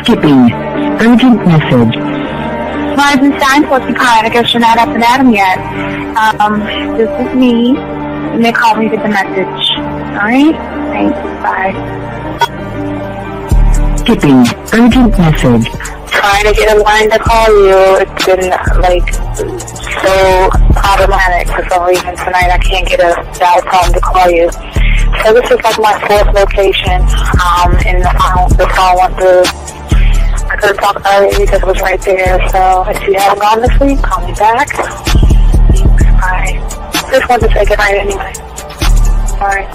Skipping. Urgent message. Eisenstein, Porcupine. I guess you're not up and at 'em yet. This is me. You may call me with the message. Alright? Thanks. Bye. Skipping. Urgent message. Trying to get a line to call you. It's been, so problematic for some reason tonight. I can't get a dial tone to call you. So this is like my fourth location, and the phone went through. I could have talked earlier because it was right there. So if you haven't gone this week, call me back. Thanks. Bye. Just wanted to say goodnight anyway. Alright,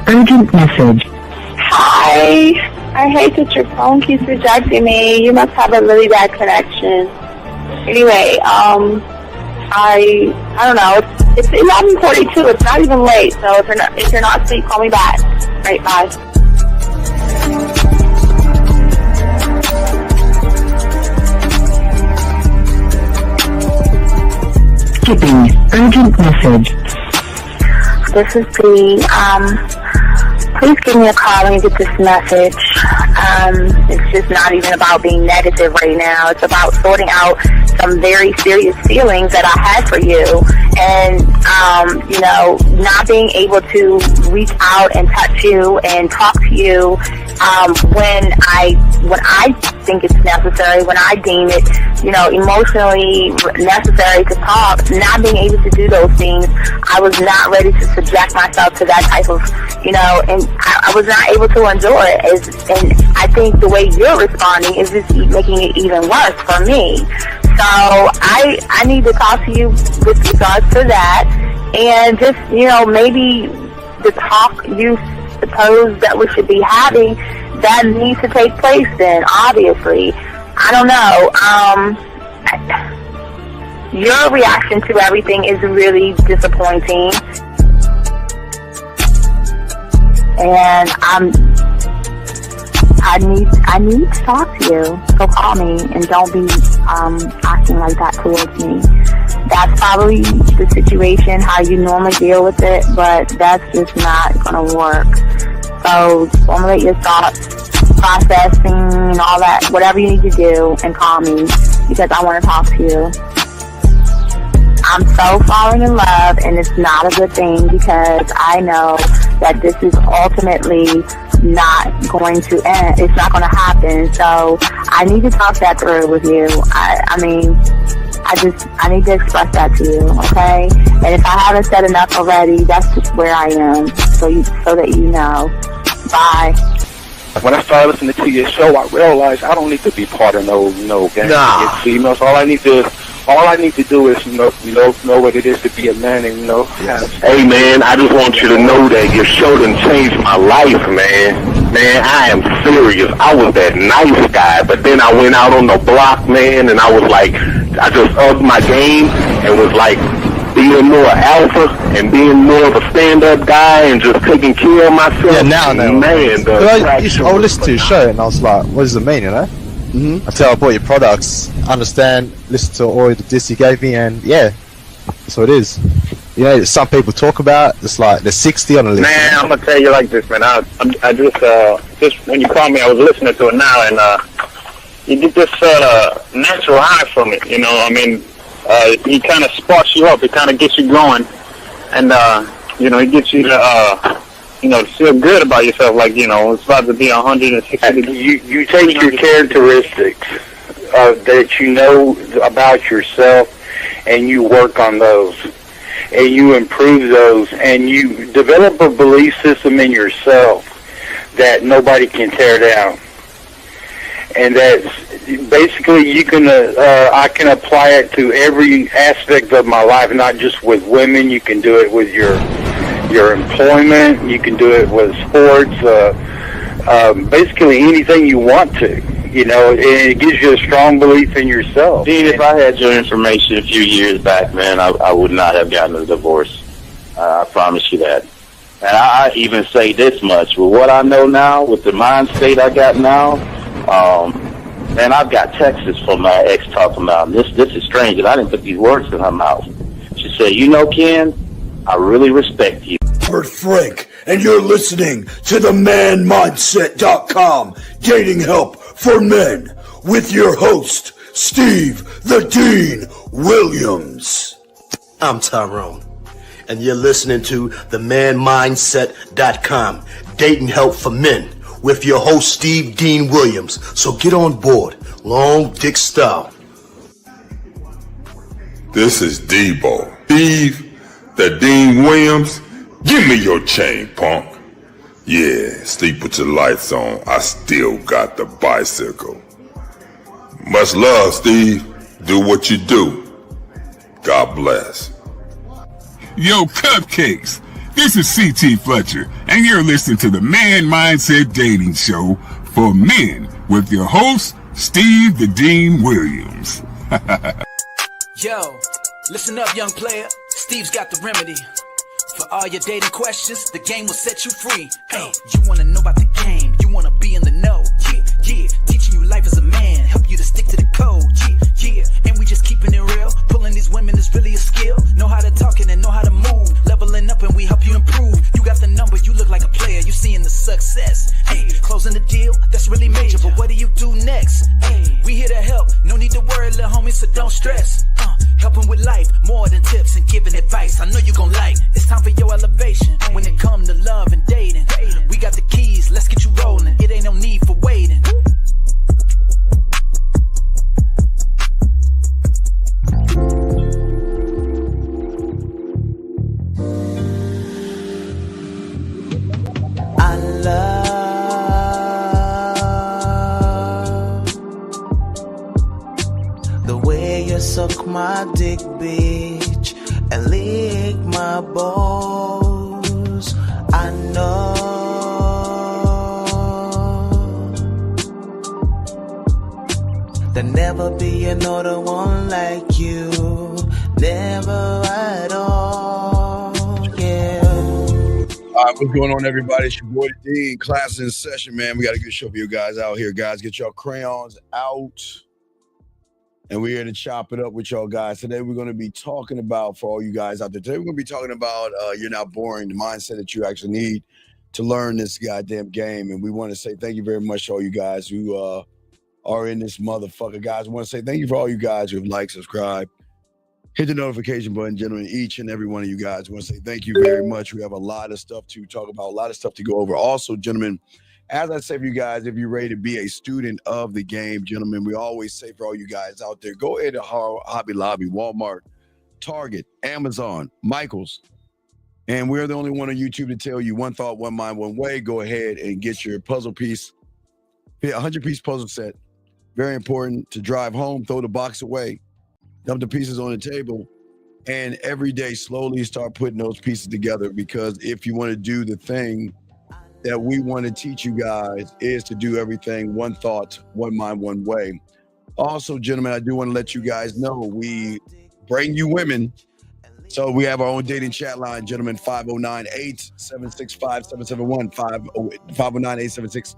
Urgent message. Hi. I hate that your phone keeps rejecting me. You must have a really bad connection. Anyway, I don't know. It's 11:42. It's not even late. So if you're not asleep, call me back. Right, bye. Skipping. Urgent message. This is Bree. Please give me a call when you get this message. It's just not even about being negative right now. It's about sorting out some very serious feelings that I had for you. And, not being able to reach out and touch you and talk to you when I think it's necessary, when I deem it, emotionally necessary to talk. Not being able to do those things, I was not ready to subject myself to that type of, and I was not able to endure it. And I think the way you're responding is just making it even worse for me. So I need to talk to you with regards to that, and just, maybe the talk you suppose that we should be having, that needs to take place then, obviously. I don't know. Your reaction to everything is really disappointing. And I need to talk to you. So call me and don't be acting like that towards me. That's probably the situation, how you normally deal with it, but that's just not going to work. So formulate your thoughts, processing and all that, whatever you need to do, and call me because I want to talk to you. I'm so falling in love, and it's not a good thing because I know that this is ultimately not going to end. It's not going to happen. So I need to talk that through with you. I need to express that to you, okay? And if I haven't said enough already, that's just where I am, so that you know. Bye. When I started listening to your show, I realized I don't need to be part of no gang against females. All I need to do is know what it is to be a man, and Hey man, I just want you to know that your show done changed my life, man. Man, I am serious. I was that nice guy, but then I went out on the block, man, and I was like, I just upped my game and was like being more alpha and being more of a stand-up guy and just taking care of myself. Yeah, now, man. I would listen to your show and I was like, what does it mean, Mm-hmm. Until I bought your products, understand, listen to all the diss you gave me, and yeah, that's what it is. Some people talk about it's like there's 60 on the list. Man, I'm gonna tell you like this, man. I just when you called me, I was listening to it now, and you get this natural high from it. He kind of sparks you up. It kind of gets you going, and it gets you to to feel good about yourself, it's about to be 160 degrees. You take your characteristics that you know about yourself, and you work on those, and you improve those, and you develop a belief system in yourself that nobody can tear down. And that's basically I can apply it to every aspect of my life, not just with women. You can do it with your employment. You can do it with sports. Basically anything you want to. And it gives you a strong belief in yourself. Dean, if I had your information a few years back, man, I would not have gotten a divorce. I promise you that. And I even say this much: with what I know now, with the mind state I got now, man, I've got texts from my ex talking about this is strange, and I didn't put these words in her mouth. She said, Ken, I really respect you. Robert Frank, and you're listening to the manmindset.com dating help for men with your host, Steve the Dean Williams. I'm Tyrone, and you're listening to the manmindset.com dating help for men with your host, Steve Dean Williams. So get on board, long dick style. This is Debo. Steve the Dean Williams. Give me your chain, punk. Yeah, sleep with your lights on. I still got the bicycle. Much love, Steve. Do what you do. God bless. Yo, cupcakes. This is C.T. Fletcher, and you're listening to the Man Mindset Dating Show for men with your host, Steve the Dean Williams. Yo, listen up, young player. Steve's got the remedy. For all your dating questions, the game will set you free. Hey, you wanna know about the game, you wanna be in the know. Yeah, yeah, teaching you life as a man, help you to stick to the code. Yeah, yeah, and we just keeping it real. Pulling these women is really a skill. Know how to talk and know how to move. Leveling up and we help you improve. You got the number, you look like a player, you seeing the success. Hey, closing the deal, that's really major, but what do you do next? Hey, we here to help, no need to worry, little homie, so don't stress. Helping with life, more than tips and giving advice. I know you gon' like. It's time for your elevation. When it come to love and dating, we got the keys. Let's get you rolling. It ain't no need for waiting. I love the way you suck my dick, bitch, and lick my balls. I know there'll never be another one like you, never at all, yeah. All right, what's going on, everybody? It's your boy, the Dean. Class in session, man. We got a good show for you guys out here, guys. Get your crayons out. And we're here to chop it up with y'all guys. Today, we're going to be talking about, for all you guys out there, today we're going to be talking about you're not boring, the mindset that you actually need to learn this goddamn game. And we want to say thank you very much to all you guys who are in this motherfucker, guys. I want to say thank you for all you guys who have liked, subscribed, hit the notification button, gentlemen, each and every one of you guys. I want to say thank you very much. We have a lot of stuff to talk about, a lot of stuff to go over. Also, gentlemen, as I say for you guys, if you're ready to be a student of the game, gentlemen, we always say for all you guys out there, go ahead to Hobby Lobby, Walmart, Target, Amazon, Michael's. And we're the only one on YouTube to tell you one thought, one mind, one way. Go ahead and get your puzzle piece, 100-piece puzzle set. Very important to drive home, throw the box away, dump the pieces on the table, and every day slowly start putting those pieces together, because if you want to do the thing that we want to teach you guys is to do everything one thought, one mind, one way. Also, gentlemen, I do want to let you guys know we bring you women. So we have our own dating chat line, gentlemen, 509-876-5771,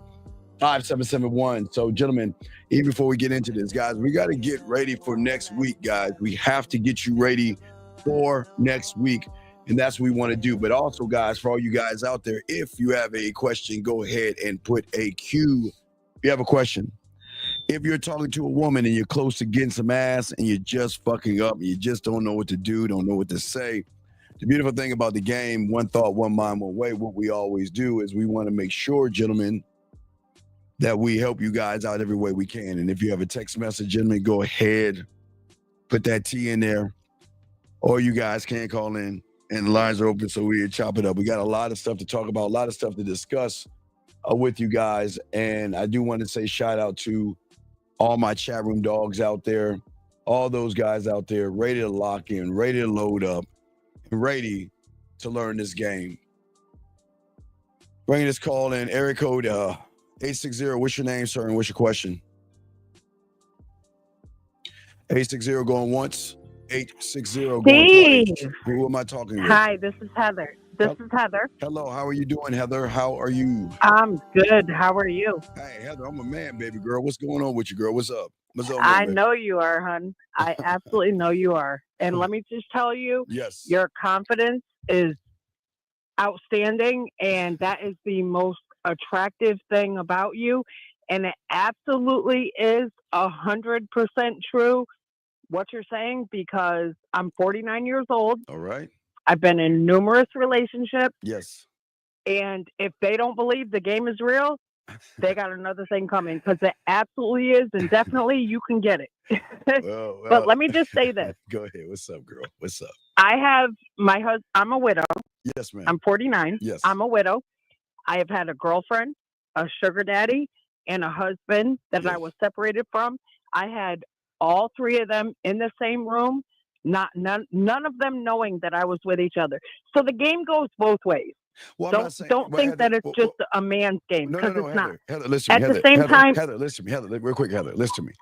509-876-5771. So, gentlemen, even before we get into this, guys, we got to get ready for next week, guys. We have to get you ready for next week. And that's what we want to do. But also, guys, for all you guys out there, if you have a question, go ahead and put a Q. If you have a question, if you're talking to a woman and you're close to getting some ass and you're just fucking up, and you just don't know what to do, don't know what to say. The beautiful thing about the game, one thought, one mind, one way, what we always do is we want to make sure, gentlemen, that we help you guys out every way we can. And if you have a text message, gentlemen, go ahead, put that T in there, or you guys can call in. And the lines are open, so we chop it up. We got a lot of stuff to talk about, a lot of stuff to discuss with you guys. And I do want to say shout out to all my chat room dogs out there, all those guys out there ready to lock in, ready to load up, and ready to learn this game. Bringing this call in, area code 860. What's your name, sir, and what's your question? 860 going once. 860 going twice. Who am I talking with? Hi, this is Heather. Hello, how are you doing, Heather? How are you? I'm good. How are you? Hey, Heather, I'm a man, baby girl. What's going on with you, girl? What's up? I know you are, hun. I absolutely know you are. And let me just tell you, yes, your confidence is outstanding, and that is the most attractive thing about you. And it absolutely is 100% true what you're saying, because I'm 49 years old. All right. I've been in numerous relationships. Yes. And if they don't believe the game is real, they got another thing coming, because it absolutely is. And definitely you can get it. Well, But let me just say this. Go ahead. What's up, girl? What's up? I have my husband. I'm a widow. Yes, ma'am. I'm 49. Yes. I'm a widow. I have had a girlfriend, a sugar daddy, and a husband that I was separated from. I had all three of them in the same room, none of them knowing that I was with each other. So the game goes both ways. Well, don't think Heather, that it's just a man's game, because it's not. Heather, listen At to me. the same time, Heather, listen to me. Heather, real quick, Heather, listen to me.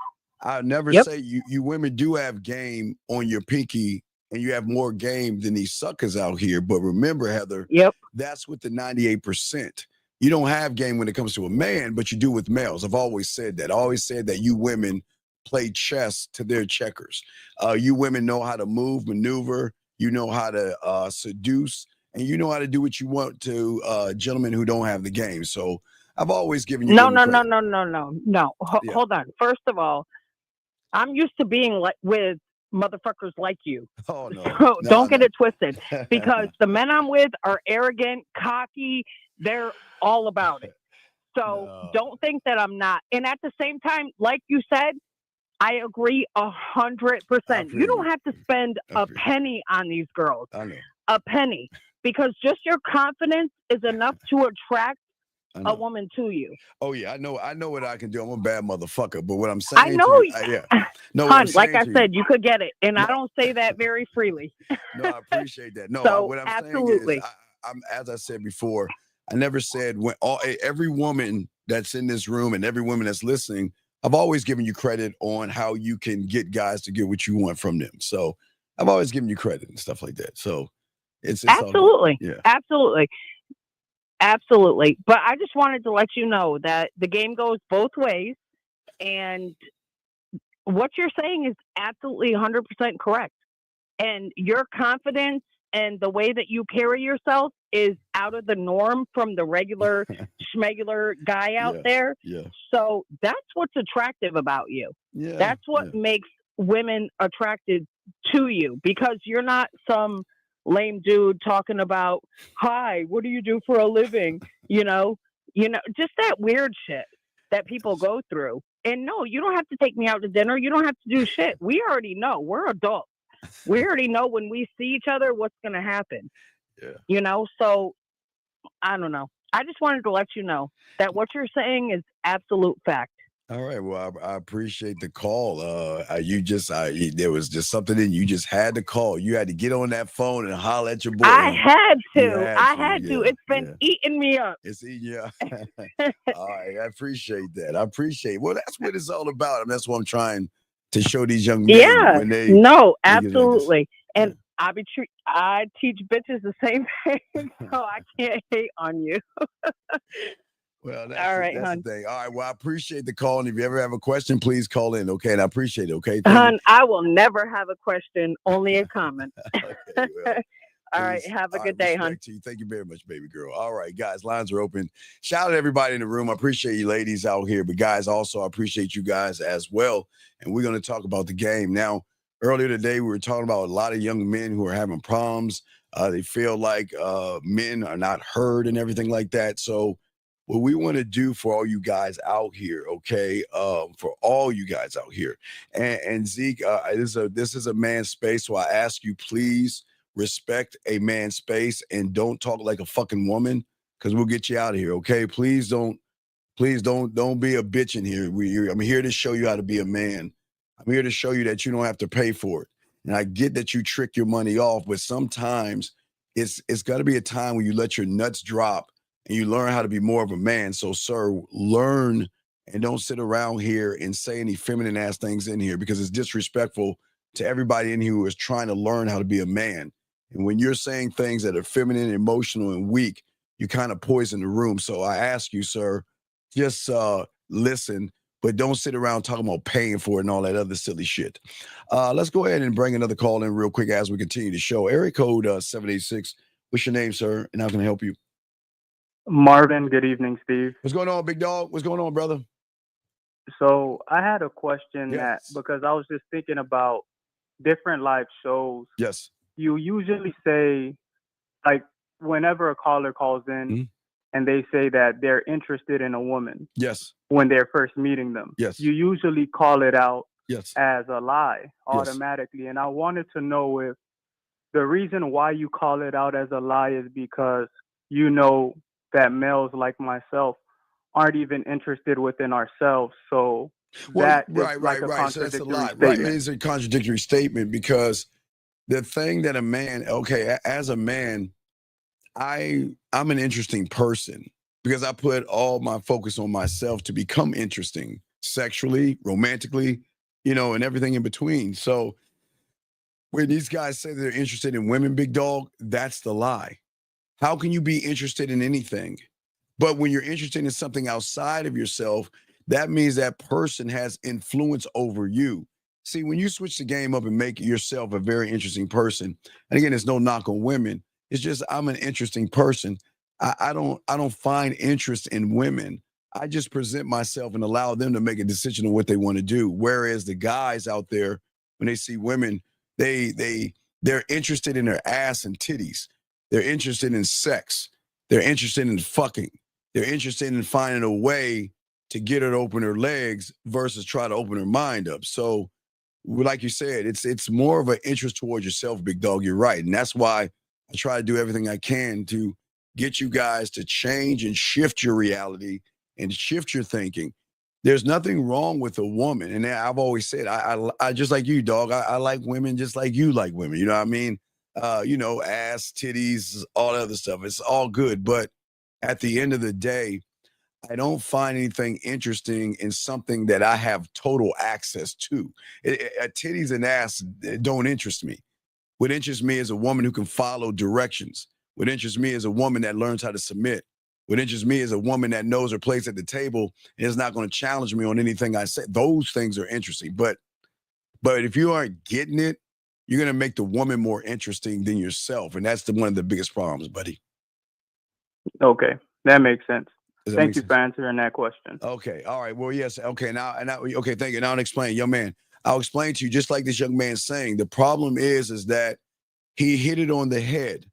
I never say you women do have game on your pinky, and you have more game than these suckers out here. But remember, Heather, that's with the 98%. You don't have game when it comes to a man, but you do with males. I've always said that. I always said that you women play chess to their checkers. You women know how to move, maneuver. You know how to seduce, and you know how to do what you want to gentlemen who don't have the game. So I've always given you no. Yeah. Hold on. First of all, I'm used to being with motherfuckers like you. Oh no! So don't get it twisted, because the men I'm with are arrogant, cocky. They're all about it. So don't think that I'm not. And at the same time, like you said, I agree 100%. You don't have to spend a penny on these girls. I know. A penny, because just your confidence is enough to attract a woman to you. Oh yeah, I know what I can do. I'm a bad motherfucker, but what I'm saying, I know. No, Hun, like I said, you could get it, and I don't say that very freely. No, I appreciate that. No, so, what I'm absolutely. saying is, I'm as I said before, I never said every woman that's in this room and every woman that's listening, I've always given you credit on how you can get guys to get what you want from them. So I've always given you credit and stuff like that. So it's absolutely, all absolutely. But I just wanted to let you know that the game goes both ways, and what you're saying is absolutely 100% correct. And your confidence and the way that you carry yourself is out of the norm from the regular schmegular guy out there. Yeah. So that's what's attractive about you. Yeah. That's what makes women attracted to you, because you're not some lame dude talking about, hi, what do you do for a living? You know, just that weird shit that people go through. And no, you don't have to take me out to dinner. You don't have to do shit. We already know. We're adults. We already know when we see each other what's going to happen. Yeah. So I don't know. I just wanted to let you know that what you're saying is absolute fact. All right. Well, I appreciate the call. There was just something in you just had to call. You had to get on that phone and holler at your boy. I had to. It's been eating me up. It's eating you up. All right. I appreciate that. Well, that's what it's all about. I mean, that's what I'm trying to show these young men. Yeah. Absolutely. And I teach bitches the same thing, so I can't hate on you. Well, that's the thing. All right. Well, I appreciate the call. And if you ever have a question, please call in. Okay. And I appreciate it. Okay. Hun, I will never have a question, only a comment. Okay, well, all right. Have a good day, hon. To you. Thank you very much, baby girl. All right, guys, lines are open. Shout out to everybody in the room. I appreciate you ladies out here. But guys, also, I appreciate you guys as well. And we're going to talk about the game. Now, earlier today, we were talking about a lot of young men who are having problems. They feel like men are not heard and everything like that. So what we want to do for all you guys out here, okay, for all you guys out here, and Zeke, this is a man's space, so I ask you, please respect a man's space and don't talk like a fucking woman, because we'll get you out of here, okay? Please don't be a bitch in here. I'm here to show you how to be a man. I'm here to show you that you don't have to pay for it. And I get that you trick your money off, but sometimes it's got to be a time when you let your nuts drop and you learn how to be more of a man. So, sir, learn and don't sit around here and say any feminine ass things in here, because it's disrespectful to everybody in here who is trying to learn how to be a man. And when you're saying things that are feminine, emotional, and weak, you kind of poison the room. So I ask you, sir, just listen. but don't sit around talking about paying for it and all that other silly shit. Let's go ahead and bring another call in real quick as we continue the show. Area code 786. What's your name, sir? And how can I help you? Marvin, good evening, Steve. What's going on, big dog? What's going on, brother? So I had a question that because I was just thinking about different live shows. Yes. You usually say, like, whenever a caller calls in and they say that they're interested in a woman. Yes. When they're first meeting them. Yes. You usually call it out yes. as a lie automatically. Yes. And I wanted to know if the reason why you call it out as a lie is because you know that males like myself aren't even interested within ourselves. So that is like a contradictory So that's a lie. statement. Right. It is a contradictory statement because the thing that a man, as a man, I'm an interesting person because I put all my focus on myself to become interesting sexually, romantically, and everything in between. So when these guys say they're interested in women, big dog, that's the lie. How can you be interested in anything? But when you're interested in something outside of yourself, that means that person has influence over you. See, when you switch the game up and make yourself a very interesting person, and again, there's no knock on women. It's just I'm an interesting person. I don't find interest in women. I just present myself and allow them to make a decision on what they want to do. Whereas the guys out there, when they see women, they're interested in their ass and titties. They're interested in sex. They're interested in fucking. They're interested in finding a way to get her to open her legs versus try to open her mind up. So, like you said, it's more of an interest towards yourself, big dog. You're right. And that's why I try to do everything I can to get you guys to change and shift your reality and shift your thinking. There's nothing wrong with a woman. And I've always said, I just like you, dog. I like women just like you like women. You know what I mean? Ass, titties, all that other stuff. It's all good. But at the end of the day, I don't find anything interesting in something that I have total access to. Titties and ass don't interest me. What interests me is a woman who can follow directions. What interests me is a woman that learns how to submit. What interests me is a woman that knows her place at the table and is not going to challenge me on anything I say. Those things are interesting. But if you aren't getting it, you're going to make the woman more interesting than yourself. And that's one of the biggest problems, buddy. Okay, that makes sense. Thank you for answering that question. Okay, all right. Well, yes. Okay, okay, thank you. Now I'll explain. Young man, I'll explain to you, just like this young man's saying, the problem is that he hit it on the head.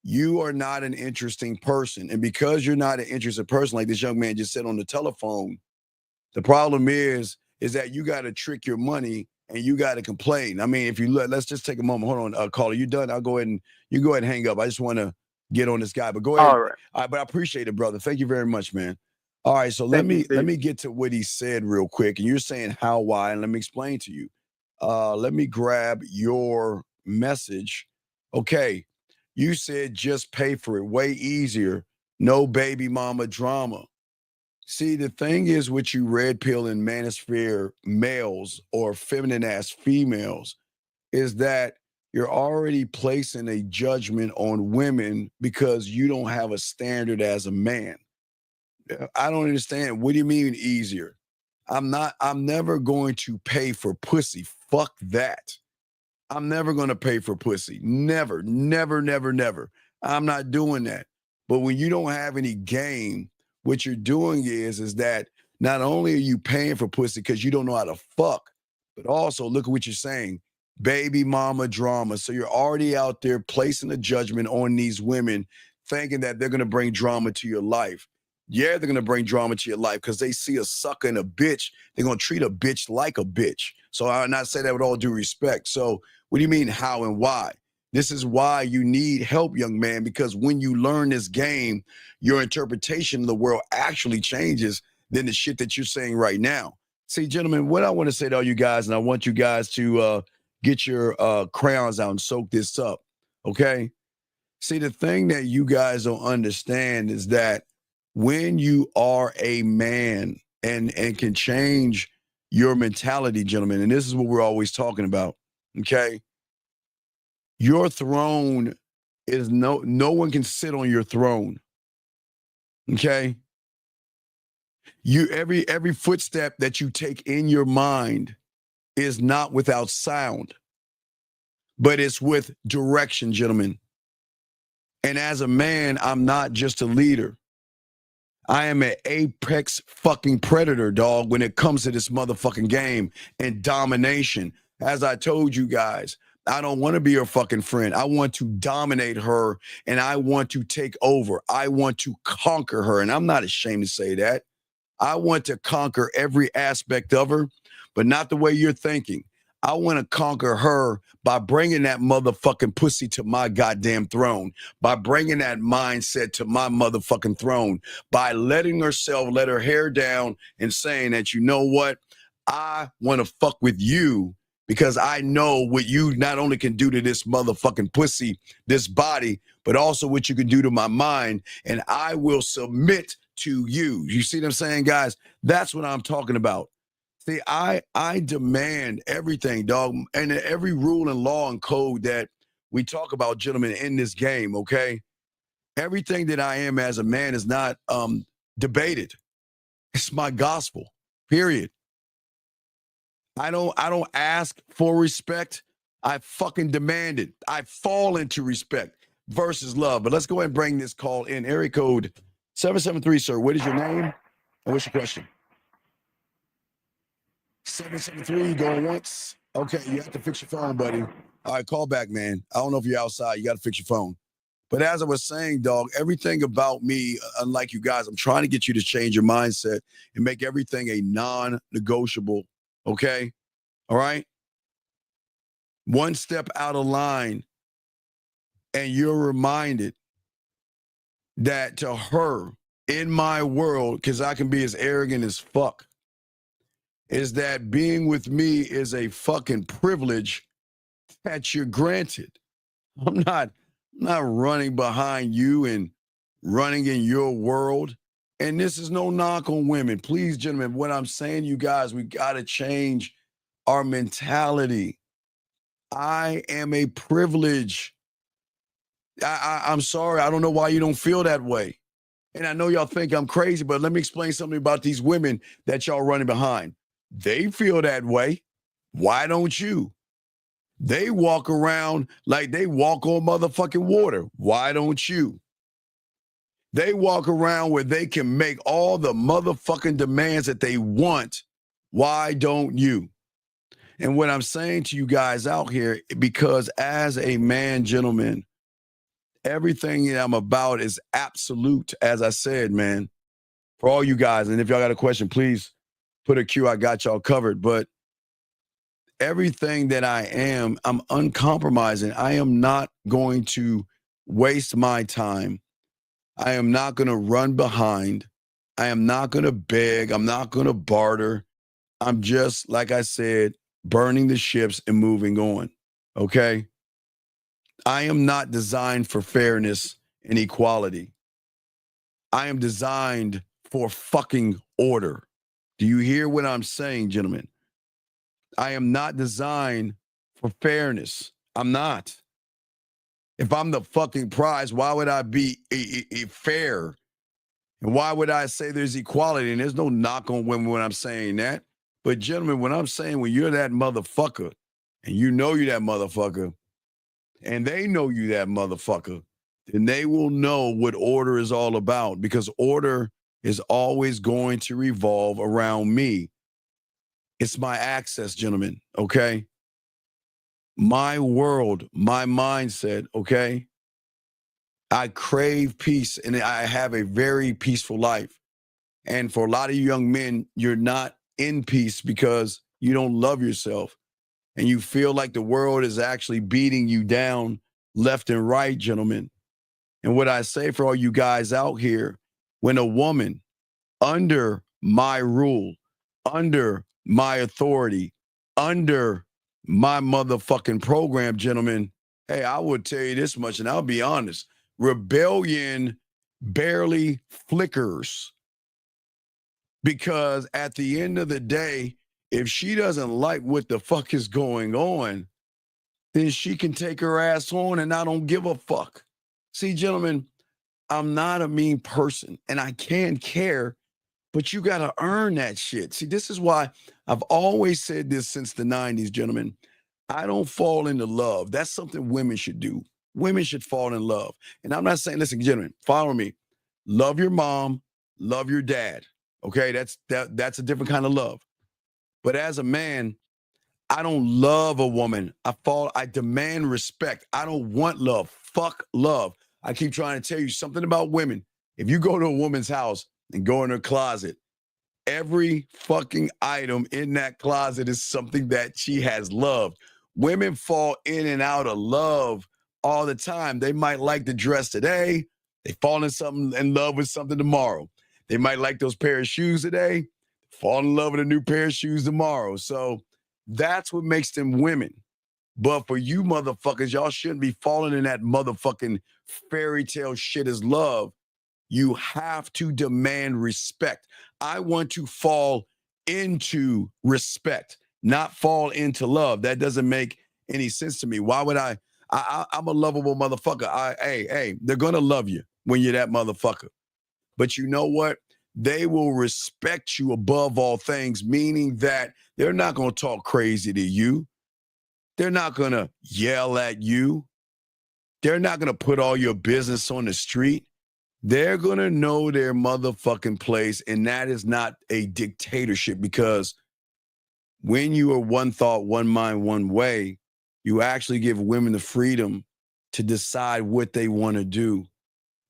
You are not an interesting person. And because you're not an interesting person, like this young man just said on the telephone, the problem is that you got to trick your money and you got to complain. I mean, if you look, let's just take a moment. Hold on, caller. You done? I'll go ahead and hang up. I just want to get on this guy, but go ahead. All right. But I appreciate it, brother. Thank you very much, man. All right. So let me get to what he said real quick. And you're saying how, why, and let me explain to you. Let me grab your message. Okay. You said just pay for it. Way easier. No baby mama drama. See, the thing is with you red pill and manosphere males or feminine ass females is that you're already placing a judgment on women because you don't have a standard as a man. I don't understand. What do you mean easier? I'm never going to pay for pussy. Fuck that. I'm never going to pay for pussy. Never, never, never, never. I'm not doing that. But when you don't have any game, what you're doing is that not only are you paying for pussy because you don't know how to fuck, but also look at what you're saying. Baby mama drama. So you're already out there placing a judgment on these women, thinking that they're going to bring drama to your life. Yeah, they're going to bring drama to your life because they see a sucker and a bitch. They're going to treat a bitch like a bitch. So I not say that with all due respect. So what do you mean how and why? This is why you need help, young man, because when you learn this game, your interpretation of the world actually changes than the shit that you're saying right now. See, gentlemen, what I want to say to all you guys, and I want you guys to get your crayons out and soak this up, okay? See, the thing that you guys don't understand is that when you are a man and can change your mentality, gentlemen, and this is what we're always talking about, okay? Your throne is no one can sit on your throne, okay? Every footstep that you take in your mind is not without sound, but it's with direction, gentlemen. And as a man, I'm not just a leader. I am an apex fucking predator, dog, when it comes to this motherfucking game and domination. As I told you guys, I don't want to be her fucking friend. I want to dominate her and I want to take over. I want to conquer her. And I'm not ashamed to say that. I want to conquer every aspect of her, but not the way you're thinking. I want to conquer her by bringing that motherfucking pussy to my goddamn throne, by bringing that mindset to my motherfucking throne, by letting herself let her hair down and saying that, you know what, I want to fuck with you because I know what you not only can do to this motherfucking pussy, this body, but also what you can do to my mind, and I will submit to you. You see what I'm saying, guys? That's what I'm talking about. See, I demand everything, dog, and every rule and law and code that we talk about, gentlemen, in this game, okay? Everything that I am as a man is not debated. It's my gospel, period. I don't ask for respect. I fucking demand it. I fall into respect versus love. But let's go ahead and bring this call in. Area code 773, sir. What is your name? And what's your question? 773, going once. Okay, you have to fix your phone, buddy. All right, call back, man. I don't know if you're outside. You got to fix your phone. But as I was saying, dog, everything about me, unlike you guys, I'm trying to get you to change your mindset and make everything a non-negotiable, okay? All right? One step out of line, and you're reminded that to her, in my world, because I can be as arrogant as fuck, is that being with me is a fucking privilege that you're granted. I'm not running behind you and running in your world. And this is no knock on women. Please, gentlemen, what I'm saying, you guys, we got to change our mentality. I am a privilege. I'm sorry. I don't know why you don't feel that way. And I know y'all think I'm crazy, but let me explain something about these women that y'all running behind. They feel that way. Why don't you? They walk around like they walk on motherfucking water. Why don't you? They walk around where they can make all the motherfucking demands that they want. Why don't you? And what I'm saying to you guys out here, because as a man, gentlemen, everything that I'm about is absolute, as I said, man, for all you guys. And if y'all got a question, please put a Q. I got y'all covered. But everything that I am, I'm uncompromising. I am not going to waste my time. I am not going to run behind. I am not going to beg. I'm not going to barter. I'm just, like I said, burning the ships and moving on. Okay? I am not designed for fairness and equality. I am designed for fucking order. Do you hear what I'm saying, gentlemen? I am not designed for fairness. I'm not. If I'm the fucking prize, why would I be fair? And why would I say there's equality? And there's no knock on women when I'm saying that. But gentlemen, when I'm saying when you're that motherfucker, and you know you that motherfucker, and they know you that motherfucker, then they will know what order is all about, because order is always going to revolve around me. It's my access, gentlemen, okay? My world, my mindset, okay? I crave peace, and I have a very peaceful life. And for a lot of you young men, you're not in peace because you don't love yourself. And you feel like the world is actually beating you down left and right, gentlemen. And what I say for all you guys out here, when a woman under my rule, under my authority, under my motherfucking program, gentlemen, hey, I would tell you this much, and I'll be honest, rebellion barely flickers. Because at the end of the day, if she doesn't like what the fuck is going on, then she can take her ass on, and I don't give a fuck. See, gentlemen, I'm not a mean person, and I can care But you got to earn that shit. See, this is why I've always said this since the 90s, gentlemen. I don't fall into love. That's something women should do. Women should fall in love. And I'm not saying, listen, gentlemen, follow me. Love your mom, love your dad. Okay, that's a different kind of love. But as a man, I don't love a woman. I demand respect. I don't want love. Fuck love. I keep trying to tell you something about women. If you go to a woman's house and go in her closet, every fucking item in that closet is something that she has loved. Women fall in and out of love all the time. They might like the dress today. They fall in love with something tomorrow. They might like those pair of shoes today, fall in love with a new pair of shoes tomorrow. So that's what makes them women. But for you motherfuckers, y'all shouldn't be falling in that motherfucking fairy tale shit as love. You have to demand respect. I want to fall into respect, not fall into love. That doesn't make any sense to me. Why would I'm a lovable motherfucker. Hey, they're going to love you when you're that motherfucker. But you know what? They will respect you above all things, meaning that they're not going to talk crazy to you. They're not going to yell at you. They're not going to put all your business on the street. They're going to know their motherfucking place, and that is not a dictatorship, because when you are one thought, one mind, one way, you actually give women the freedom to decide what they want to do.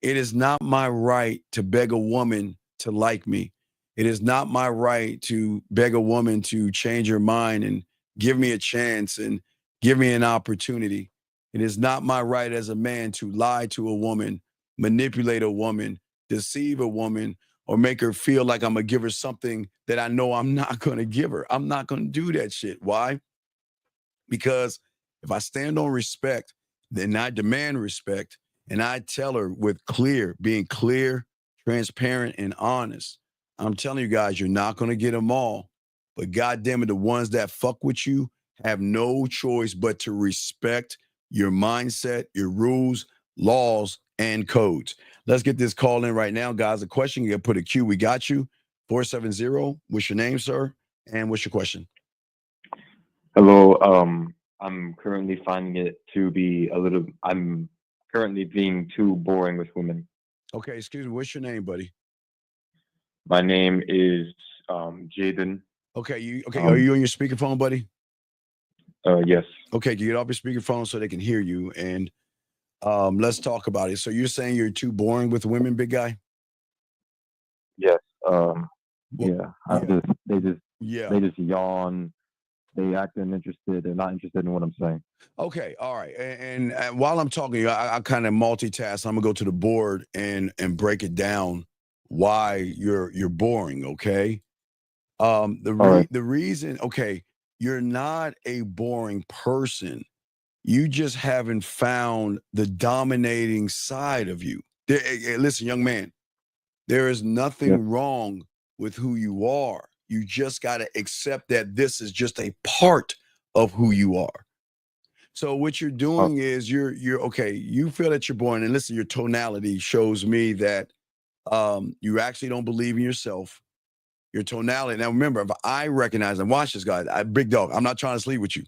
It is not my right to beg a woman to like me. It is not my right to beg a woman to change her mind and give me a chance and give me an opportunity. It is not my right as a man to lie to a woman, manipulate a woman, deceive a woman, or make her feel like I'm going to give her something that I know I'm not going to give her. I'm not going to do that shit. Why? Because if I stand on respect, then I demand respect, and I tell her with being clear, transparent, and honest. I'm telling you guys, you're not going to get them all. But goddamn it, the ones that fuck with you have no choice but to respect your mindset, your rules, laws, and codes. Let's get this call in right now, guys. The question, you got to put a Q. We got you. 470. What's your name, sir? And what's your question? Hello. I'm currently finding it to be I'm currently being too boring with women. Okay, excuse me. What's your name, buddy? My name is Jaden. Okay, are you on your speakerphone, buddy? Yes. Okay, you get off your speakerphone so they can hear you, and let's talk about it. So you're saying you're too boring with women, big guy? Yes. They just yawn. They act uninterested. They're not interested in what I'm saying. Okay, all right. And while I'm talking to you, I kind of multitask. I'm gonna go to the board and break it down why you're boring. Okay. The reason. Okay, you're not a boring person. You just haven't found the dominating side of you. Listen, young man, there is nothing wrong with who you are. You just got to accept that this is just a part of who you are. So what you're doing is you're okay. You feel that you're boring, and listen, your tonality shows me that you actually don't believe in yourself. Your tonality. Now remember, if I recognize and watch this guy, big dog, I'm not trying to sleep with you.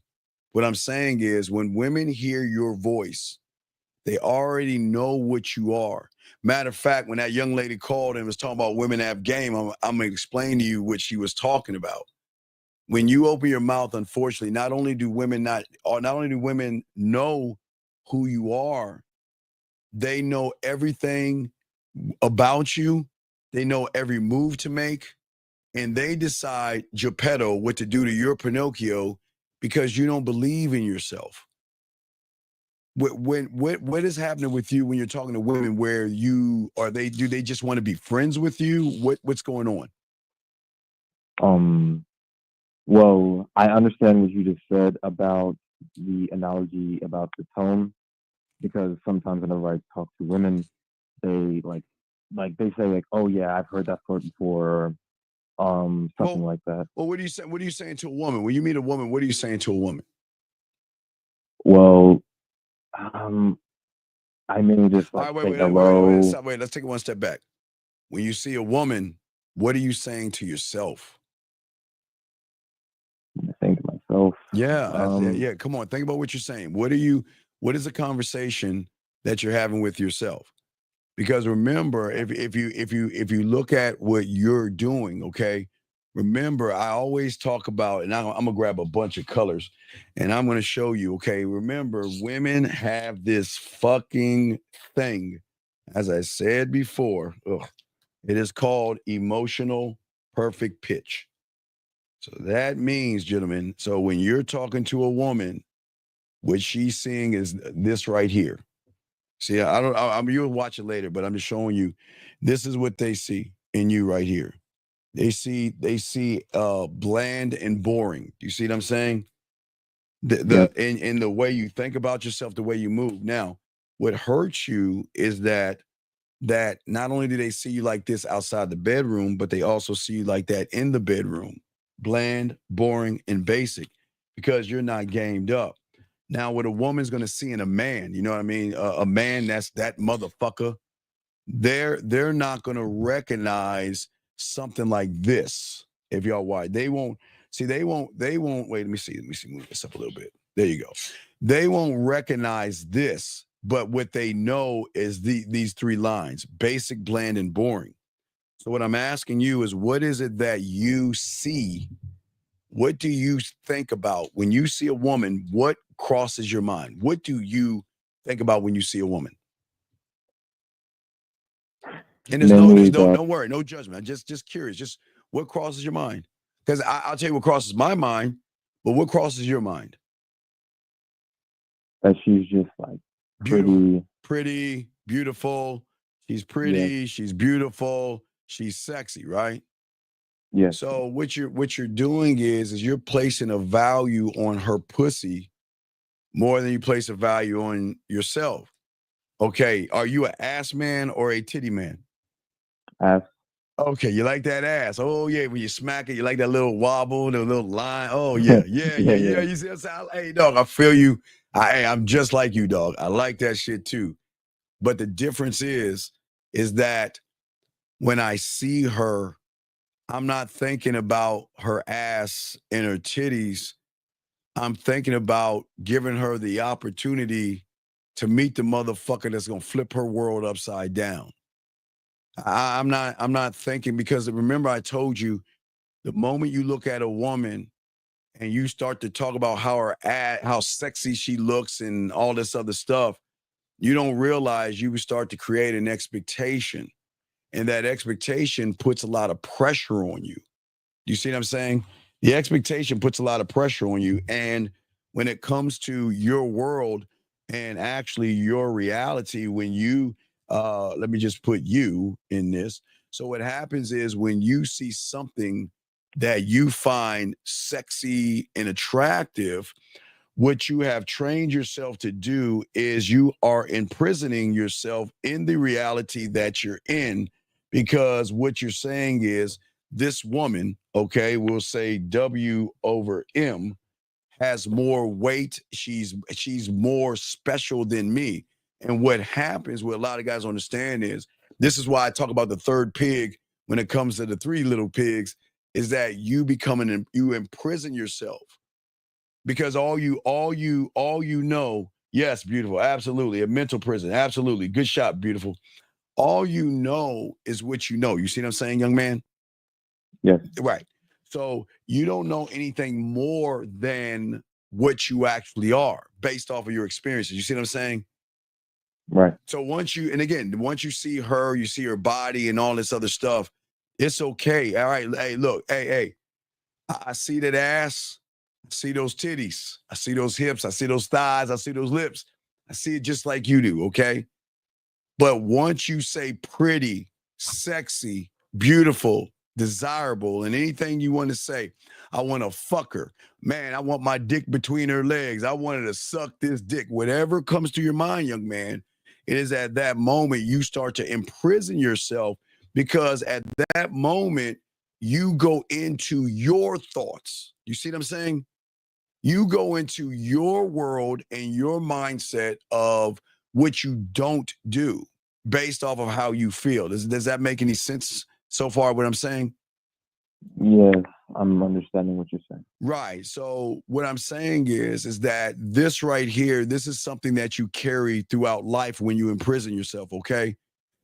What I'm saying is when women hear your voice, they already know what you are. Matter of fact, when that young lady called and was talking about women have game, I'm going to explain to you what she was talking about. When you open your mouth, unfortunately, not only do women know who you are, they know everything about you. They know every move to make, and they decide, Geppetto, what to do to your Pinocchio because you don't believe in yourself. What is happening with you when you're talking to women? Where do they just want to be friends with you? What's going on? Well, I understand what you just said about the analogy about the tone, because sometimes whenever I talk to women, they like they say like, "Oh yeah, I've heard that quote before," something like that. Well, what are you saying? What are you saying to a woman when you meet a woman? What are you saying to a woman? Well, I may just like say hello. Wait, let's take it one step back. When you see a woman, What are you saying to yourself? I think to myself. Yeah. Come on, think about what you're saying. What is the conversation that you're having with yourself? Because remember, if you look at what you're doing, okay, remember, I always talk about, and I'm gonna grab a bunch of colors and I'm gonna show you, okay. Remember, women have this fucking thing, as I said before. It is called emotional perfect pitch. So that means, gentlemen, so when you're talking to a woman, what she's seeing is this right here. See, you'll watch it later, but I'm just showing you. This is what they see in you right here. They see bland and boring. Do you see what I'm saying? In the way you think about yourself, the way you move. Now, what hurts you is that not only do they see you like this outside the bedroom, but they also see you like that in the bedroom. Bland, boring, and basic, because you're not gamed up. Now, what a woman's going to see in a man, you know what I mean? A man that's that motherfucker, they're not going to recognize something like this. If y'all watch, they won't, wait, let me see, move this up a little bit. There you go. They won't recognize this, but what they know is these three lines: basic, bland, and boring. So what I'm asking you is, what is it that you see? What do you think about when you see a woman? What crosses your mind? What do you think about when you see a woman? And there's don't worry, no judgment. I'm just curious. Just what crosses your mind? Because I'll tell you what crosses my mind, but what crosses your mind? That she's just like pretty, beautiful. She's pretty. She's beautiful. She's sexy, right? Yes. So what you're doing is you're placing a value on her pussy more than you place a value on yourself. Okay, are you an ass man or a titty man? Ass. Okay, you like that ass. Oh yeah, when you smack it, you like that little wobble, the little line. Oh yeah. You see what I'm saying? Hey dog, I feel you. I'm just like you, dog. I like that shit too. But the difference is that when I see her, I'm not thinking about her ass and her titties. I'm thinking about giving her the opportunity to meet the motherfucker that's gonna flip her world upside down. I'm not thinking, because remember I told you, the moment you look at a woman and you start to talk about how sexy she looks and all this other stuff, you don't realize you start to create an expectation, and that expectation puts a lot of pressure on you. You see what I'm saying? The expectation puts a lot of pressure on you. And when it comes to your world and actually your reality, when you, let me just put you in this. So what happens is when you see something that you find sexy and attractive, what you have trained yourself to do is you are imprisoning yourself in the reality that you're in, because what you're saying is, this woman, okay, we'll say W over M, has more weight. She's more special than me. And what happens, what a lot of guys understand is, this is why I talk about the third pig when it comes to the three little pigs, is that you imprison yourself. Because all you know, yes, beautiful, absolutely, a mental prison, absolutely, good shot, beautiful. All you know is what you know. You see what I'm saying, young man? Yes. Right. So you don't know anything more than what you actually are based off of your experiences. You see what I'm saying? Right. So once you see her, you see her body and all this other stuff, it's okay. All right. Hey, look, hey, I see that ass. I see those titties. I see those hips. I see those thighs. I see those lips. I see it just like you do, okay? But once you say pretty, sexy, beautiful, desirable, and anything you want to say, I want to fuck her. Man, I want my dick between her legs. I wanted to suck this dick. Whatever comes to your mind, young man, it is at that moment you start to imprison yourself, because at that moment, you go into your thoughts. You see what I'm saying? You go into your world and your mindset of what you don't do based off of how you feel. Does that make any sense so far what I'm saying? Yes, I'm understanding what you're saying. Right. So what I'm saying is that this right here, this is something that you carry throughout life when you imprison yourself, okay?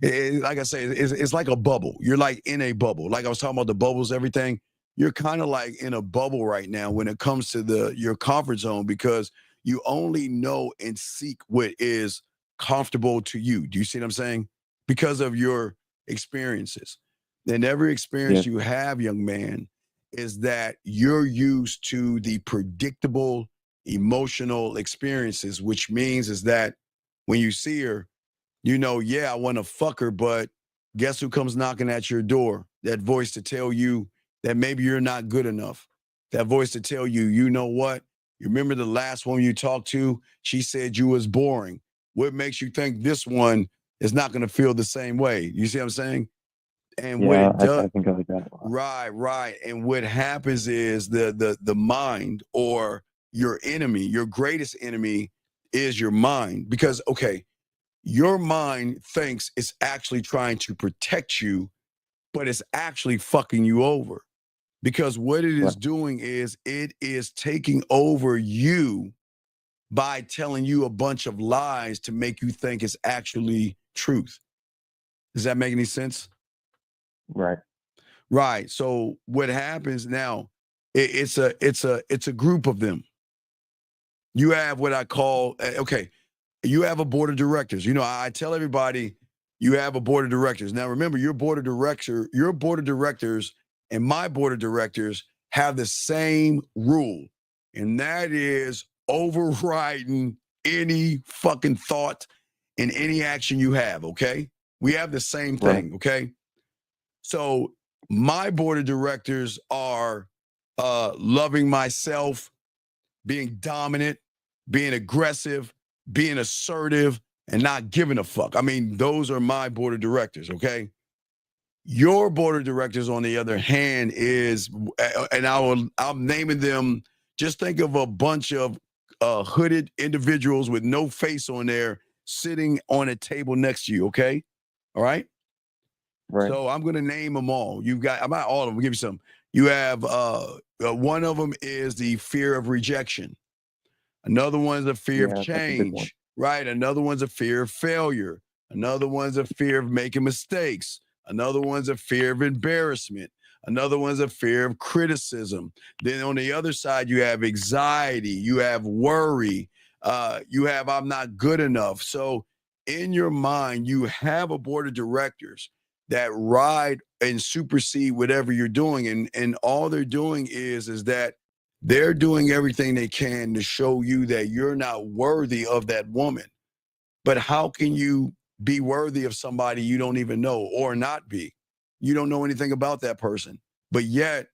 Like I say, it's like a bubble. You're like in a bubble. Like I was talking about the bubbles, everything. You're kind of like in a bubble right now when it comes to your comfort zone, because you only know and seek what is comfortable to you. Do you see what I'm saying? Because of your experiences. And every experience Yes. you have, young man, is that you're used to the predictable emotional experiences, which means is that when you see her, you know, yeah, I want to fuck her, but guess who comes knocking at your door? That voice to tell you that maybe you're not good enough. That voice to tell you, you know what? You remember the last one you talked to? She said you was boring. What makes you think this one is not going to feel the same way? You see what I'm saying? And what Yeah, it does, I think I like that a lot. right. And what happens is the mind, or your enemy, your greatest enemy is your mind. Because, okay, your mind thinks it's actually trying to protect you, but it's actually fucking you over. Because what it is Right. doing is it is taking over you by telling you a bunch of lies to make you think it's actually truth. Does that make any sense? Right. Right. So what happens now? It's a group of them. You have what I call okay. You have a board of directors. You know, I tell everybody you have a board of directors. Now remember, your board of directors, and my board of directors have the same rule, and that is overriding any fucking thought and any action you have. Okay, we have the same thing. Right. Okay. So my board of directors are loving myself, being dominant, being aggressive, being assertive, and not giving a fuck. I mean, those are my board of directors, okay? Your board of directors, on the other hand, is, and I'm naming them, just think of a bunch of hooded individuals with no face on there sitting on a table next to you, okay? All right? Right. So I'm going to name them all. You've got, I'm not all of them, I'll give you some. You have, one of them is the fear of rejection. Another one's a fear of Yeah, that's a big one. change, right? Another one's a fear of failure. Another one's a fear of making mistakes. Another one's a fear of embarrassment. Another one's a fear of criticism. Then on the other side, you have anxiety, you have worry, you have I'm not good enough. So in your mind, you have a board of directors that ride and supersede whatever you're doing. And all they're doing is that they're doing everything they can to show you that you're not worthy of that woman. But how can you be worthy of somebody you don't even know, or not be? You don't know anything about that person. But yet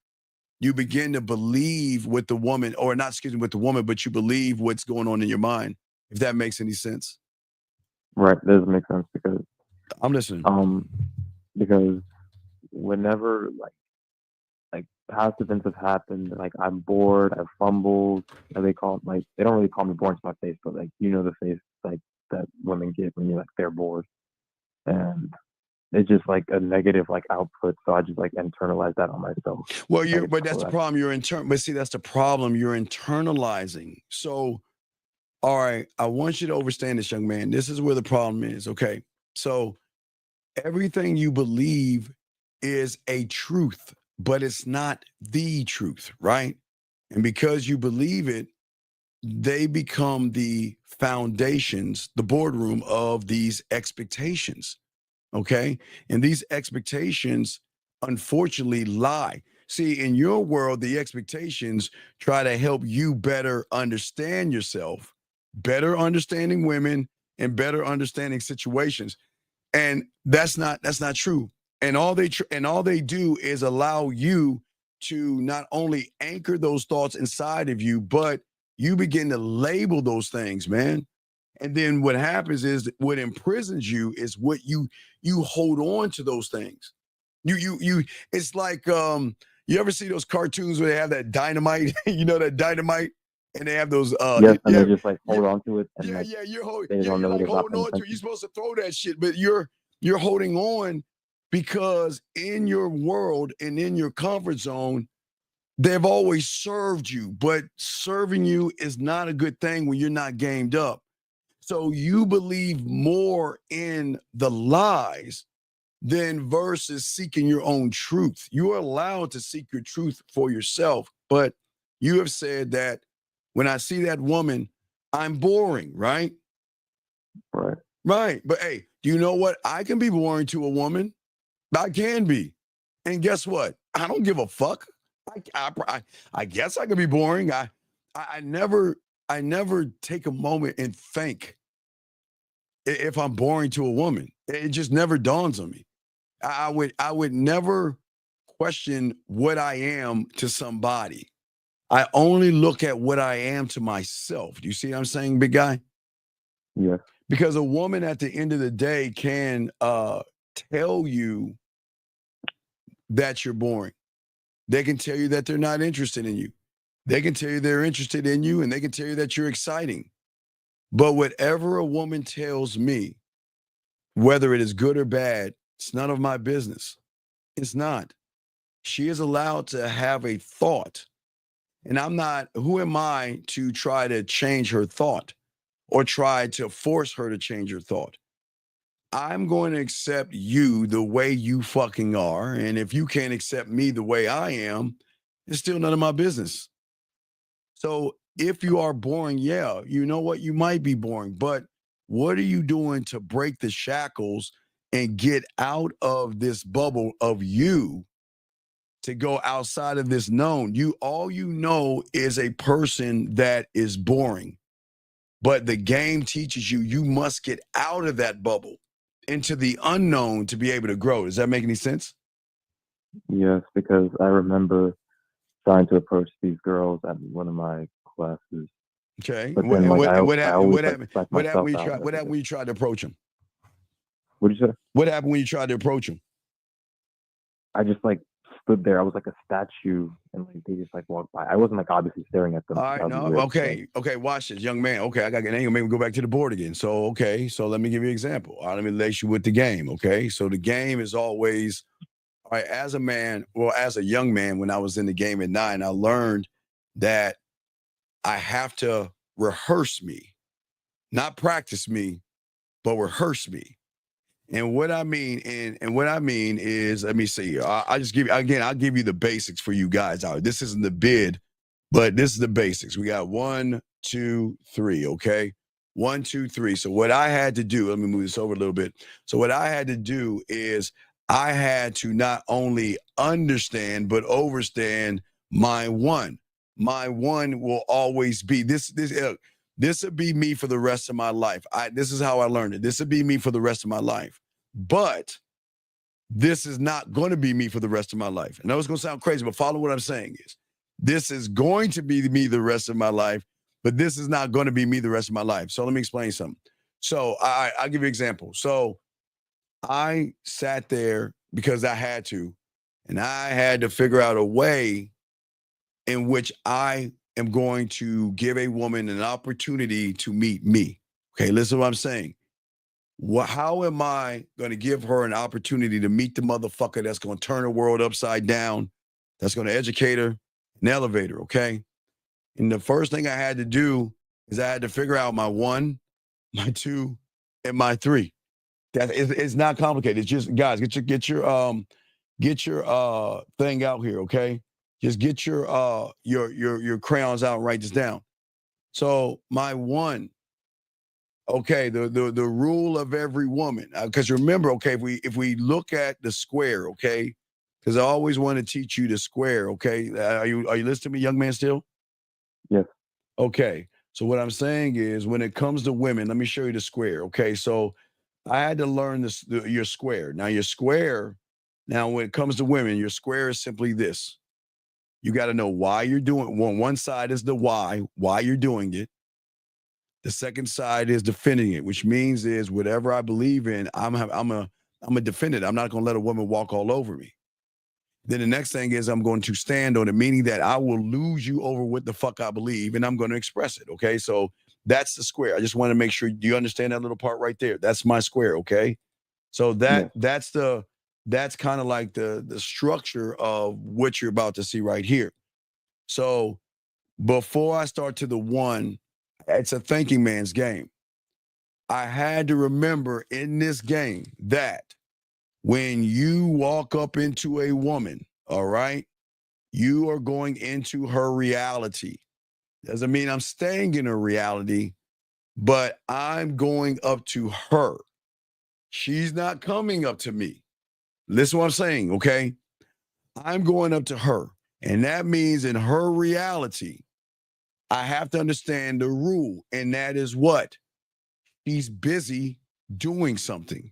you begin to believe with the woman, or not, excuse me, with the woman, but you believe what's going on in your mind, if that makes any sense. Right. That doesn't make sense because I'm listening. Because whenever like past events have happened, like I'm bored, I've fumbled, and they don't really call me bored to my face, but like the face like that women get when you're like they're bored. And it's just like a negative like output. So I just like internalize that on myself. Well, but that's the problem. But see, that's the problem. You're internalizing. So, all right, I want you to understand this, young man. This is where the problem is. Okay. So everything you believe is a truth, but it's not the truth, right? And because you believe it, they become the foundations, the boardroom of these expectations. Okay. And these expectations, unfortunately, lie. See, in your world, the expectations try to help you better understand yourself, better understanding women, and better understanding situations. And that's not true. And all they do is allow you to not only anchor those thoughts inside of you, but you begin to label those things, man. And then what happens is what imprisons you is what you hold on to those things. You it's like you ever see those cartoons where they have that dynamite, that dynamite, and they have those yes, and they just like hold on to it and you're they don't know like what holding on to it. You're supposed to throw that shit, but you're holding on because in your world and in your comfort zone, they've always served you, but serving you is not a good thing when you're not gamed up. So you believe more in the lies than versus seeking your own truth. You're allowed to seek your truth for yourself, but you have said that when I see that woman, I'm boring, right? Right. Right. But hey, do you know what? I can be boring to a woman. I can be. And guess what? I don't give a fuck. I guess I can be boring. I never take a moment and think if I'm boring to a woman. It just never dawns on me. I would never question what I am to somebody. I only look at what I am to myself. Do you see what I'm saying, big guy? Yeah. Because a woman at the end of the day can tell you that you're boring. They can tell you that they're not interested in you. They can tell you they're interested in you, and they can tell you that you're exciting. But whatever a woman tells me, whether it is good or bad, it's none of my business. It's not. She is allowed to have a thought. And I'm not, who am I to try to change her thought or try to force her to change her thought? I'm going to accept you the way you fucking are. And if you can't accept me the way I am, it's still none of my business. So if you are boring, yeah, you know what? You might be boring, but what are you doing to break the shackles and get out of this bubble of you to go outside of this known? All you know is a person that is boring, but the game teaches you, you must get out of that bubble into the unknown to be able to grow. Does that make any sense? Yes, because I remember trying to approach these girls at one of my classes. Okay. But then, What what happened when you tried to approach them? What did you say? What happened when you tried to approach them? I just stood there. I was like a statue, and they just walked by. I wasn't obviously staring at them. All right, no, okay, watch this, young man. Okay, I got to maybe go back to the board again. So, okay, so let me give you an example. All right, let me lace you with the game. Okay, so the game is always, all right, as a man, well, as a young man, when I was in the game at 9, I learned that I have to rehearse me, not practice me, but rehearse me. And what I mean, is, let me see. I just give you again. I'll give you the basics for you guys out. This isn't the bid, but this is the basics. We got 1, 2, 3. Okay, 1, 2, 3. So what I had to do. Let me move this over a little bit. So what I had to do is I had to not only understand but overstand my one. My one will always be this. This would be me for the rest of my life. This is how I learned it. This would be me for the rest of my life. But this is not going to be me for the rest of my life. I know it's going to sound crazy, but follow what I'm saying is this is going to be me the rest of my life, but this is not going to be me the rest of my life. So let me explain something. So I'll give you an example. So I sat there because I had to, and I had to figure out a way in which I am going to give a woman an opportunity to meet me. Okay, listen to what I'm saying. How am I going to give her an opportunity to meet the motherfucker that's going to turn the world upside down, that's going to educate her and elevate her, okay? And the first thing I had to do is I had to figure out my 1, my 2, and my 3. It's not complicated. It's just, guys, get your thing out here, okay? Just get your crayons out and write this down. So my 1, okay, the rule of every woman. Because remember, okay, if we look at the square, okay, because I always want to teach you the square, okay. Are you listening to me, young man? Still? Yes. Okay. So what I'm saying is, when it comes to women, let me show you the square. Okay. So I had to learn your square. Now your square. Now when it comes to women, your square is simply this. You got to know why you're doing. One side is the why you're doing it. The second side is defending it, which means is whatever I believe in, I'm a defend it. I'm not going to let a woman walk all over me. Then the next thing is I'm going to stand on it, meaning that I will lose you over what the fuck I believe, and I'm going to express it. Okay, so that's the square. I just want to make sure you understand that little part right there. That's my square. Okay, so that's the that's kind of like the structure of what you're about to see right here. So before I start to the one, it's a thinking man's game. I had to remember in this game that when you walk up into a woman, all right, you are going into her reality. Doesn't mean I'm staying in her reality, but I'm going up to her. She's not coming up to me. Listen to what I'm saying, okay? I'm going up to her. And that means in her reality, I have to understand the rule. And that is what? She's busy doing something.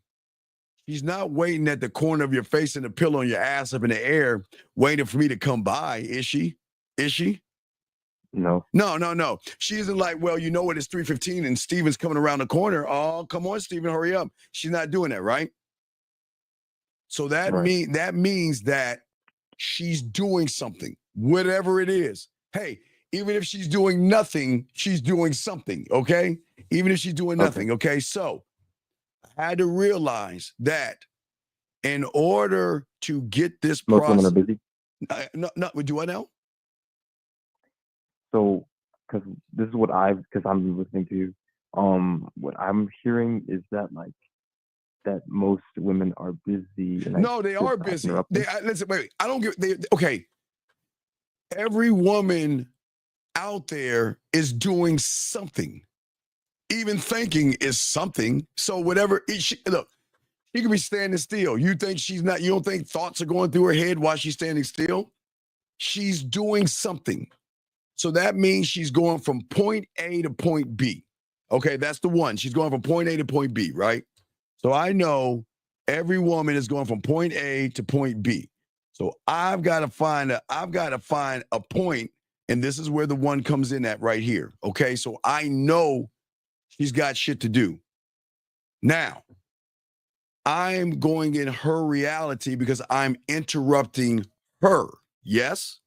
She's not waiting at the corner of your face and the pillow on your ass up in the air, waiting for me to come by, is she? Is she? No. No. She isn't like, well, you know what, it's 3:15 and Steven's coming around the corner. Oh, come on, Steven, hurry up. She's not doing that, right? So that means that she's doing something, whatever it is. Hey, even if she's doing nothing, she's doing something, okay? Even if she's doing nothing, okay? So I had to realize that in order to get this Most process. women are busy. No, do I know? So, because this is what because I'm listening to you, what I'm hearing is that that most women are busy. And No, they are busy. Listen, wait, I don't give, okay. Every woman out there is doing something. Even thinking is something. So whatever, look, she could be standing still. You don't think thoughts are going through her head while she's standing still? She's doing something. So that means she's going from point A to point B. Okay, that's the one. She's going from point A to point B, right? So I know every woman is going from point A to point B. So I've got to find a point, and this is where the one comes in at right here. Okay, so I know she's got shit to do. Now, I'm going in her reality because I'm interrupting her. Yes?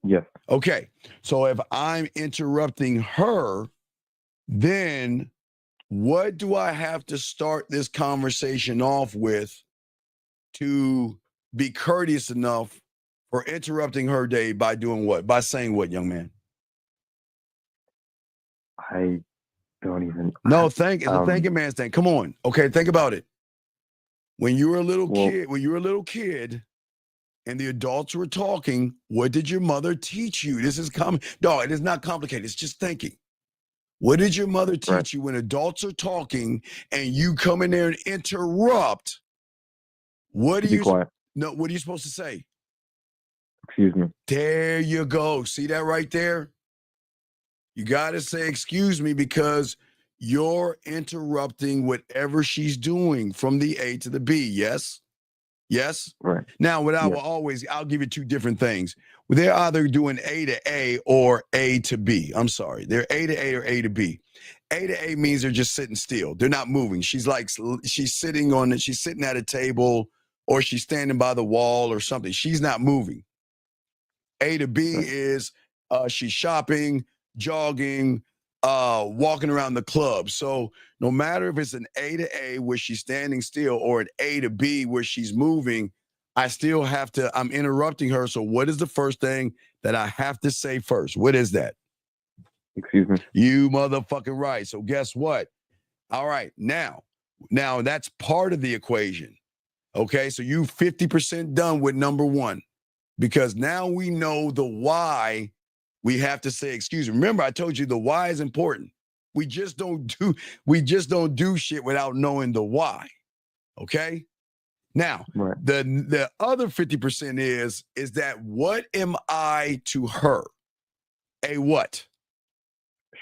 Yes. Okay, so if I'm interrupting her, then what do I have to start this conversation off with to be courteous enough for interrupting her day by doing what? By saying what, young man? I don't even. No, it's a thinking man's thing. Come on. Okay, think about it. When you were a little kid, and the adults were talking, what did your mother teach you? This is common. No, it is not complicated. It's just thinking. What did your mother teach you when adults are talking and you come in there and interrupt? What are you? Quiet. No, what are you supposed to say? Excuse me. There you go. See that right there? You got to say, excuse me, because you're interrupting whatever she's doing from the A to the B. Yes? Yes? Right. Now, I'll give you two different things. They're either doing A to A or A to B. I'm sorry. They're A to A or A to B. A to A means they're just sitting still. They're not moving. She's sitting at a table or she's standing by the wall or something. She's not moving. A to B is she's shopping, jogging, walking around the club. So no matter if it's an A to A where she's standing still or an A to B where she's moving, I'm interrupting her. So what is the first thing that I have to say first? What is that? Excuse me. You motherfucking right. So guess what? All right. Now that's part of the equation. Okay. So you 50% done with number one, because now we know the why we have to say excuse me. Remember, I told you the why is important. We just don't do shit without knowing the why. Okay? Now, the other 50% is that what am I to her? A what?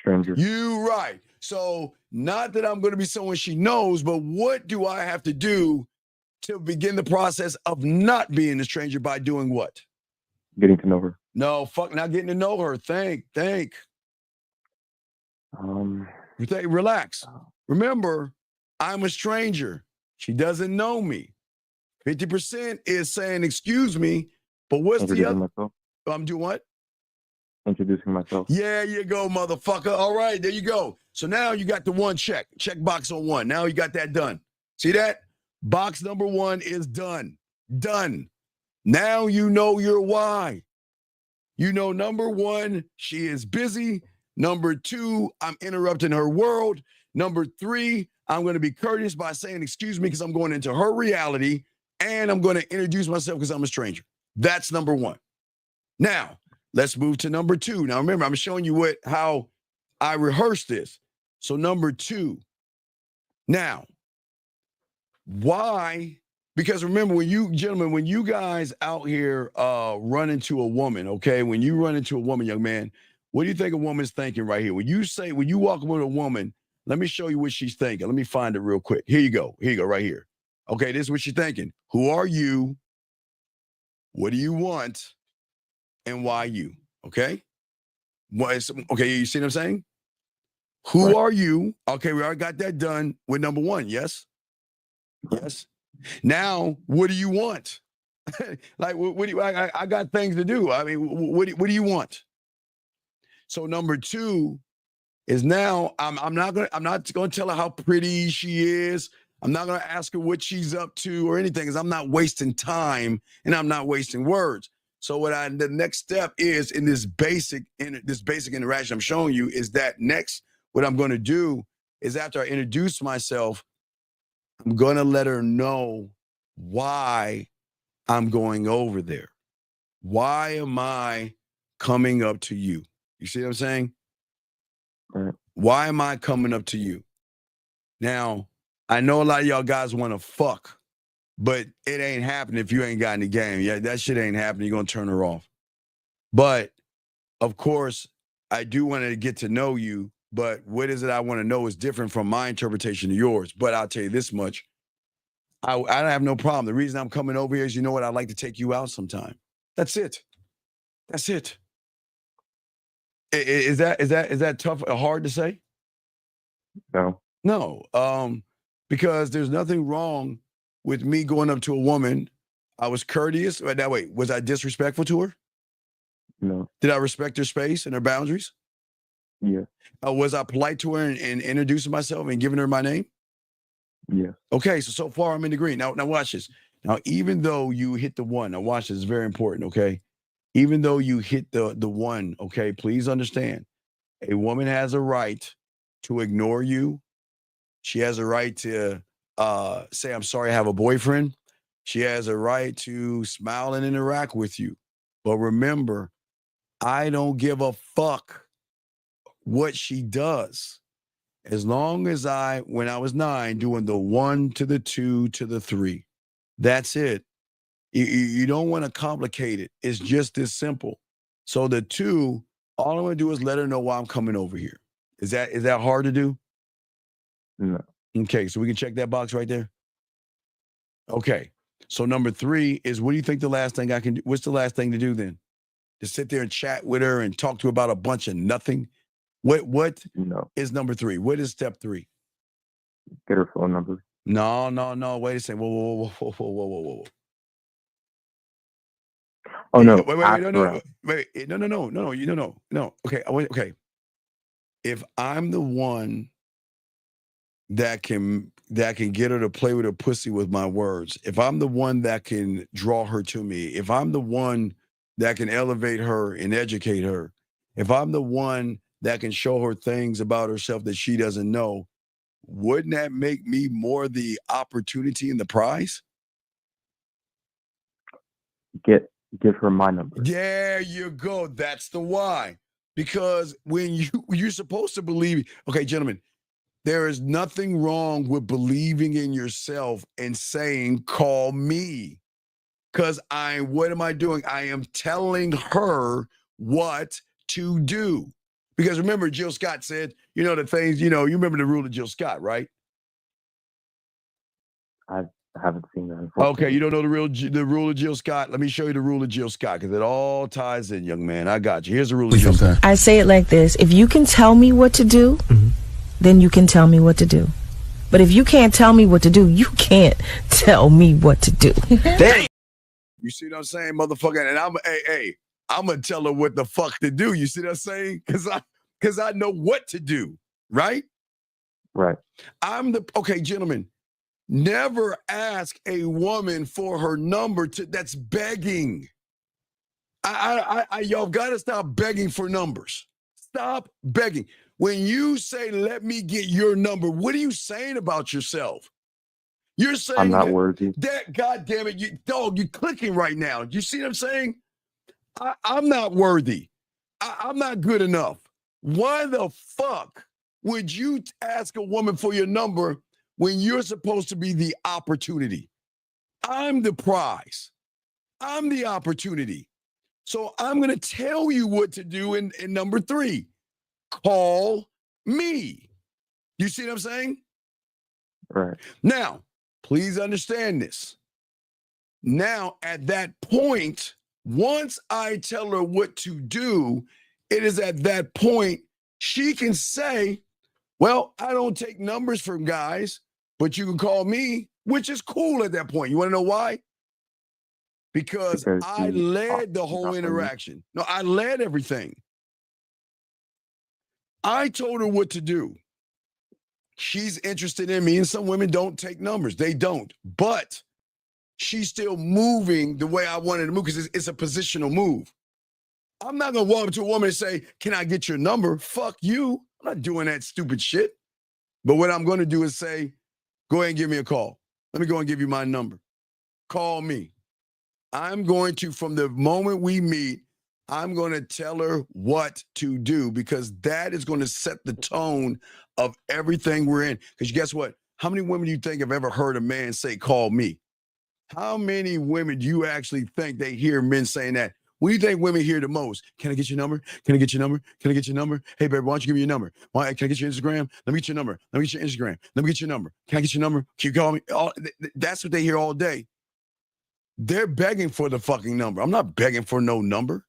Stranger. You right. So not that I'm going to be someone she knows, but what do I have to do to begin the process of not being a stranger by doing what? Getting to know her. No, fuck, not getting to know her. Think. Relax. Remember, I'm a stranger. She doesn't know me. 50% is saying, excuse me, but what's the other? Myself. I'm doing what? Introducing myself. Yeah, you go, motherfucker. All right, there you go. So now you got the one check box on one. Now you got that done. See that? Box number 1 is done. Done. Now you know your why. You know, number 1, she is busy. Number 2, I'm interrupting her world. Number 3, I'm going to be courteous by saying, excuse me, because I'm going into her reality. And I'm going to introduce myself because I'm a stranger. That's number 1. Now, let's move to number 2. Now, remember, I'm showing you how I rehearsed this. So number 2. Now, why? Because remember, when you guys out here run into a woman, okay? When you run into a woman, young man, what do you think a woman's thinking right here? When you walk up with a woman, let me show you what she's thinking. Let me find it real quick. Here you go, right here. Okay, this is what she's thinking. Who are you? What do you want? And why you? Okay? Okay, you see what I'm saying? Who are you? Okay, we already got that done with number 1, yes? Yes. Now, what do you want? Like, what do you? I got things to do. I mean, what do you want? So number 2 is now I'm not gonna tell her how pretty she is. I'm not gonna ask her what she's up to or anything, because I'm not wasting time and I'm not wasting words. So the next step is in this basic interaction I'm showing you is that next what I'm going to do is after I introduce myself, I'm going to let her know why I'm going over there. Why am I coming up to you? You see what I'm saying? Right. Why am I coming up to you? Now, I know a lot of y'all guys want to fuck, but it ain't happening if you ain't got in the game. Yeah, that shit ain't happening. You're going to turn her off. But, of course, I do want to get to know you, but what is it I want to know is different from my interpretation of yours. But I'll tell you this much. I don't have no problem. The reason I'm coming over here is, you know what, I'd like to take you out sometime. That's it. That's it. Is that tough or hard to say? No. No. Because there's nothing wrong with me going up to a woman. I was courteous. That way, was I disrespectful to her? No. Did I respect her space and her boundaries? Yeah. Was I polite to her and introducing myself and giving her my name? Yeah. Okay, so far I'm in the green. Now watch this. Now, even though you hit the 1, now watch this, it's very important, okay? Even though you hit the 1, okay, please understand, a woman has a right to ignore you. She has a right to say, I'm sorry, I have a boyfriend. She has a right to smile and interact with you. But remember, I don't give a fuck what she does. As long as when I was 9, doing the 1 to the 2 to the 3. That's it. You don't want to complicate it. It's just this simple. So the 2, all I'm going to do is let her know why I'm coming over here. Is that hard to do? No. Okay, so we can check that box right there. Okay. So number 3 is, what do you think the last thing I can do? What's the last thing to do then? To sit there and chat with her and talk to her about a bunch of nothing? What No. is number 3? What is step 3? Get her phone number. No. Wait a second. Whoa. Oh no. Wait. No. Okay. If I'm the one that can get her to play with her pussy with my words, if I'm the one that can draw her to me, if I'm the one that can elevate her and educate her, if I'm the one that can show her things about herself that she doesn't know, wouldn't that make me more the opportunity and the prize? Give her my number. There you go. That's the why. Because when you're supposed to believe, okay, gentlemen, there is nothing wrong with believing in yourself and saying, call me. Because what am I doing? I am telling her what to do. Because remember, Jill Scott said, the things, you remember the rule of Jill Scott, right? I haven't seen that. Okay, you don't know the rule of Jill Scott? Let me show you the rule of Jill Scott, because it all ties in, young man. I got you. Here's the rule of Jill Scott. I say it like this. If you can tell me what to do, then you can tell me what to do. But if you can't tell me what to do, you can't tell me what to do. Damn. You see what I'm saying, motherfucker? And I'm going to tell her what the fuck to do. You see what I'm saying? Because I know what to do, right? Right. Okay, gentlemen, Never ask a woman for her number. That's begging. Y'all got to stop begging for numbers. Stop begging. When you say, let me get your number, what are you saying about yourself? You're saying I'm not worthy. That, God damn it, you're clicking right now. You see what I'm saying? I'm not worthy. I'm not good enough. Why the fuck would you ask a woman for your number when you're supposed to be the opportunity? I'm the prize. I'm the opportunity. So I'm going to tell you what to do in number 3. Call me. You see what I'm saying? Right. Now, please understand this. Now, at that point, once I tell her what to do, it is at that point she can say, well, I don't take numbers from guys, but you can call me, which is cool at that point. You want to know why? Because I led the whole interaction. No, I led everything. I told her what to do. She's interested in me, and some women don't take numbers. They don't. But she's still moving the way I wanted to move because it's a positional move. I'm not going to walk up to a woman and say, can I get your number? Fuck you. I'm not doing that stupid shit. But what I'm going to do is say, go ahead and give me a call. Let me go and give you my number. Call me. I'm going to, from the moment we meet, I'm going to tell her what to do because that is going to set the tone of everything we're in. Because guess what? How many women do you think have ever heard a man say, call me? How many women do you actually think they hear men saying that? What do you think women hear the most? Can I get your number? Can I get your number? Can I get your number? Hey, baby, why don't you give me your number? Can I get your Instagram? Let me get your number. Let me get your Instagram. Let me get your number. Can I get your number? Can you call me? That's what they hear all day. They're begging for the fucking number. I'm not begging for no number.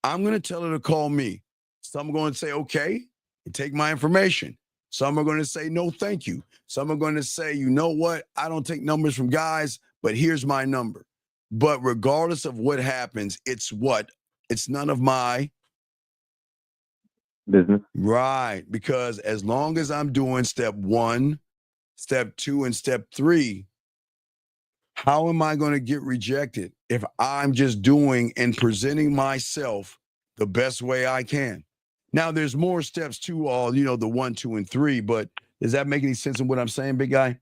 I'm going to tell her to call me. Some are going to say, okay, and take my information. Some are going to say, no, thank you. Some are going to say, you know what? I don't take numbers from guys, but here's my number. But regardless of what happens, it's what? It's none of my business. Right. Because as long as I'm doing step 1, step 2, and step 3, how am I going to get rejected if I'm just doing and presenting myself the best way I can? Now, there's more steps to all, the 1, 2, and 3, but does that make any sense in what I'm saying, big guy?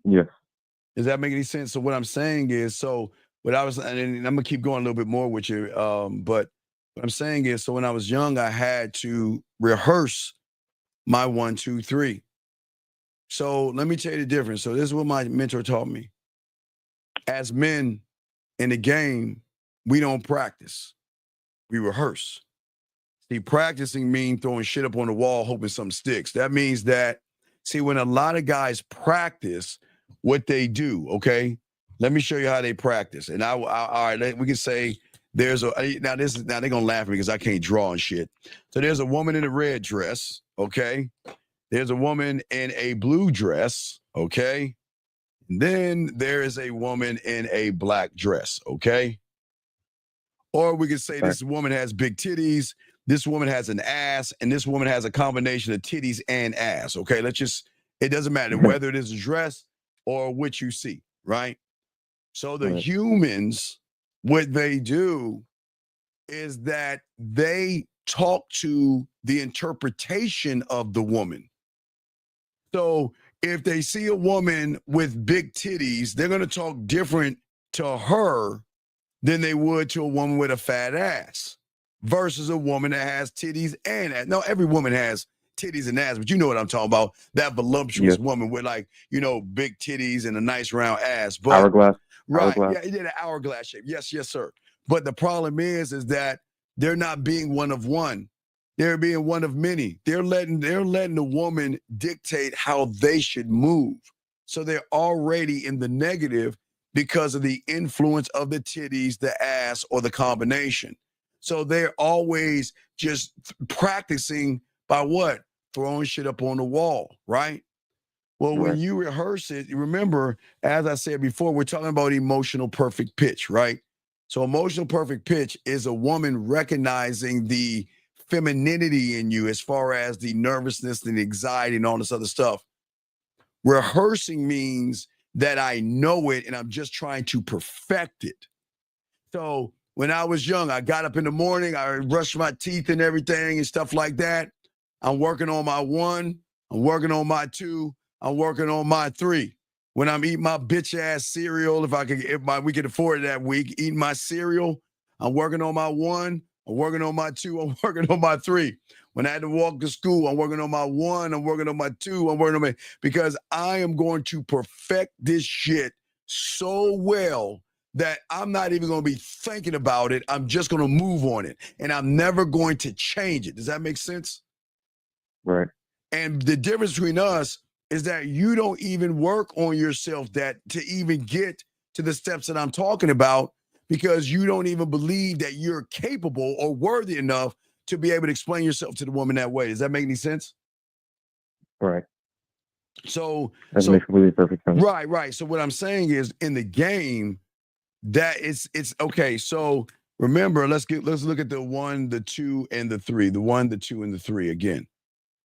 Yes. Does that make any sense? So what I'm saying is, and I'm going to keep going a little bit more with you, but what I'm saying is, so when I was young, I had to rehearse my 1, 2, 3. So let me tell you the difference. So this is what my mentor taught me. As men in the game, we don't practice. We rehearse. See, practicing means throwing shit up on the wall, hoping something sticks. That means that, when a lot of guys practice what they do, okay? Let me show you how they practice. And all right, we can say now they're going to laugh at me because I can't draw and shit. So there's a woman in a red dress, okay? There's a woman in a blue dress, okay? Then there is a woman in a black dress, okay? Or we could say this woman has big titties, this woman has an ass, and this woman has a combination of titties and ass, okay? It doesn't matter whether it is a dress or what you see, right? So the humans, what they do is that they talk to the interpretation of the woman. So if they see a woman with big titties, they're going to talk different to her than they would to a woman with a fat ass versus a woman that has titties and ass. No, every woman has titties and ass, but you know what I'm talking about. That voluptuous woman with big titties and a nice round ass. But, hourglass. Right. Hourglass. Yeah, it did an hourglass shape. Yes, sir. But the problem is that they're not being one of one. They're being one of many. They're letting the woman dictate how they should move. So they're already in the negative because of the influence of the titties, the ass, or the combination. So they're always just practicing by what? Throwing shit up on the wall, right? Well, when you rehearse it, remember, as I said before, we're talking about emotional perfect pitch, right? So emotional perfect pitch is a woman recognizing the femininity in you as far as the nervousness and the anxiety and all this other stuff. Rehearsing means that I know it and I'm just trying to perfect it. So when I was young, I got up in the morning, I brushed my teeth and everything and stuff like that. I'm working on my 1, I'm working on my 2, I'm working on my 3. When I'm eating my bitch ass cereal, we could afford it that week, eating my cereal, I'm working on my 1, I'm working on my 2, I'm working on my 3. When I had to walk to school, I'm working on my 1, I'm working on my 2, I'm working on my, because I am going to perfect this shit so well that I'm not even going to be thinking about it. I'm just going to move on it, and I'm never going to change it. Does that make sense? Right. And the difference between us is that you don't even work on yourself to even get to the steps that I'm talking about, because you don't even believe that you're capable or worthy enough to be able to explain yourself to the woman that way. Does that make any sense? Right. So that makes completely perfect sense. Right. So what I'm saying is, in the game, that it's okay. So remember, let's look at the 1, the 2, and the 3. The 1, the 2, and the 3 again.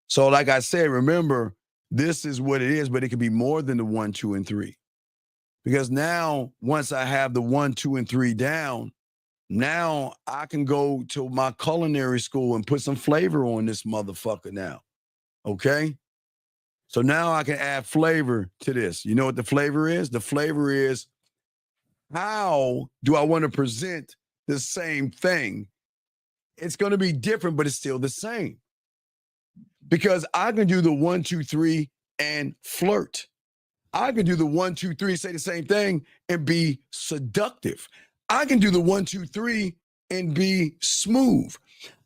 So like I said, remember, this is what it is, but it could be more than the 1, 2, and 3. Because now, once I have the 1, 2, and 3 down, now I can go to my culinary school and put some flavor on this motherfucker now. Okay? So now I can add flavor to this. You know what the flavor is? The flavor is, how do I want to present the same thing? It's going to be different, but it's still the same. Because I can do the 1, 2, 3 and flirt. I can do the 1, 2, 3, say the same thing and be seductive. I can do the 1, 2, 3 and be smooth.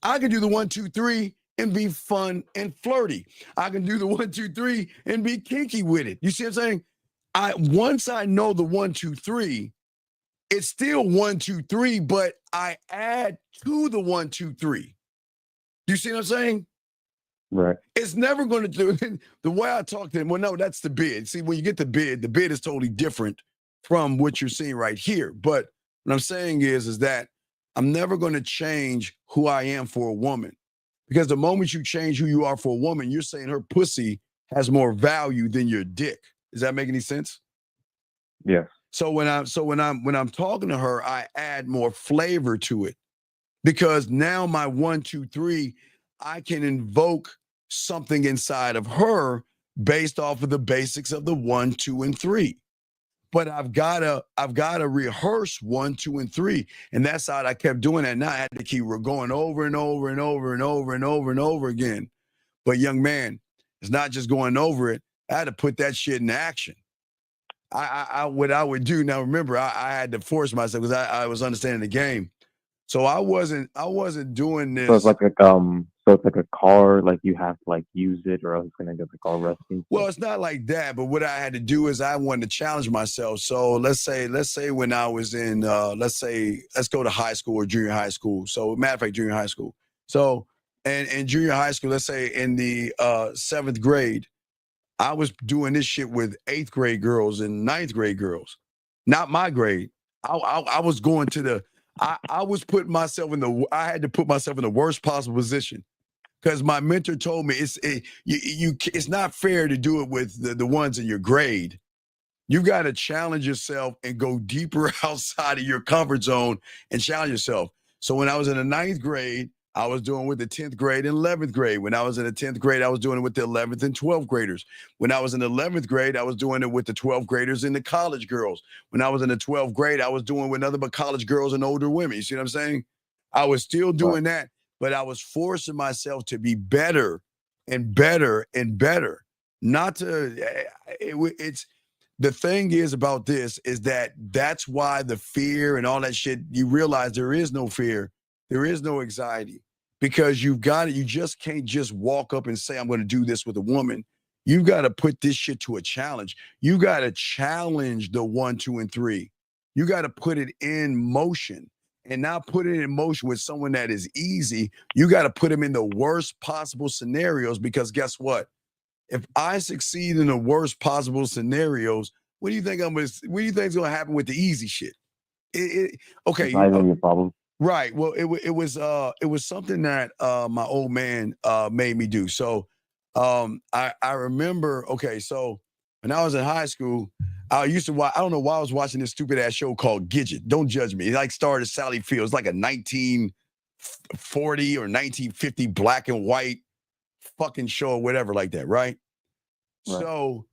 I can do the 1, 2, 3 and be fun and flirty. I can do the 1, 2, 3 and be kinky with it. You see what I'm saying? Once I know the 1, 2, 3, it's still 1, 2, 3, but I add to the 1, 2, 3. You see what I'm saying? Right. It's never going to do the way I talk to him. Well, no, that's the bid. See, when you get the bid is totally different from what you're seeing right here. But what I'm saying is that I'm never going to change who I am for a woman, because the moment you change who you are for a woman, you're saying her pussy has more value than your dick. Does that make any sense? Yes. So when I'm talking to her, I add more flavor to it, because now my 1, 2, 3, I can invoke something inside of her based off of the basics of the 1, 2, and 3. But I've gotta rehearse 1, 2, and 3, and that's how I kept doing that. Now I had to keep going over and over and over and over and over and over again. But young man, it's not just going over it. I had to put that shit in action. What I would do now. Remember, I had to force myself, because I was understanding the game. So I wasn't doing this. So it's like a car, like you have to like use it or else it's gonna get the car rusty. Well, it's not like that, but what I had to do is I wanted to challenge myself. So let's say when I was in let's go to high school or junior high school. So matter of fact, junior high school. So and in junior high school, let's say in the 7th grade, I was doing this shit with 8th grade girls and 9th grade girls. Not my grade. I was going to the I was putting myself I had to put myself in the worst possible position, because my mentor told me it's not fair to do it with the ones in your grade. You've got to challenge yourself and go deeper outside of your comfort zone and challenge yourself. So when I was in the 9th grade, I was doing with the 10th grade and 11th grade. When I was in the 10th grade, I was doing it with the 11th and 12th graders. When I was in the 11th grade, I was doing it with the 12th graders and the college girls. When I was in the 12th grade, I was doing with nothing but college girls and older women. You see what I'm saying? I was still doing that, but I was forcing myself to be better and better and better. Not to, it's, the thing is about this is that's why the fear and all that shit, you realize there is no fear. There is no anxiety, because you just can't just walk up and say, I'm going to do this with a woman. You've got to put this shit to a challenge. You got to challenge the 1, 2, and 3. You got to put it in motion, and not put it in motion with someone that is easy. You got to put them in the worst possible scenarios, because guess what? If I succeed in the worst possible scenarios, what do you think is going to happen with the easy shit? Okay. It's not even your problem. Right. Well, it was something that my old man made me do. So I remember. Okay, so when I was in high school, I used to watch, I don't know why I was watching this stupid ass show called Gidget. Don't judge me. It like starred Sally Fields, like a 1940 or 1950 black and white fucking show or whatever like that, right? So,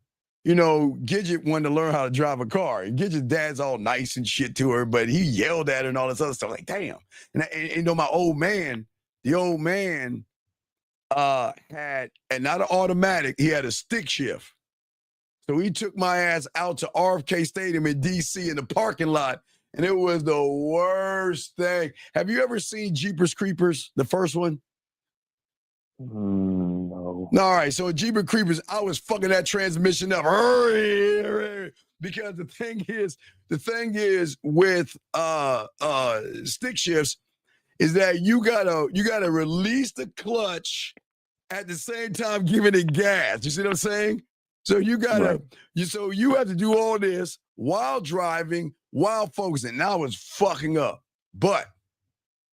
you know, Gidget wanted to learn how to drive a car. And Gidget's dad's all nice and shit to her, but he yelled at her and all this other stuff. Like, damn. And you know, my old man, the old man had, and not an automatic, he had a stick shift. So he took my ass out to RFK Stadium in D.C. in the parking lot, and it was the worst thing. Have you ever seen Jeepers Creepers, the first one? No. All right, so in Jeepers Creepers, I was fucking that transmission up. Because the thing is with stick shifts is that you gotta release the clutch at the same time giving it gas. You see what I'm saying? So you gotta you have to do all this while driving, while focusing. Now I was fucking up. But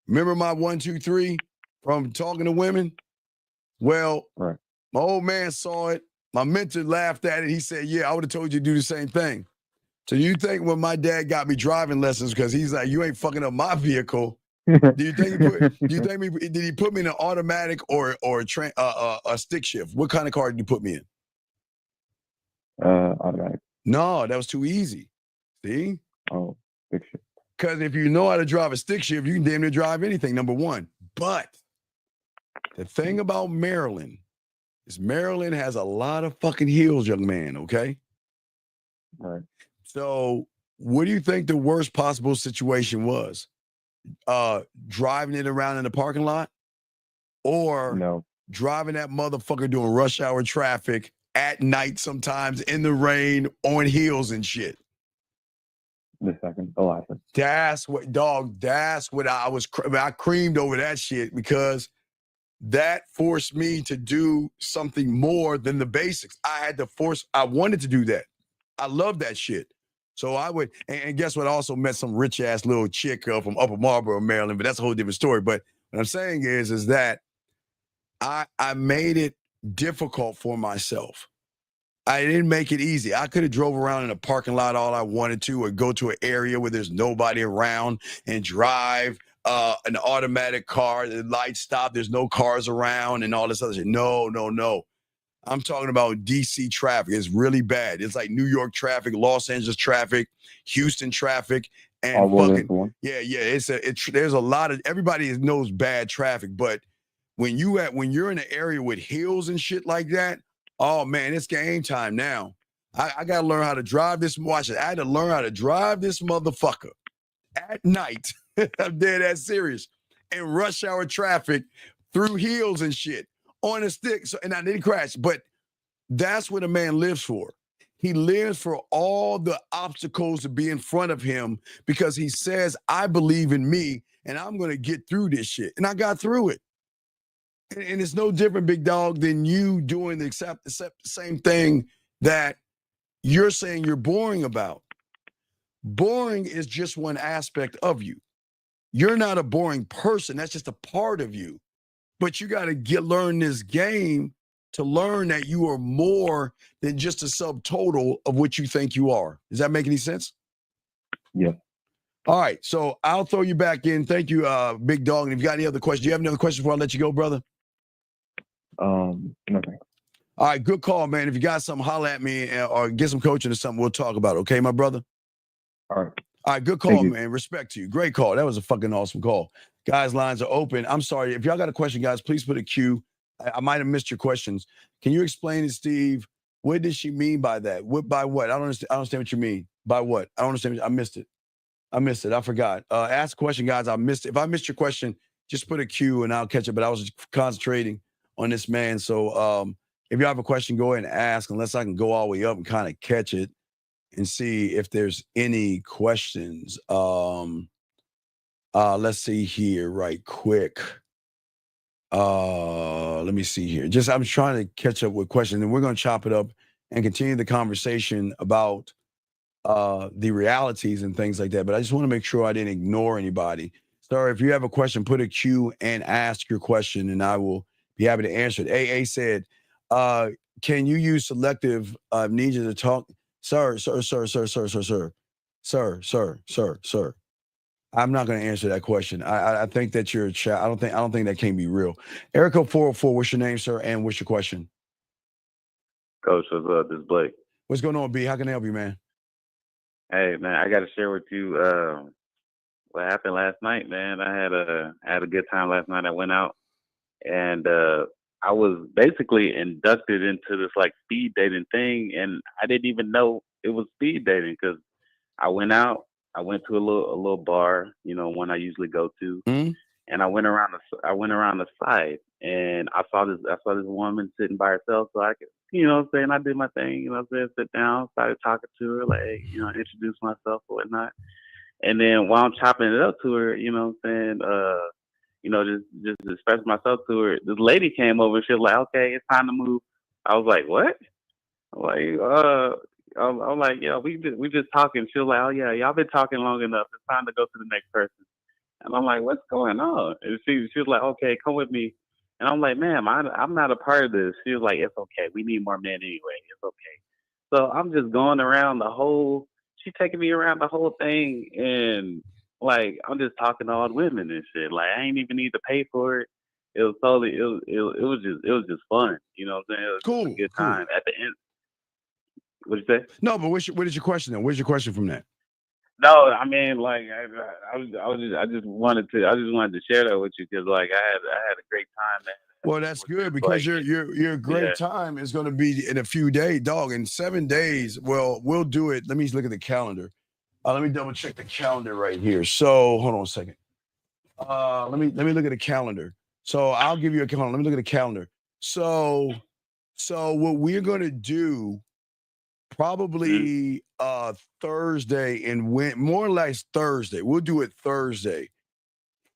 remember my 1, 2, 3 from talking to women? Well, my old man saw it. My mentor laughed at it. He said, yeah, I would have told you to do the same thing. So you think when my dad got me driving lessons, because he's like, you ain't fucking up my vehicle. Did he put me in an automatic or a stick shift? What kind of car did you put me in? Automatic. No, that was too easy. See? Oh, stick shift. Because if you know how to drive a stick shift, you can damn near drive anything, number one. But the thing about Maryland is Maryland has a lot of fucking hills, young man, okay? Right. So what do you think the worst possible situation was? Driving it around in the parking lot? Or driving that motherfucker doing rush hour traffic at night sometimes in the rain on hills and shit? The second, the last one. That's what I creamed over that shit because that forced me to do something more than the basics. I wanted to do that. I love that shit. So I would, and guess what? I also met some rich ass little chick from Upper Marlboro, Maryland, but that's a whole different story. But what I'm saying is that I made it difficult for myself. I didn't make it easy. I could have drove around in a parking lot all I wanted to, or go to an area where there's nobody around and drive an automatic car. The lights stop, there's no cars around and all this other shit. No. I'm talking about DC traffic. It's really bad. It's like New York traffic, Los Angeles traffic, Houston traffic, and fucking there's a lot of, everybody knows bad traffic, but when you're in an area with hills and shit like that, oh man, it's game time now. I gotta learn how to drive this. Watch it. I had to learn how to drive this motherfucker at night. I'm dead ass serious. In rush hour traffic through hills and shit on a stick. So, and I didn't crash, but that's what a man lives for. He lives for all the obstacles to be in front of him because he says, I believe in me and I'm going to get through this shit. And I got through it. And it's no different, big dog, than you doing the same thing that you're saying you're boring about. Boring is just one aspect of you. You're not a boring person. That's just a part of you. But you got to learn this game to learn that you are more than just a subtotal of what you think you are. Does that make any sense? Yeah. All right. So I'll throw you back in. Thank you, big dog. And if you got any other questions, do you have another question before I let you go, brother? Nothing. All right. Good call, man. If you got something, holler at me or get some coaching or something. We'll talk about it. Okay, my brother? All right. All right. Good call, man. Respect to you. Great call. That was a fucking awesome call. Guys, lines are open. I'm sorry. If y'all got a question, guys, please put a Q. I might have missed your questions. Can you explain it, Steve? What did she mean by that? By what? I don't understand what you mean. By what? I don't understand. I missed it. I forgot. Ask a question, guys. I missed it. If I missed your question, just put a Q and I'll catch it. But I was concentrating on this man. So if you have a question, go ahead and ask, unless I can go all the way up and kind of catch it and see if there's any questions. Let's see here right quick. Let me see here. I'm trying to catch up with questions, and we're going to chop it up and continue the conversation about the realities and things like that. But I just want to make sure I didn't ignore anybody. So if you have a question, put a Q and ask your question, and I will be happy to answer it. AA said, can you use selective? Need you to talk, sir. I'm not going to answer that question. I think that you're a chat. I don't think that can be real. Erica 404. What's your name, sir? And what's your question? Coach, what's up? This is Blake. What's going on, B? How can I help you, man? Hey, man, I got to share with you what happened last night, man. I had a good time last night. I went out and I was basically inducted into this like speed dating thing, and I didn't even know it was speed dating because I went out. I went to a little bar, you know, one I usually go to, and I went around the side, and I saw this woman sitting by herself, so I could, you know what I'm saying, I did my thing, you know what I'm saying, sit down, started talking to her, like, hey, you know, introduce myself or whatnot, and then while I'm chopping it up to her, you know what I'm saying, you know, just express myself to her, this lady came over, she was like, okay, it's time to move. I was like, what? I'm like, I'm like, yeah, we just talking. She was like, oh yeah, y'all been talking long enough. It's time to go to the next person. And I'm like, what's going on? And she was like, okay, come with me. And I'm like, ma'am, I'm not a part of this. She was like, it's okay. We need more men anyway. It's okay. So I'm just going around the whole. She taking me around the whole thing, and like I'm just talking to all the women and shit. Like I ain't even need to pay for it. It was totally. It was just fun. You know what I'm saying? It was just a good time. At the end. What'd you say? No, but what is your question then? Where's your question from that? No, I mean, like I just wanted to share that with you because like I had a great time, man. Well, that's good because like, your great time is going to be in a few days, dog. In 7 days, well, we'll do it. Let me look at the calendar. Let me double check the calendar right here. So hold on a second. Let me look at the calendar. So I'll give you a calendar. Let me look at the calendar. So what we're going to do probably Thursday and more or less Thursday. We'll do it Thursday.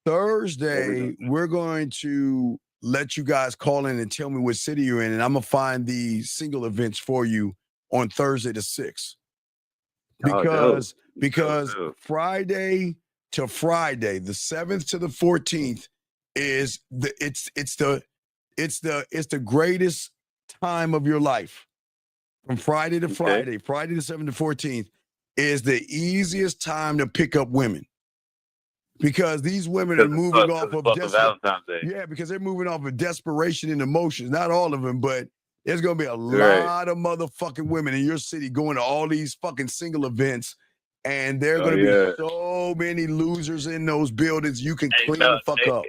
Thursday, we're going to let you guys call in and tell me what city you're in, and I'm gonna find the single events for you on Thursday the 6th. Because Friday to Friday, the 7th to the 14th is the greatest time of your life. From Friday to Friday, Friday the 7th to 14th is the easiest time to pick up women. Because these women are moving off of Valentine's Day. Yeah, because they're moving off of desperation and emotions. Not all of them, but there's gonna be a lot of motherfucking women in your city going to all these fucking single events, and there are gonna be so many losers in those buildings. You can clean the fuck up.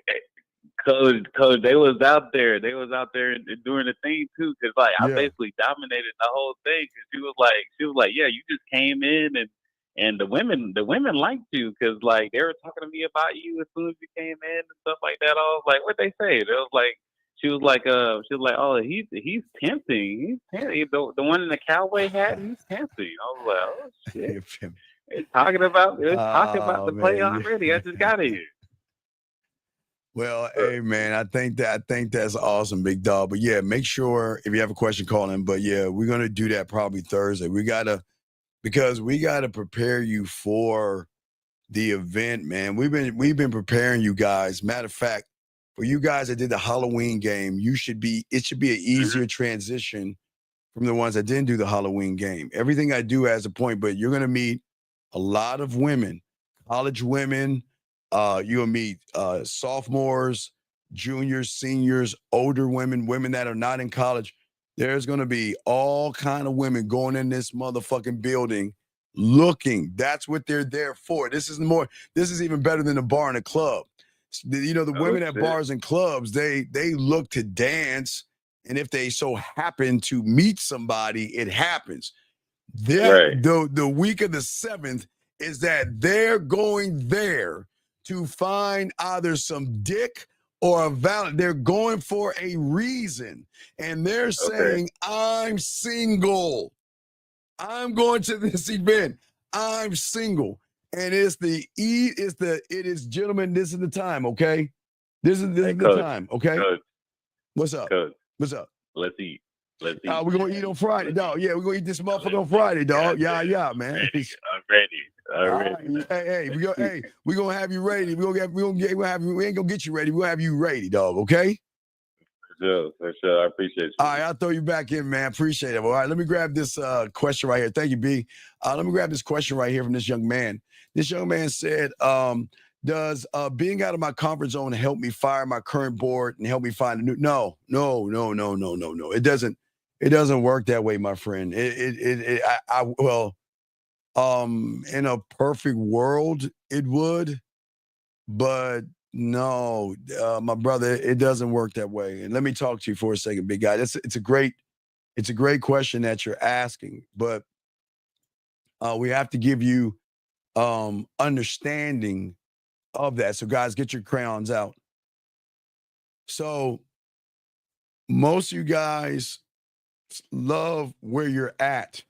Coach, they was out there. They was out there doing the thing too, because like I basically dominated the whole thing. Because she was like, yeah, you just came in and the women liked you because like they were talking to me about you as soon as you came in and stuff like that. I was like, what they say? It was like she was like, oh, he's tempting. He's tempting. The one in the cowboy hat, he's tempting. I was like, oh shit. It's talking about the play already. I just got here. Well, hey man, I think that's awesome, big dog. But yeah, make sure if you have a question, call in. But yeah, we're gonna do that probably Thursday. Because we gotta prepare you for the event, man. We've been preparing you guys. Matter of fact, for you guys that did the Halloween game, it should be an easier transition from the ones that didn't do the Halloween game. Everything I do has a point, but you're gonna meet a lot of women, college women. You'll meet sophomores, juniors, seniors, older women that are not in college. There's going to be all kind of women going in this motherfucking building looking. That's what they're there for. This is even better than a bar and a club. You know, the women at bars and clubs, they look to dance. And if they so happen to meet somebody, it happens. The week of the 7th is that they're going there to find either some dick or they're going for a reason, and they're saying, I'm single. I'm going to this event. I'm single. And it is, gentlemen, this is the time, okay? This is the time, okay? Coach, What's up? Coach, what's up? Let's eat. We're gonna eat on Friday, dog. Yeah, we're gonna eat this motherfucker on Friday, dog. Yeah, man. I'm ready. Hey, we gonna have you ready. We ain't gonna get you ready. We're gonna have you ready, dog. Okay. For sure. I appreciate you. All right, I'll throw you back in, man. Appreciate it. All right, let me grab this question right here. Thank you, B. Let me grab this question right here from this young man. This young man said, does being out of my comfort zone help me fire my current board and help me find a new? No. It doesn't work that way, my friend. In a perfect world, it would, but no, my brother, it doesn't work that way. And let me talk to you for a second, big guy. It's a great question that you're asking, but we have to give you understanding of that. So guys, get your crayons out. So most of you guys love where you're at,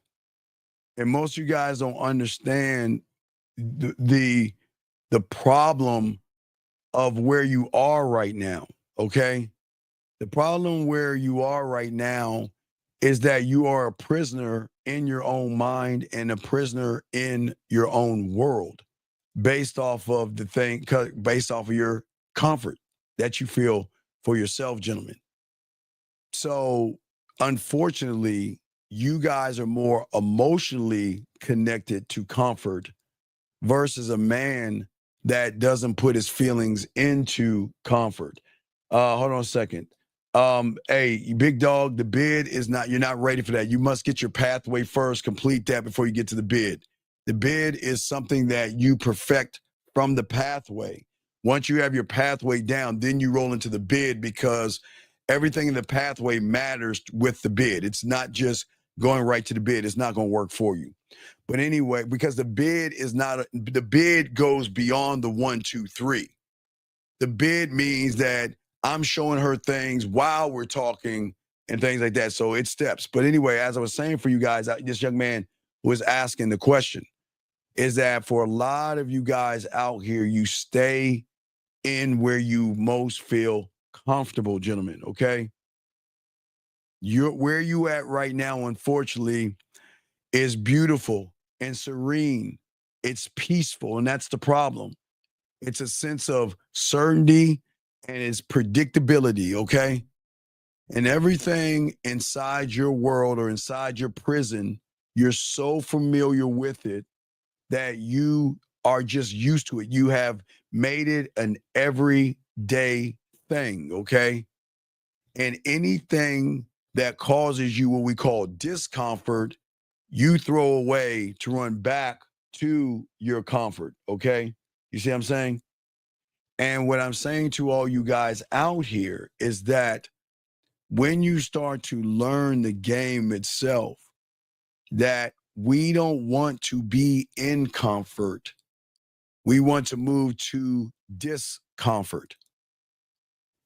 and most of you guys don't understand the problem of where you are right now. Okay, the problem where you are right now is that you are a prisoner in your own mind and a prisoner in your own world, based off of your comfort that you feel for yourself, gentlemen. So unfortunately, you guys are more emotionally connected to comfort versus a man that doesn't put his feelings into comfort. Hold on a second. Hey, big dog, the bid is not, you're not ready for that. You must get your pathway first, complete that before you get to the bid. The bid is something that you perfect from the pathway. Once you have your pathway down, then you roll into the bid, because everything in the pathway matters with the bid. It's not just going right to the bid. It's not going to work for you. But anyway, because the bid the bid goes beyond the 1, 2, 3. The bid means that I'm showing her things while we're talking and things like that. So it steps. But anyway, as I was saying for you guys, this young man was asking the question, is that for a lot of you guys out here, you stay in where you most feel comfortable, gentlemen, okay? Where you at right now, unfortunately, is beautiful and serene. It's peaceful, and that's the problem. It's a sense of certainty and it's predictability, okay? And everything inside your world or inside your prison, you're so familiar with it that you are just used to it. You have made it an everyday thing, okay? And anything that causes you what we call discomfort, you throw away to run back to your comfort, okay? You see what I'm saying? And what I'm saying to all you guys out here is that when you start to learn the game itself, that we don't want to be in comfort. We want to move to discomfort.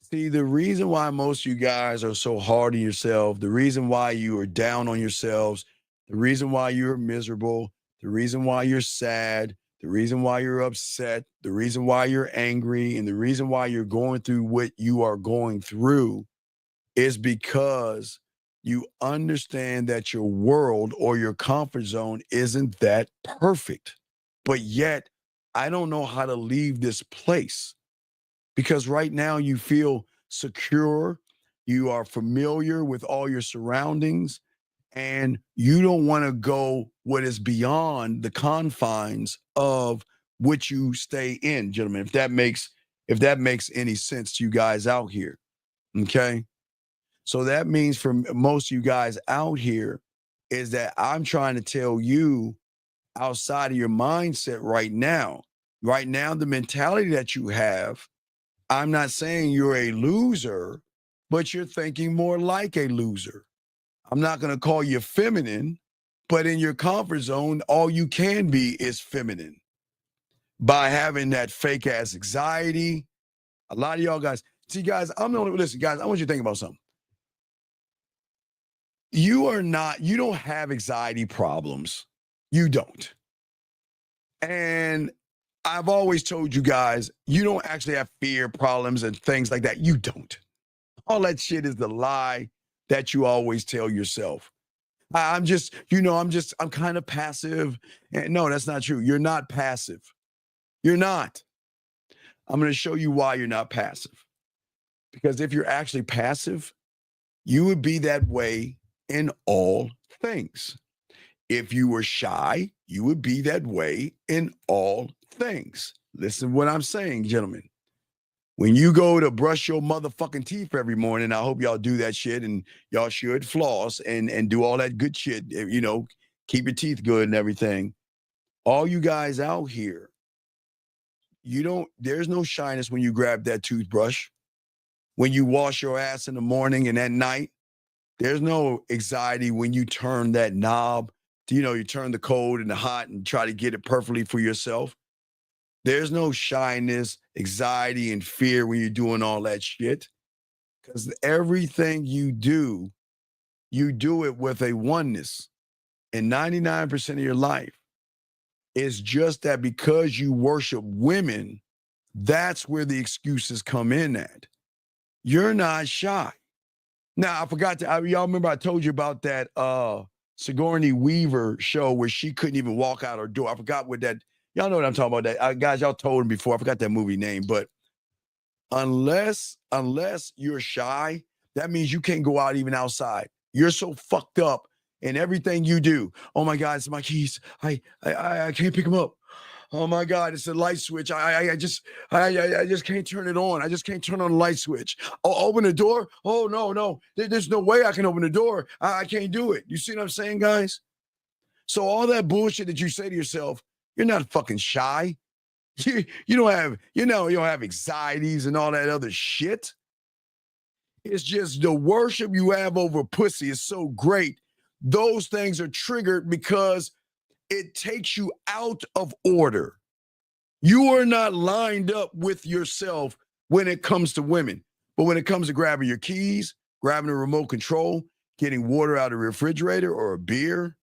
See, the reason why most of you guys are so hard on yourself, the reason why you are down on yourselves, the reason why you're miserable, the reason why you're sad, the reason why you're upset, the reason why you're angry, and the reason why you're going through what you are going through is because you understand that your world or your comfort zone isn't that perfect. But yet, I don't know how to leave this place, because right now you feel secure, you are familiar with all your surroundings, and you don't want to go what is beyond the confines of which you stay in, gentlemen. If that makes any sense to you guys out here, okay? So that means for most of you guys out here is that I'm trying to tell you, outside of your mindset right now, the mentality that you have, I'm not saying you're a loser, but you're thinking more like a loser. I'm not going to call you feminine, but in your comfort zone, all you can be is feminine by having that fake ass anxiety. A lot of y'all guys, see guys, listen guys, I want you to think about something. You don't have anxiety problems. You don't. And I've always told you guys, you don't actually have fear problems and things like that. You don't. All that shit is the lie that you always tell yourself. I'm kind of passive. And no, that's not true. You're not passive. You're not. I'm going to show you why you're not passive. Because if you're actually passive, you would be that way in all things. If you were shy, you would be that way in all things. Listen to what I'm saying, gentlemen. When you go to brush your motherfucking teeth every morning, I hope y'all do that shit, and y'all should floss and do all that good shit, you know, keep your teeth good and everything. All you guys out here, there's no shyness when you grab that toothbrush. When you wash your ass in the morning and at night, there's no anxiety when you turn that knob. You turn the cold and the hot and try to get it perfectly for yourself. There's no shyness, anxiety, and fear when you're doing all that shit. Because everything you do it with a oneness. And 99% of your life is just that because you worship women, that's where the excuses come in at. You're not shy. Now, I forgot y'all remember I told you about that Sigourney Weaver show where she couldn't even walk out her door. I forgot what that, y'all know what I'm talking about. That guys, y'all told him before. I forgot that movie name, but unless you're shy, that means you can't go out even outside. You're so fucked up in everything you do. Oh my God, it's my keys. I can't pick them up. Oh my God, it's a light switch. I just can't turn it on. I just can't turn on the light switch. Oh, open the door? Oh no. There's no way I can open the door. I can't do it. You see what I'm saying, guys? So all that bullshit that you say to yourself, you're not fucking shy. You don't have, you don't have anxieties and all that other shit. It's just the worship you have over pussy is so great. Those things are triggered because it takes you out of order. You are not lined up with yourself when it comes to women. But when it comes to grabbing your keys, grabbing a remote control, getting water out of the refrigerator or a beer,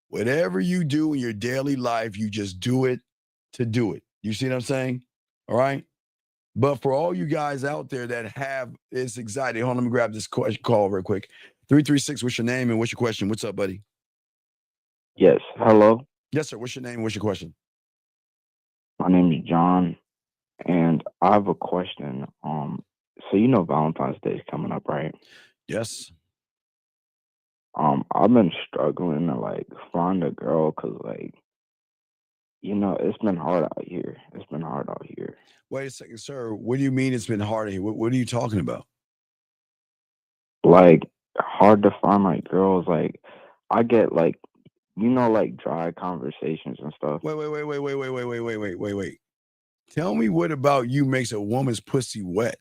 whatever you do in your daily life, you just do it to do it. You see what I'm saying? All right? But for all you guys out there that have this anxiety, hold on, let me grab this call real quick. 336, what's your name and what's your question? What's up, buddy? Yes, hello. Yes, sir. What's your name and what's your question? My name is John, and I have a question. So Valentine's Day is coming up, right? Yes. I've been struggling to find a girl because it's been hard out here. Wait a second, sir. What do you mean it's been hard here? What are you talking about? Hard to find girls. I get dry conversations and stuff. Wait. Tell me what about you makes a woman's pussy wet?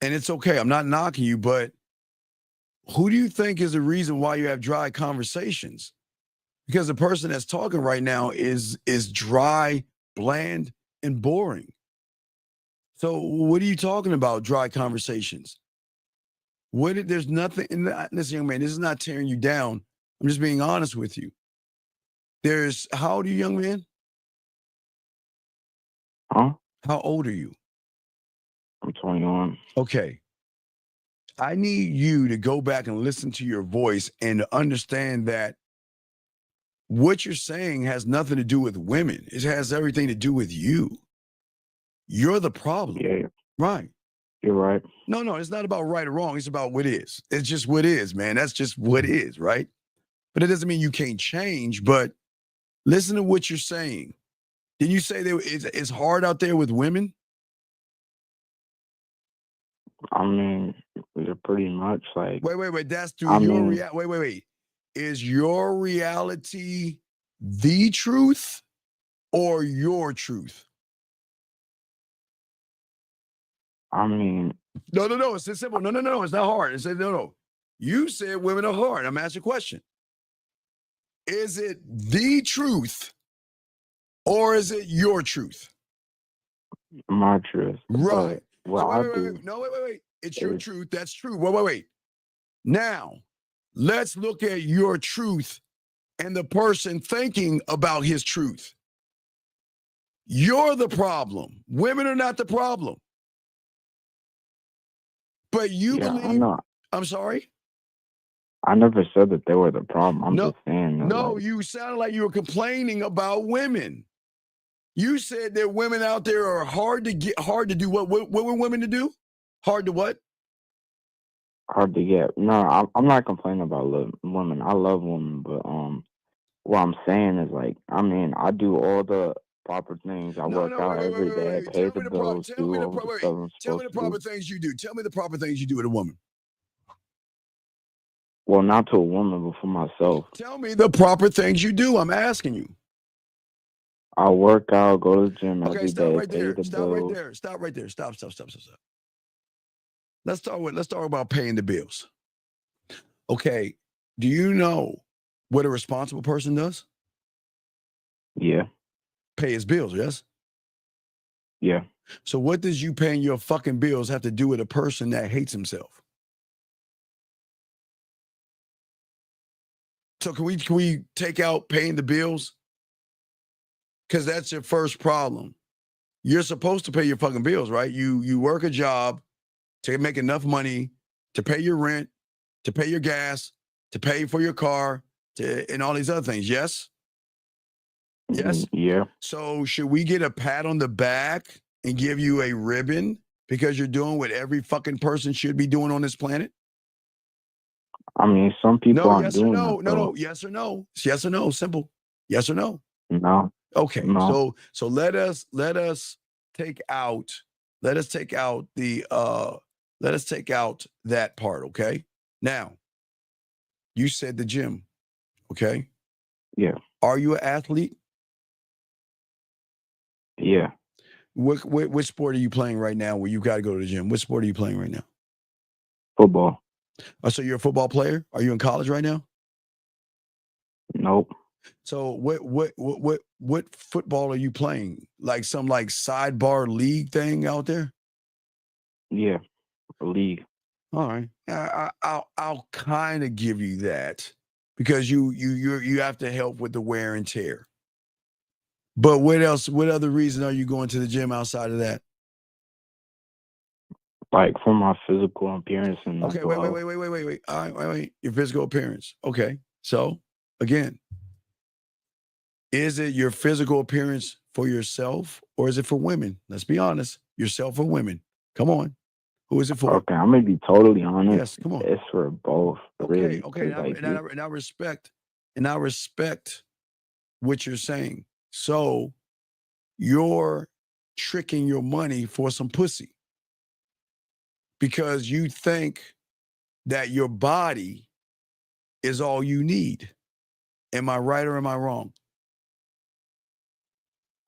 And it's okay. I'm not knocking you, but who do you think is the reason why you have dry conversations? Because the person that's talking right now is dry, bland, and boring. So what are you talking about, dry conversations? There's nothing in that. Listen, young man, this is not tearing you down. I'm just being honest with you. How old are you, young man? Huh? How old are you? I'm 21. Okay. I need you to go back and listen to your voice and to understand that what you're saying has nothing to do with women. It has everything to do with you. You're the problem. Yeah. Right. You're right. No, it's not about right or wrong. It's about what is. It's just what is, man. That's just what is, right? But it doesn't mean you can't change, but listen to what you're saying. Did you say it's hard out there with women? I mean, they're pretty much Wait. That's through your reality. Wait. Is your reality the truth or your truth? I mean, no. It's this simple. No. It's not hard. It's no. You said women are hard. I'm asking a question. Is it the truth or is it your truth? My truth. Right. Wait. No, wait. It's your truth. That's true. Wait. Now, let's look at your truth and the person thinking about his truth. You're the problem. Women are not the problem. But you believe. I'm not. I'm sorry? I never said that they were the problem. I'm just saying that. No, you sounded like you were complaining about women. You said that women out there are hard to do. What were women to do? Hard to what? Hard to get. No, I'm not complaining about women. I love women, but what I'm saying is like, I mean, I do all the proper things. I work out every day. I pay the bills, do all the stuff I'm Tell me supposed the to proper do. things you do. Tell me the proper things you do with a woman. Well, not to a woman, but for myself. Tell me the proper things you do. I'm asking you. I work out, go to the gym Okay, every stop day, right pay there. the Stop right bills. there. Stop right there. Stop. Let's talk about paying the bills. Okay. Do you know what a responsible person does? Yeah. Pay his bills, yes? Yeah. So what does you paying your fucking bills have to do with a person that hates himself? So can we take out paying the bills? Because that's your first problem. You're supposed to pay your fucking bills, right? You work a job to make enough money to pay your rent, to pay your gas, to pay for your car, and all these other things. Yes? Yes? Yeah. So should we get a pat on the back and give you a ribbon because you're doing what every fucking person should be doing on this planet? I mean, some people No, aren't yes or doing no. that, No, though. yes or no. It's yes or no. Simple. Yes or no. No. Okay. No. So let us take out that part, okay? Now, you said the gym, okay? Yeah. Are you an athlete? Yeah. Which sport are you playing right now where you got to go to the gym? Which sport are you playing right now? Football. Oh, so you're a football player? Are you in college right now? Nope. So what football are you playing? Like some sidebar league thing out there? Yeah. A league. All right. I'll kind of give you that because you have to help with the wear and tear. But what else? What other reason are you going to the gym outside of that? Like for my physical appearance and Okay, mental health. wait. All right, wait. Your physical appearance. Okay. So again, is it your physical appearance for yourself or is it for women? Let's be honest. Yourself or women? Come on. Who is it for? Okay, I'm gonna be totally honest. Yes, come on. It's for both, really. Okay. 'cause, like, And I respect what you're saying. So you're tricking your money for some pussy because you think that your body is all you need. Am I right or am I wrong?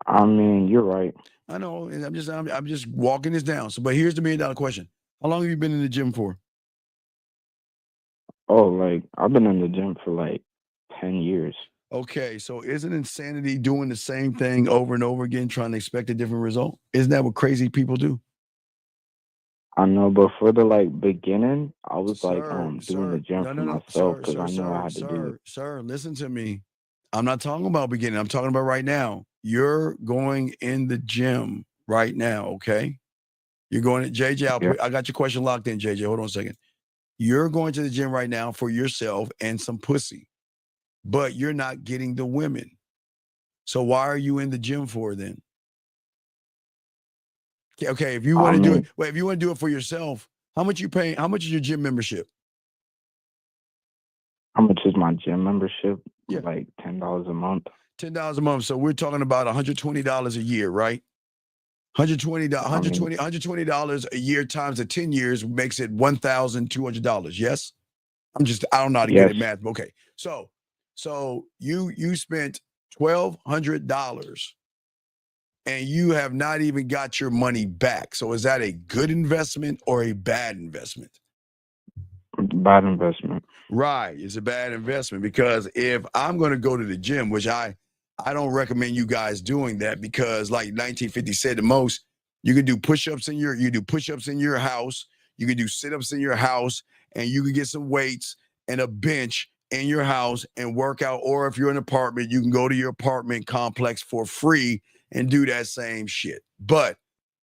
I mean, you're right. I know, and I'm just walking this down. So, but here's the $1 million question: how long have you been in the gym for? Oh, like I've been in the gym for like 10 years. Okay, so isn't insanity doing the same thing over and over again, trying to expect a different result? Isn't that what crazy people do? I know, but for the like beginning, I was like doing the gym for myself because I knew I had to do it. Sir, listen to me. I'm not talking about beginning. I'm talking about right now. You're going in the gym right now, okay? You're going to JJ. I got your question locked in, JJ. Hold on a second. You're going to the gym right now for yourself and some pussy, but you're not getting the women. So why are you in the gym for then? Okay, if you want to do it, if you want to do it for yourself, how much you paying? How much is your gym membership? How much is my gym membership? Yeah. Like $10 a month. $10 a month. So we're talking about $120 a year, right? $120 a year times 10 years makes it $1,200. Yes? I don't know how to get it math. Okay. So you spent $1,200 and you have not even got your money back. So is that a good investment or a bad investment? Bad investment. Right. It's a bad investment because if I'm going to go to the gym, which I don't recommend you guys doing that because like 1950 said the most, you can do push-ups in your house, you can do sit-ups in your house, and you can get some weights and a bench in your house and work out. Or if you're in an apartment, you can go to your apartment complex for free and do that same shit. But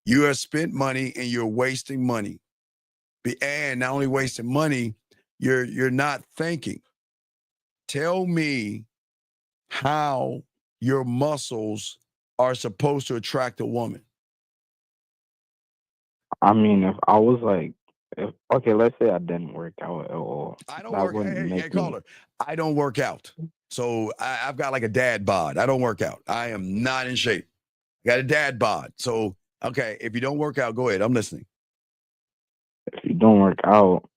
you have spent money and you're wasting money. And not only wasting money, you're not thinking. Tell me how your muscles are supposed to attract a woman? I mean, if I was like, okay, let's say I didn't work out at all. I don't That work. wouldn't Hey, make me. caller. I don't work out. So I've got like a dad bod. I don't work out. I am not in shape. I got a dad bod. So, okay, if you don't work out, go ahead. I'm listening. If you don't work out,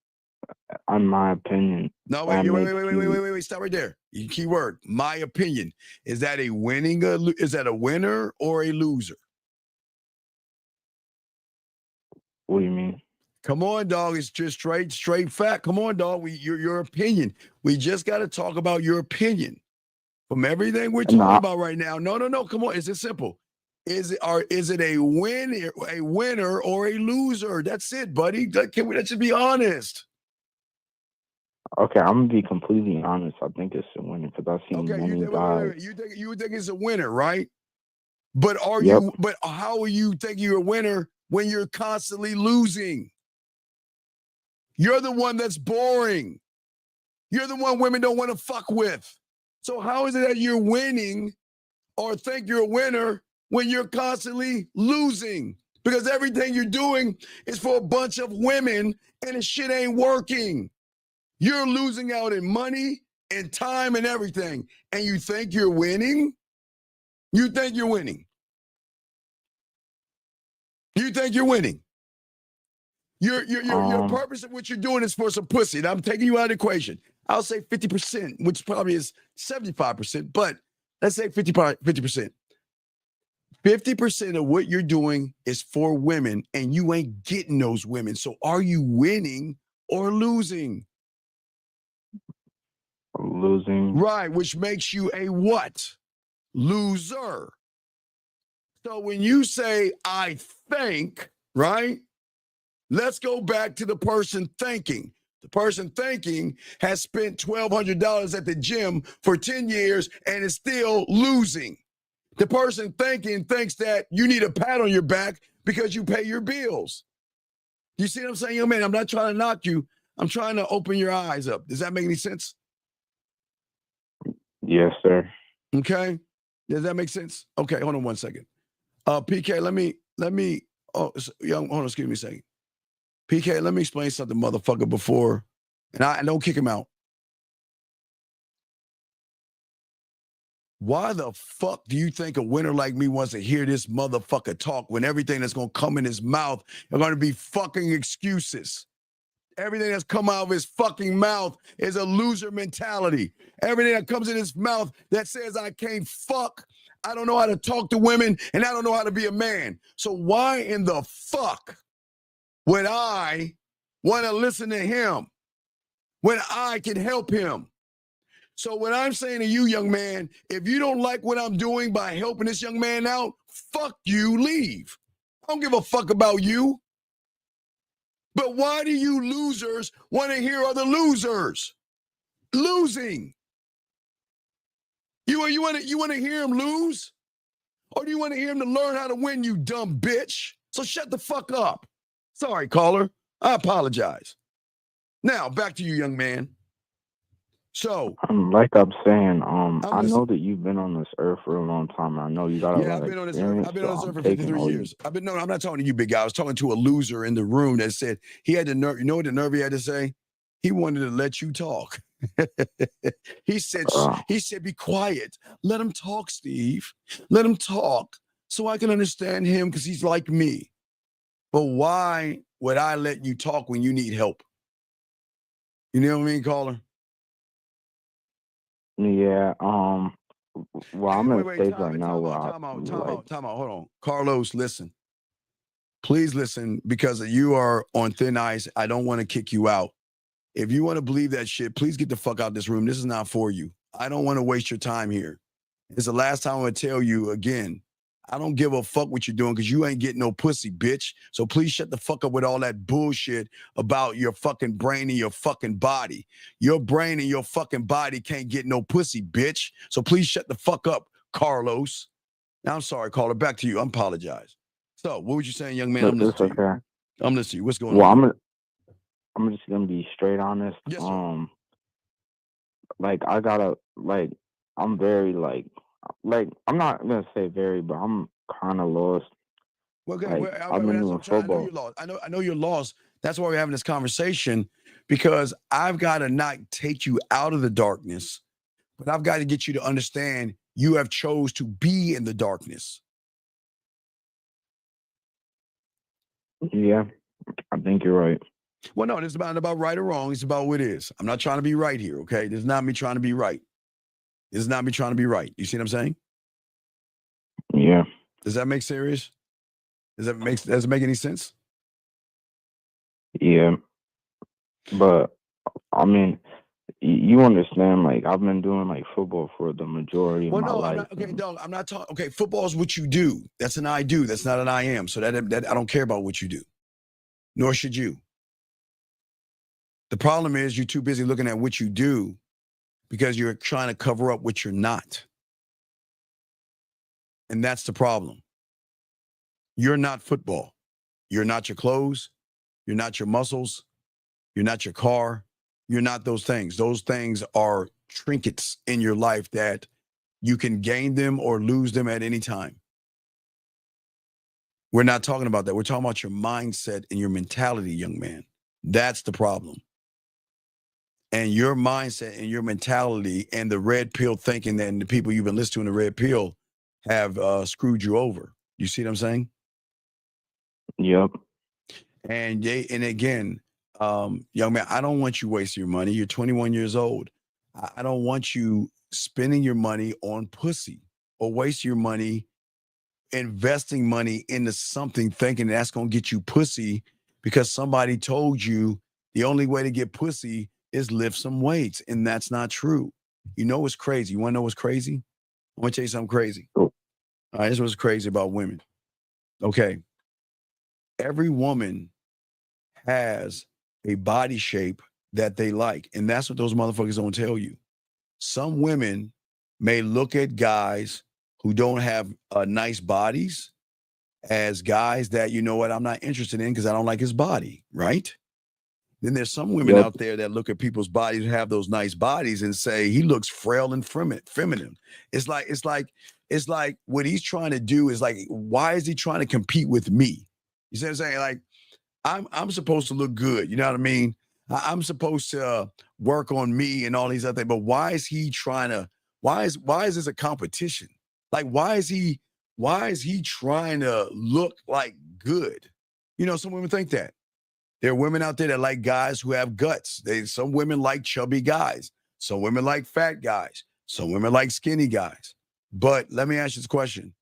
in my opinion, No, that makes you. wait. Stop right there. Key word. My opinion. Is that a winning? Is that a winner or a loser? What do you mean? Come on, dog. It's just straight fact. Come on, dog. Your opinion. We just got to talk about your opinion. From everything we're talking about right now. No. Come on. Is it simple? Is it a winner or a loser? That's it, buddy. Let's just be honest. Okay, I'm gonna be completely honest. I think it's a winner because I've seen many guys. Wait. You think it's a winner, right? But Yep. But how are you thinking you're a winner when you're constantly losing? You're the one that's boring. You're the one women don't want to fuck with. So how is it that you're winning or think you're a winner when you're constantly losing? Because everything you're doing is for a bunch of women and the shit ain't working. You're losing out in money and time and everything. And you think you're winning? You think you're winning. You think you're winning. Your purpose of what you're doing is for some pussy. And I'm taking you out of the equation. I'll say 50%, which probably is 75%, but let's say 50%. 50% of what you're doing is for women, and you ain't getting those women. So are you winning or losing? Losing. Right, which makes you a what? Loser. So when you say, I think, right? Let's go back to the person thinking. The person thinking has spent $1,200 at the gym for 10 years and is still losing. The person thinking thinks that you need a pat on your back because you pay your bills. You see what I'm saying, young man? I'm not trying to knock you. I'm trying to open your eyes up. Does that make any sense? Yes, sir. Okay. Does that make sense? Okay, hold on one second. PK, let me, hold on, excuse me a second. PK, let me explain something, motherfucker, before, and I don't kick him out. Why the fuck do you think a winner like me wants to hear this motherfucker talk when everything that's going to come in his mouth are going to be fucking excuses? Everything that's come out of his fucking mouth is a loser mentality. Everything that comes in his mouth that says I can't fuck, I don't know how to talk to women, and I don't know how to be a man. So why in the fuck would I want to listen to him when I can help him? So what I'm saying to you, young man, if you don't like what I'm doing by helping this young man out, fuck you, leave. I don't give a fuck about you. But why do you losers want to hear other losers losing? You want to hear him lose? Or do you want to hear him to learn how to win, you dumb bitch? So shut the fuck up. Sorry, caller. I apologize. Now, back to you, young man. So, like I'm saying, I know that you've been on this earth for a long time. I know you got a lot of experience. I've been on this earth for 53 years. I'm not talking to you, big guy. I was talking to a loser in the room that said he had the nerve. You know what the nerve he had to say? He wanted to let you talk. He said, be quiet. Let him talk, Steve. Let him talk so I can understand him because he's like me. But why would I let you talk when you need help? You know what I mean, caller? Yeah. Well, I'm in a stage right now where time out. Hold on. Carlos, listen. Please listen, because you are on thin ice. I don't want to kick you out. If you want to believe that shit, please get the fuck out of this room. This is not for you. I don't want to waste your time here. It's the last time I'm going to tell you again. I don't give a fuck what you're doing because you ain't getting no pussy, bitch. So please shut the fuck up with all that bullshit about your fucking brain and your fucking body. Your brain and your fucking body can't get no pussy, bitch. So please shut the fuck up, Carlos. Now, I'm sorry, caller. Back to you. I apologize. So what was you saying, young man? I'm listening to you. I'm listening to you. What's going on? I'm just gonna be straight honest. Yes, sir. Like I'm very like like I'm not gonna say very, but I'm kind of lost. Okay, Like well, I've been that's what doing I'm trying. I know football. you're lost. I know you're lost. That's why we're having this conversation, because I've got to not take you out of the darkness, but I've got to get you to understand you have chose to be in the darkness. Yeah, I think you're right. Well, no, this is not about right or wrong. It's about what it is. I'm not trying to be right here, okay? This is not me trying to be right. This is not me trying to be right. You see what I'm saying? Yeah. Does that make serious? Does it make any sense? Yeah, but I mean, you understand? Like I've been doing like football for the majority of Well, my no, I'm life. not. Okay, dog, I'm not talking. Okay, football is what you do. That's an I do. That's not an I am. So that I don't care about what you do, nor should you. The problem is you're too busy looking at what you do because you're trying to cover up what you're not. And that's the problem. You're not football. You're not your clothes. You're not your muscles. You're not your car. You're not those things. Those things are trinkets in your life that you can gain them or lose them at any time. We're not talking about that. We're talking about your mindset and your mentality, young man. That's the problem. And your mindset and your mentality and the red pill thinking that, and the people you've been listening to in the red pill have screwed you over. You see what I'm saying? Yep. And again, young man, I don't want you wasting your money. You're 21 years old. I don't want you spending your money on pussy or waste your money investing money into something thinking that's going to get you pussy because somebody told you the only way to get pussy is lift some weights. And that's not true. You know what's crazy? You want to know what's crazy? I want to tell you something crazy. All right, this is what's crazy about women. Okay. Every woman has a body shape that they like. And that's what those motherfuckers don't tell you. Some women may look at guys who don't have nice bodies as guys that, you know what, I'm not interested in because I don't like his body, right? Then there's some women out there that look at people's bodies who have those nice bodies and say he looks frail and feminine. It's like what he's trying to do is like, why is he trying to compete with me? You see what I'm saying? Like, I'm supposed to look good. You know what I mean? I'm supposed to work on me and all these other things. But why is he trying to? Why is this a competition? Like, why is he trying to look like good? You know, some women think that. There are women out there that like guys who have guts. Some women like chubby guys. Some women like fat guys. Some women like skinny guys. But let me ask you this question.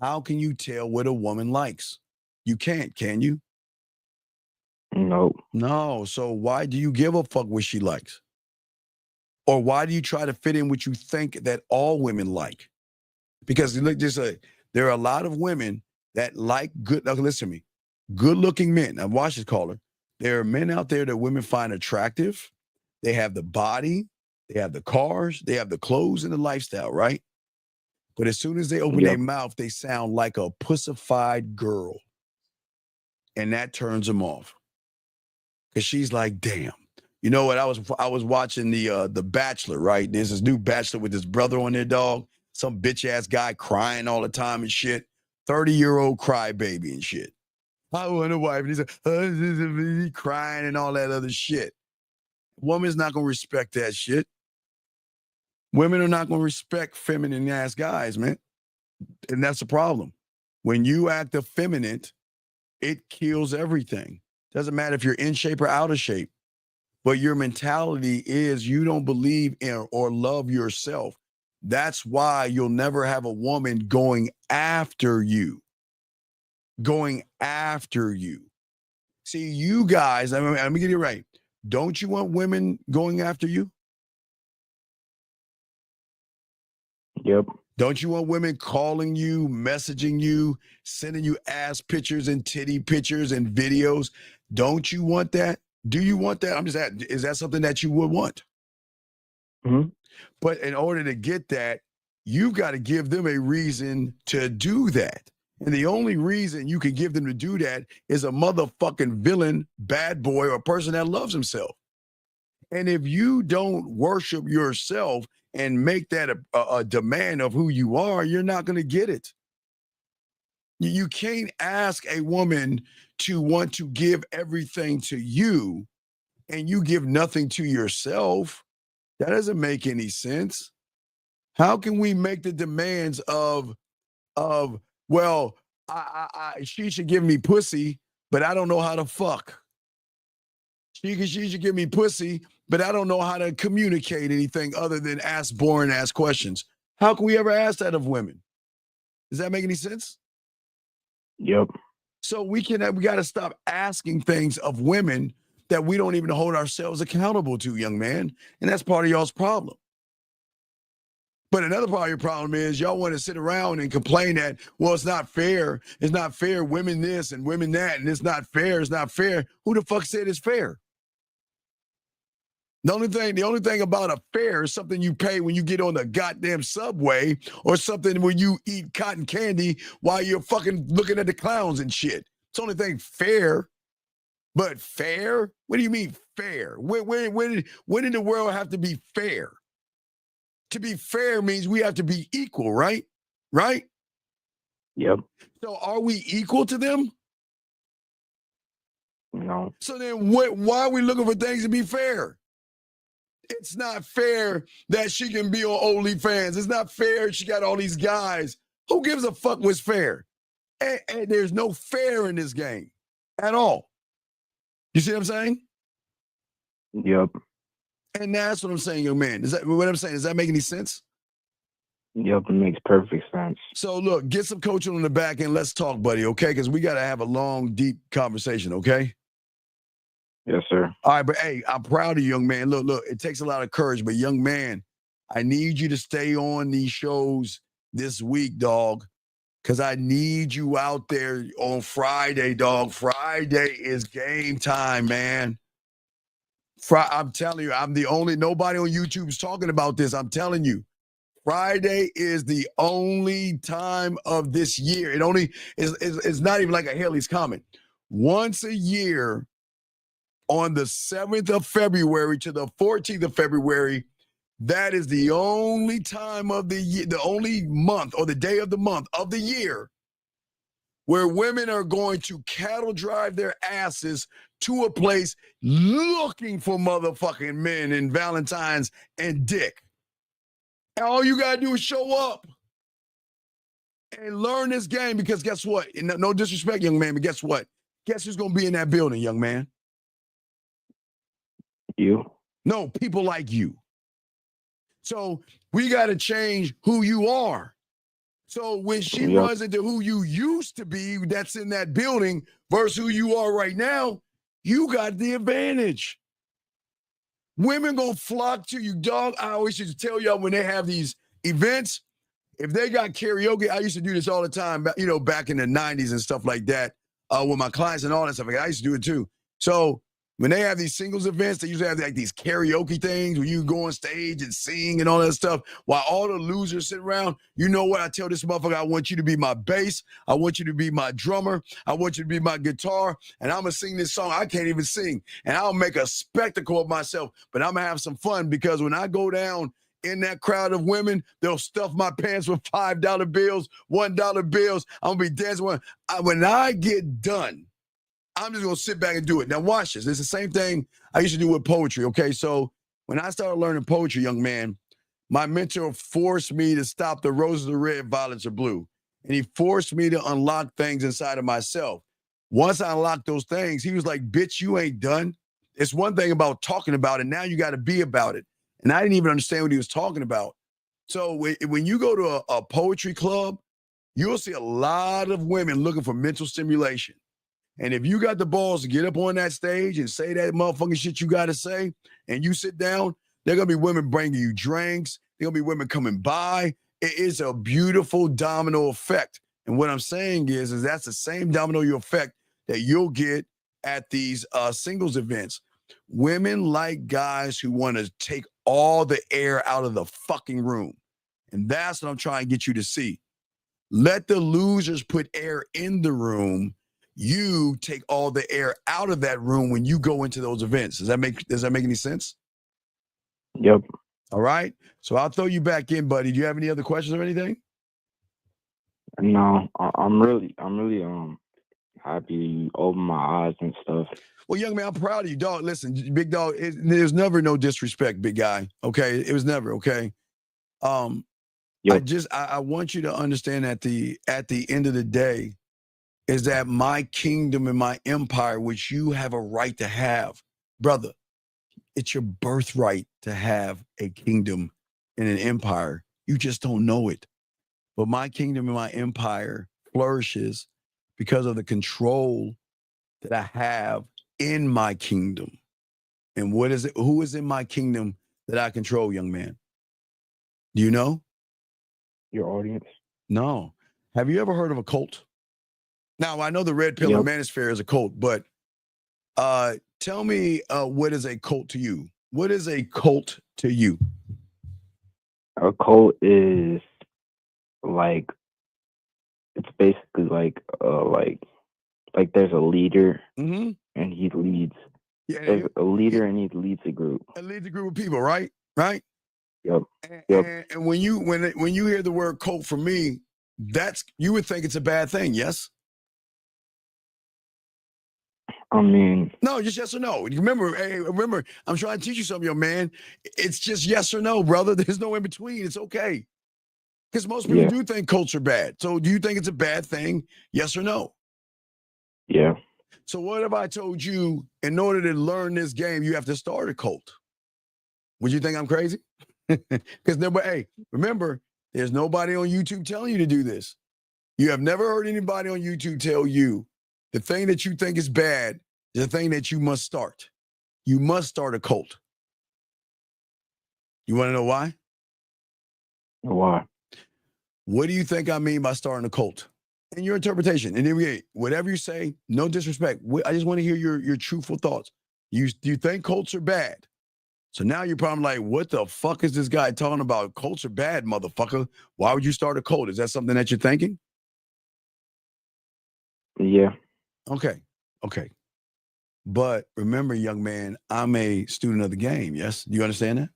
How can you tell what a woman likes? You can't, can you? No. So why do you give a fuck what she likes? Or why do you try to fit in what you think that all women like? Because look, there are a lot of women that like good. Now listen to me, good-looking men. Now watch this, caller. There are men out there that women find attractive. They have the body, they have the cars, they have the clothes and the lifestyle, right? But as soon as they open their mouth, they sound like a pussified girl, and that turns them off. Because she's like, damn. You know what? I was watching the Bachelor, right? There's this new Bachelor with his brother on there, dog. Some bitch ass guy crying all the time and shit. 30-year-old crybaby and shit. I want a wife. And he's like, crying and all that other shit. Woman's not gonna respect that shit. Women are not gonna respect feminine ass guys, man. And that's the problem. When you act effeminate, it kills everything. Doesn't matter if you're in shape or out of shape. But your mentality is you don't believe in or love yourself. That's why you'll never have a woman going after you. Going after you. See, you guys, let me get it right. Don't you want women going after you? Yep. Don't you want women calling you, messaging you, sending you ass pictures and titty pictures and videos? Don't you want that? Do you want that? I'm just asking, is that something that you would want? Mm-hmm. But in order to get that, you've got to give them a reason to do that. And the only reason you can give them to do that is a motherfucking villain, bad boy, or a person that loves himself. And if you don't worship yourself and make that a demand of who you are, you're not going to get it. You can't ask a woman to want to give everything to you and you give nothing to yourself. That doesn't make any sense. How can we make the demands of well, she should give me pussy, but I don't know how to fuck. She should give me pussy, but I don't know how to communicate anything other than ask boring ass questions. How can we ever ask that of women? Does that make any sense? Yep. So we got to stop asking things of women that we don't even hold ourselves accountable to, young man. And that's part of y'all's problem. But another part of your problem is y'all want to sit around and complain that, well, it's not fair. It's not fair. Women this and women that, and it's not fair. It's not fair. Who the fuck said it's fair? The only thing about a fare is something you pay when you get on the goddamn subway or something when you eat cotton candy while you're fucking looking at the clowns and shit. It's the only thing fair. But fair? What do you mean fair? When did the world have to be fair? To be fair means we have to be equal, right? Right? Yep. So are we equal to them? No. So then why are we looking for things to be fair? It's not fair that she can be on OnlyFans. It's not fair she got all these guys. Who gives a fuck what's fair? And there's no fair in this game at all. You see what I'm saying? Yep. And that's what I'm saying, young man. What I'm saying, does that make any sense? Yep, it makes perfect sense. So look, get some coaching on the back end. Let's talk, buddy, okay? Because we got to have a long, deep conversation, okay? Yes, sir. All right, but hey, I'm proud of you, young man. Look, it takes a lot of courage, but young man, I need you to stay on these shows this week, dog, because I need you out there on Friday, dog. Friday is game time, man. I'm telling you, nobody on YouTube is talking about this. I'm telling you, Friday is the only time of this year. It only is not even like a Haley's Comet. Once a year, on the 7th of February to the 14th of February, that is the only time of the year, the only month or the day of the month of the year where women are going to cattle drive their asses to a place looking for motherfucking men and Valentine's and dick. And all you gotta do is show up and learn this game, because guess what? No disrespect, young man, but guess what? Guess who's gonna be in that building, young man? You. No, people like you. So we gotta change who you are. So when she runs into who you used to be that's in that building versus who you are right now, you got the advantage. Women gonna flock to you, dog. I always used to tell y'all when they have these events, if they got karaoke, I used to do this all the time, you know, back in the 90s and stuff like that, with my clients and all that stuff. I used to do it too. So when they have these singles events, they usually have like these karaoke things where you go on stage and sing and all that stuff while all the losers sit around. You know what? I tell this motherfucker, I want you to be my bass. I want you to be my drummer. I want you to be my guitar. And I'm going to sing this song. I can't even sing. And I'll make a spectacle of myself. But I'm going to have some fun, because when I go down in that crowd of women, they'll stuff my pants with $5 bills, $1 bills. I'm going to be dancing. When I get done, I'm just going to sit back and do it. Now watch this. It's the same thing I used to do with poetry, okay? So when I started learning poetry, young man, my mentor forced me to stop the roses are red, violets are blue. And he forced me to unlock things inside of myself. Once I unlocked those things, he was like, bitch, you ain't done. It's one thing about talking about it. Now you got to be about it. And I didn't even understand what he was talking about. So when you go to a poetry club, you'll see a lot of women looking for mental stimulation. And if you got the balls to get up on that stage and say that motherfucking shit you got to say, and you sit down, there going to be women bringing you drinks. There going to be women coming by. It is a beautiful domino effect. And what I'm saying is that's the same domino effect that you'll get at these singles events. Women like guys who want to take all the air out of the fucking room. And that's what I'm trying to get you to see. Let the losers put air in the room. You take all the air out of that room when you go into those events. Does that make any sense? Yep. All right. So I'll throw you back in, buddy. Do you have any other questions or anything? No, I'm really happy you opened my eyes and stuff. Well, young man, I'm proud of you, dog. Listen, big dog, there's never no disrespect, big guy. Okay. It was never, okay. I want you to understand at the end of the day is that my kingdom and my empire, which you have a right to have, brother, it's your birthright to have a kingdom and an empire. You just don't know it. But my kingdom and my empire flourishes because of the control that I have in my kingdom. And what is it? Who is in my kingdom that I control, young man? Do you know? Your audience? No. Have you ever heard of a cult? Now, I know the Red Pill and Manosphere is a cult, but tell me what is a cult to you? What is a cult to you? A cult is like, it's basically like there's a leader and he leads. Yeah, there's a leader and he leads a group. It leads a group of people, right? Right? Yep. And when you hear the word cult from me, you would think it's a bad thing, yes? I mean, no, just yes or no. Remember, I'm trying to teach you something, young man. It's just yes or no, brother. There's no in between. It's okay. Because most people do think cults are bad. So do you think it's a bad thing? Yes or no? Yeah. So what if I told you in order to learn this game, you have to start a cult? Would you think I'm crazy? Because remember, there's nobody on YouTube telling you to do this. You have never heard anybody on YouTube tell you the thing that you think is bad is the thing that you must start. You must start a cult. You want to know why? Why? What do you think I mean by starting a cult? In your interpretation. And then whatever you say, no disrespect. I just want to hear your truthful thoughts. Do you think cults are bad? So now you're probably like, what the fuck is this guy talking about? Cults are bad, motherfucker. Why would you start a cult? Is that something that you're thinking? Yeah. Okay. But remember, young man, I'm a student of the game. Yes? Do you understand that?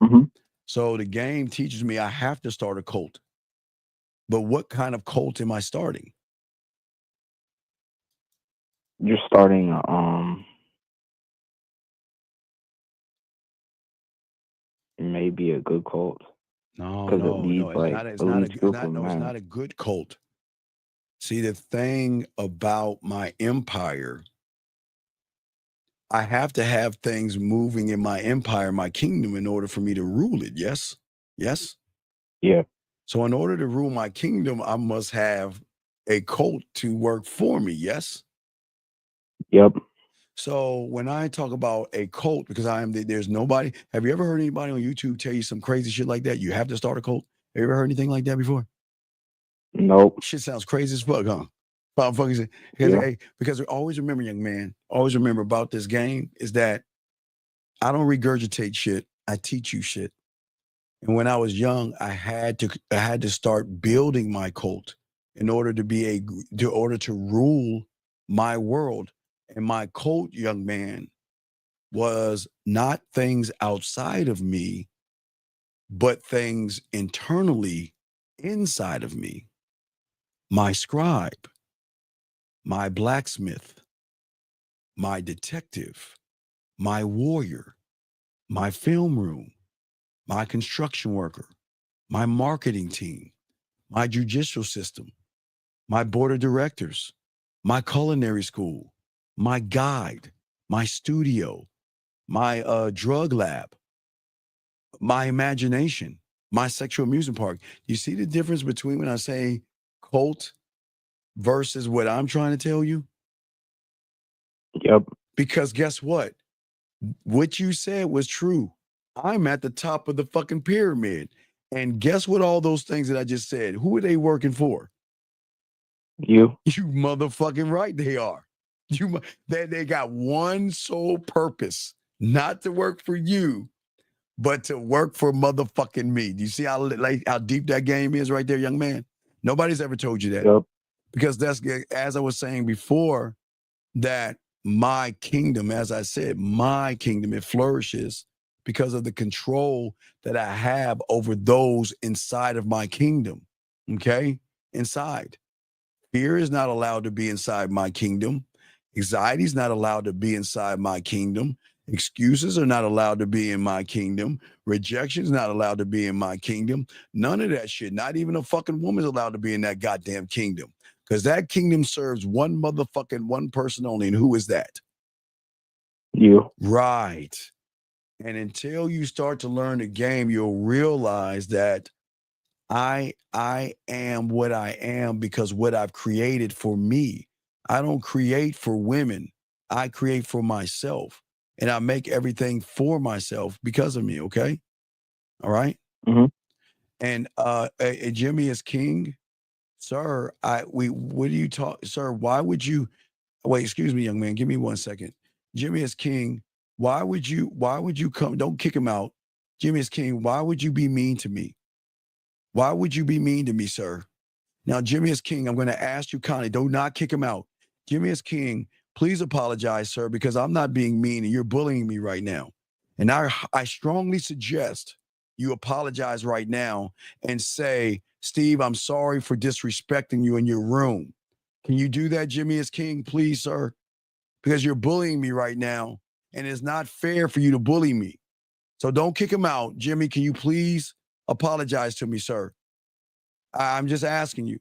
Mm-hmm. So the game teaches me I have to start a cult. But what kind of cult am I starting? You're starting maybe a good cult. No, it's not a good cult. See, the thing about my empire, I have to have things moving in my empire, my kingdom, in order for me to rule it. Yes? Yes? Yeah. So in order to rule my kingdom, I must have a cult to work for me. Yes? Yep. So when I talk about a cult, because there's nobody, have you ever heard anybody on YouTube tell you some crazy shit like that? You have to start a cult? Have you ever heard anything like that before? Nope. Shit sounds crazy as fuck, huh? Because always remember, young man, always remember about this game is that I don't regurgitate shit. I teach you shit. And when I was young, I had to start building my cult in order to rule my world. And my cult, young man, was not things outside of me, but things internally inside of me. My scribe, my blacksmith, my detective, my warrior, my film room, my construction worker, my marketing team, my judicial system, my board of directors, my culinary school, my guide, my studio, my drug lab, my imagination, my sexual amusement park. You see the difference between when I say cult versus what I'm trying to tell you? Yep. Because guess what? What you said was true. I'm at the top of the fucking pyramid. And guess what all those things that I just said? Who are they working for? You. You motherfucking right they are. They got one sole purpose, not to work for you, but to work for motherfucking me. Do you see how deep that game is right there, young man? Nobody's ever told you that. Yep. Because that's, as I was saying before, that my kingdom, as I said, my kingdom, it flourishes because of the control that I have over those inside of my kingdom. Okay? Inside. Fear is not allowed to be inside my kingdom. Anxiety is not allowed to be inside my kingdom. Excuses are not allowed to be in my kingdom. Rejection is not allowed to be in my kingdom. None of that shit. Not even a fucking woman's allowed to be in that goddamn kingdom. Because that kingdom serves one person only. And who is that? You. Right. And until you start to learn the game, you'll realize that I am what I am because what I've created for me. I don't create for women. I create for myself. And I make everything for myself because of me, okay? All right? Mm-hmm. And Jimmy is king. Sir, what do you talk, sir? Why would you wait, excuse me, young man, give me 1 second. Jimmy is king. Why would you come? Don't kick him out. Jimmy is king. Why would you be mean to me? Why would you be mean to me, sir? Now, Jimmy is king. I'm going to ask you kindly, do not kick him out. Jimmy is king. Please apologize, sir, because I'm not being mean and you're bullying me right now. And I strongly suggest you apologize right now and say, Steve, I'm sorry for disrespecting you in your room. Can you do that, Jimmy is king, please, sir? Because you're bullying me right now and it's not fair for you to bully me. So don't kick him out. Jimmy, can you please apologize to me, sir? I'm just asking you.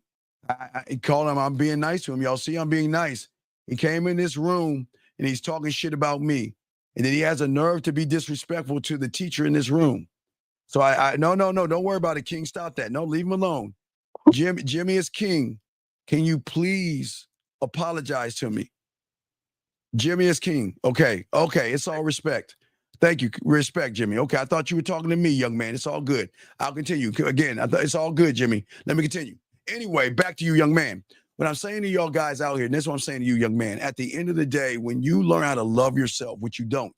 I called him. I'm being nice to him. Y'all see, I'm being nice. He came in this room and he's talking shit about me. And then he has a nerve to be disrespectful to the teacher in this room. So no, don't worry about it, King. Stop that. No, leave him alone. Jimmy is king. Can you please apologize to me? Jimmy is king. Okay. It's all respect. Thank you. Respect, Jimmy. Okay, I thought you were talking to me, young man. It's all good. I'll continue. Again, it's all good, Jimmy. Let me continue. Anyway, back to you, young man. What I'm saying to y'all guys out here, and this is what I'm saying to you, young man, at the end of the day, when you learn how to love yourself, which you don't,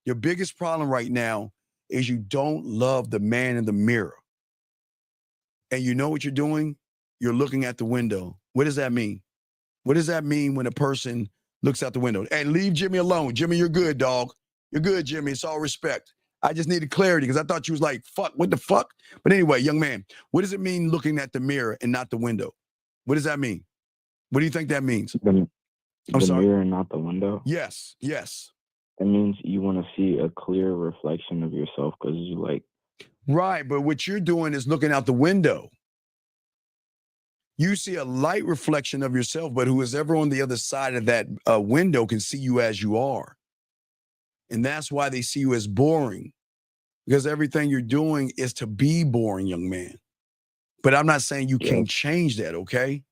your biggest problem right now is you don't love the man in the mirror. And you know what you're doing? You're looking at the window. What does that mean? What does that mean when a person looks out the window? Hey, leave Jimmy alone. Jimmy, you're good, dog. You're good, Jimmy. It's all respect. I just needed clarity because I thought you was like, fuck, what the fuck? But anyway, young man, what does it mean looking at the mirror and not the window? What does that mean? What do you think that means? The sorry? mirror, not the window? Yes. It means you want to see a clear reflection of yourself because you like. Right, but what you're doing is looking out the window. You see a light reflection of yourself, but who is ever on the other side of that window can see you as you are. And that's why they see you as boring, because everything you're doing is to be boring, young man. But I'm not saying you can't change that, okay?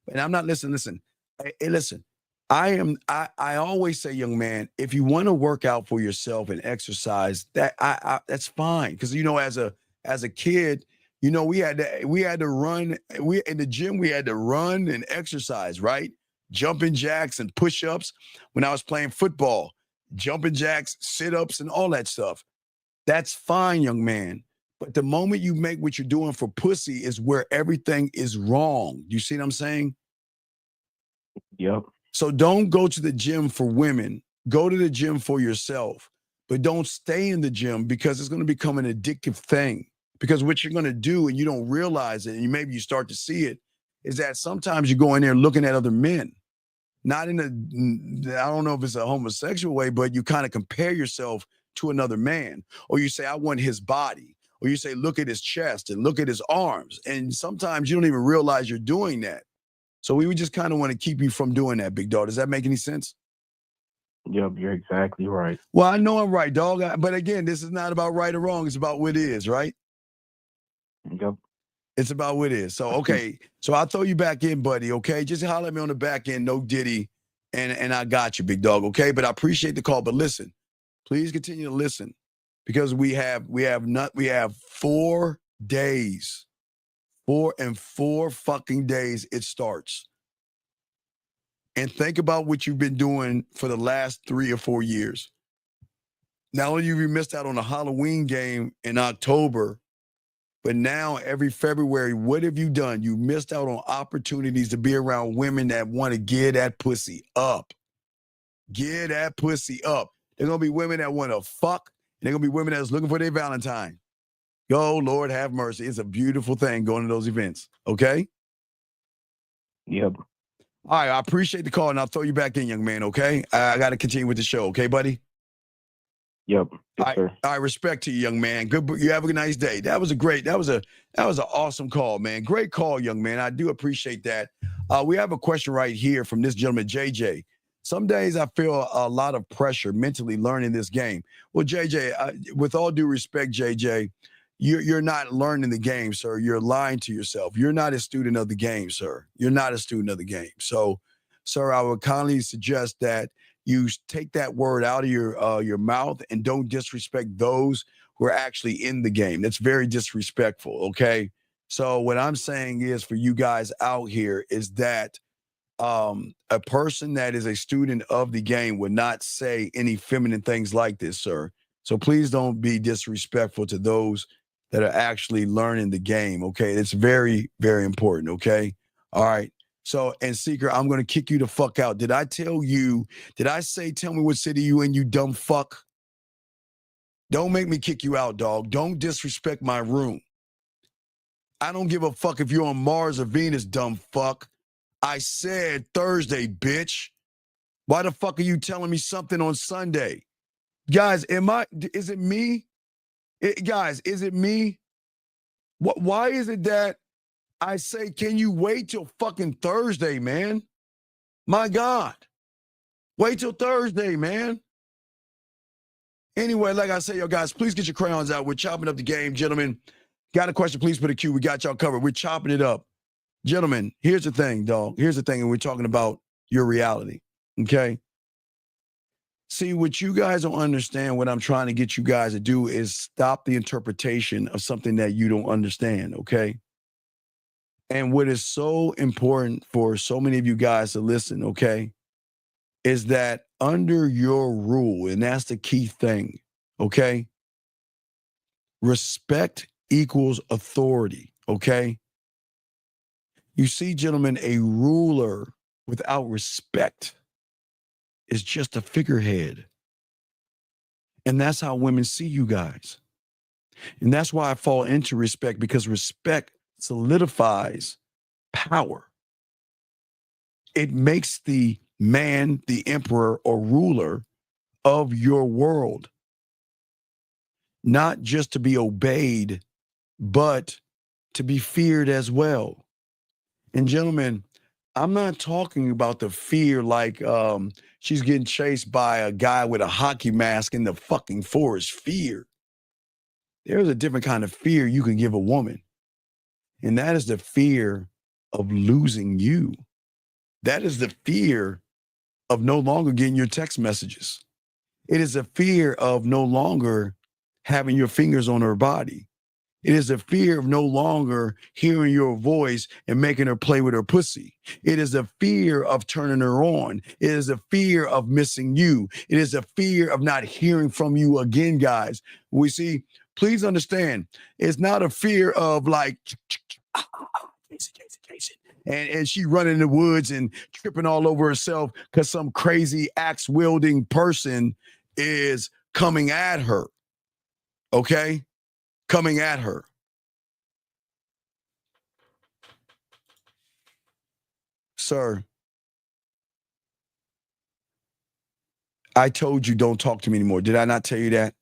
And I'm not, listen. Hey, listen, I always say, young man, if you want to work out for yourself and exercise, that's fine. Because, you know, as a kid, you know, we had to run. In the gym, we had to run and exercise, right? Jumping jacks and push-ups. When I was playing football, jumping jacks, sit-ups, and all that stuff. That's fine, young man. But the moment you make what you're doing for pussy is where everything is wrong. You see what I'm saying? Yep. So don't go to the gym for women. Go to the gym for yourself. But don't stay in the gym because it's going to become an addictive thing. Because what you're going to do, and you don't realize it, and maybe you start to see it, is that sometimes you go in there looking at other men. Not in I don't know if it's a homosexual way, but you kind of compare yourself to another man. Or you say, I want his body. Or you say, look at his chest and look at his arms. And sometimes you don't even realize you're doing that. So we would just kind of want to keep you from doing that, big dog. Does that make any sense? Yep, you're exactly right. Well, I know I'm right, dog. But again, this is not about right or wrong. It's about what it is, right? Yep. It's about what it is. So, okay. So I'll throw you back in, buddy, okay? Just holler at me on the back end, no Diddy, and I got you, big dog, okay? But I appreciate the call. But listen, please continue to listen because we have 4 days. 4 fucking days it starts. And think about what you've been doing for the last 3 or 4 years. Not only have you missed out on the Halloween game in October, but now every February, what have you done? You missed out on opportunities to be around women that want to get that pussy up. Get that pussy up. There's going to be women that want to fuck they're going to be women that's looking for their Valentine. Go, Lord have mercy. It's a beautiful thing going to those events. Okay? Yep. All right, I appreciate the call, and I'll throw you back in, young man, okay? I got to continue with the show, okay, buddy? Yep. Yes, sir. I respect to you, young man. Good. You have a nice day. That was an awesome call, man. Great call, young man. I do appreciate that. We have a question right here from this gentleman, JJ. Some days I feel a lot of pressure mentally learning this game. Well, JJ, with all due respect, JJ, you're not learning the game, sir. You're lying to yourself. You're not a student of the game, sir. You're not a student of the game. So, sir, I would kindly suggest that you take that word out of your mouth and don't disrespect those who are actually in the game. That's very disrespectful, okay? So what I'm saying is for you guys out here is that a person that is a student of the game would not say any feminine things like this, sir. So please don't be disrespectful to those that are actually learning the game, okay? It's very, very important, okay? All right. So, and Seeker, I'm going to kick you the fuck out. Did I say, tell me what city you in, you dumb fuck? Don't make me kick you out, dog. Don't disrespect my room. I don't give a fuck if you're on Mars or Venus, dumb fuck. I said Thursday, bitch. Why the fuck are you telling me something on Sunday? Guys, is it me? Guys, is it me? Why is it that I say, can you wait till fucking Thursday, man? My God. Wait till Thursday, man. Anyway, like I say, yo, guys, please get your crayons out. We're chopping up the game, gentlemen. Got a question, please put a Q. We got y'all covered. We're chopping it up. Gentlemen, here's the thing, dog. Here's the thing, and we're talking about your reality, okay? See, what you guys don't understand, what I'm trying to get you guys to do is stop the interpretation of something that you don't understand, okay? And what is so important for so many of you guys to listen, okay, is that under your rule, and that's the key thing, okay? Respect equals authority, okay? You see, gentlemen, a ruler without respect is just a figurehead. And that's how women see you guys. And that's why I fall into respect, because respect solidifies power. It makes the man, the emperor or ruler of your world, not just to be obeyed, but to be feared as well. And gentlemen, I'm not talking about the fear like she's getting chased by a guy with a hockey mask in the fucking forest. Fear. There's a different kind of fear you can give a woman. And that is the fear of losing you. That is the fear of no longer getting your text messages. It is a fear of no longer having your fingers on her body. It is a fear of no longer hearing your voice and making her play with her pussy. It is a fear of turning her on. It is a fear of missing you. It is a fear of not hearing from you again, guys. We see, please understand, it's not a fear of like, and she running in the woods and tripping all over herself because some crazy axe-wielding person is coming at her, okay? Coming at her. Sir, I told you don't talk to me anymore. Did I not tell you that?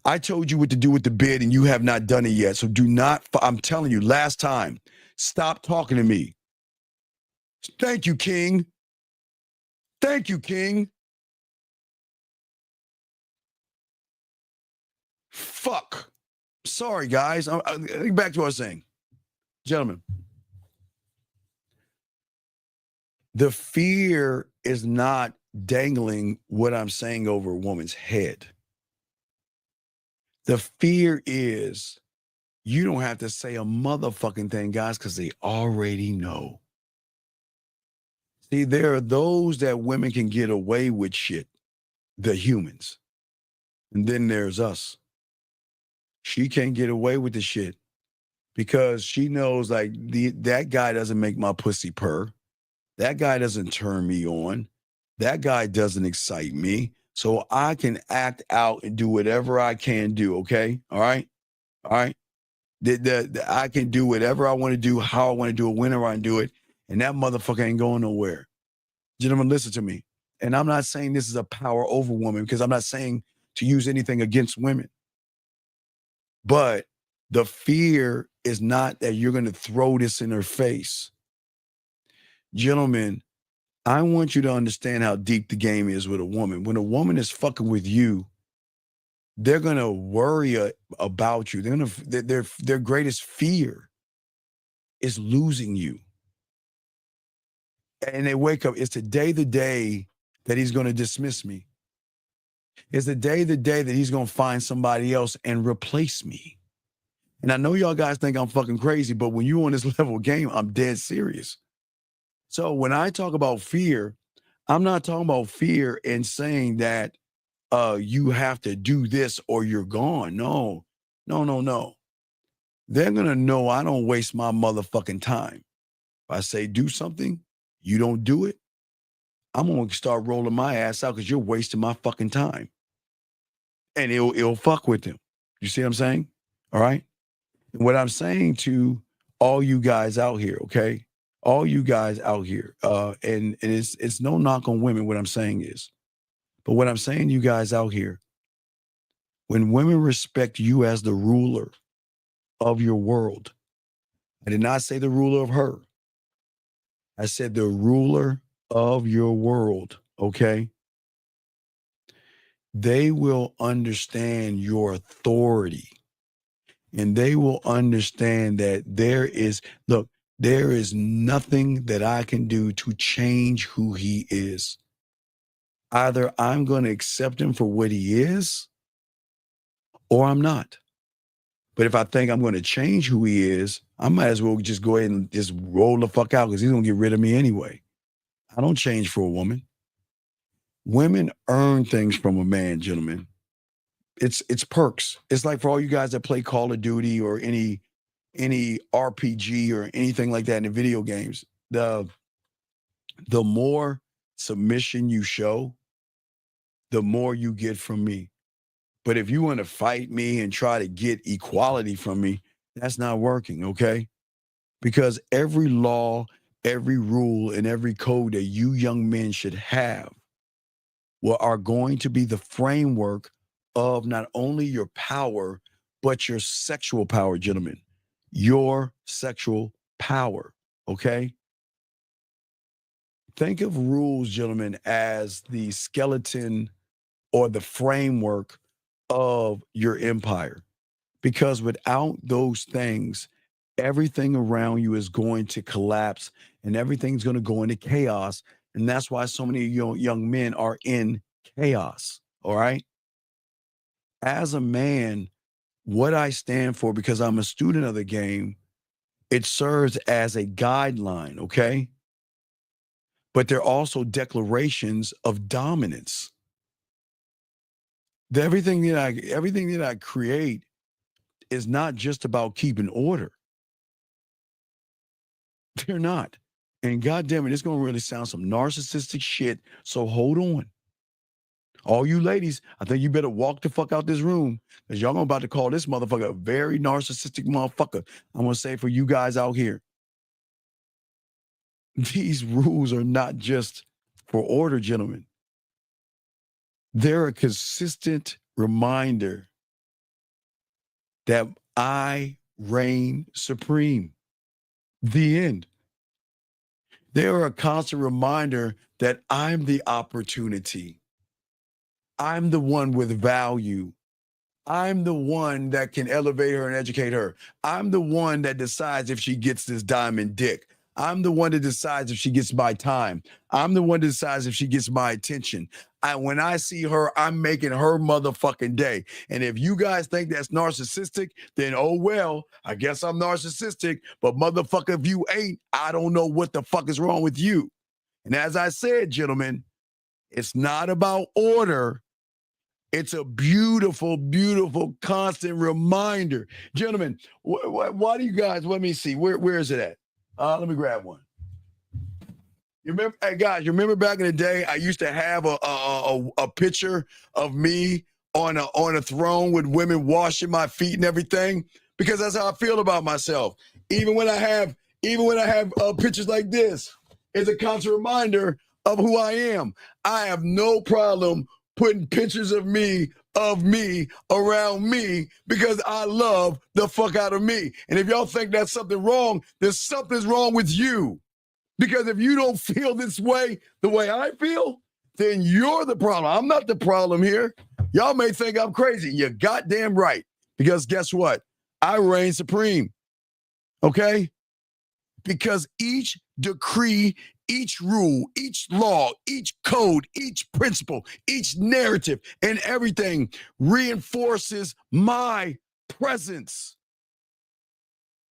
I told you what to do with the bid and you have not done it yet. So do not, I'm telling you, last time, stop talking to me. Thank you, King. Thank you, King. Fuck. Sorry, guys. Back to what I was saying. Gentlemen, the fear is not dangling what I'm saying over a woman's head. The fear is you don't have to say a motherfucking thing, guys, because they already know. See, there are those that women can get away with shit, the humans. And then there's us. She can't get away with the shit because she knows like that guy doesn't make my pussy purr. That guy doesn't turn me on. That guy doesn't excite me. so I can act out and do whatever I can do, okay? All right? All right? I can do whatever I want to do, how I want to do it, whenever I do it, and that motherfucker ain't going nowhere. Gentlemen, listen to me. And I'm not saying this is a power over woman because I'm not saying to use anything against women. But the fear is not that you're going to throw this in her face. Gentlemen, I want you to understand how deep the game is with a woman. When a woman is fucking with you, they're going to worry about you. Their greatest fear is losing you. And they wake up, it's today the day that he's going to dismiss me. It's the day that he's going to find somebody else and replace me. And I know y'all guys think I'm fucking crazy, but when you on this level of game, I'm dead serious. So when I talk about fear, I'm not talking about fear and saying that you have to do this or you're gone. No. They're going to know I don't waste my motherfucking time. If I say do something, you don't do it, I'm going to start rolling my ass out because you're wasting my fucking time. And it'll fuck with them. You see what I'm saying? All right? And what I'm saying to all you guys out here, okay? All you guys out here, and it's no knock on women, what I'm saying is. But what I'm saying to you guys out here, when women respect you as the ruler of your world, I did not say the ruler of her. I said the ruler of your world, okay? They will understand your authority. And they will understand that there is nothing that I can do to change who he is. Either I'm going to accept him for what he is, or I'm not. But if I think I'm going to change who he is, I might as well just go ahead and just roll the fuck out because he's going to get rid of me anyway. I don't change for a woman. Women earn things from a man, gentlemen. It's perks. It's like for all you guys that play Call of Duty or any RPG or anything like that in the video games, the more submission you show, the more you get from me. But if you want to fight me and try to get equality from me, that's not working, okay? Because every law, every rule, and every code that you young men should have are going to be the framework of not only your power, but your sexual power, gentlemen. Your sexual power, okay? Think of rules, gentlemen, as the skeleton or the framework of your empire. Because without those things, everything around you is going to collapse and everything's going to go into chaos. And that's why so many young men are in chaos, all right? As a man, what I stand for, because I'm a student of the game, it serves as a guideline, okay? But they're also declarations of dominance. Everything that I create is not just about keeping order. They're not. And goddamn it, it's going to really sound some narcissistic shit, so hold on. All you ladies, I think you better walk the fuck out this room because y'all about to call this motherfucker a very narcissistic motherfucker. I'm going to say for you guys out here, these rules are not just for order, gentlemen. They're a consistent reminder that I reign supreme. The end. They're a constant reminder that I'm the opportunity. I'm the one with value. I'm the one that can elevate her and educate her. I'm the one that decides if she gets this diamond dick. I'm the one that decides if she gets my time. I'm the one that decides if she gets my attention. When I see her, I'm making her motherfucking day. And if you guys think that's narcissistic, then oh well, I guess I'm narcissistic. But motherfucker, if you ain't, I don't know what the fuck is wrong with you. And as I said, gentlemen, it's not about order. It's a beautiful, beautiful, constant reminder. Gentlemen, why do you guys, let me see, where is it at? Let me grab one. You remember, hey guys, you remember back in the day, I used to have a picture of me on a throne with women washing my feet and everything, because that's how I feel about myself. Even when I have pictures like this, it's a constant reminder of who I am. I have no problem putting pictures of me around me because I love the fuck out of me. And if y'all think that's something wrong, then something's wrong with you. Because if you don't feel this way, the way I feel, then you're the problem. I'm not the problem here. Y'all may think I'm crazy. You're goddamn right. Because guess what? I reign supreme. Okay? Because each decree, each rule, each law, each code, each principle, each narrative, and everything reinforces my presence,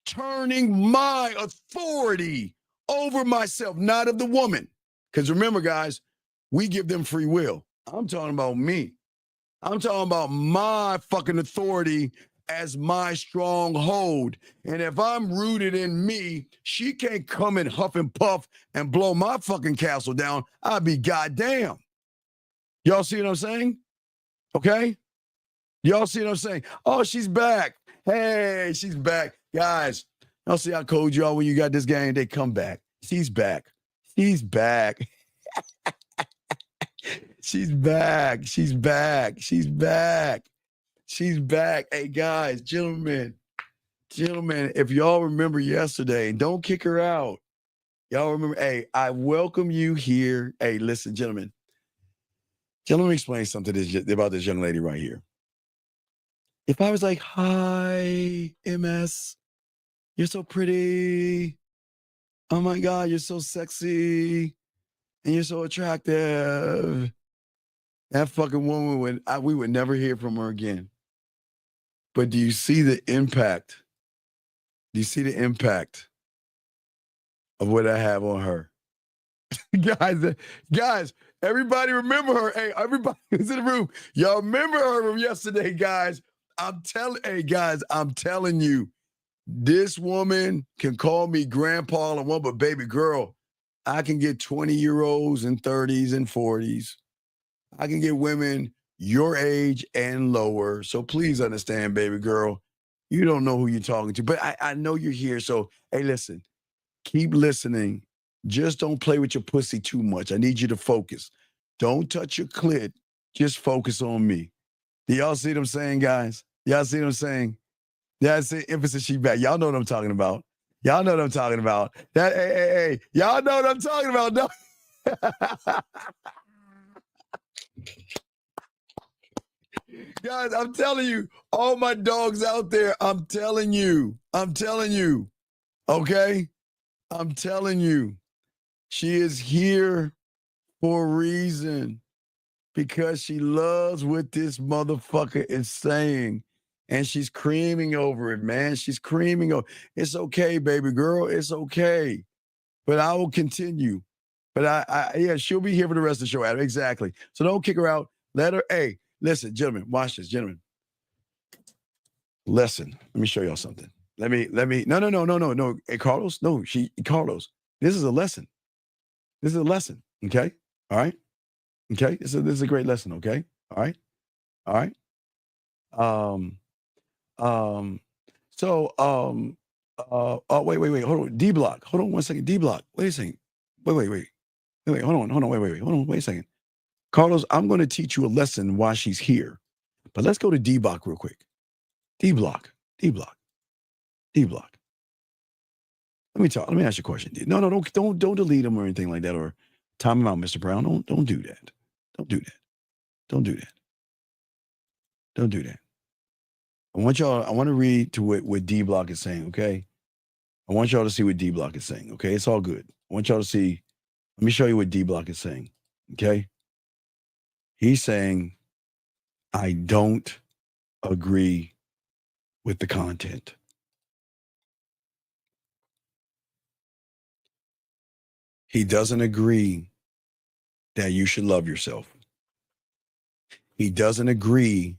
turning my authority over myself, not of the woman. Because remember, guys, we give them free will. I'm talking about me. I'm talking about my fucking authority as my stronghold. And if I'm rooted in me, she can't come and huff and puff and blow my fucking castle down. I'd be goddamn. Y'all see what I'm saying? Okay? Y'all see what I'm saying? Oh, she's back. Hey, she's back. Guys, y'all see how cold you are when you got this game? They come back. She's back. She's back. She's back. She's back. She's back. She's back. Hey, guys, gentlemen, if y'all remember yesterday, don't kick her out. Y'all remember, hey, I welcome you here. Hey, listen, gentlemen. Let me explain something about this young lady right here. If I was like, hi, MS, you're so pretty. Oh my God, you're so sexy. And you're so attractive. That fucking woman, we would never hear from her again. But do you see the impact? Do you see the impact of what I have on her? guys, everybody remember her. Hey, everybody who's in the room, y'all remember her from yesterday, guys. I'm telling you, this woman can call me grandpa and one, but baby girl, I can get 20-year-olds and 30s and 40s. I can get women your age and lower. So please understand, baby girl, you don't know who you're talking to, but I know you're here. So, hey, listen, keep listening. Just don't play with your pussy too much. I need you to focus. Don't touch your clit. Just focus on me. Do y'all see what I'm saying, guys? Y'all see what I'm saying? Yeah, I say emphasis, she back. Y'all know what I'm talking about. Y'all know what I'm talking about. Hey. Y'all know what I'm talking about. No. Guys, I'm telling you, all my dogs out there, I'm telling you, okay? I'm telling you, she is here for a reason, because she loves what this motherfucker is saying, and she's creaming over it, man. She's creaming over. It's okay, baby girl. It's okay. But I will continue. But yeah, she'll be here for the rest of the show, Adam. Exactly. So don't kick her out. Let her, hey, listen, gentlemen, watch this, gentlemen. Listen, let me show y'all something. No. Hey, Carlos, Carlos, this is a lesson. This is a lesson, okay? All right? Okay? This is a great lesson, okay? All right? All right? Wait, hold on. D-Block. Hold on 1 second. D-Block. Wait a second. Wait, hold on, wait a second. Carlos, I'm going to teach you a lesson while she's here. But let's go to D-Block real quick. D-Block. Let me ask you a question. No, don't delete him or anything like that, or time him out, Mr. Brown. Don't do that. Don't do that. I want to read to what D-Block is saying, okay? I want y'all to see what D-Block is saying, okay? It's all good. I want y'all to see. Let me show you what D-Block is saying, okay? He's saying, I don't agree with the content. He doesn't agree that you should love yourself. He doesn't agree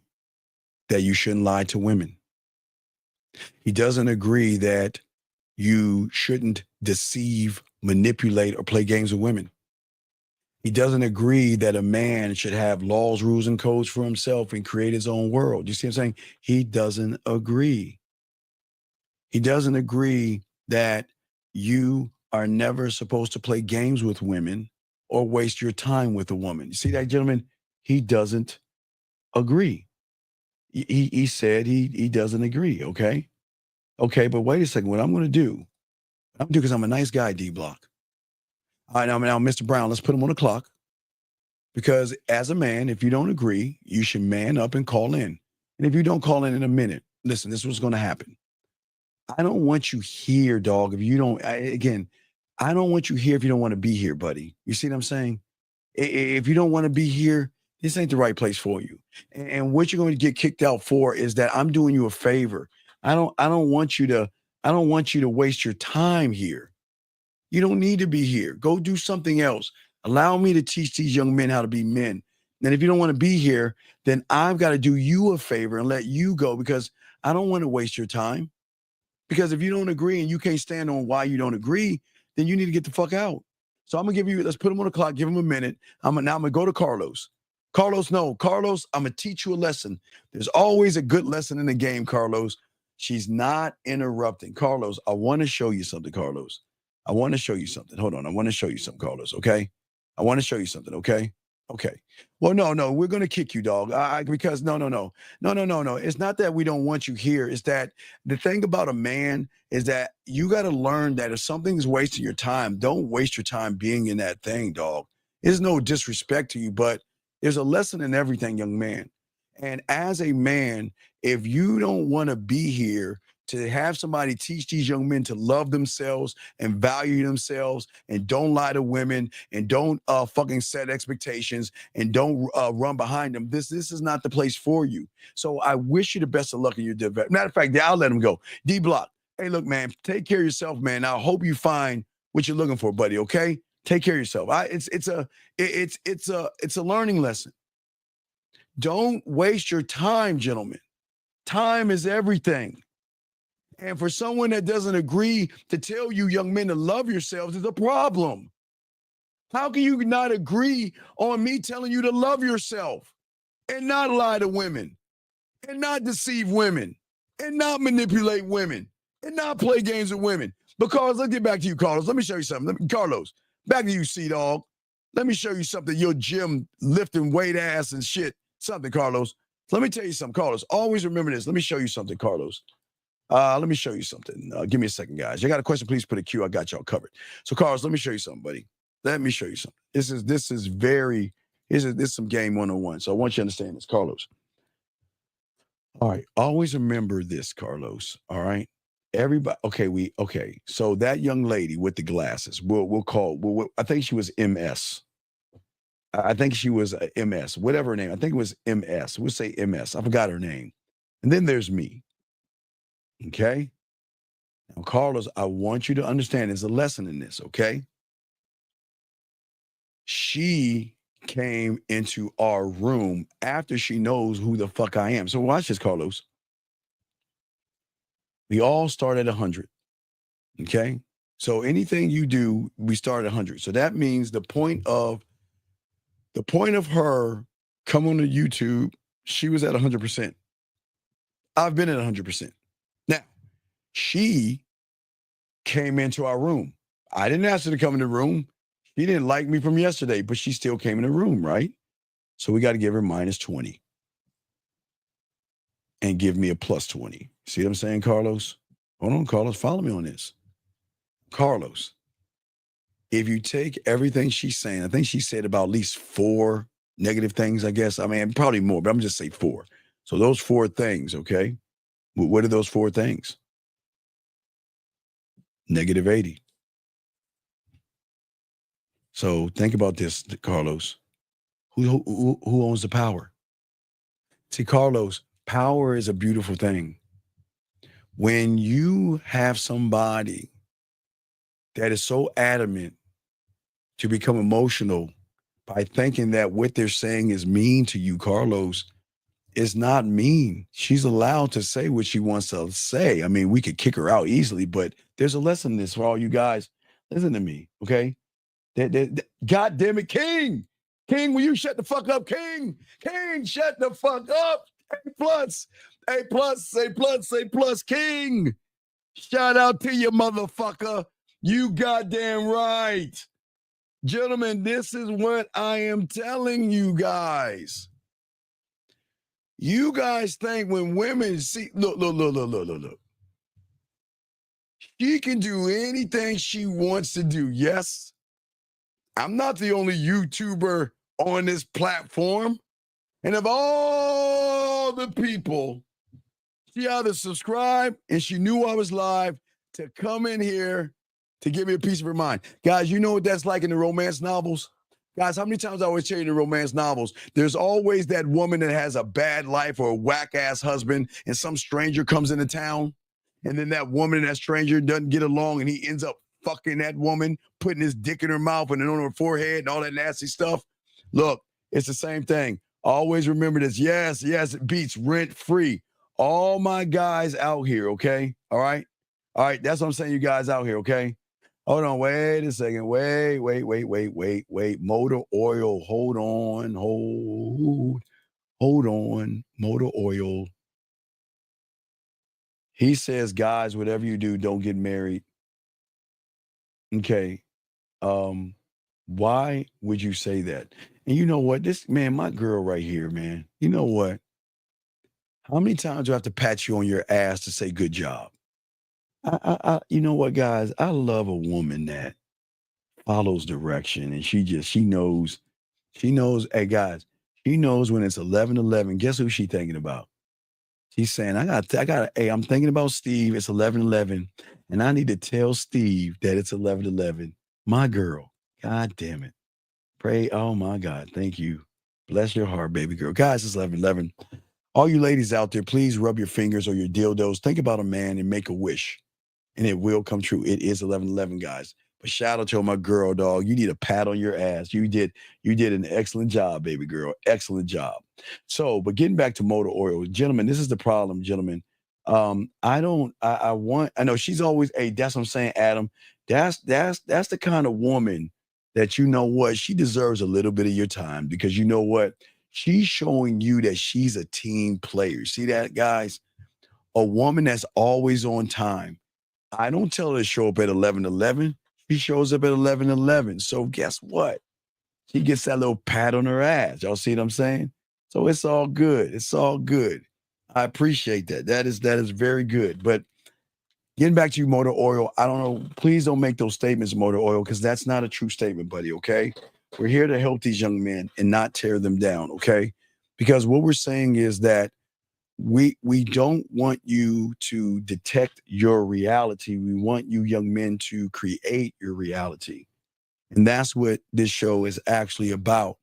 that you shouldn't lie to women. He doesn't agree that you shouldn't deceive manipulate, or play games with women. He doesn't agree that a man should have laws, rules, and codes for himself and create his own world. You see what I'm saying? He doesn't agree. He doesn't agree that you are never supposed to play games with women or waste your time with a woman. You see that, gentlemen? He doesn't agree. He said he doesn't agree, okay? Okay, but wait a second. What I'm going to do, because I'm a nice guy, D-Block. All right, now, Mr. Brown, let's put him on the clock. Because as a man, if you don't agree, you should man up and call in. And if you don't call in a minute, listen, this is what's going to happen. I don't want you here, dog. If you don't, I don't want you here if you don't want to be here, buddy. You see what I'm saying? If you don't want to be here, this ain't the right place for you. And what you're going to get kicked out for is that I'm doing you a favor. I don't want you to waste your time here. You don't need to be here. Go do something else. Allow me to teach these young men how to be men. And if you don't want to be here, then I've got to do you a favor and let you go, because I don't want to waste your time. Because if you don't agree and you can't stand on why you don't agree, then you need to get the fuck out. So I'm going to give you, let's put him on the clock, give him a minute. Now I'm going to go to Carlos. Carlos, I'm going to teach you a lesson. There's always a good lesson in the game, Carlos. She's not interrupting. Carlos, I want to show you something, Carlos. I want to show you something. Hold on. I want to show you something, Carlos, okay? I want to show you something, okay? Okay. Well, no, we're going to kick you, dog. Because no. It's not that we don't want you here. It's that the thing about a man is that you got to learn that if something's wasting your time, don't waste your time being in that thing, dog. There's no disrespect to you, but there's a lesson in everything, young man. And as a man, if you don't want to be here to have somebody teach these young men to love themselves and value themselves and don't lie to women and don't fucking set expectations and don't run behind them, this is not the place for you. So I wish you the best of luck in your development. Matter of fact, I'll let him go. D-Block, hey, look, man, take care of yourself, man. I hope you find what you're looking for, buddy, okay? Take care of yourself. It's a learning lesson. Don't waste your time, gentlemen. Time is everything. And for someone that doesn't agree to tell you young men to love yourselves is a problem. How can you not agree on me telling you to love yourself and not lie to women and not deceive women and not manipulate women and not play games with women? Because let's get back to you, Carlos. Let me show you something. Carlos, back to you, C-Dog. Let me show you something. Your gym lifting weight ass and shit. Something, Carlos. Let me tell you something, Carlos. Always remember this. Let me show you something, Carlos. Let me show you something. Give me a second, guys. You got a question, please put a Q. I got y'all covered. So, Carlos, let me show you something, buddy. Let me show you something. This is some game 101. So I want you to understand this, Carlos. All right. Always remember this, Carlos. All right. Everybody. Okay. So that young lady with the glasses, we'll call, I think she was MS. I think she was MS, whatever her name. I think it was MS. We'll say MS. I forgot her name. And then there's me. Okay. Now, Carlos, I want you to understand there's a lesson in this, okay? She came into our room after she knows who the fuck I am. So watch this, Carlos. We all start at 100, okay? So anything you do, we start at 100. So that means the point of her coming to YouTube, she was at 100%. I've been at 100%. Now, she came into our room. I didn't ask her to come in the room. She didn't like me from yesterday, but she still came in the room, right? So we got to give her minus 20 and give me a plus 20. See what I'm saying, Carlos? Hold on, Carlos. Follow me on this. Carlos, if you take everything she's saying, I think she said about at least 4 negative things, I guess. I mean, probably more, but I'm just say 4. So those 4 things, okay? What are those 4 things? Negative 80. So think about this, Carlos. Who owns the power? See, Carlos, power is a beautiful thing. When you have somebody that is so adamant to become emotional by thinking that what they're saying is mean to you, Carlos, is not mean. She's allowed to say what she wants to say. I mean, we could kick her out easily, but there's a lesson in this for all you guys. Listen to me, okay? God damn it, King. King, will you shut the fuck up, King? King, shut the fuck up. A plus, A plus, A plus, A plus, King. Shout out to you, motherfucker. You goddamn right. Gentlemen, this is what I am telling you guys. You guys think when women see, look. She can do anything she wants to do. Yes. I'm not the only YouTuber on this platform. And of all the people, she either subscribed and she knew I was live to come in here to give me a piece of her mind. Guys, you know what that's like in the romance novels? Guys, how many times I always tell you in the romance novels, there's always that woman that has a bad life or a whack-ass husband and some stranger comes into town and then that woman and that stranger doesn't get along and he ends up fucking that woman, putting his dick in her mouth and then on her forehead and all that nasty stuff. Look, it's the same thing. Always remember this. Yes, it beats rent free. All my guys out here, okay? All right? All right, that's what I'm saying, you guys out here, okay? Hold on, wait a second. Wait. Motor oil, hold on. Motor oil. He says, guys, whatever you do, don't get married. Okay. Why would you say that? And you know what? This man, my girl right here, man. You know what? How many times do I have to pat you on your ass to say good job? You know what, guys? I love a woman that follows direction and she knows, hey guys, she knows when it's 11:11. Guess who she thinking about? She's saying, hey, I'm thinking about Steve. It's 11:11, and I need to tell Steve that it's 11:11. My girl, God damn it. Pray, oh my God, thank you. Bless your heart, baby girl. Guys, it's 11:11. All you ladies out there, please rub your fingers or your dildos. Think about a man and make a wish, and it will come true. It is 11:11, guys. But shout out to my girl, dog. You need a pat on your ass. You did an excellent job, baby girl. Excellent job. So, but getting back to motor oil, gentlemen, this is the problem, gentlemen. I know she's always, hey, that's what I'm saying, Adam. That's the kind of woman that you know what, she deserves a little bit of your time because you know what? She's showing you that she's a team player. See that, guys? A woman that's always on time. I don't tell her to show up at 11:11. She shows up at 11:11. So guess what? She gets that little pat on her ass. Y'all see what I'm saying? So it's all good. It's all good. I appreciate that. That is very good. But getting back to you, Motor Oil, I don't know. Please don't make those statements, Motor Oil, because that's not a true statement, buddy, okay? We're here to help these young men and not tear them down, okay? Because what we're saying is that we don't want you to detect your reality. We want you young men to create your reality. And that's what this show is actually about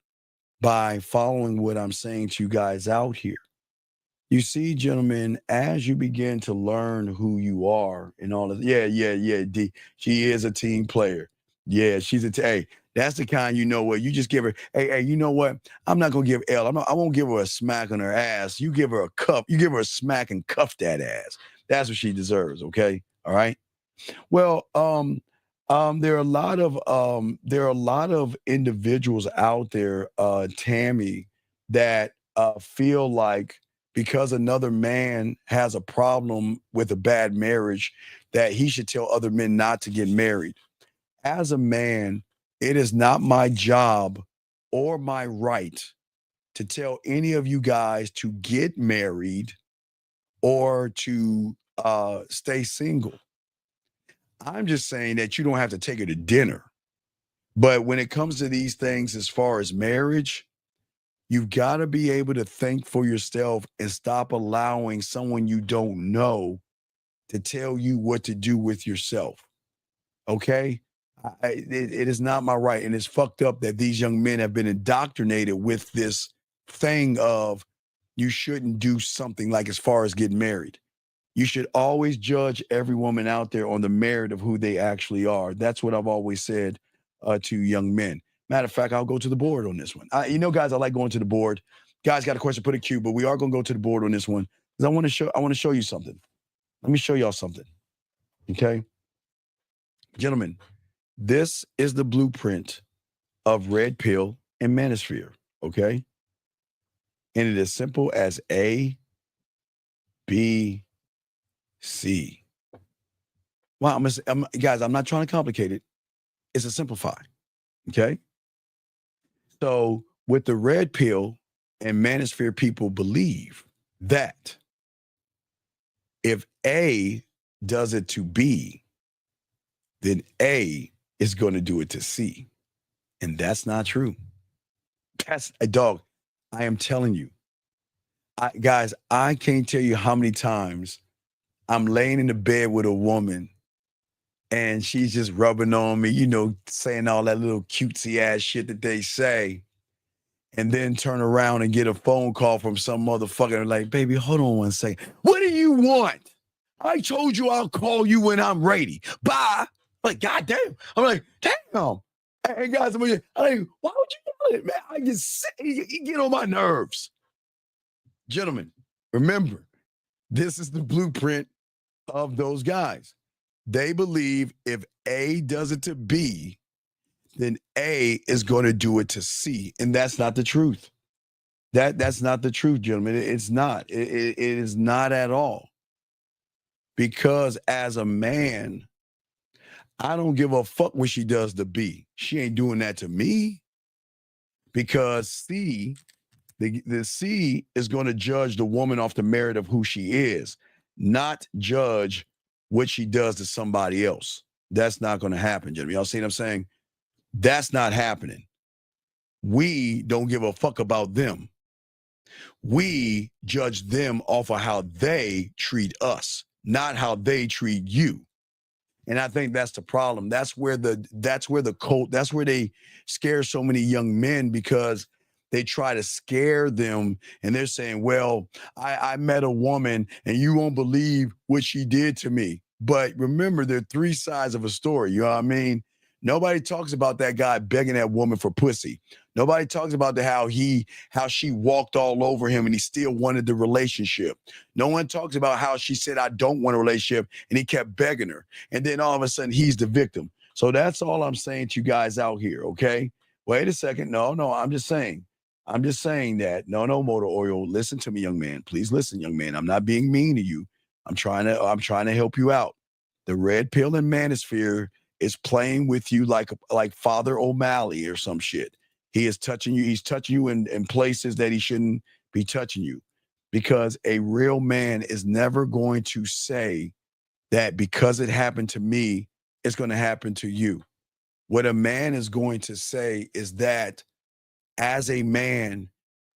by following what I'm saying to you guys out here. You see, gentlemen, as you begin to learn who you are and all of D, she is a team player. Yeah, she's hey, that's the kind, you know what, you just give her, hey, you know what? I'm not gonna give I won't give her a smack on her ass. You give her a cuff, you give her a smack and cuff that ass. That's what she deserves, okay? All right. Well, there are a lot of individuals out there, Tammy, that feel like because another man has a problem with a bad marriage, that he should tell other men not to get married. As a man, it is not my job or my right to tell any of you guys to get married or to stay single. I'm just saying that you don't have to take her to dinner. But when it comes to these things, as far as marriage, you've got to be able to think for yourself and stop allowing someone you don't know to tell you what to do with yourself. Okay? It is not my right. And it's fucked up that these young men have been indoctrinated with this thing of you shouldn't do something like as far as getting married. You should always judge every woman out there on the merit of who they actually are. That's what I've always said to young men. Matter of fact, I'll go to the board on this one. Guys, I like going to the board. Guys, got a question, put a Q, but we are going to go to the board on this one because I want to show you something. Let me show y'all something. Okay, gentlemen, This is the blueprint of red pill and manosphere, okay? And it is simple as A, B, C. Well, guys, I'm not trying to complicate it. It's a simplify, okay? So with the red pill and manosphere, people believe that if A does it to B, then A is going to do it to C. And that's not true. That's a dog. I am telling you. Guys, I can't tell you how many times I'm laying in the bed with a woman and she's just rubbing on me, you know, saying all that little cutesy ass shit that they say. And then turn around and get a phone call from some motherfucker like, baby, hold on one second. What do you want? I told you I'll call you when I'm ready. Bye. Like, goddamn. I'm like, damn. And guys, I'm like, why would you yell it, man? I get sick. You get on my nerves. Gentlemen, remember, this is the blueprint of those guys. They believe if A does it to B, then A is going to do it to C. And that's not the truth. That's not the truth, gentlemen. It's not. It is not at all. Because as a man, I don't give a fuck what she does to B. She ain't doing that to me. Because C, the C is going to judge the woman off the merit of who she is, not judge what she does to somebody else. That's not going to happen, gentlemen. Y'all see what I'm saying? That's not happening. We don't give a fuck about them. We judge them off of how they treat us, not how they treat you. And I think that's the problem. That's where the cult, that's where they scare so many young men, because they try to scare them and they're saying, well, I met a woman and you won't believe what she did to me. But remember, there are three sides of a story. You know what I mean? Nobody talks about that guy begging that woman for pussy. Nobody talks about how she walked all over him and he still wanted the relationship. No one talks about how she said, I don't want a relationship, and he kept begging her. And then all of a sudden he's the victim. So that's all I'm saying to you guys out here, okay? Wait a second. No, I'm just saying that. No, motor oil. Listen to me, young man. Please listen, young man. I'm not being mean to you. I'm trying to help you out. The red pill and manosphere is playing with you like Father O'Malley or some shit. He is touching you. He's touching you in places that he shouldn't be touching you, because a real man is never going to say that because it happened to me, it's going to happen to you. What a man is going to say is that as a man,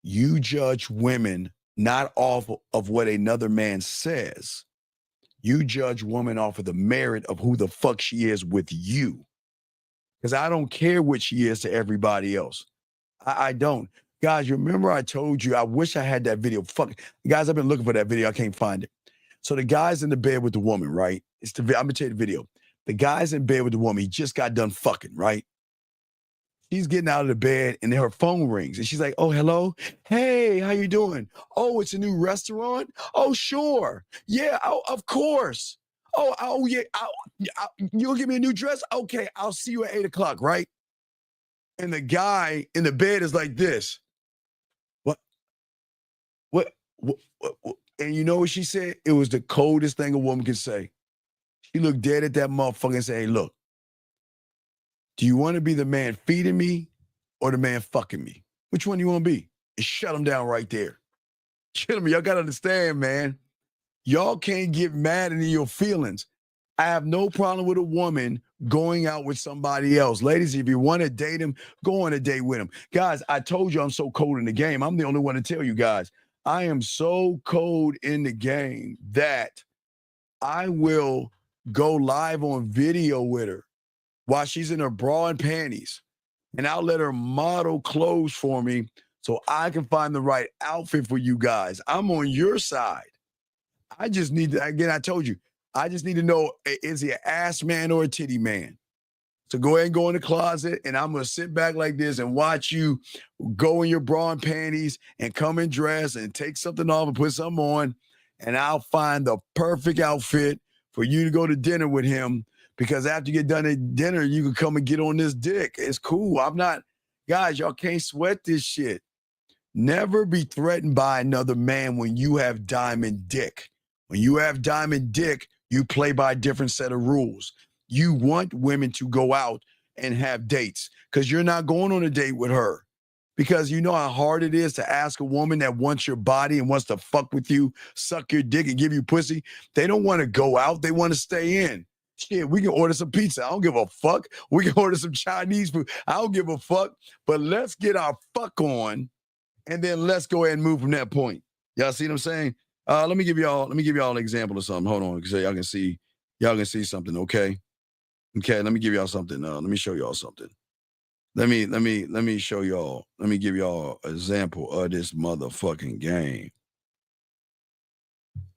you judge women not off of what another man says. You judge women off of the merit of who the fuck she is with you. Because I don't care what she is to everybody else. I don't. Guys, remember I told you, I wish I had that video. Fuck. Guys, I've been looking for that video. I can't find it. So the guy's in the bed with the woman, right? I'm going to tell you the video. The guy's in bed with the woman. He just got done fucking, right? She's getting out of the bed and her phone rings and she's like, oh, hello. Hey, how you doing? Oh, it's a new restaurant? Oh, sure. Yeah, of course. Oh yeah. You'll give me a new dress? Okay, I'll see you at 8:00, right? And the guy in the bed is like this. What? And you know what she said? It was the coldest thing a woman could say. She looked dead at that motherfucker and said, hey, look, do you want to be the man feeding me or the man fucking me? Which one do you want to be? And shut him down right there. Gentlemen, y'all got to understand, man. Y'all can't get mad into your feelings. I have no problem with a woman going out with somebody else. Ladies, if you want to date him, go on a date with him. Guys, I told you I'm so cold in the game. I'm the only one to tell you guys. I am so cold in the game that I will go live on video with her while she's in her bra and panties. And I'll let her model clothes for me so I can find the right outfit for you guys. I'm on your side. I just need to, again, I told you, I just need to know, is he an ass man or a titty man? So go ahead and go in the closet, and I'm going to sit back like this and watch you go in your bra and panties and come in dress and take something off and put something on, and I'll find the perfect outfit for you to go to dinner with him, Because after you get done at dinner, you can come and get on this dick. It's cool. Guys, y'all can't sweat this shit. Never be threatened by another man when you have diamond dick. When you have diamond dick, you play by a different set of rules. You want women to go out and have dates because you're not going on a date with her. Because you know how hard it is to ask a woman that wants your body and wants to fuck with you, suck your dick and give you pussy. They don't want to go out. They want to stay in. Shit, we can order some pizza. I don't give a fuck. We can order some Chinese food. I don't give a fuck. But let's get our fuck on, and then let's go ahead and move from that point. Y'all see what I'm saying? Let me give y'all an example of something. Hold on, so y'all can see something. Okay. Let me give y'all something. Let me show y'all something. Let me show y'all. Let me give y'all an example of this motherfucking game.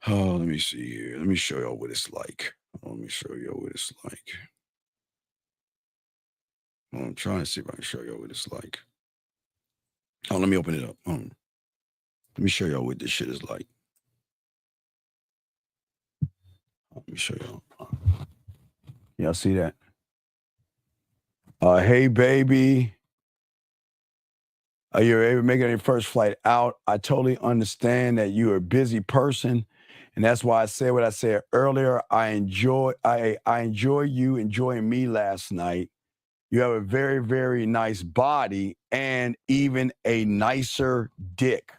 Oh, let me see here. Let me show y'all what it's like. Let me show y'all what it's like. I'm trying to see if I can show y'all what it's like. Oh, let me open it up. Let me show y'all what this shit is like. Let me show y'all. Y'all see that? Hey, baby. Are you able to make your first flight out? I totally understand that you're a busy person, and that's why I said what I said earlier. I enjoy you enjoying me last night. You have a very, very nice body and even a nicer dick.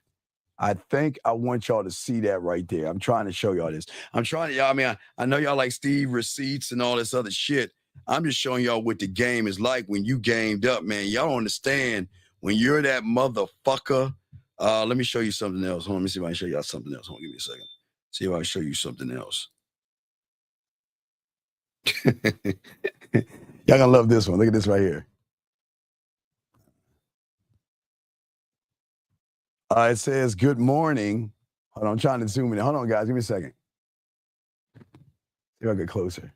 I think I want y'all to see that right there. I'm trying to show y'all this. I know y'all like Steve receipts and all this other shit. I'm just showing y'all what the game is like when you gamed up, man. Y'all don't understand when you're that motherfucker. Let me show you something else. Hold on, let me see if I can show y'all something else. Hold on, give me a second. See if I can show you something else. Y'all gonna love this one. Look at this right here. It says, good morning. Hold on, I'm trying to zoom in. Hold on, guys. Give me a second. See if I get closer.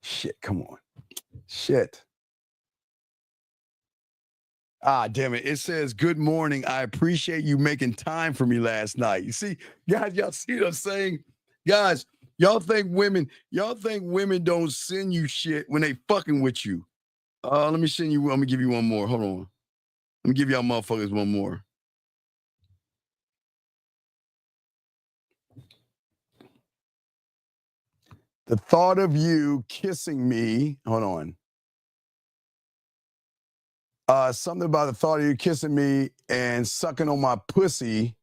Shit, come on. Shit. Damn it. It says, good morning. I appreciate you making time for me last night. You see, guys, y'all see what I'm saying? Guys, y'all think women don't send you shit when they fucking with you. Let me send you, I'm gonna give you one more. Hold on. Let me give y'all motherfuckers one more. The thought of you kissing me, hold on. Something about the thought of you kissing me and sucking on my pussy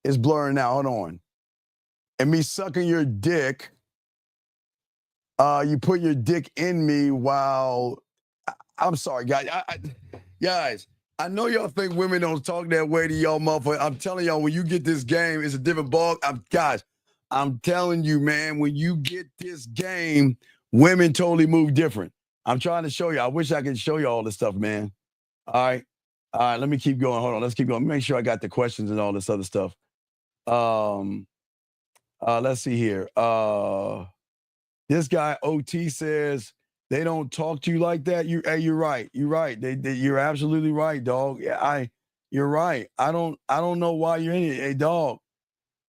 is blurring out. Hold on. And me sucking your dick, you put your dick in me while, I'm sorry, guys. Guys, I know y'all think women don't talk that way to y'all motherfuckers. I'm telling y'all, when you get this game, it's a different ball. Guys, I'm telling you, man, when you get this game, women totally move different. I'm trying to show you. I wish I could show you all this stuff, man. All right, let me keep going. Hold on, let's keep going. Make sure I got the questions and all this other stuff. Let's see here. This guy OT says they don't talk to you like that. You're right. You're right. You're absolutely right, dog. Yeah, you're right. I don't know why you're in it. Hey, dog.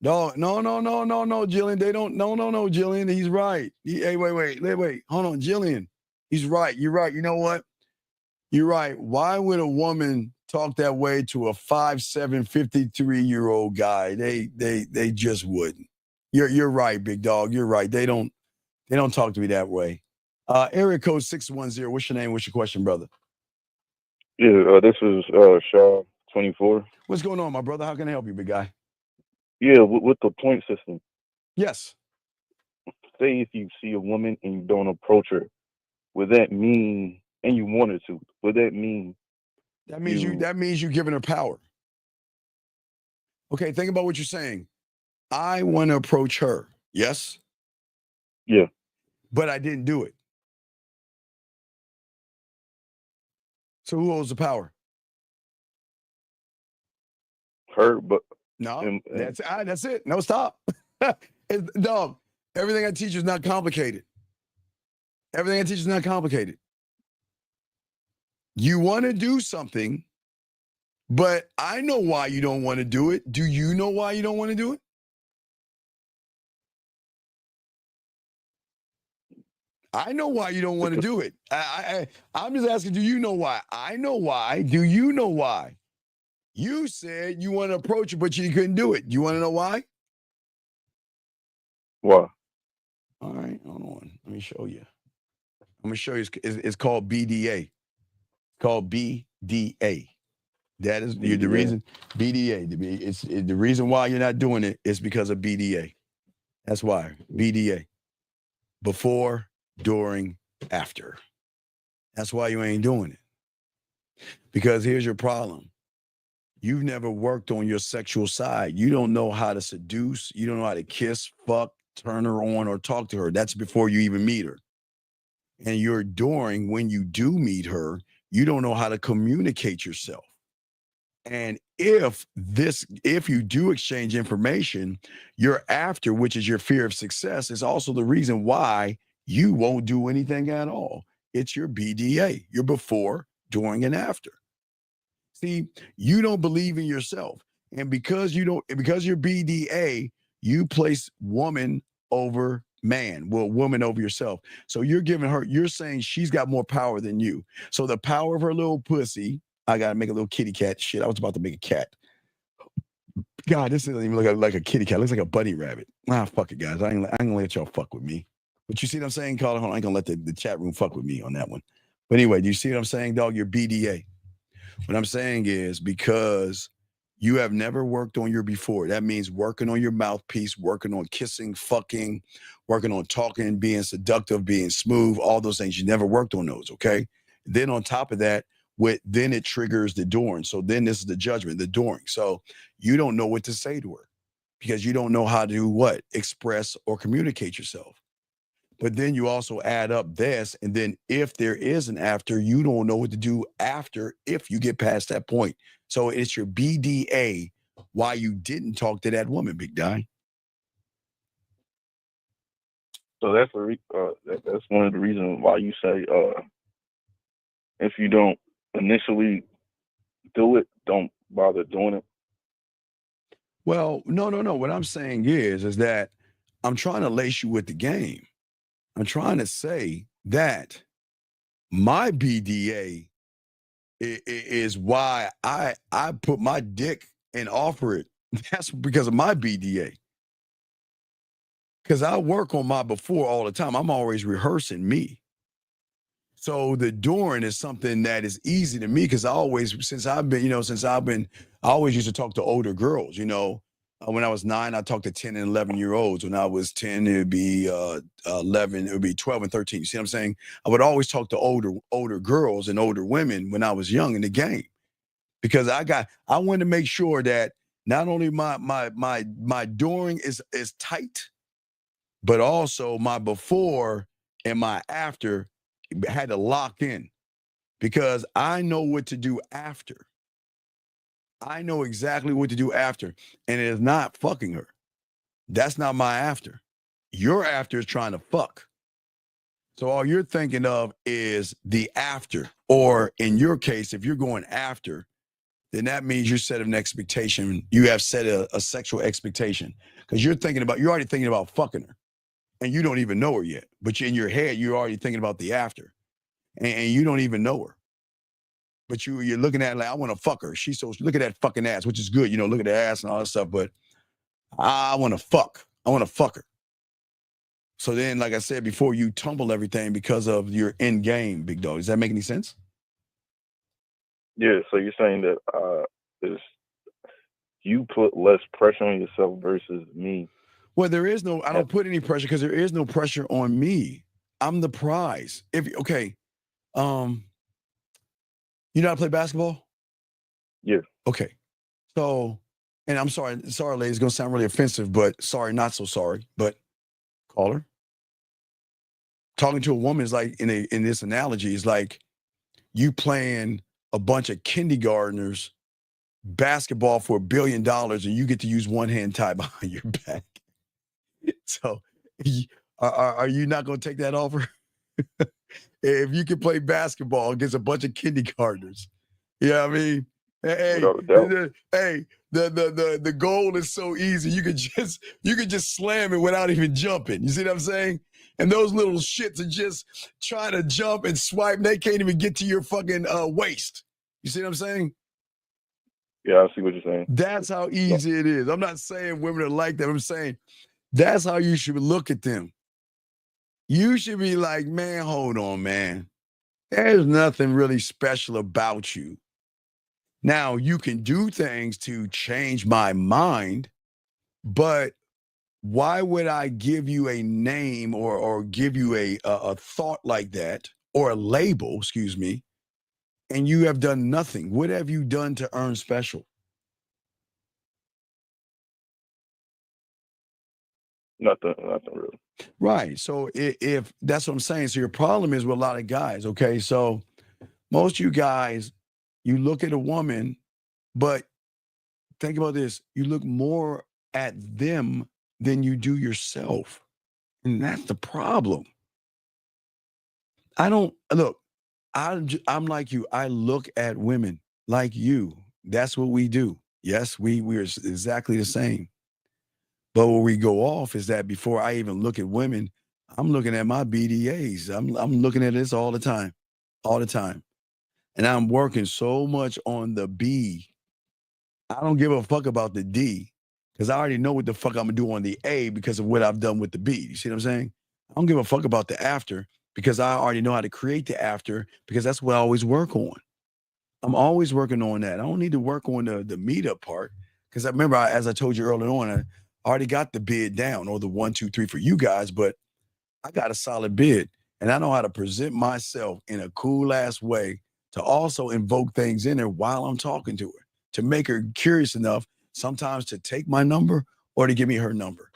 No, Jillian. They don't. No, Jillian. He's right. Hey, wait. Hold on, Jillian. He's right. You're right. You know what? You're right. Why would a woman talk that way to a 5'7", 53-year-old guy? They just wouldn't. You're right, big dog. You're right. They don't talk to me that way. Area code 610. What's your name? What's your question, brother? Yeah, this is Shaw, 24. What's going on, my brother? How can I help you, big guy? Yeah, with the point system. Yes. Say if you see a woman and you don't approach her, would that mean, and you wanted to, would that mean? That means you're giving her power. Okay, think about what you're saying. I want to approach her. Yes? Yeah. But I didn't do it. So who holds the power? Her, but no, that's it. No, stop. Dog, everything I teach is not complicated. Everything I teach is not complicated. You want to do something, but I know why you don't want to do it. Do you know why you don't want to do it? I know why you don't want to do it. I'm just asking, do you know why? I know why. Do you know why? You said you want to approach it, but you couldn't do it. You want to know why? Why? All right, hold on. Let me show you. I'm going to show you. It's called BDA. It's called BDA. That is the reason. BDA. It's the reason why you're not doing it is because of BDA. That's why. BDA. Before, during, after. That's why you ain't doing it. Because here's your problem. You've never worked on your sexual side. You don't know how to seduce. You don't know how to kiss, fuck, turn her on, or talk to her. That's before you even meet her. And you're during, when you do meet her, you don't know how to communicate yourself. And if you do exchange information, your after, which is your fear of success, is also the reason why you won't do anything at all. It's your BDA, your before, during, and after. See, you don't believe in yourself. And because you're BDA, you place woman over man, woman over yourself. So you're saying she's got more power than you. So the power of her little pussy, I got to make a little kitty cat. Shit, I was about to make a cat. God, this doesn't even look like a kitty cat. It looks like a bunny rabbit. Fuck it, guys. I ain't gonna let y'all fuck with me. But you see what I'm saying, Carla? Hold on, I ain't gonna let the chat room fuck with me on that one. But anyway, do you see what I'm saying, dog? You're BDA. What I'm saying is because you have never worked on your before. That means working on your mouthpiece, working on kissing, fucking, working on talking, being seductive, being smooth, all those things. You never worked on those, okay? Then on top of that, then it triggers the during. So then this is the judgment, the during. So you don't know what to say to her because you don't know how to express or communicate yourself. But then you also add up this, and then if there is an after, you don't know what to do after if you get past that point. So it's your BDA why you didn't talk to that woman, Big Guy. So that's that's one of the reasons why you say if you don't initially do it, don't bother doing it. Well, no. What I'm saying is that I'm trying to lace you with the game. I'm trying to say that my BDA is why I put my dick and offer it. That's because of my BDA. Because I work on my before all the time. I'm always rehearsing me. So the during is something that is easy to me because I always used to talk to older girls, when I was 9, I talked to 10 and 11-year-olds. When I was 10, it would be 11, it would be 12 and 13. You see what I'm saying? I would always talk to older girls and older women when I was young in the game. Because I wanted to make sure that not only my during is tight, but also my before and my after had to lock in. Because I know what to do after. I know exactly what to do after, and it is not fucking her. That's not my after. Your after is trying to fuck. So all you're thinking of is the after, or in your case, if you're going after, then that means you set an expectation. You have set a sexual expectation because you're already thinking about fucking her, and you don't even know her yet. But in your head, you're already thinking about the after, and you don't even know her. But you're looking at it like, I want to fuck her. Look at that fucking ass, which is good. Look at the ass and all that stuff. But I want to fuck. I want to fuck her. So then, like I said before, you tumble everything because of your end game, big dog. Does that make any sense? Yeah. So you're saying that you put less pressure on yourself versus me. Well, I don't put any pressure because there is no pressure on me. I'm the prize. You know how to play basketball? Yeah. Okay. So, and I'm sorry, ladies, it's going to sound really offensive, but sorry, not so sorry, but caller. Talking to a woman is like, in this analogy, is like you playing a bunch of kindergartners basketball for $1 billion and you get to use one hand tied behind your back. So are you not going to take that offer? If you can play basketball against a bunch of kindergartners, you know what I mean? Hey, the goal is so easy. You could just slam it without even jumping. You see what I'm saying? And those little shits are just trying to jump and swipe. And they can't even get to your fucking waist. You see what I'm saying? Yeah, I see what you're saying. That's how easy it is. I'm not saying women are like that. I'm saying that's how you should look at them. You should be like, man, hold on, man. There's nothing really special about you. Now, you can do things to change my mind, but why would I give you a name or give you a thought like that, or a label, excuse me, and you have done nothing? What have you done to earn special? Nothing really. Right. So if that's what I'm saying. So your problem is with a lot of guys, okay? So most of you guys, you look at a woman, but think about this. You look more at them than you do yourself. And that's the problem. I don't look, I'm like you. I look at women like you. That's what we do. Yes, we're exactly the same. But where we go off is that before I even look at women, I'm looking at my BDAs. I'm looking at this all the time. And I'm working so much on the B. I don't give a fuck about the D, because I already know what the fuck I'm gonna do on the A because of what I've done with the B. You see what I'm saying? I don't give a fuck about the after, because I already know how to create the after, because that's what I always work on. I'm always working on that. I don't need to work on the meetup part, because I remember, as I told you earlier on, I already got the bid down, or the 1, 2, 3 for you guys, but I got a solid bid, and I know how to present myself in a cool ass way to also invoke things in there while I'm talking to her, to make her curious enough sometimes to take my number or to give me her number.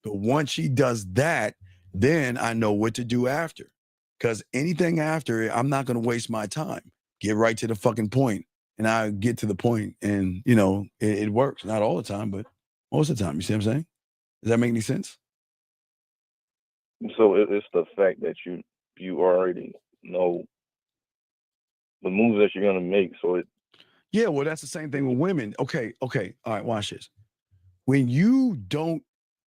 But once she does that, then I know what to do after, because anything after, I'm not going to waste my time. Get right to the fucking point, and I get to the point, and it works. Not all the time, but most of the time. You see what I'm saying? Does that make any sense? So it's the fact that you already know the moves that you're gonna make. So Yeah, well, that's the same thing with women. Okay. All right, watch this. When you don't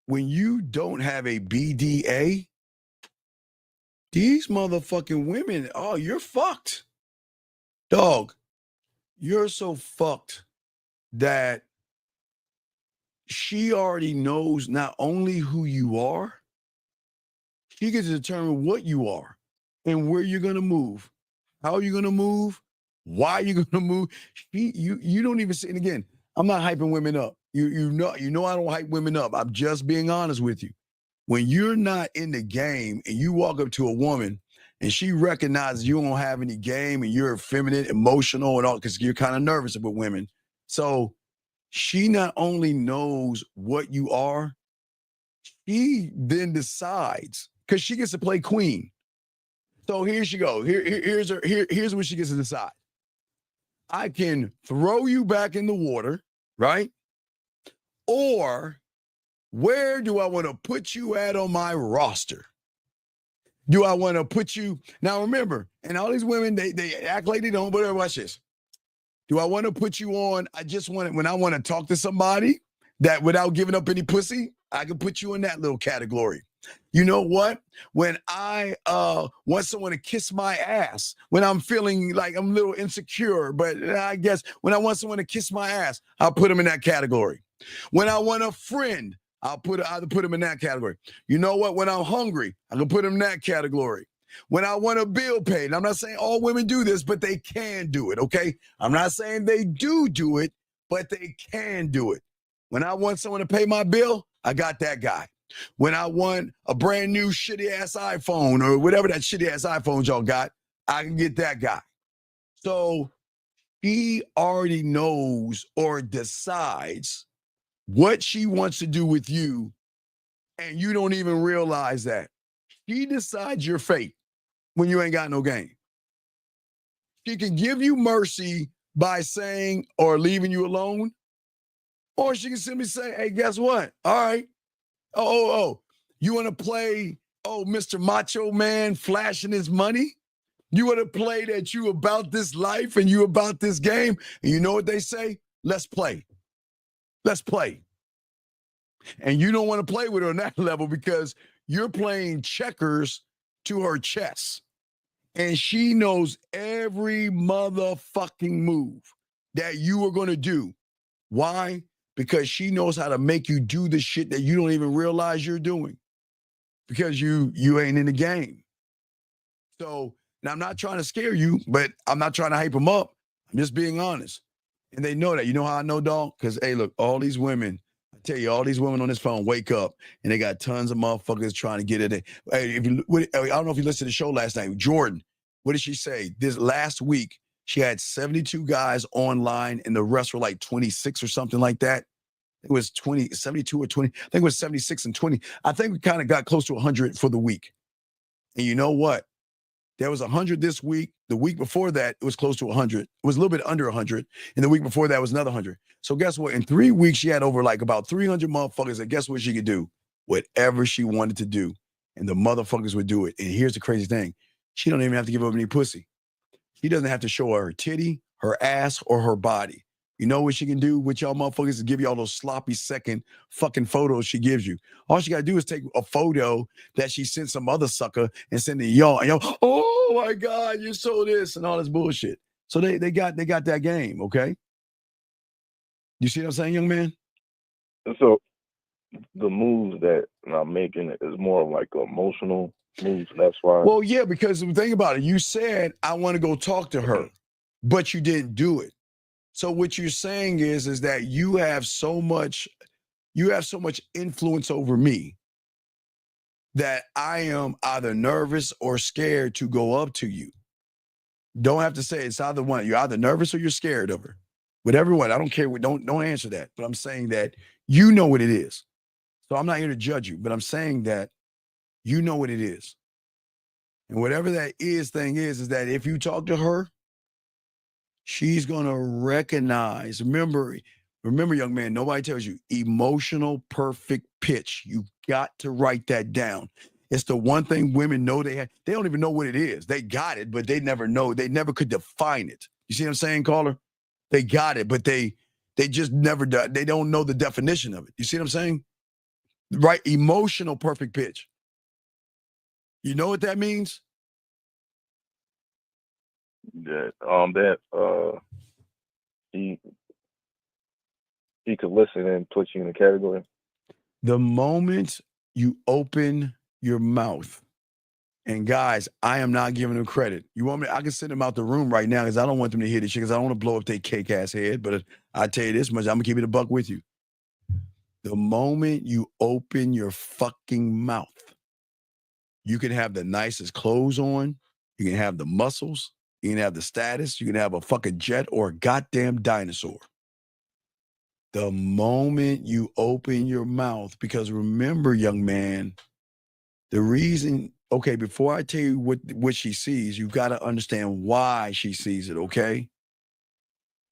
have a BDA, these motherfucking women, oh, you're fucked. Dog, you're so fucked that she already knows not only who you are, she gets to determine what you are and where you're gonna move, how you're gonna move, why you're gonna move. You don't even see. And again, I'm not hyping women up. You know I don't hype women up. I'm just being honest with you. When you're not in the game and you walk up to a woman and she recognizes you don't have any game and you're feminine, emotional, and all, because you're kind of nervous with women. So she not only knows what you are, she then decides, because she gets to play queen. So here she goes. Here's what she gets to decide. I can throw you back in the water, right? Or where do I want to put you at on my roster? Do I want to put you, now remember, and all these women, they act like they don't, but watch this. Do I want to put you on, when I want to talk to somebody that without giving up any pussy, I can put you in that little category. You know what? When I want someone to kiss my ass, when I'm feeling like I'm a little insecure, but I guess when I want someone to kiss my ass, I'll put them in that category. When I want a friend, I'll either put them in that category. You know what? When I'm hungry, I can put them in that category. When I want a bill paid, and I'm not saying all women do this, but they can do it, okay? I'm not saying they do it, but they can do it. When I want someone to pay my bill, I got that guy. When I want a brand new shitty ass iPhone or whatever that shitty ass iPhone y'all got, I can get that guy. So he already knows or decides what she wants to do with you, and you don't even realize that. She decides your fate when you ain't got no game. She can give you mercy by saying or leaving you alone, or she can simply say, hey, guess what? All right. Oh, you want to play, Mr. Macho Man flashing his money? You want to play that you about this life and you about this game? And you know what they say? Let's play. Let's play. And you don't want to play with her on that level because you're playing checkers to her chess. And she knows every motherfucking move that you are going to do. Why? Because she knows how to make you do the shit that you don't even realize you're doing. Because you ain't in the game. So, now I'm not trying to scare you, but I'm not trying to hype them up. I'm just being honest. And they know that. You know how I know, dog? Because, hey, look, all these women, I tell you, all these women on this phone wake up and they got tons of motherfuckers trying to get it. Hey, I don't know if you listened to the show last night. Jordan, what did she say? This last week, she had 72 guys online and the rest were like 26 or something like that. It was 72 or 20. I think it was 76 and 20. I think we kind of got close to 100 for the week. And you know what? There was 100 this week. The week before that, it was close to 100. It was a little bit under 100. And the week before that was another 100. So guess what? In 3 weeks, she had over like about 300 motherfuckers. And guess what she could do? Whatever she wanted to do. And the motherfuckers would do it. And here's the crazy thing. She don't even have to give up any pussy. She doesn't have to show her titty, her ass, or her body. You know what she can do with y'all motherfuckers is give y'all those sloppy second fucking photos she gives you. All she got to do is take a photo that she sent some other sucker and send it to y'all. And y'all, oh my God, you're so this and all this bullshit. So they got that game, okay? You see what I'm saying, young man? So the moves that I'm making is more of like emotional moves. That's why. Well, yeah, because think about it. You said, I want to go talk to her, but you didn't do it. So what you're saying is that you have so much influence over me that I am either nervous or scared to go up to you. Don't have to say it's either one. You're either nervous or you're scared of her. Whatever one. I don't care. Don't answer that. But I'm saying that you know what it is. So I'm not here to judge you, but I'm saying that you know what it is. And whatever that thing is that if you talk to her, she's going to recognize. Remember, young man, nobody tells you emotional perfect pitch. You got to write that down. It's the one thing women know they have. They don't even know what it is. They got it, but they never know. They never could define it. You see what I'm saying, caller? They got it, but they just never, they don't know the definition of it. You see what I'm saying? Right? Emotional perfect pitch. You know what that means? He could listen and put you in a category. The moment you open your mouth, and guys, I am not giving them credit. You want me? I can send them out the room right now because I don't want them to hear this shit because I don't want to blow up their cake ass head. But I tell you this much, I'm gonna keep it a buck with you. The moment you open your fucking mouth, you can have the nicest clothes on, you can have the muscles, you can have the status, you can have a fucking jet or a goddamn dinosaur. The moment you open your mouth, because remember, young man, the reason, okay, before I tell you what she sees, you got to understand why she sees it, okay?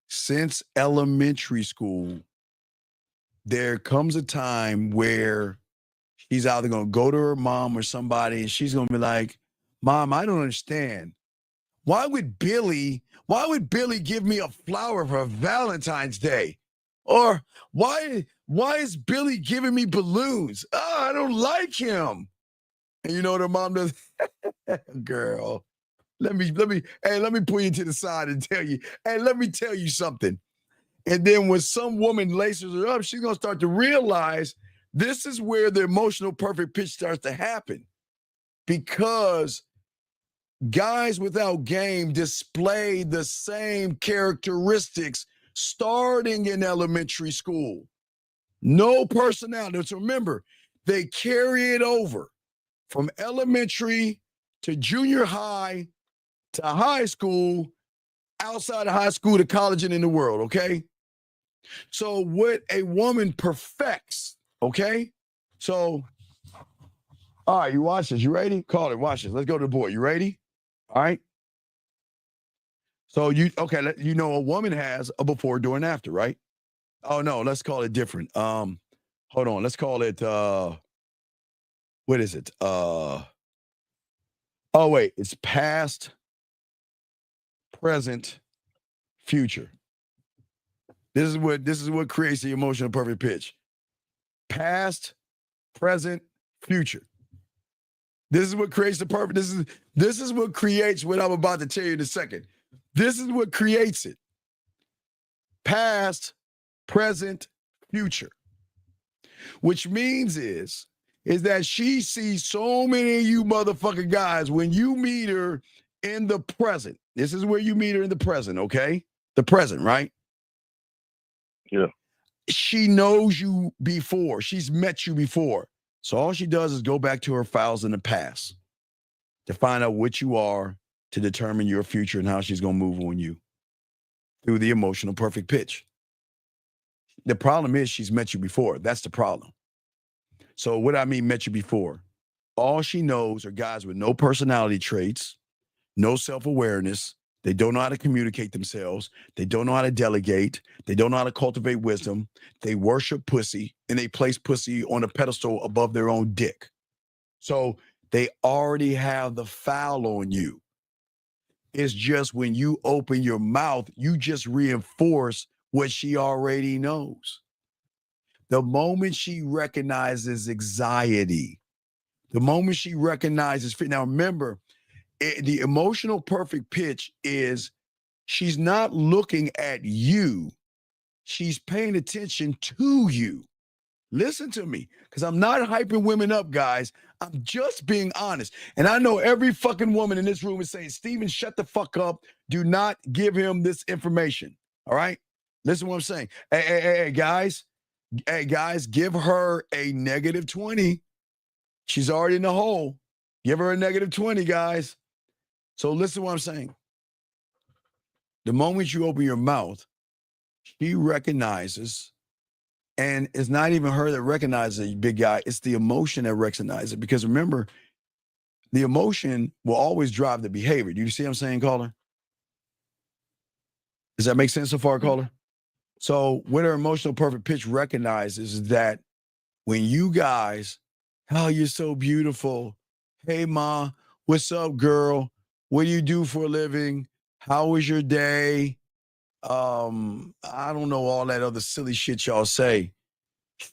Since elementary school, there comes a time where she's either going to go to her mom or somebody and she's going to be like, Mom, I don't understand. Why would Billy give me a flower for Valentine's Day? Or why is Billy giving me balloons? Oh, I don't like him. And you know what her mom does? Girl, let me pull you to the side and tell you, hey, let me tell you something. And then when some woman laces her up, she's going to start to realize this is where the emotional perfect pitch starts to happen. Because guys without game display the same characteristics starting in elementary school. No personality. So remember, they carry it over from elementary to junior high to high school, outside of high school to college and in the world, okay? So what a woman perfects, okay? So, all right, you watch this. You ready? Call it. Watch this. Let's go to the board. You ready? All right. So a woman has a before, during, after, right? Oh no, let's call it different. Hold on. Let's call it what is it? Oh wait, it's past, present, future. This is what creates the emotional perfect pitch. Past, present, future. This is what creates the perfect. This is what creates what I'm about to tell you in a second. This is what creates it. Past, present, future. Which means is that she sees so many of you motherfucking guys when you meet her in the present. This is where you meet her in the present, okay? The present, right? Yeah. She knows you before. She's met you before. So all she does is go back to her files in the past to find out what you are, to determine your future and how she's going to move on you through the emotional perfect pitch. The problem is she's met you before. That's the problem. So what I mean met you before, all she knows are guys with no personality traits, no self-awareness. They don't know how to communicate themselves. They don't know how to delegate. They don't know how to cultivate wisdom. They worship pussy, and they place pussy on a pedestal above their own dick. So they already have the foul on you. It's just when you open your mouth, you just reinforce what she already knows. The moment she recognizes anxiety, the moment she recognizes fear. Now remember, the emotional perfect pitch is she's not looking at you. She's paying attention to you. Listen to me, because I'm not hyping women up, guys. I'm just being honest. And I know every fucking woman in this room is saying, Steven, shut the fuck up. Do not give him this information. All right? Listen to what I'm saying. Hey, guys. Hey, guys, give her a negative 20. She's already in the hole. Give her a negative 20, guys. So listen to what I'm saying. The moment you open your mouth, she recognizes, and it's not even her that recognizes it, big guy. It's the emotion that recognizes it. Because remember, the emotion will always drive the behavior. Do you see what I'm saying, caller? Does that make sense so far, caller? So what her emotional perfect pitch recognizes is that when you guys, oh, you're so beautiful. Hey, ma, what's up, girl? What do you do for a living? How was your day? I don't know all that other silly shit y'all say.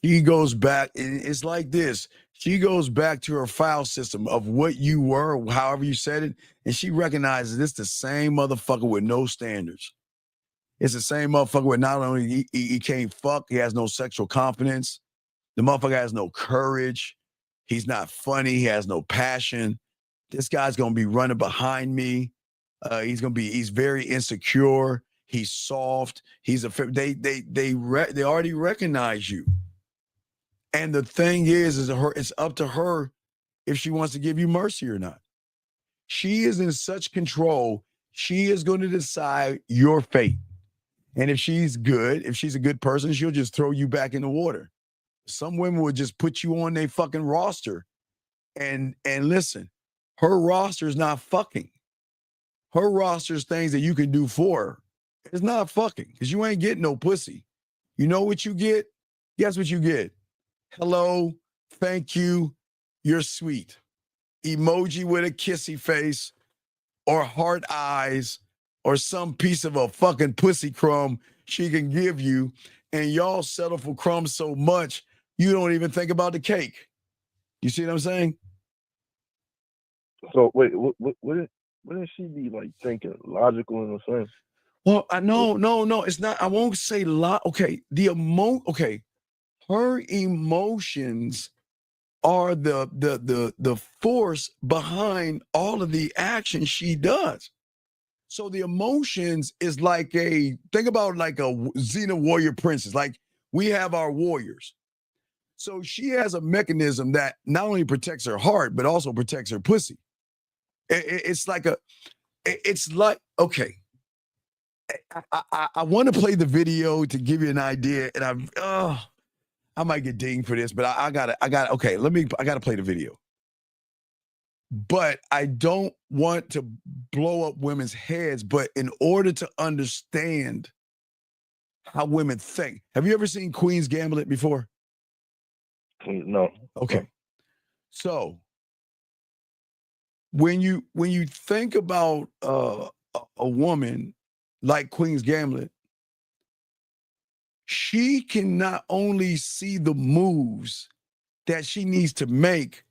She goes back, and it's like this. She goes back to her file system of what you were, however you said it, and she recognizes it's the same motherfucker with no standards. It's the same motherfucker with not only he can't fuck, he has no sexual confidence. The motherfucker has no courage. He's not funny. He has no passion. This guy's gonna be running behind me. He's very insecure. He's soft. They already recognize you. And the thing is it's up to her if she wants to give you mercy or not. She is in such control. She is going to decide your fate. And if she's good, if she's a good person, she'll just throw you back in the water. Some women would just put you on their fucking roster. And listen, her roster is not fucking. Her roster is things that you can do for her. It's not fucking, because you ain't getting no pussy. You know what you get? Guess what you get? Hello, thank you, you're sweet. Emoji with a kissy face, or heart eyes, or some piece of a fucking pussy crumb she can give you, and y'all settle for crumbs so much you don't even think about the cake. You see what I'm saying? So wait, wouldn't she be like thinking logical in a sense? Well, no, it's not. I won't say okay, her emotions are the force behind all of the action she does. So the emotions is like think about like a Xena warrior princess. Like we have our warriors. So she has a mechanism that not only protects her heart, but also protects her pussy. It's like okay. I want to play the video to give you an idea, and I might get dinged for this, but I gotta play the video. But I don't want to blow up women's heads, but in order to understand how women think, have you ever seen Queen's Gambit before? No. Okay. So when you think about a woman like Queen's Gambit, she can not only see the moves that she needs to make,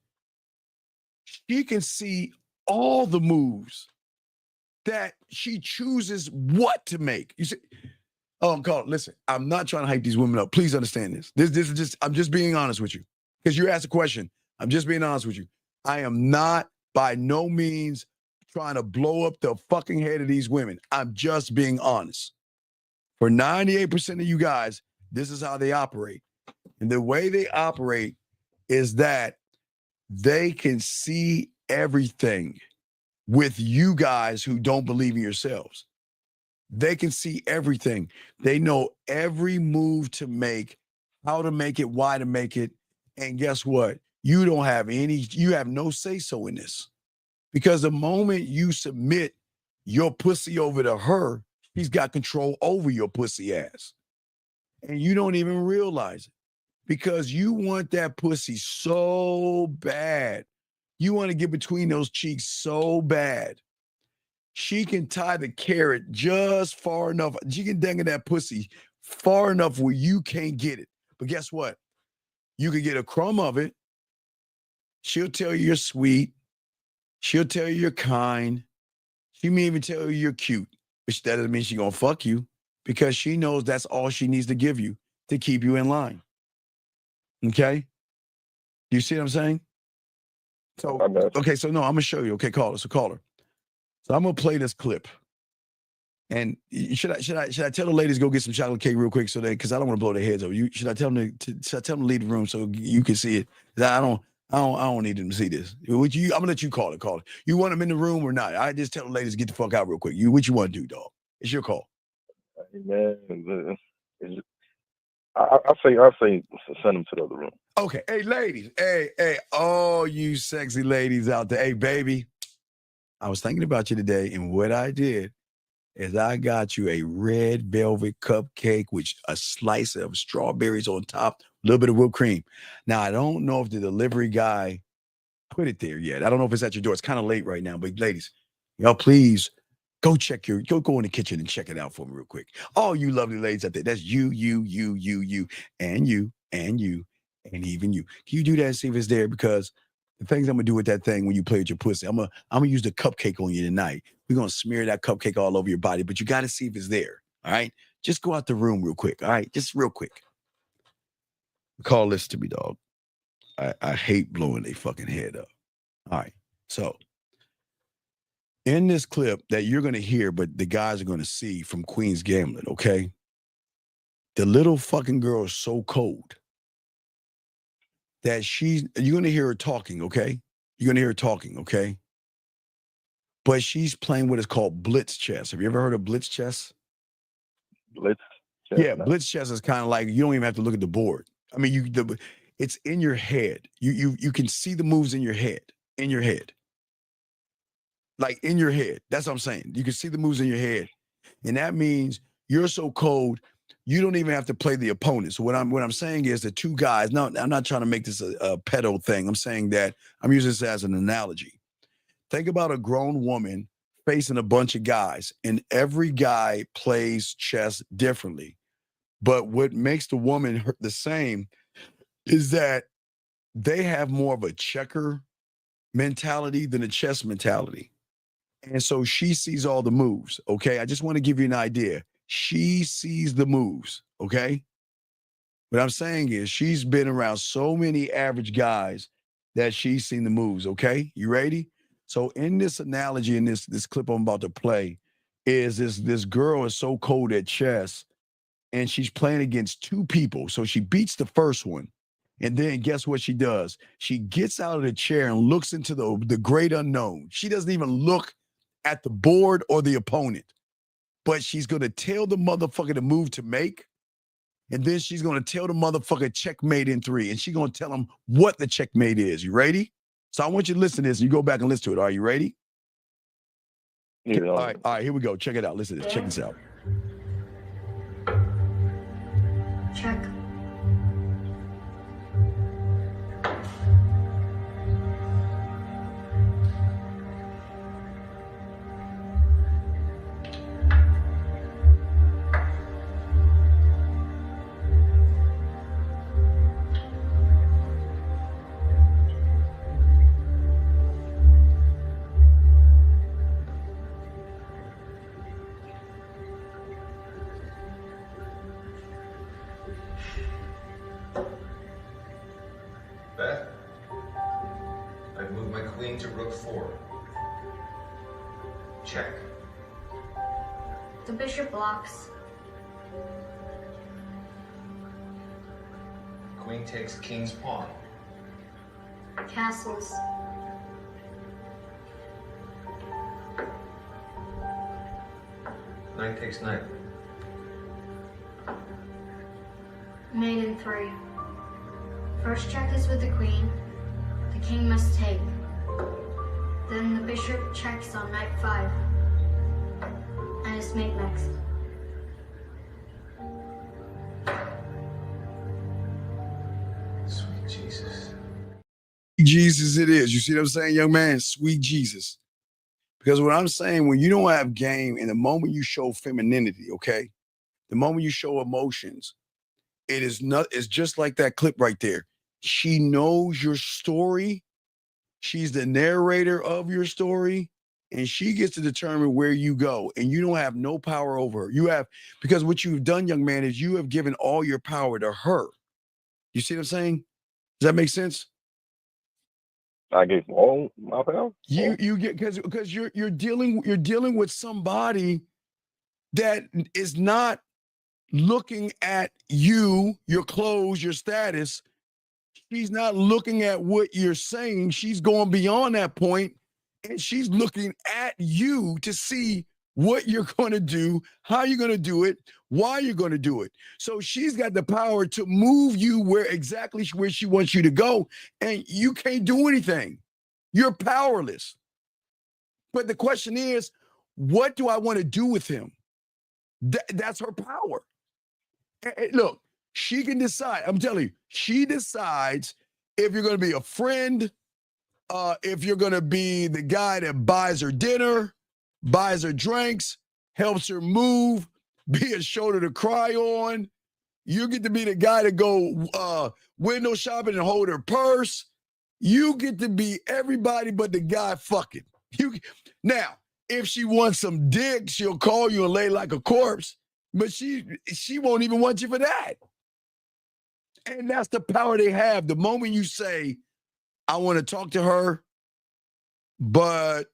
she can see all the moves that she chooses what to make. You see, Carl, listen, I'm not trying to hype these women up. Please understand this. This is just, I'm just being honest with you. Because you asked a question. I'm just being honest with you. I am not by no means trying to blow up the fucking head of these women. I'm just being honest. For 98% of you guys, this is how they operate. And the way they operate is that they can see everything with you guys who don't believe in yourselves. They can see everything. They know every move to make, how to make it, why to make it. And guess what? You don't have you have no say-so in this. Because the moment you submit your pussy over to her, she's got control over your pussy ass. And you don't even realize it. Because you want that pussy so bad. You want to get between those cheeks so bad. She can tie the carrot just far enough. She can dangle that pussy far enough where you can't get it. But guess what? You can get a crumb of it. She'll tell you you're sweet. She'll tell you you're kind. She may even tell you you're cute. But that doesn't mean she's going to fuck you because she knows that's all she needs to give you to keep you in line. Okay? Do you see what I'm saying? So, okay, so no, I'm going to show you. Okay, caller. So caller. So I'm gonna play this clip, and should I tell the ladies to go get some chocolate cake real quick so because I don't want to blow their heads over. Should I tell them to leave the room so you can see it? I don't need them to see this. I'm gonna let you call it. You want them in the room or not? I just tell the ladies to get the fuck out real quick. What you want to do, dog? It's your call. Hey, man, I say send them to the other room. Okay, hey ladies, hey, all you sexy ladies out there, hey baby. I was thinking about you today, and what I did is I got you a red velvet cupcake with a slice of strawberries on top, a little bit of whipped cream. Now, I don't know if the delivery guy put it there yet. I don't know if it's at your door. It's kind of late right now, but ladies, y'all please go go in the kitchen and check it out for me real quick. All you lovely ladies out there, that's you, and even you. Can you do that and see if it's there? Because the things I'm gonna do with that thing when you play with your pussy, I'm gonna use the cupcake on you tonight. We're gonna smear that cupcake all over your body, but you gotta see if it's there. All right, just go out the room real quick. All right, just real quick. Call this to me, dog. I hate blowing their fucking head up. All right, so in this clip that you're gonna hear, but the guys are gonna see from Queen's Gambling, okay? The little fucking girl is so cold that you're going to hear her talking, okay? You're going to hear her talking, okay? But she's playing what is called blitz chess. Have you ever heard of blitz chess? Blitz chess? Yeah, blitz chess is kind of like, you don't even have to look at the board. I mean, it's in your head. You can see the moves in your head. Like in your head. That's what I'm saying. You can see the moves in your head. And that means you're so cold, you don't even have to play the opponent. So what I'm saying is the two guys, no, I'm not trying to make this a pedo thing. I'm saying that I'm using this as an analogy. Think about a grown woman facing a bunch of guys, and every guy plays chess differently. But what makes the woman the same is that they have more of a checker mentality than a chess mentality. And so she sees all the moves, okay? I just want to give you an idea. She sees the moves, okay? What I'm saying is she's been around so many average guys that she's seen the moves, okay? You ready? So in this analogy, in this clip I'm about to play, is this girl is so cold at chess, and she's playing against two people. So she beats the first one, and then guess what she does? She gets out of the chair and looks into the great unknown. She doesn't even look at the board or the opponent. But she's going to tell the motherfucker the move to make. And then she's going to tell the motherfucker checkmate in 3. And she's going to tell him what the checkmate is. You ready? So I want you to listen to this. And you go back and listen to it. Are you ready? Yeah. All right, here we go. Check it out. Listen to this. Check this out. Check. rook 4. Check. The bishop blocks. Queen takes king's pawn. Castles. Knight takes knight. Mate in 3. First check is with the queen. The king must take. Then the bishop checks on knight 5. And his mate next. Sweet Jesus. Jesus it is. You see what I'm saying, young man? Sweet Jesus. Because what I'm saying, when you don't have game, and the moment you show femininity, okay, the moment you show emotions, it's just like that clip right there. She knows your story. She's the narrator of your story, and she gets to determine where you go, and you don't have no power over her. Because what you've done, young man, is you have given all your power to her. You see what I'm saying? Does that make sense? I gave all my power. You get because you're dealing with somebody that is not looking at you, your clothes, your status. She's not looking at what you're saying. She's going beyond that point, and she's looking at you to see what you're going to do, how you're going to do it, why you're going to do it. So she's got the power to move you exactly where she wants you to go, and you can't do anything. You're powerless. But the question is, what do I want to do with him? That's her power. Look, she can decide. I'm telling you, she decides if you're going to be a friend, if you're going to be the guy that buys her dinner, buys her drinks, helps her move, be a shoulder to cry on. You get to be the guy to go window shopping and hold her purse. You get to be everybody but the guy fucking. Now, if she wants some dick, she'll call you and lay like a corpse, but she won't even want you for that. And that's the power they have. The moment you say, I want to talk to her, but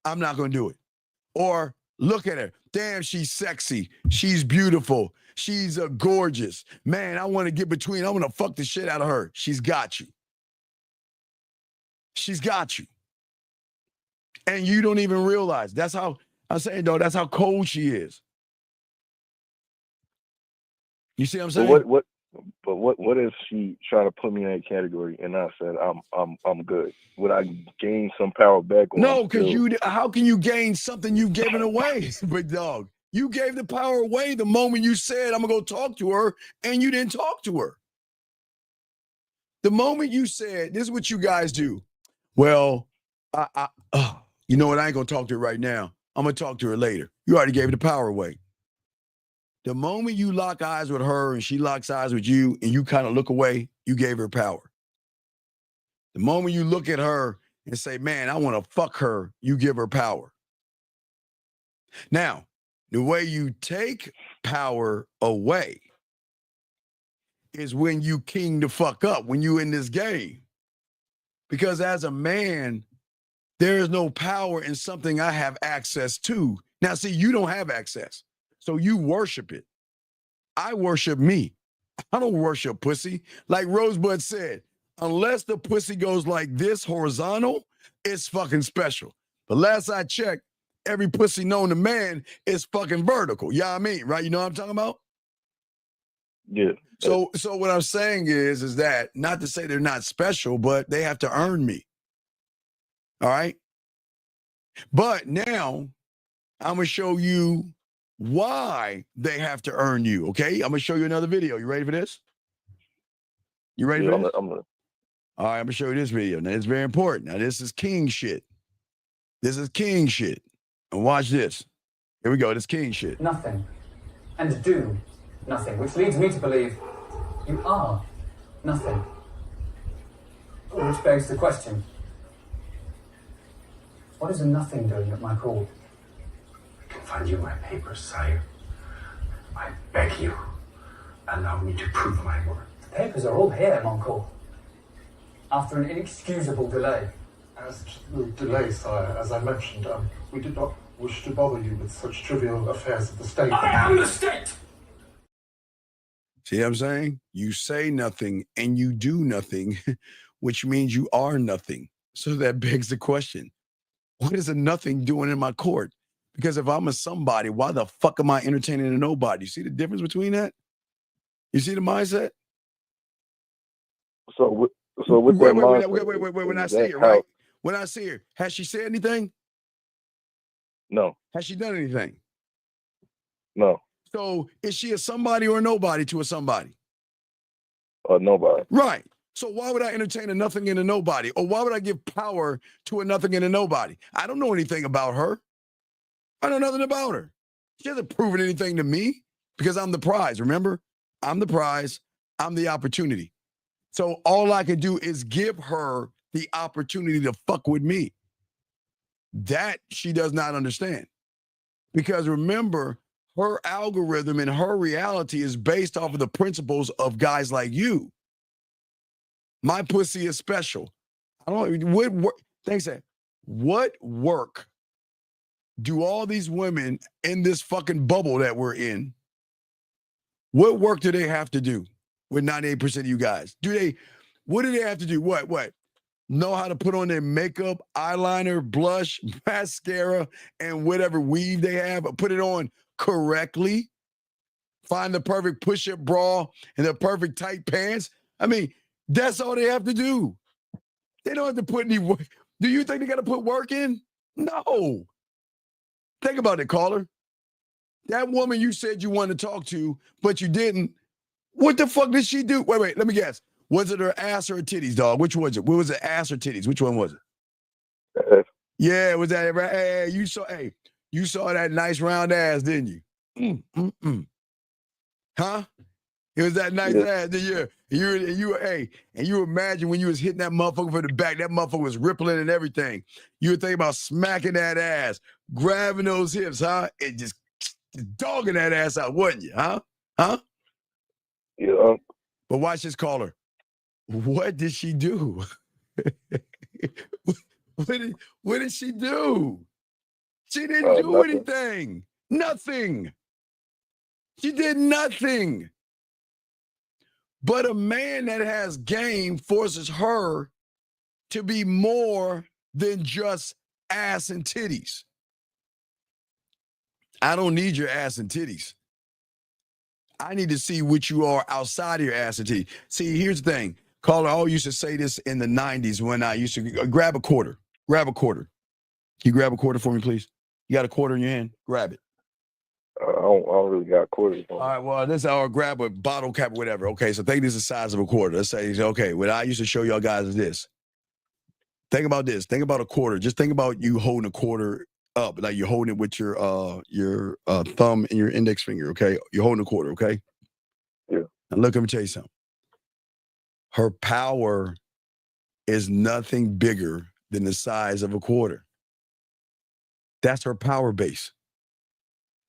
I'm not going to do it. Or look at her. Damn, she's sexy. She's beautiful. She's gorgeous. Man, I want to get between. I want to fuck the shit out of her. She's got you. She's got you. And you don't even realize. That's how, I'm saying, though, that's how cold she is. You see what I'm saying? But what if she tried to put me in that category and I said I'm good? Would I gain some power back? No, because how can you gain something you've given away, big dog? You gave the power away the moment you said I'm gonna go talk to her, and you didn't talk to her. The moment you said, this is what you guys do. Well, you know what? I ain't gonna talk to her right now. I'm gonna talk to her later. You already gave the power away. The moment you lock eyes with her and she locks eyes with you and you kind of look away, you gave her power. The moment you look at her and say, man, I want to fuck her, you give her power. Now, the way you take power away is when you king the fuck up, when you in this game. Because as a man, there is no power in something I have access to. Now, see, you don't have access. So you worship it. I worship me. I don't worship pussy. Like Rosebud said, unless the pussy goes like this horizontal, it's fucking special. But last I checked, every pussy known to man is fucking vertical. You know what I mean? Right? You know what I'm talking about? Yeah. So what I'm saying is that, not to say they're not special, but they have to earn me. All right? But now I'm going to show you why they have to earn you, okay? I'm going to show you another video. You ready for this? You ready for this? I'm ready. All right, I'm going to show you this video. Now, it's very important. Now, this is king shit. This is king shit. And watch this. Here we go. This king shit. Nothing. And do nothing, which leads me to believe you are nothing. Which begs the question, what is a nothing doing at my call? I can find you my papers, sire. I beg you, allow me to prove my worth. The papers are all here, Moncourt. After an inexcusable delay. As to the delay, sire, as I mentioned, we did not wish to bother you with such trivial affairs of the state. I am the state! See what I'm saying? You say nothing and you do nothing, which means you are nothing. So that begs the question, what is a nothing doing in my court? Because if I'm a somebody, why the fuck am I entertaining a nobody? You see the difference between that? You see the mindset? So with that mindset, wait. When I see that her, how- right? When I see her, has she said anything? No, Has she done anything? no, So is she a somebody or a nobody to a somebody? nobody. Right. So why would I entertain a nothing and a nobody? Or why would I give power to a nothing and a nobody? I don't know anything about her. I know nothing about her. She hasn't proven anything to me because I'm the prize. Remember? I'm the prize. I'm the opportunity. So all I can do is give her the opportunity to fuck with me. That she does not understand. Because remember, her algorithm and her reality is based off of the principles of guys like you. My pussy is special. I don't know what work. Thanks, that. What work do all these women in this fucking bubble that we're in? What work do they have to do with 98% of you guys? What do they have to do? What? Know how to put on their makeup, eyeliner, blush, mascara, and whatever weave they have, put it on correctly. Find the perfect push-up bra and the perfect tight pants. I mean, that's all they have to do. They don't have to put any work. Do you think they got to put work in? No. Think about it, caller. That woman you said you wanted to talk to, but you didn't. What the fuck did she do? Wait, let me guess. Was it her ass or her titties, dog? Which was it? What was it, ass or titties? Which one was it? Yeah, was that right? Hey, you saw that nice round ass, didn't you? Huh? It was that nice ass, didn't you? And you imagine when you was hitting that motherfucker from the back, that motherfucker was rippling and everything. You would think about smacking that ass, grabbing those hips, huh? And just dogging that ass out, wouldn't you? Huh? Yeah. But watch this caller. What did she do? what did she do? She didn't do nothing. anything. Nothing. She did nothing. But a man that has game forces her to be more than just ass and titties. I don't need your ass and titties. I need to see what you are outside of your ass and titties. See, here's the thing. Caller, I always used to say this in the 90s when I used to grab a quarter. Grab a quarter. Can you grab a quarter for me, please? You got a quarter in your hand? Grab it. I don't really got quarters. All right, well, this I'll grab a bottle cap or whatever. Okay, so think this is the size of a quarter. Let's say, okay, what I used to show y'all guys is this. Think about this. Think about a quarter. Just think about you holding a quarter up, like you're holding it with your thumb and your index finger, okay? You're holding a quarter, okay? Yeah. Now look, let me tell you something. Her power is nothing bigger than the size of a quarter. That's her power base.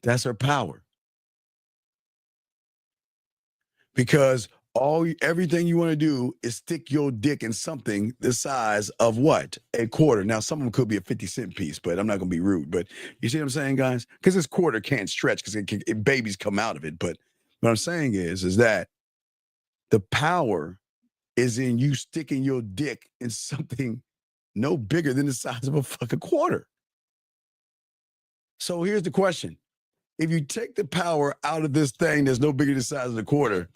That's her power. Because everything you want to do is stick your dick in something the size of what? A quarter. Now, some of them could be a 50-cent piece, but I'm not going to be rude. But you see what I'm saying, guys? Because this quarter can't stretch because babies come out of it. But what I'm saying is that the power is in you sticking your dick in something no bigger than the size of a fucking quarter. So here's the question. If you take the power out of this thing that's no bigger than the size of the quarter,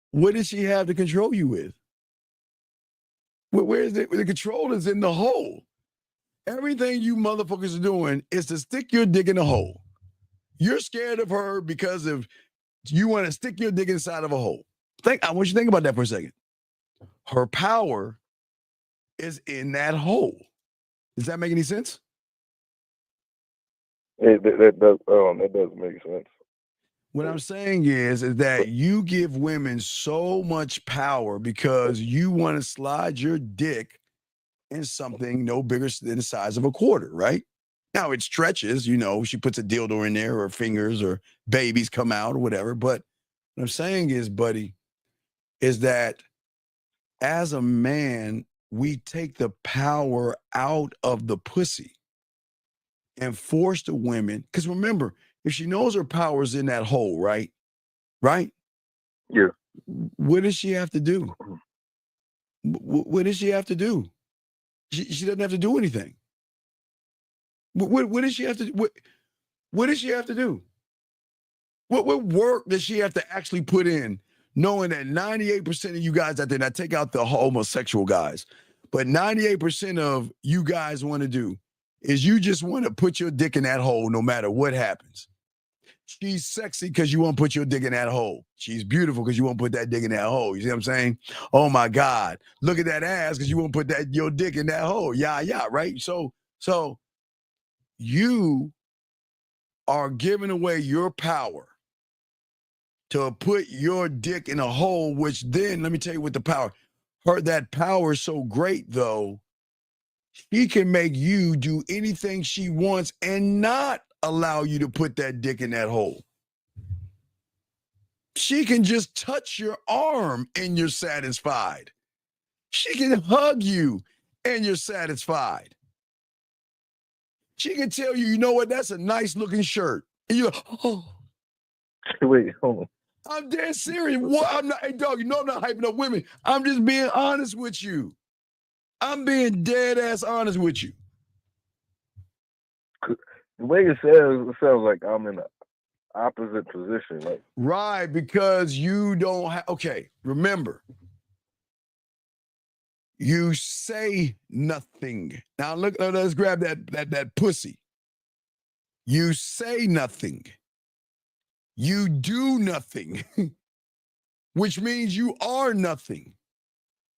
what does she have to control you with? Where is it? The control is in the hole. Everything you motherfuckers are doing is to stick your dick in the hole. You're scared of her because of you want to stick your dick inside of a hole. I want you to think about that for a second. Her power is in that hole. Does that make any sense? That doesn't make sense. What I'm saying is that you give women so much power because you want to slide your dick in something no bigger than the size of a quarter, right? Now it stretches, she puts a dildo in there or fingers or babies come out or whatever. But what I'm saying is, buddy, is that as a man, we take the power out of the pussy and force the women. Because remember, if she knows her power's in that hole, right? Right? Yeah. What does she have to do? What does she have to do? She doesn't have to do anything. What does she have to do? What does she have to do? What work does she have to actually put in, knowing that 98% of you guys out there, now take out the homosexual guys, but 98% of you guys want to do is you just want to put your dick in that hole no matter what happens. She's sexy because you want to put your dick in that hole. She's beautiful because you want to put that dick in that hole. You see what I'm saying? Oh my God. Look at that ass because you want to put your dick in that hole. Yeah, right? So you are giving away your power to put your dick in a hole, which then, let me tell you what the power, that power is so great though, she can make you do anything she wants and not allow you to put that dick in that hole. She can just touch your arm and you're satisfied. She can hug you and you're satisfied. She can tell you, you know what, that's a nice looking shirt. And you're like, oh. Wait, hold on. I'm dead serious. What? I'm not, hey dog, you know I'm not hyping up women. I'm just being honest with you. I'm being dead ass honest with you. The way it sounds like I'm in the opposite position. Like, right, because you don't have, okay, remember, you say nothing. Now look, let's grab that pussy. You say nothing. You do nothing, which means you are nothing.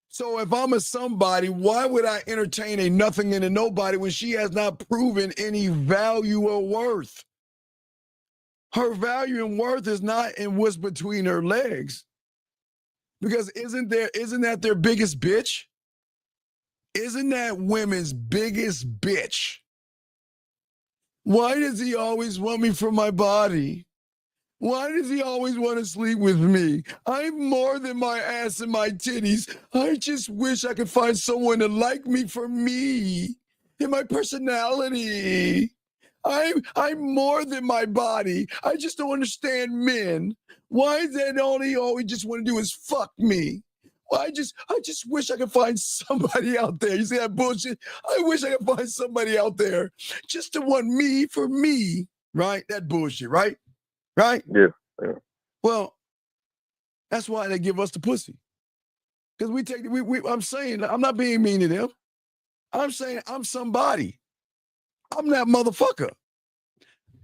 So if I'm a somebody, why would I entertain a nothing and a nobody when she has not proven any value or worth? Her value and worth is not in what's between her legs. Because isn't that their biggest bitch? Isn't that women's biggest bitch? Why does he always want me for my body? Why does he always want to sleep with me? I'm more than my ass and my titties. I just wish I could find someone to like me for me and my personality. I'm more than my body. I just don't understand men. Why is that all he just want to do is fuck me? Well, I just wish I could find somebody out there. You see that bullshit? I wish I could find somebody out there just to want me for me. Right? That bullshit, right? Right? Yeah. Well, that's why they give us the pussy. Because I'm saying, I'm not being mean to them. I'm saying I'm somebody. I'm that motherfucker.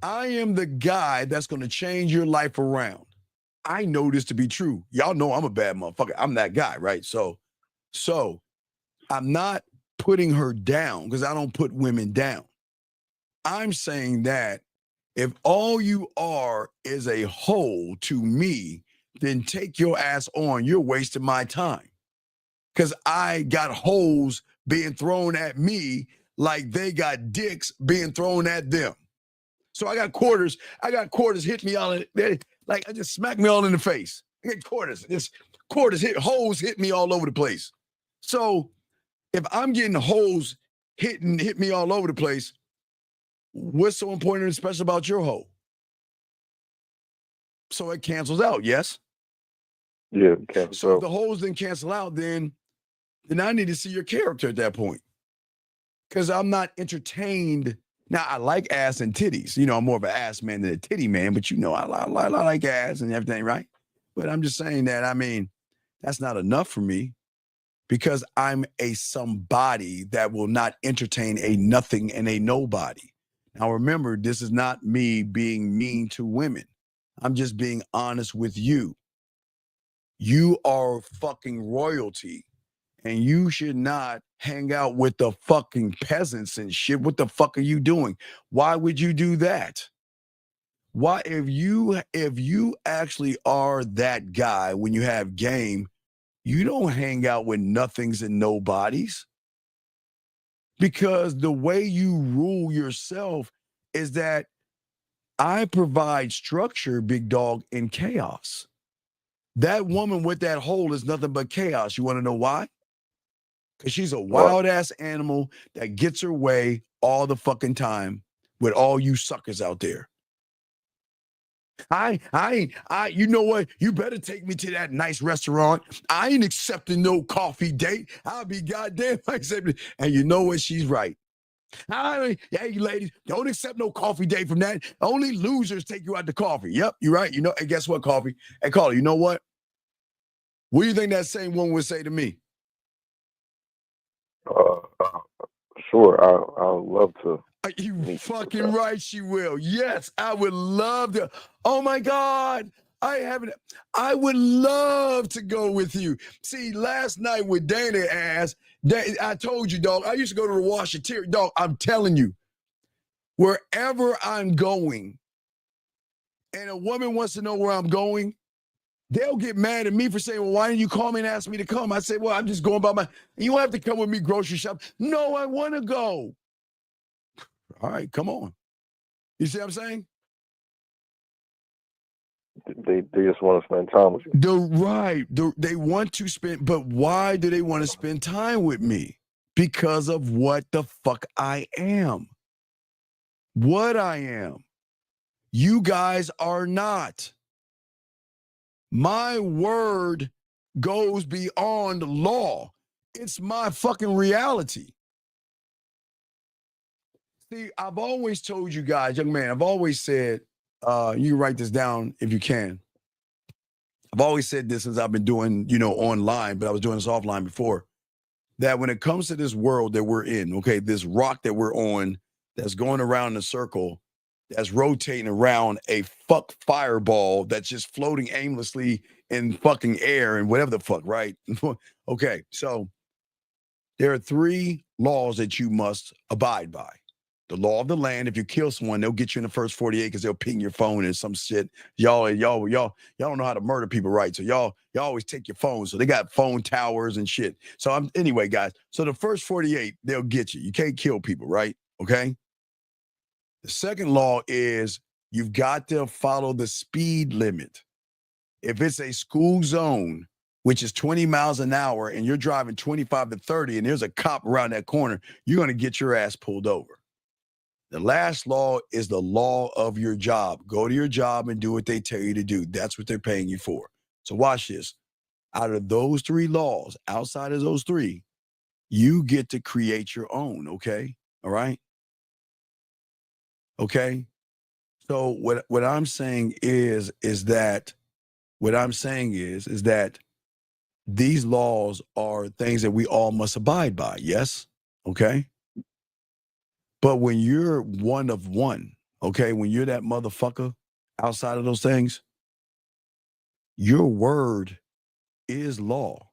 I am the guy that's going to change your life around. I know this to be true. Y'all know I'm a bad motherfucker. I'm that guy, right? So I'm not putting her down because I don't put women down. I'm saying that if all you are is a hole to me, then take your ass on. You're wasting my time. Because I got holes being thrown at me like they got dicks being thrown at them. So I got quarters hit me all in, like I just smacked me all in the face. I get quarters holes hit me all over the place. So if I'm getting holes hit me all over the place, what's so important and special about your hole? So it cancels out, yes? Yeah. So if the holes didn't cancel out, then I need to see your character at that point. Because I'm not entertained. Now, I like ass and titties. You know, I'm more of an ass man than a titty man, but you know, I like ass and everything, right? But I'm just saying that, I mean, that's not enough for me because I'm a somebody that will not entertain a nothing and a nobody. Now, remember, this is not me being mean to women. I'm just being honest with you. You are fucking royalty. And you should not hang out with the fucking peasants and shit. What the fuck are you doing? Why would you do that? Why, if you actually are that guy when you have game, you don't hang out with nothings and nobodies. Because the way you rule yourself is that I provide structure, big dog, in chaos. That woman with that hole is nothing but chaos. You want to know why? Because she's a wild ass animal that gets her way all the fucking time with all you suckers out there. You know what? You better take me to that nice restaurant. I ain't accepting no coffee date. I'll be goddamn accepting. And you know what? She's right. Hey, ladies, don't accept no coffee date from that. Only losers take you out to coffee. Yep, you're right. You know, and guess what, Coffee? Hey, Carla, you know what? What do you think that same woman would say to me? Sure, I'll love to. Are you fucking right? She will. Yes, I would love to. Oh my God, I would love to go with you. See, last night with Dana ass, I told you, dog. I used to go to the washateria, dog. I'm telling you, wherever I'm going, and a woman wants to know where I'm going, they'll get mad at me for saying, well, why didn't you call me and ask me to come? I say, well, I'm just going by my, you don't have to come with me grocery shop. No, I want to go. All right, come on. You see what I'm saying? They just want to spend time with you. They want to spend, but why do they want to spend time with me? Because of what the fuck I am. What I am. You guys are not. My word goes beyond law. It's my fucking reality. See, I've always told you guys, young man, I've always said, you write this down if you can. I've always said this since I've been doing, online, but I was doing this offline before, that when it comes to this world that we're in, okay, this rock that we're on that's going around in a circle, that's rotating around a fuck fireball that's just floating aimlessly in fucking air and whatever the fuck, right? Okay, so there are 3 laws that you must abide by. The law of the land. If you kill someone, they'll get you in the first 48 because they'll ping your phone and some shit. Y'all don't know how to murder people, right? So y'all always take your phone. So they got phone towers and shit. So anyway, guys. So the first 48, they'll get you. You can't kill people, right? Okay. The second law is you've got to follow the speed limit. If it's a school zone, which is 20 miles an hour, and you're driving 25 to 30, and there's a cop around that corner, you're going to get your ass pulled over. The last law is the law of your job. Go to your job and do what they tell you to do. That's what they're paying you for. So watch this. Out of those 3 laws, outside of those 3, you get to create your own, okay? All right? Okay? So what I'm saying is that these laws are things that we all must abide by, yes? Okay? But when you're one of one, okay, when you're that motherfucker outside of those things, your word is law.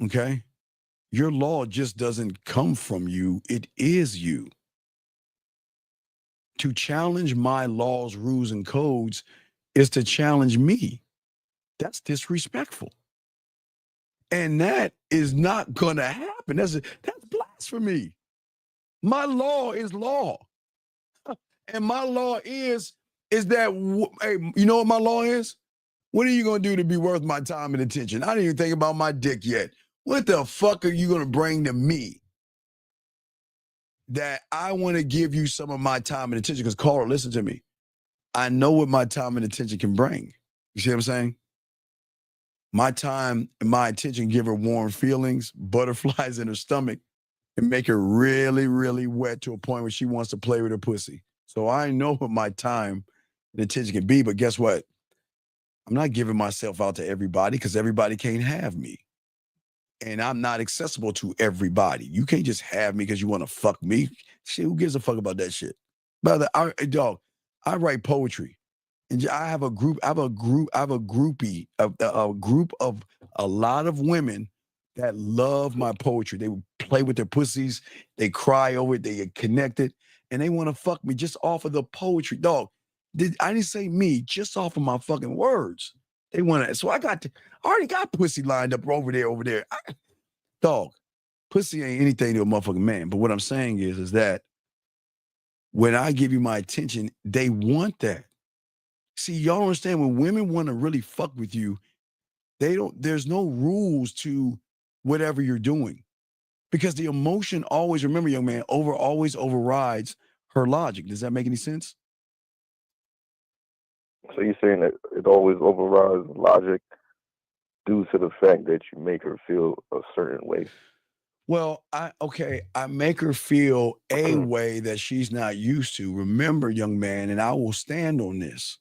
Okay? Your law just doesn't come from you, it is you. To challenge my laws, rules, and codes is to challenge me. That's disrespectful. And that is not gonna happen. That's blasphemy. My law is law. And my law is that, hey, you know what my law is? What are you going to do to be worth my time and attention? I didn't even think about my dick yet. What the fuck are you going to bring to me that I want to give you some of my time and attention? Because, caller, listen to me. I know what my time and attention can bring. You see what I'm saying? My time and my attention give her warm feelings, butterflies in her stomach, and make her really, really wet to a point where she wants to play with her pussy. So I know what my time and attention can be, but guess what? I'm not giving myself out to everybody because everybody can't have me. And I'm not accessible to everybody. You can't just have me because you want to fuck me. Shit, who gives a fuck about that shit? Brother, I write poetry. And I have a group, a group of a lot of women that love my poetry. They play with their pussies, they cry over it, they get connected, and they want to fuck me just off of the poetry. Dog, I didn't say me, just off of my fucking words. They want to, so I already got pussy lined up over there. Dog, pussy ain't anything to a motherfucking man. But what I'm saying is that when I give you my attention, they want that. See, y'all understand when women want to really fuck with you, there's no rules to whatever you're doing. Because the emotion always, remember, young man, always overrides her logic. Does that make any sense? So you're saying that it always overrides logic due to the fact that you make her feel a certain way? Well, I make her feel a way that she's not used to. Remember, young man, and I will stand on this.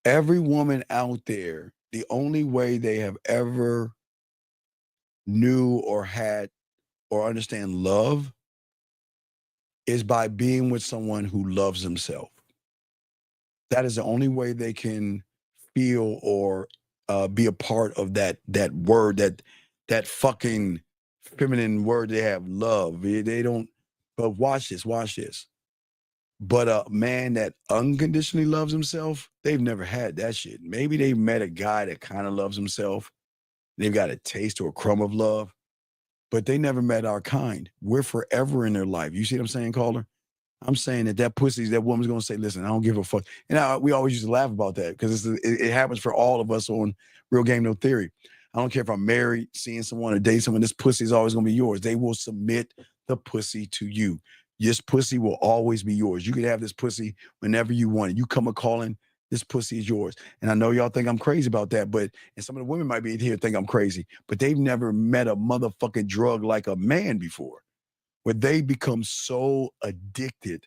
Every woman out there, the only way they have ever knew or had or understand love is by being with someone who loves themselves. That is the only way they can feel or be a part of that word, that fucking feminine word they have, love. They don't. But watch this. But a man that unconditionally loves himself, they've never had that shit. Maybe they've met a guy that kind of loves himself. They've got a taste or a crumb of love, but they never met our kind. We're forever in their life. You see what I'm saying, caller? I'm saying that woman's going to say, listen, I don't give a fuck. And we always used to laugh about that because it happens for all of us on Real Game No Theory. I don't care if I'm married, seeing someone or dating someone, this pussy is always going to be yours. They will submit the pussy to you. This pussy will always be yours. You can have this pussy whenever you want it. You come a calling, this pussy is yours. And I know y'all think I'm crazy about that, and some of the women might be here think I'm crazy, but they've never met a motherfucking drug like a man before, where they become so addicted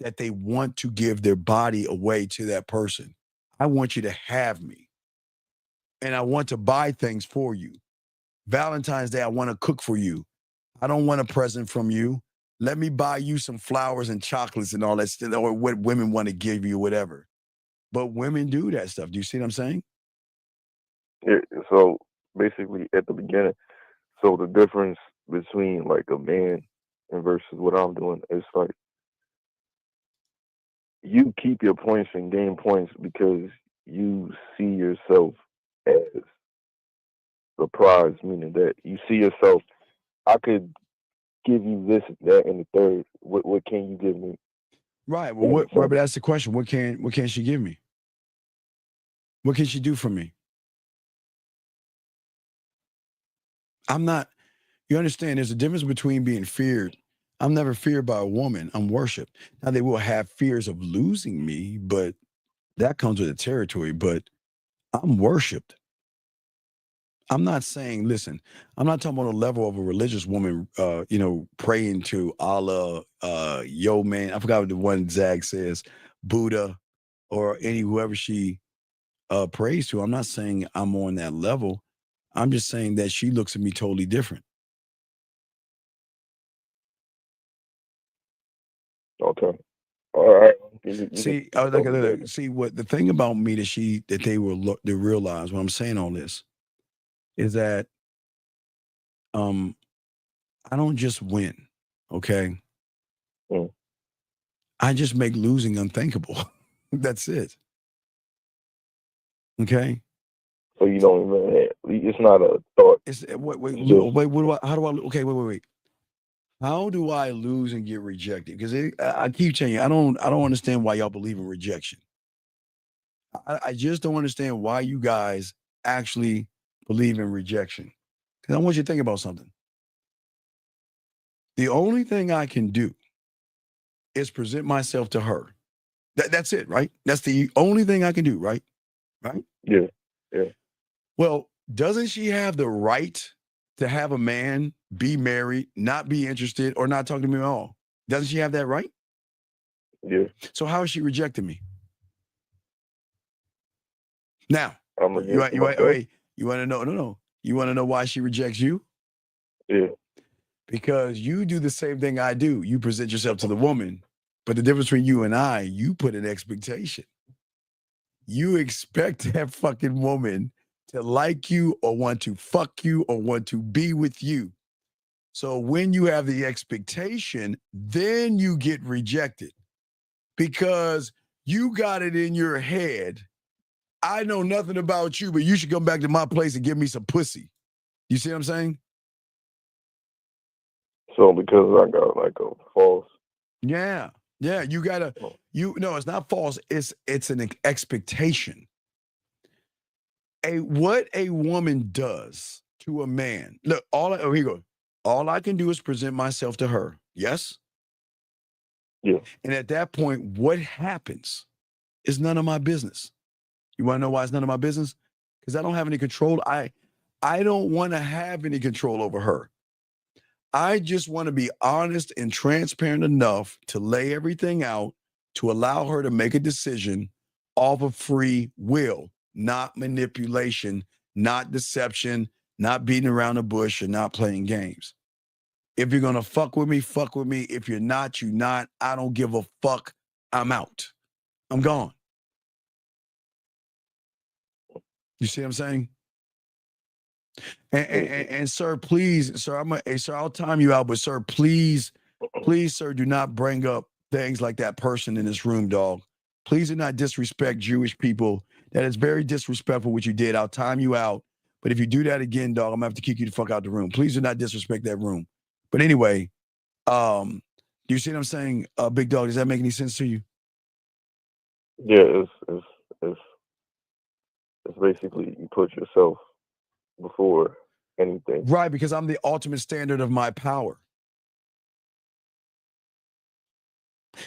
that they want to give their body away to that person. I want you to have me. And I want to buy things for you. Valentine's Day, I want to cook for you. I don't want a present from you. Let me buy you some flowers and chocolates and all that stuff, or what women want to give you, whatever. But women do that stuff. Do you see what I'm saying? Yeah, so basically at the beginning, so the difference between like a man and versus what I'm doing is like you keep your points and gain points because you see yourself as the prize, meaning that you see yourself, I could give you this, that, and the third. What can you give me? Right. Well, but that's the question. What can she give me? What can she do for me? You understand, there's a difference between being feared. I'm never feared by a woman. I'm worshiped. Now, they will have fears of losing me, but that comes with the territory. But I'm worshiped. I'm not saying, listen, I'm not talking about a level of a religious woman, praying to Allah, yo, man. I forgot what the one Zag says, Buddha, or whoever she prays to. I'm not saying I'm on that level. I'm just saying that she looks at me totally different. Okay. All right. See, see what the thing about me that they realize when I'm saying all this is that I don't just win, okay? I just make losing unthinkable. That's it. Okay. So you don't even. It's not a thought. Wait. How do I lose and get rejected? Because I keep telling you, I don't understand why y'all believe in rejection. I just don't understand why you guys actually believe in rejection. Because I want you to think about something. The only thing I can do is present myself to her. That's it, right? That's the only thing I can do, right? Right? Yeah. Well, doesn't she have the right to have a man be married, not be interested, or not talk to me at all? Doesn't she have that right? Yeah. So how is she rejecting me? Now, you want to know? No. You want to know why she rejects you? Yeah. Because you do the same thing I do. You present yourself to the woman, but the difference between you and I, you put an expectation. You expect that fucking woman to like you or want to fuck you or want to be with you. So when you have the expectation, then you get rejected because you got it in your head. I know nothing about you, but you should come back to my place and give me some pussy. You see what I'm saying? So because I got like a false. Yeah. You gotta. No, it's not false. It's an expectation. What a woman does to a man. Look, here you go. All I can do is present myself to her. Yes? Yeah. And at that point, what happens is none of my business. You want to know why it's none of my business? Because I don't have any control. I don't want to have any control over her. I just want to be honest and transparent enough to lay everything out to allow her to make a decision off of free will, not manipulation, not deception, not beating around the bush, and not playing games. If you're going to fuck with me, fuck with me. If you're not, you're not. I don't give a fuck. I'm out. I'm gone. You see what I'm saying? And sir, please, sir, sir, I'll time you out, but sir, please, sir, do not bring up things like that person in this room, dog. Please do not disrespect Jewish people. That is very disrespectful what you did. I'll time you out. But if you do that again, dog, I'm gonna have to kick you the fuck out the room. Please do not disrespect that room. But anyway, do you see what I'm saying? Big dog, does that make any sense to you? Yeah, it's basically you put yourself before anything. Right, because I'm the ultimate standard of my power.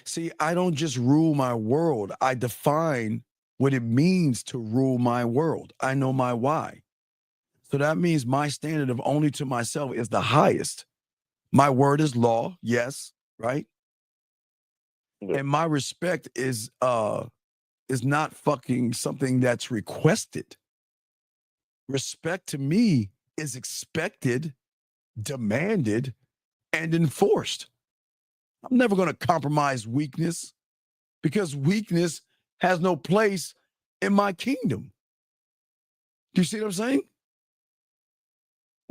See, I don't just rule my world. I define what it means to rule my world. I know my why. So that means my standard of only to myself is the highest. My word is law, yes, right? Yeah. And my respect is not fucking something that's requested. Respect to me is expected, demanded, and enforced. I'm never going to compromise weakness because weakness has no place in my kingdom. Do you see what I'm saying?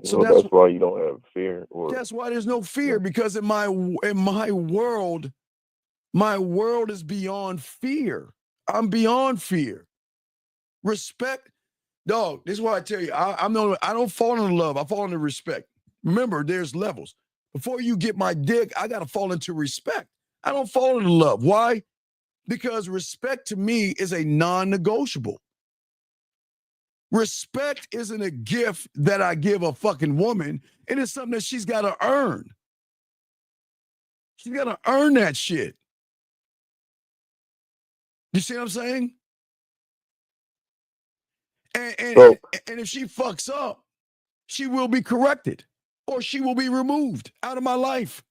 So that's why you don't have fear. That's why there's no fear, because in my world is beyond fear. I'm beyond fear. Respect, dog. This is why I tell you, I don't fall into love. I fall into respect. Remember, there's levels. Before you get my dick, I got to fall into respect. I don't fall into love. Why? Because respect to me is a non-negotiable. Respect isn't a gift that I give a fucking woman. It is something that she's got to earn. She's got to earn that shit. You see what I'm saying? And if she fucks up, she will be corrected or she will be removed out of my life.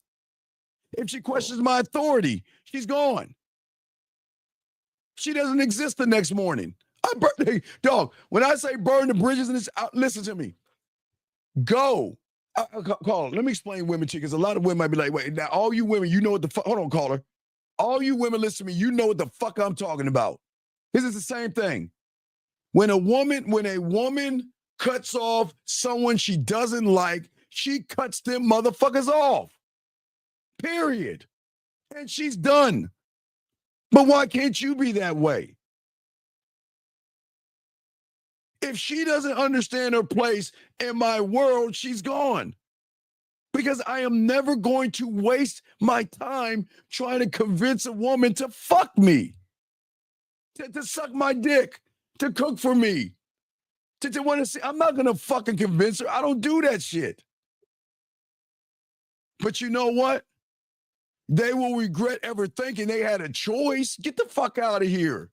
If she questions my authority, she's gone. She doesn't exist the next morning. Hey, dog, when I say burn the bridges, listen to me. Go. Caller, let me explain women to you, because a lot of women might be like, wait, now all you women, you know what the fuck, hold on, caller. All you women, listen to me, you know what the fuck I'm talking about. This is the same thing. When a woman cuts off someone she doesn't like, she cuts them motherfuckers off. Period. And she's done. But why can't you be that way? If she doesn't understand her place in my world, she's gone. Because I am never going to waste my time trying to convince a woman to fuck me, to suck my dick, to cook for me, to want to see. I'm not going to fucking convince her. I don't do that shit. But you know what? They will regret ever thinking they had a choice. Get the fuck out of here.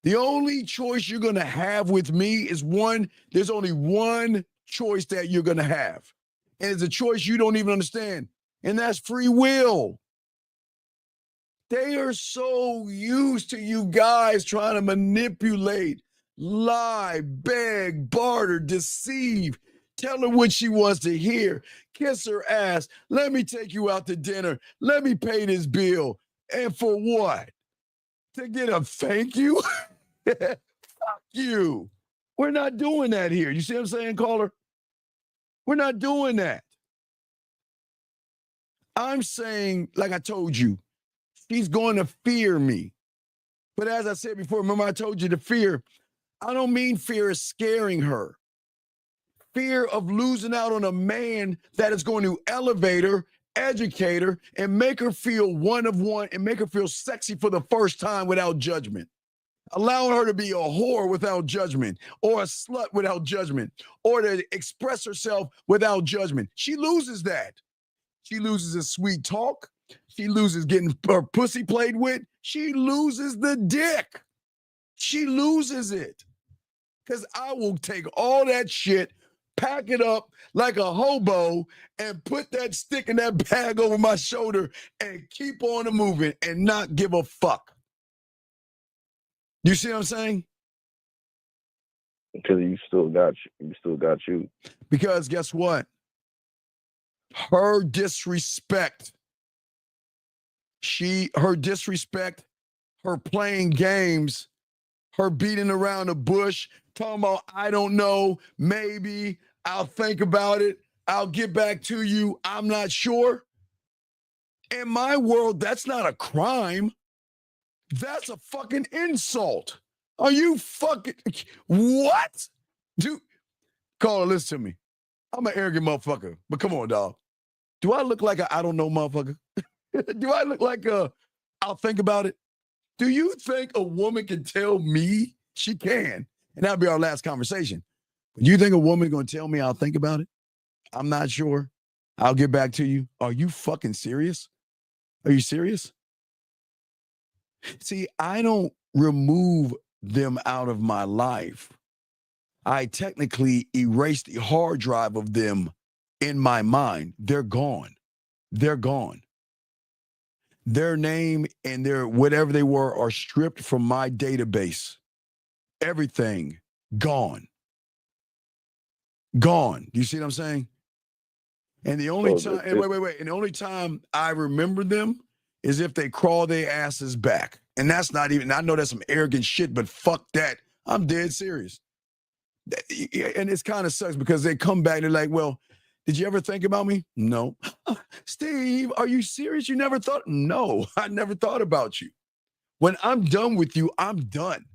The only choice you're going to have with me is one. There's only one choice that you're going to have. And it's a choice you don't even understand. And that's free will. They are so used to you guys trying to manipulate, lie, beg, barter, deceive, tell her what she wants to hear, kiss her ass, let me take you out to dinner, let me pay this bill. And for what? To get a thank you? Fuck you. We're not doing that here. You see what I'm saying, caller? We're not doing that. I'm saying, like I told you, she's going to fear me. But as I said before, remember I told you the fear, I don't mean fear of scaring her. Fear of losing out on a man that is going to elevate her, educate her, and make her feel one of one and make her feel sexy for the first time without judgment. allowing her to be a whore without judgment, or a slut without judgment, or to express herself without judgment. She loses that. She loses a sweet talk. She loses getting her pussy played with. She loses the dick. She loses it. Because I will take all that shit, pack it up like a hobo, and put that stick in that bag over my shoulder and keep on moving and not give a fuck. You see what I'm saying? Because you still got you. Because guess what? Her disrespect, her playing games, her beating around the bush, talking about, I don't know, maybe, I'll think about it, I'll get back to you, I'm not sure. In my world, that's not a crime. That's a fucking insult. Are you fucking, what? Dude, caller, listen to me. I'm an arrogant motherfucker, but come on, dog. Do I look like a I don't know motherfucker? Do I look like a I'll think about it? Do you think a woman can tell me? She can. And that'll be our last conversation. Do you think a woman going to tell me I'll think about it? I'm not sure. I'll get back to you. Are you fucking serious? Are you serious? See, I don't remove them out of my life. I technically erase the hard drive of them in my mind. They're gone. They're gone. Their name and their whatever they were are stripped from my database. Everything gone. Gone. You see what I'm saying? And the only time, and wait. And the only time I remember them is if they crawl their asses back. And that's not even, I know that's some arrogant shit, but fuck that. I'm dead serious. And it's kind of sucks because they come back and they're like, well, did you ever think about me? No. Steve, are you serious? You never thought? No, I never thought about you. When I'm done with you, I'm done.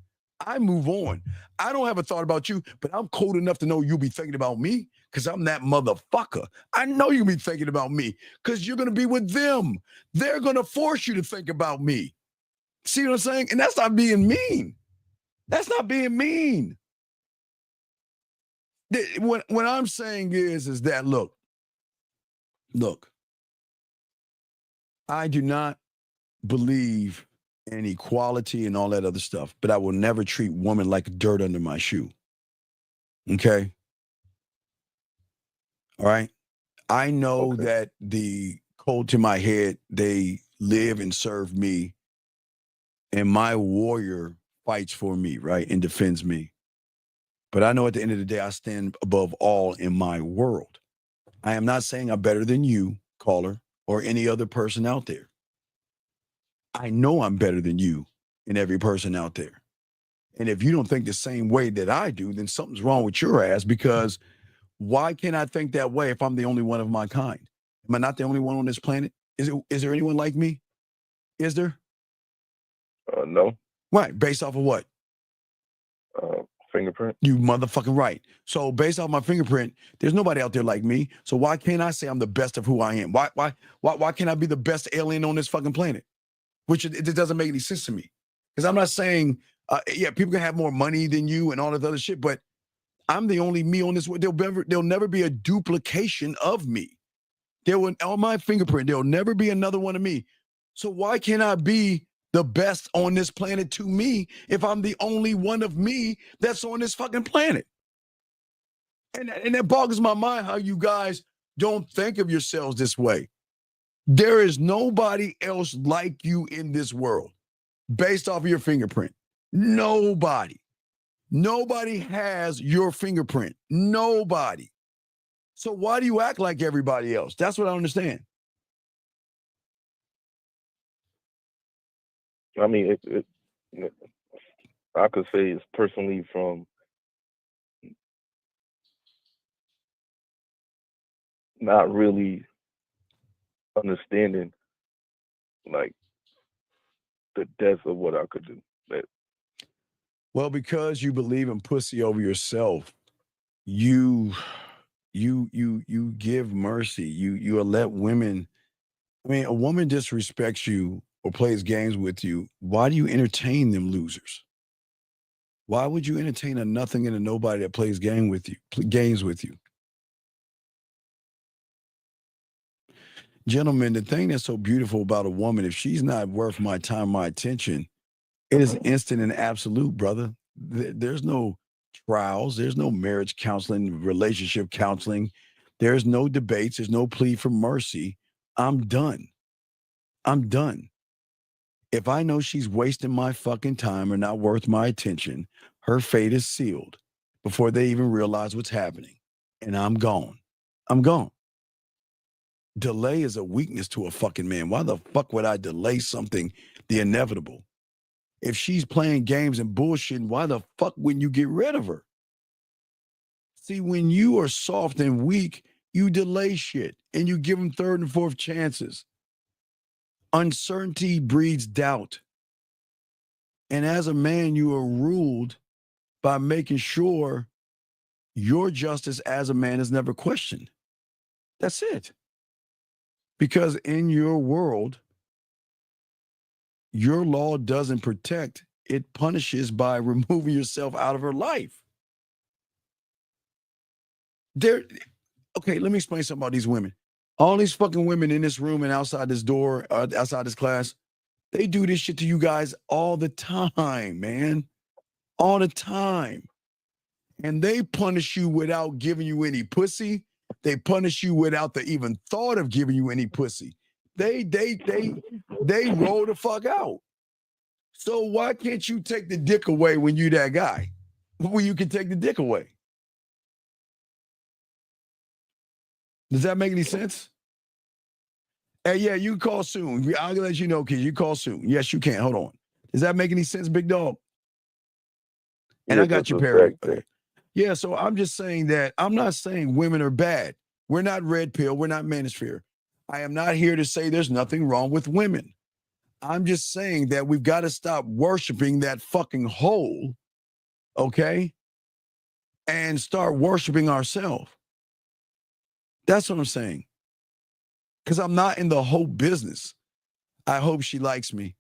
I move on. I don't have a thought about you, but I'm cold enough to know you'll be thinking about me because I'm that motherfucker. I know you'll be thinking about me because you're going to be with them. They're going to force you to think about me. See what I'm saying? And that's not being mean. That's not being mean. What I'm saying is that, look, I do not believe in equality and all that other stuff, but I will never treat women like dirt under my shoe. Okay? All right? I know that the code to my head, they live and serve me, and my warrior fights for me, right, and defends me. But I know at the end of the day, I stand above all in my world. I am not saying I'm better than you, caller, or any other person out there. I know I'm better than you and every person out there. And if you don't think the same way that I do, then something's wrong with your ass, because why can't I think that way if I'm the only one of my kind? Am I not the only one on this planet? Is there anyone like me? Is there? No. Right. Based off of what? Fingerprint. You motherfucking right. So based off my fingerprint, there's nobody out there like me. So why can't I say I'm the best of who I am? Why can't I be the best alien on this fucking planet? Which it doesn't make any sense to me. Because I'm not saying, people can have more money than you and all this other shit, but I'm the only me on this world. There'll never be a duplication of me. On my fingerprint, there'll never be another one of me. So why can't I be the best on this planet to me if I'm the only one of me that's on this fucking planet? And that boggles my mind how you guys don't think of yourselves this way. There is nobody else like you in this world based off of your fingerprint. Nobody. Nobody has your fingerprint. Nobody. So why do you act like everybody else? That's what I understand. I mean, I could say it's personally from not really understanding like the depth of what I could do. Well, because you believe in pussy over yourself, you give mercy. You let women. I mean, a woman disrespects you or plays games with you. Why do you entertain them losers? Why would you entertain a nothing and a nobody that plays games with you? Gentlemen, the thing that's so beautiful about a woman, if she's not worth my time, my attention, it is instant and absolute, brother. There's no trials. There's no marriage counseling, relationship counseling. There's no debates. There's no plea for mercy. I'm done. I'm done. If I know she's wasting my fucking time or not worth my attention, her fate is sealed before they even realize what's happening. And I'm gone. I'm gone. Delay is a weakness to a fucking man. Why the fuck would I delay something, the inevitable? If she's playing games and bullshitting, why the fuck wouldn't you get rid of her? See, when you are soft and weak, you delay shit and you give them third and fourth chances. Uncertainty breeds doubt. And as a man, you are ruled by making sure your justice as a man is never questioned. That's it. Because in your world, your law doesn't protect, it punishes by removing yourself out of her life. Okay, let me explain something about these women. All these fucking women in this room and outside this door, outside this class, they do this shit to you guys all the time, man. All the time. And they punish you without giving you any pussy. They punish you without the even thought of giving you any pussy. They roll the fuck out. So why can't you take the dick away when you that guy? When you can take the dick away? Does that make any sense? Hey, yeah, you can call soon. I'll let you know, kids. You call soon. Yes, you can. Hold on. Does that make any sense, big dog? And I got you, Perry. Yeah, so I'm just saying that I'm not saying women are bad. We're not red pill. We're not manosphere. I am not here to say there's nothing wrong with women. I'm just saying that we've got to stop worshiping that fucking hole, okay? And start worshiping ourselves. That's what I'm saying. Because I'm not in the whole business. I hope she likes me.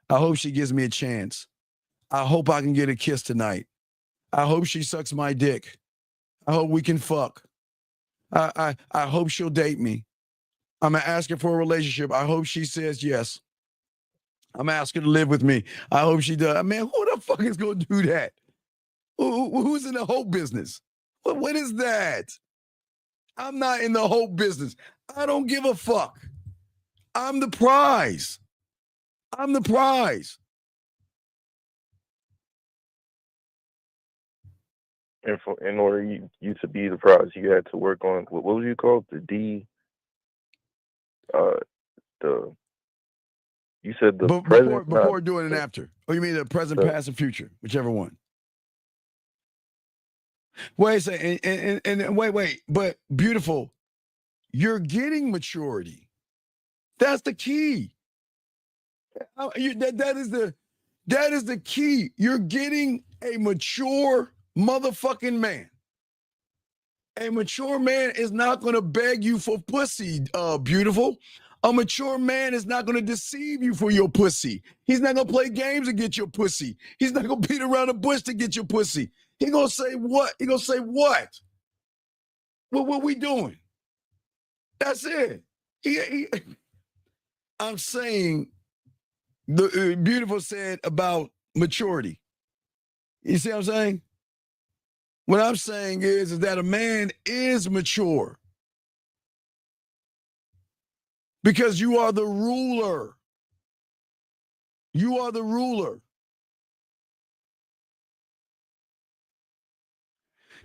I hope she gives me a chance. I hope I can get a kiss tonight. I hope she sucks my dick. I hope we can fuck. I hope she'll date me. I'm going to ask her for a relationship. I hope she says yes. I'm asking her to live with me. I hope she does. Man, who the fuck is going to do that? Who's in the whole business? What is that? I'm not in the whole business. I don't give a fuck. I'm the prize. I'm the prize. And in order you to be the prize, you had to work on what was you called? You said the present before doing and after. Or you mean the present, past, and future, whichever one. Wait a second, and wait, but beautiful, you're getting maturity. That's the key. That is the key. You're getting a mature motherfucking man. A mature man is not going to beg you for pussy, beautiful. A mature man is not going to deceive you for your pussy. He's not going to play games to get your pussy. He's not going to beat around the bush to get your pussy. He going to say what? He going to say what? What we doing? That's it. I'm saying the beautiful said about maturity. You see what I'm saying? What I'm saying is that a man is mature. Because you are the ruler. You are the ruler.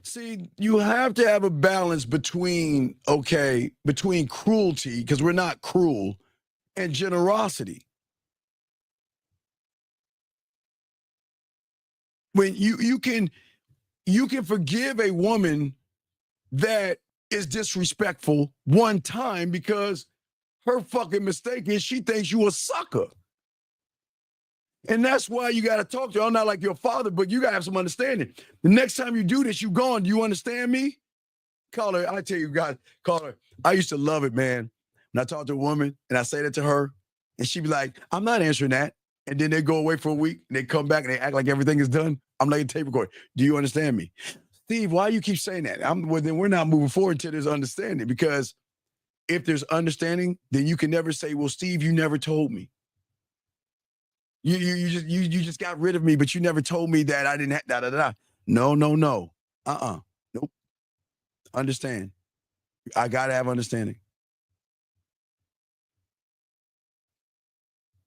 See, you have to have a balance between cruelty, because we're not cruel, and generosity. When you can forgive a woman that is disrespectful one time because her fucking mistake is she thinks you a sucker. And that's why you got to talk to her. I'm not like your father, but you got to have some understanding. The next time you do this, you gone. Do you understand me? Call her. I tell you, guys, call her. I used to love it, man. When I talk to a woman and I say that to her, and she be like, I'm not answering that. And then they go away for a week and they come back and they act like everything is done. I'm like a tape recorder. Do you understand me? Steve, why you keep saying that? Well, then we're not moving forward until there's understanding, because if there's understanding, then you can never say, well, Steve, you never told me. You just got rid of me, but you never told me that I didn't have da da da. No. Nope. Understand. I gotta have understanding.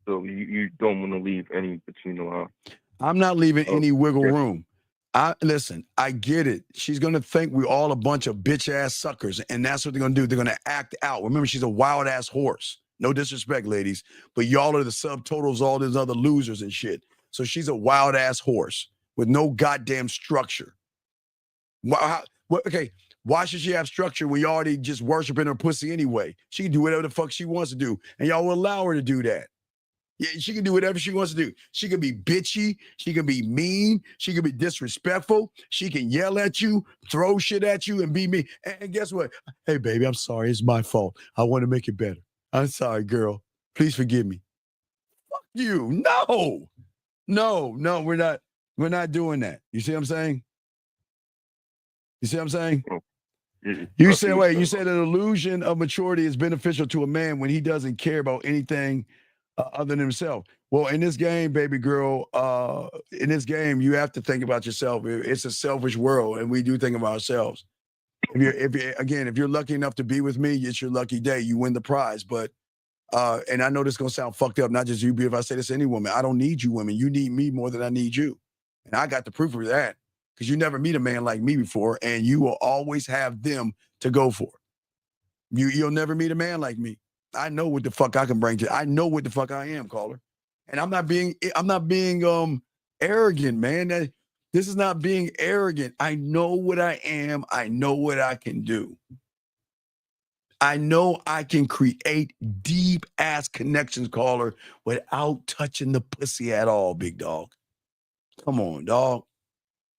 So you don't want to leave any, but you know how. I'm not leaving any wiggle room. Listen, I get it. She's gonna think we're all a bunch of bitch ass suckers, and that's what they're gonna do. They're gonna act out. Remember, she's a wild ass horse. No disrespect, ladies, but y'all are the subtotals, all these other losers and shit. So she's a wild ass horse with no goddamn structure. Okay, why should she have structure when you already just worshiping her pussy anyway? She can do whatever the fuck she wants to do, and y'all will allow her to do that. Yeah, she can do whatever she wants to do. She can be bitchy. She can be mean. She can be disrespectful. She can yell at you, throw shit at you, and be mean. And guess what? Hey, baby, I'm sorry. It's my fault. I want to make it better. I'm sorry, girl. Please forgive me. Fuck you. No, we're not. We're not doing that. You see what I'm saying? You see what I'm saying? You said, wait, you said an illusion of maturity is beneficial to a man when he doesn't care about anything other than himself. Well, in this game, baby girl, in this game, you have to think about yourself. It's a selfish world, and we do think about ourselves. If you're lucky enough to be with me, it's your lucky day. You win the prize. But and I know this is gonna sound fucked up, not just you, but if I say this to any woman, I don't need you women. You need me more than I need you. And I got the proof of that. Because you never meet a man like me before, and you will always have them to go for. You'll never meet a man like me. I know what the fuck I can bring to. I know what the fuck I am, caller. And I'm not being arrogant, man. This is not being arrogant. I know what I am. I know what I can do. I know I can create deep ass connections, caller, without touching the pussy at all, big dog. Come on, dog.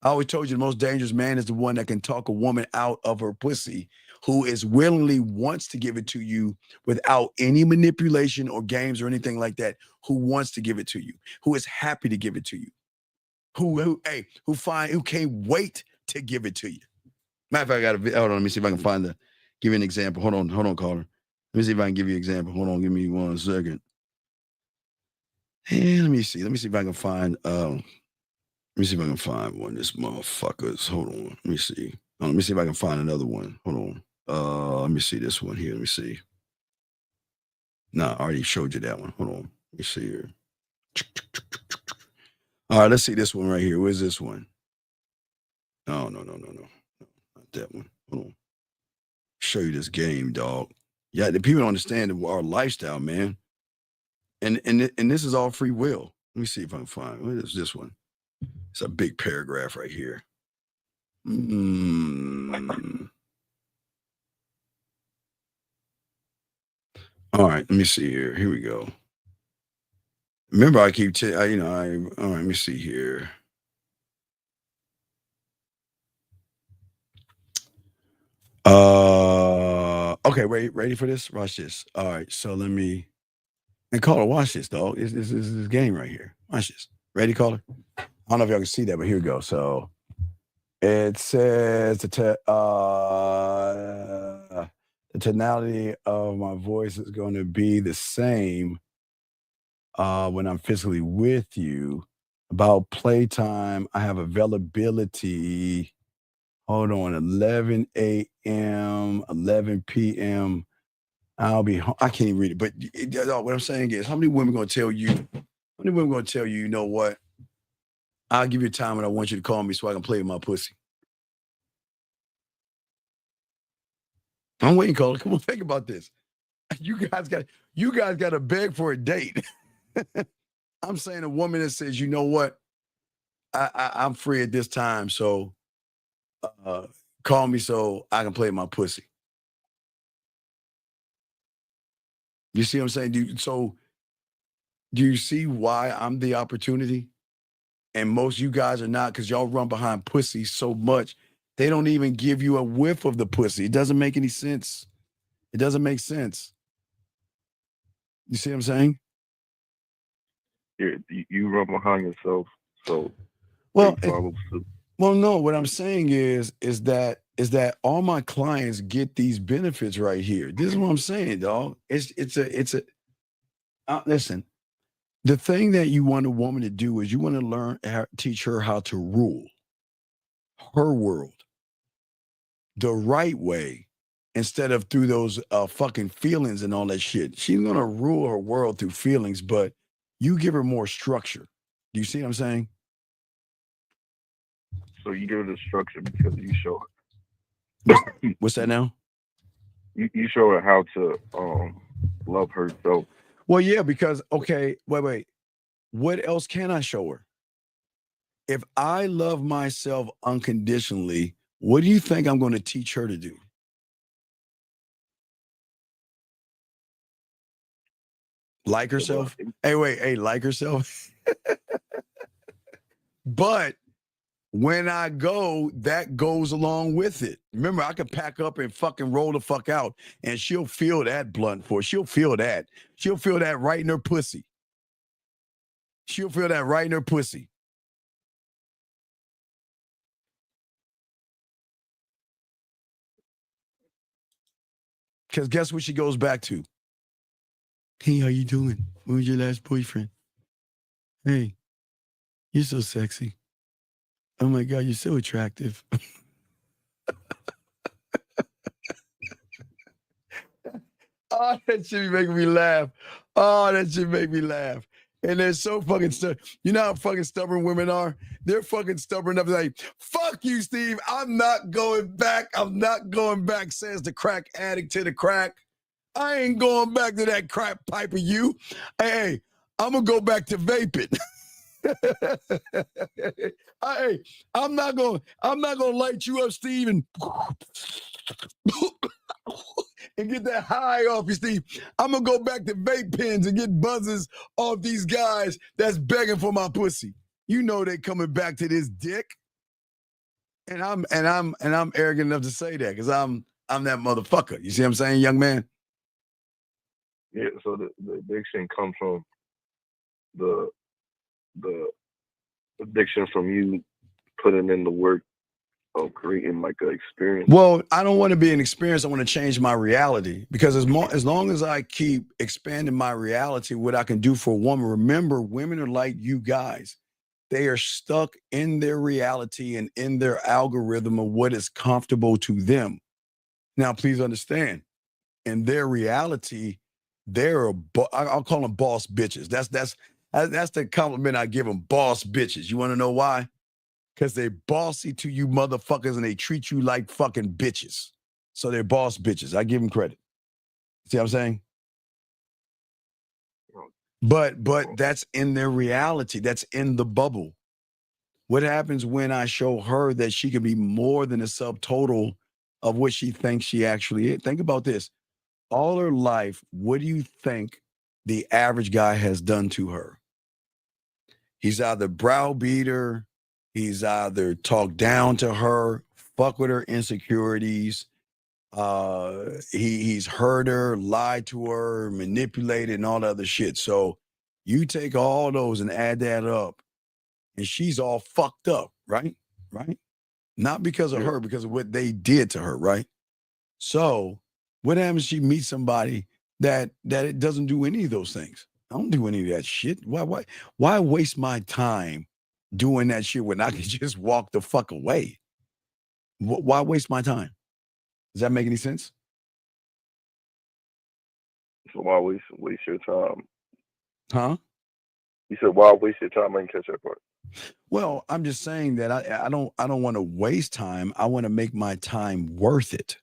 I always told you the most dangerous man is the one that can talk a woman out of her pussy, who is willingly wants to give it to you without any manipulation or games or anything like that, who wants to give it to you, who is happy to give it to you, who can't wait to give it to you. Matter of fact, hold on, let me see if I can give you an example. Hold on, caller. Let me see if I can give you an example. Hold on, give me 1 second. And let me see if I can find let me see if I can find one of this motherfuckers. Hold on. Let me see. Let me see if I can find another one. Hold on. Let me see this one here. Let me see. Nah, I already showed you that one. Hold on. Let me see here. All right, let's see this one right here. Where's this one? No. Not that one. Hold on. Show you this game, dog. Yeah, the people don't understand our lifestyle, man. And this is all free will. Let me see if I can find. What is this one? It's a big paragraph right here. All right, let me see here. Here we go. Remember, I keep all right, let me see here. Okay, ready for this? Watch this. All right, so let me caller, watch this, dog. This is this game right here. Watch this. Ready, caller? I don't know if y'all can see that, but here we go. So it says the tonality of my voice is going to be the same when I'm physically with you. About playtime, I have availability. Hold on, 11 a.m., 11 p.m. I'll be home. I can't even read it, but what I'm saying is, how many women going to tell you, you know what? I'll give you a time when I want you to call me so I can play with my pussy. I'm waiting, caller. Come on, think about this. You guys got to beg for a date. I'm saying a woman that says, you know what? I'm free at this time, so call me so I can play with my pussy. You see what I'm saying? Do you see why I'm the opportunity? And most of you guys are not, because y'all run behind pussy so much. They don't even give you a whiff of the pussy. It doesn't make any sense. It doesn't make sense. You see what I'm saying? You run behind yourself. So Well, they follow suit. well, no. What I'm saying is that all my clients get these benefits right here. This is what I'm saying, dog. It's a listen. The thing that you want a woman to do is you want to teach her how to rule her world the right way instead of through those fucking feelings and all that shit. She's gonna rule her world through feelings, but you give her more structure. Do you see what I'm saying? So you give her the structure because you show What's that now? you show her how to love herself. Well, yeah, because okay, wait. What else can I show her? If I love myself unconditionally, what do you think I'm going to teach her to do? Like herself? Hey, like herself? But when I go, that goes along with it. Remember, I could pack up and fucking roll the fuck out, and she'll feel that blunt force. She'll feel that. She'll feel that right in her pussy. She'll feel that right in her pussy. Because guess what she goes back to? Hey, how you doing? When was your last boyfriend? Hey, you're so sexy. Oh my God, you're so attractive. Oh, that shit be making me laugh. Oh, that shit make me laugh. And they're so fucking stubborn. You know how fucking stubborn women are? They're fucking stubborn enough to say, fuck you, Steve. I'm not going back. I'm not going back, says the crack addict to the crack. I ain't going back to that crap pipe of you. Hey, I'm going to go back to vaping. Hey, I'm not gonna light you up, Steve, and get that high off you, Steve. I'm gonna go back to vape pens and get buzzes off these guys that's begging for my pussy. You know they coming back to this dick. And I'm arrogant enough to say that because I'm that motherfucker. You see what I'm saying, young man? Yeah, so the addiction comes from the addiction from you putting in the work of creating like an experience. Well, I don't want to be an experience. I want to change my reality because as long as I keep expanding my reality, what I can do for a woman. Remember, women are like you guys. They are stuck in their reality and in their algorithm of what is comfortable to them. Now, please understand, in their reality, I'll call them boss bitches. That's the compliment I give them, boss bitches. You want to know why? Because they're bossy to you motherfuckers and they treat you like fucking bitches. So they're boss bitches. I give them credit. See what I'm saying? But that's in their reality. That's in the bubble. What happens when I show her that she can be more than a subtotal of what she thinks she actually is? Think about this. All her life, what do you think the average guy has done to her? He's either browbeat her, he's either talked down to her, fuck with her insecurities, he's hurt her, lied to her, manipulated, and all the other shit. So you take all those and add that up, and she's all fucked up, right? Right? Not because of her, because of what they did to her, right? So what happens if she meets somebody that it doesn't do any of those things? I don't do any of that shit. Why waste my time doing that shit when I can just walk the fuck away? Why waste my time? Does that make any sense? So why waste your time? Huh? You said why waste your time? I didn't catch that part. Well, I'm just saying that I don't want to waste time. I want to make my time worth it.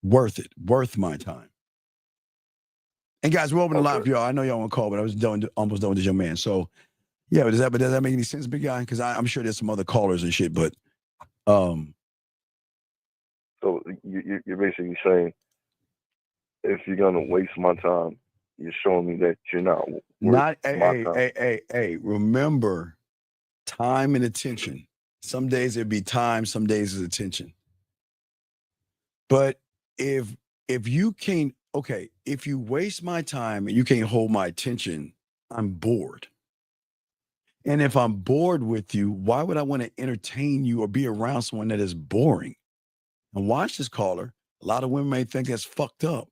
Worth my time. And guys, we're open the line for y'all. I know y'all want to call, but I was almost done with this young man. So yeah, but does that make any sense, big guy? Because I'm sure there's some other callers and shit, but So you're basically saying if you're gonna waste my time, you're showing me that you're not worth my time. Hey, remember time and attention. Some days it'd be time, some days it's attention. But if you can't, okay, if you waste my time and you can't hold my attention, I'm bored. And if I'm bored with you, why would I want to entertain you or be around someone that is boring? And watch this, caller. A lot of women may think that's fucked up,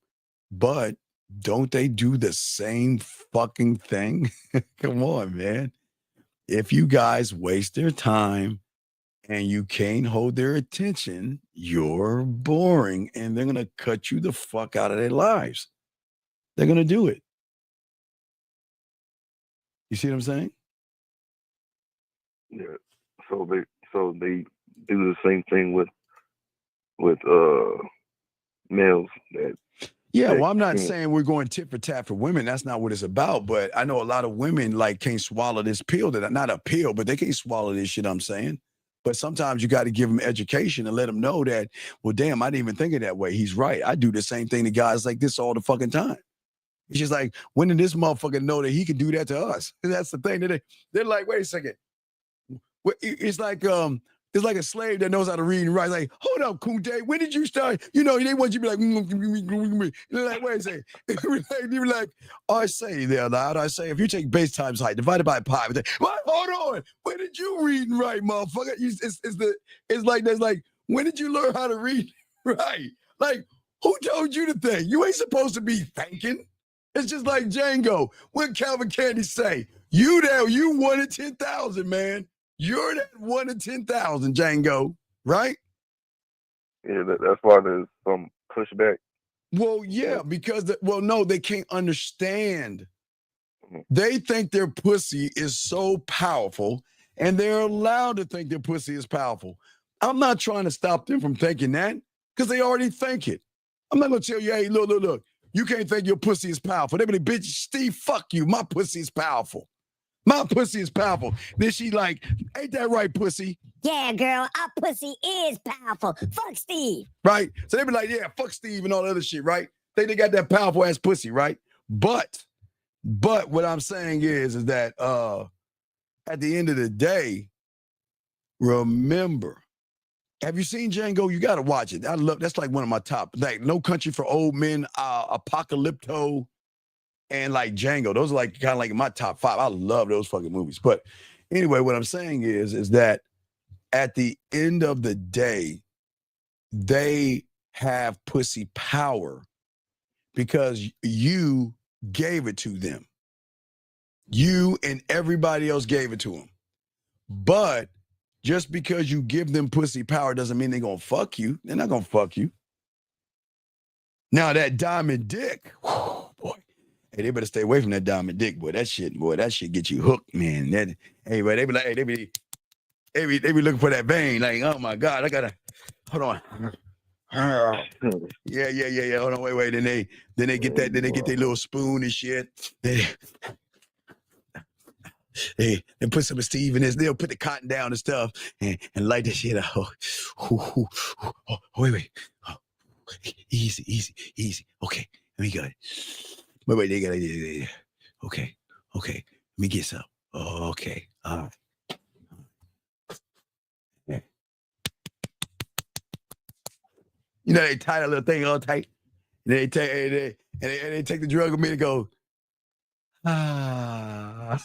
but don't they do the same fucking thing? Come on, man. If you guys waste their time and you can't hold their attention, you're boring and they're going to cut you the fuck out of their lives. They're going to do it. You see what I'm saying? Yeah. So they do the same thing with males that. Yeah, well, I'm not saying we're going tit for tat for women. That's not what it's about. But I know a lot of women like can't swallow this pill not a pill, but they can't swallow this shit I'm saying. But sometimes you got to give them education and let them know that, well, damn, I didn't even think of that way. He's right. I do the same thing to guys like this all the fucking time. It's just like, when did this motherfucker know that he can do that to us? And that's the thing. They're like, wait a second. It's like a slave that knows how to read and write. Like, hold up, Kunte, when did you start? You know, they want you to be like, they're like, wait a second. They were like, I say there loud. I say, if you take base times height divided by pi, what? Hold on. When did you read and write, motherfucker? It's like that's like, when did you learn how to read and write? Like, who told you to think? You ain't supposed to be thinking. It's just like Django. What Calvin Candy say? You 1 in 10,000, man. You're that 1 in 10,000, Django, right? Yeah, that's why there's some pushback. Well, yeah, because no, they can't understand. They think their pussy is so powerful, and they're allowed to think their pussy is powerful. I'm not trying to stop them from thinking that, because they already think it. I'm not gonna tell you, hey, look, you can't think your pussy is powerful. They be like, bitch, Steve, fuck you. My pussy is powerful. My pussy is powerful. Then she like, ain't that right, pussy? Yeah, girl, our pussy is powerful. Fuck Steve. Right? So they be like, yeah, fuck Steve and all the other shit, right? They got that powerful ass pussy, right? But what I'm saying is that at the end of the day, remember, have you seen Django? You got to watch it. That's like one of my top, like No Country for Old Men, Apocalypto, and like Django. Those are like kind of like my top 5. I love those fucking movies. But anyway, what I'm saying is that at the end of the day, they have pussy power because you gave it to them. You and everybody else gave it to them. But just because you give them pussy power doesn't mean they're going to fuck you. They're not going to fuck you. Now that diamond dick, whew, boy. Hey, they better stay away from that diamond dick, boy. That shit get you hooked, man. They be like, hey, they be looking for that vein. Like, oh my God, I gotta hold on. Yeah. Hold on, wait. Then they get that. Then they get their little spoon and shit. They put some Steve in this. They'll put the cotton down and stuff and light that shit out. Oh, wait. Oh, easy. Okay, let me go. Wait, they got it. Okay. Let me get some. Oh, okay. All right. Yeah. You know, they tie that little thing all tight. And they take the drug with me to go, ah.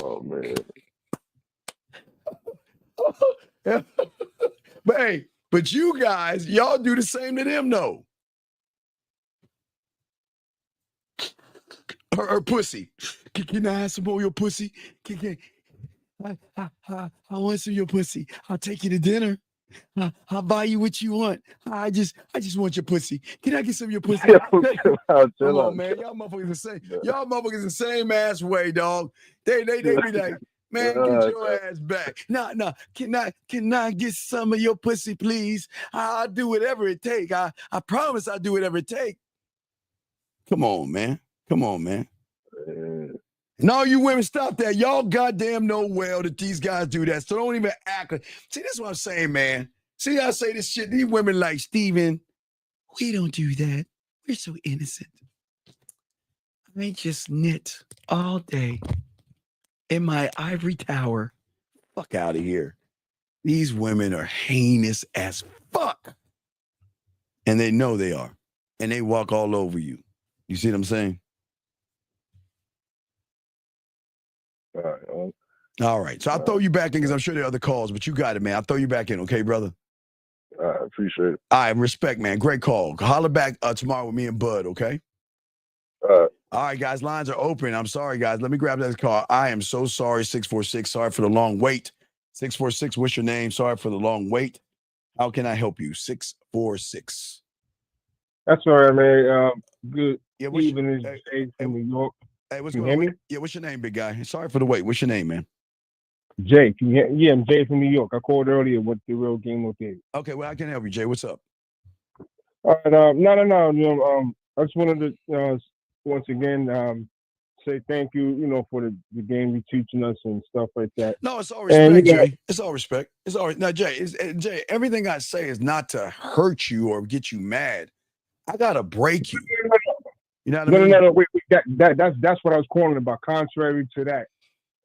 Oh, man. But you guys, y'all do the same to them, though. Her pussy. Can I have some more of your pussy? I want some of your pussy. I'll take you to dinner. I'll buy you what you want. I just want your pussy. Can I get some of your pussy? Come on, man. Y'all motherfuckers the same. Y'all motherfuckers the same ass way, dog. They be like, man, get your ass back. No. Can I get some of your pussy, please? I'll do whatever it take. I promise I'll do whatever it take. Come on, man. And all you women, stop that. Y'all goddamn know well that these guys do that. So don't even act. See, this is what I'm saying, man. See, I say this shit. These women like, Steven, we don't do that. We're so innocent. I just knit all day in my ivory tower. Fuck out of here. These women are heinous as fuck. And they know they are. and they walk all over you. You see what I'm saying? All right. So I'll throw you back in because I'm sure there are other calls, but you got it, man. I'll throw you back in, okay, brother? I appreciate it. All right, respect, man. Great call. Holler back tomorrow with me and Bud, okay? All right, guys, lines are open. I'm sorry, guys. Let me grab that call. I am so sorry, 646. Sorry for the long wait. 646, what's your name? Sorry for the long wait. How can I help you? 646. That's all right, man. Good what's evening, Jay from New York. Hey, what's Can you going hear on? me? Yeah, what's your name, big guy? Sorry for the wait. What's your name, man? Jay, can you hear? Yeah, I'm Jay from New York. I called earlier with the real game with you. Okay, well, I can help you, Jay. What's up? All right, no. I just wanted to once again say thank you, for the game you're teaching us and stuff like that. No, it's all respect, And, Jay. It's all respect. It's all right. Now, Jay, Jay, everything I say is not to hurt you or get you mad. I gotta break you. You know what I mean? No. Wait. That's what I was calling about. Contrary to that,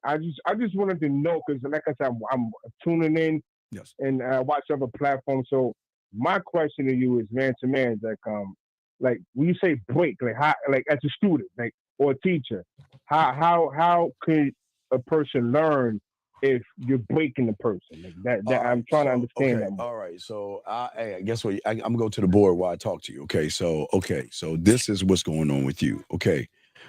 I just wanted to know because, like I said, I'm tuning in and watch other platforms. So my question to you is, man to man, like when you say break, like how, like as a student, like or a teacher, how could a person learn if you're breaking the person? Like that I'm trying to understand that more. All right. So I guess what I'm gonna go to the board while I talk to you. Okay. So this is what's going on with you. Okay.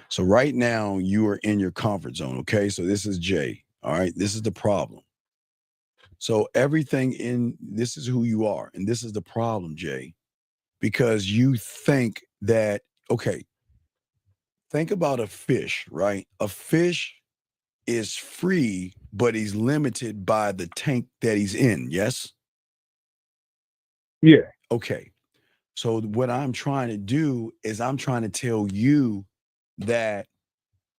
So right now you are in your comfort zone. Okay. So this is Jay. All right. This is the problem. So everything in this is who you are, and this is the problem, Jay, because you think that think about a fish, right? A fish is free, but he's limited by the tank that he's in. Yes. Yeah. Okay. So what I'm trying to do is I'm trying to tell you that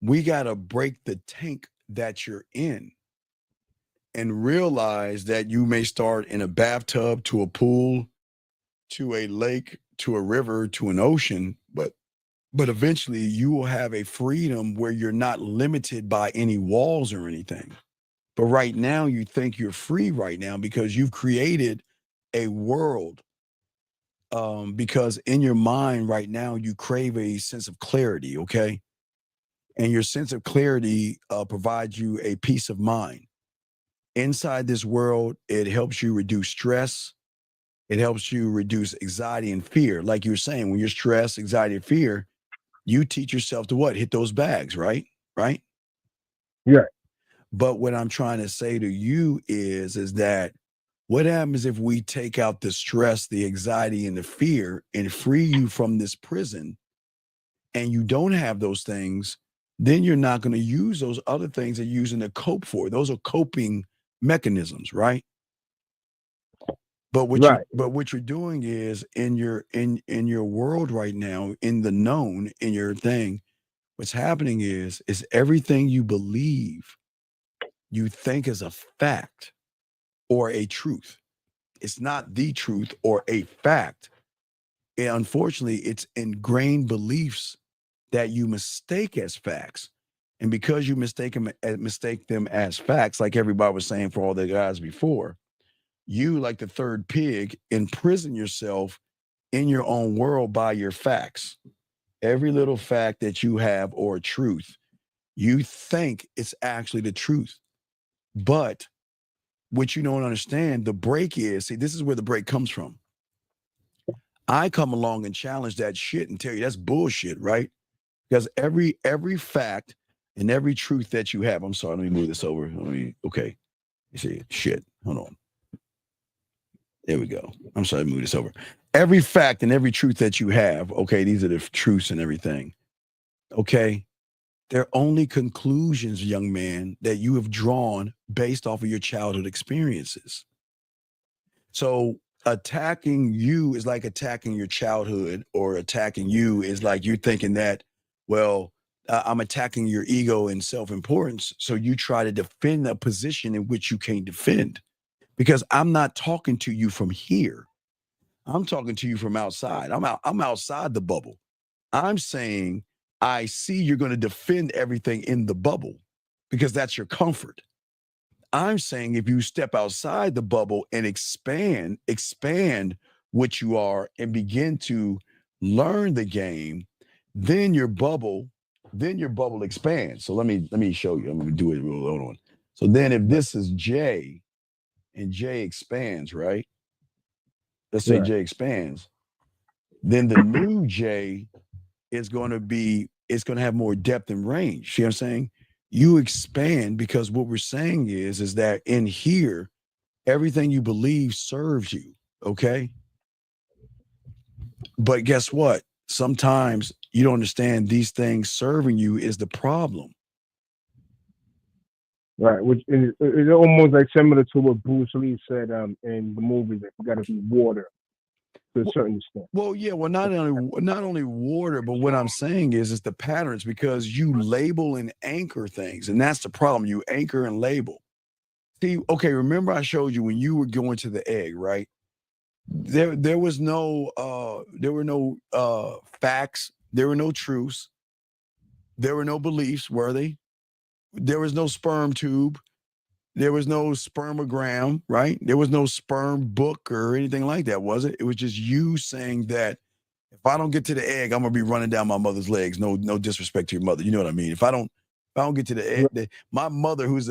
we got to break the tank that you're in and realize that you may start in a bathtub to a pool to a lake to a river to an ocean, but eventually you will have a freedom where you're not limited by any walls or anything. But right now you think you're free right now because you've created a world because in your mind right now you crave a sense of clarity, okay? And your sense of clarity provides you a peace of mind. Inside this world, it helps you reduce stress. It helps you reduce anxiety and fear. Like you were saying, when you're stressed, anxiety, and fear, you teach yourself to what? Hit those bags, right? Right? Yeah. But what I'm trying to say to you is that what happens if we take out the stress, the anxiety, and the fear and free you from this prison and you don't have those things, then you're not going to use those other things that you're using to cope for. Those are coping mechanisms, right? But what you're doing is in your world right now, in the known, in your thing, what's happening is everything you believe, you think is a fact or a truth. It's not the truth or a fact. And unfortunately, it's ingrained beliefs that you mistake as facts. And because you mistake them as facts, like everybody was saying for all the guys before, you, like the third pig, imprison yourself in your own world by your facts. Every little fact that you have or truth, you think it's actually the truth. But what you don't understand, the break is, see, this is where the break comes from. I come along and challenge that shit and tell you that's bullshit, right? Because every fact and every truth that you have, I'm sorry, let me move this over. Okay. You see, shit, hold on. There we go. I'm sorry, move this over. Every fact and every truth that you have, okay, these are the truths and everything. Okay. They're only conclusions, young man, that you have drawn based off of your childhood experiences. So attacking you is like attacking your childhood, or attacking you is like you're thinking that, well, I'm attacking your ego and self-importance. So you try to defend a position in which you can't defend, because I'm not talking to you from here. I'm talking to you from outside. I'm outside the bubble. I'm saying, I see you're going to defend everything in the bubble because that's your comfort. I'm saying if you step outside the bubble and expand what you are and begin to learn the game, then your bubble expands. So let me show you. I'm gonna do it real hold on. So then if this is J and J expands, right? Let's say J expands, then the new J is going to have more depth and range. See what I'm saying? You expand because what we're saying is that in here, everything you believe serves you. Okay. But guess what? Sometimes you don't understand these things serving you is the problem. Right, which is almost like similar to what Bruce Lee said in the movie that you got to be water to a certain extent. Well, yeah, well, not only water, but what I'm saying is the patterns because you label and anchor things, and that's the problem. You anchor and label. See, okay, remember I showed you when you were going to the egg, right? There were no facts, there were no truths, there were no beliefs, were they? There was no sperm tube. There was no spermogram, right? There was no sperm book or anything like that, was it? It was just you saying that if I don't get to the egg, I'm gonna be running down my mother's legs. No disrespect to your mother. You know what I mean? If I don't get to the egg, my mother, who's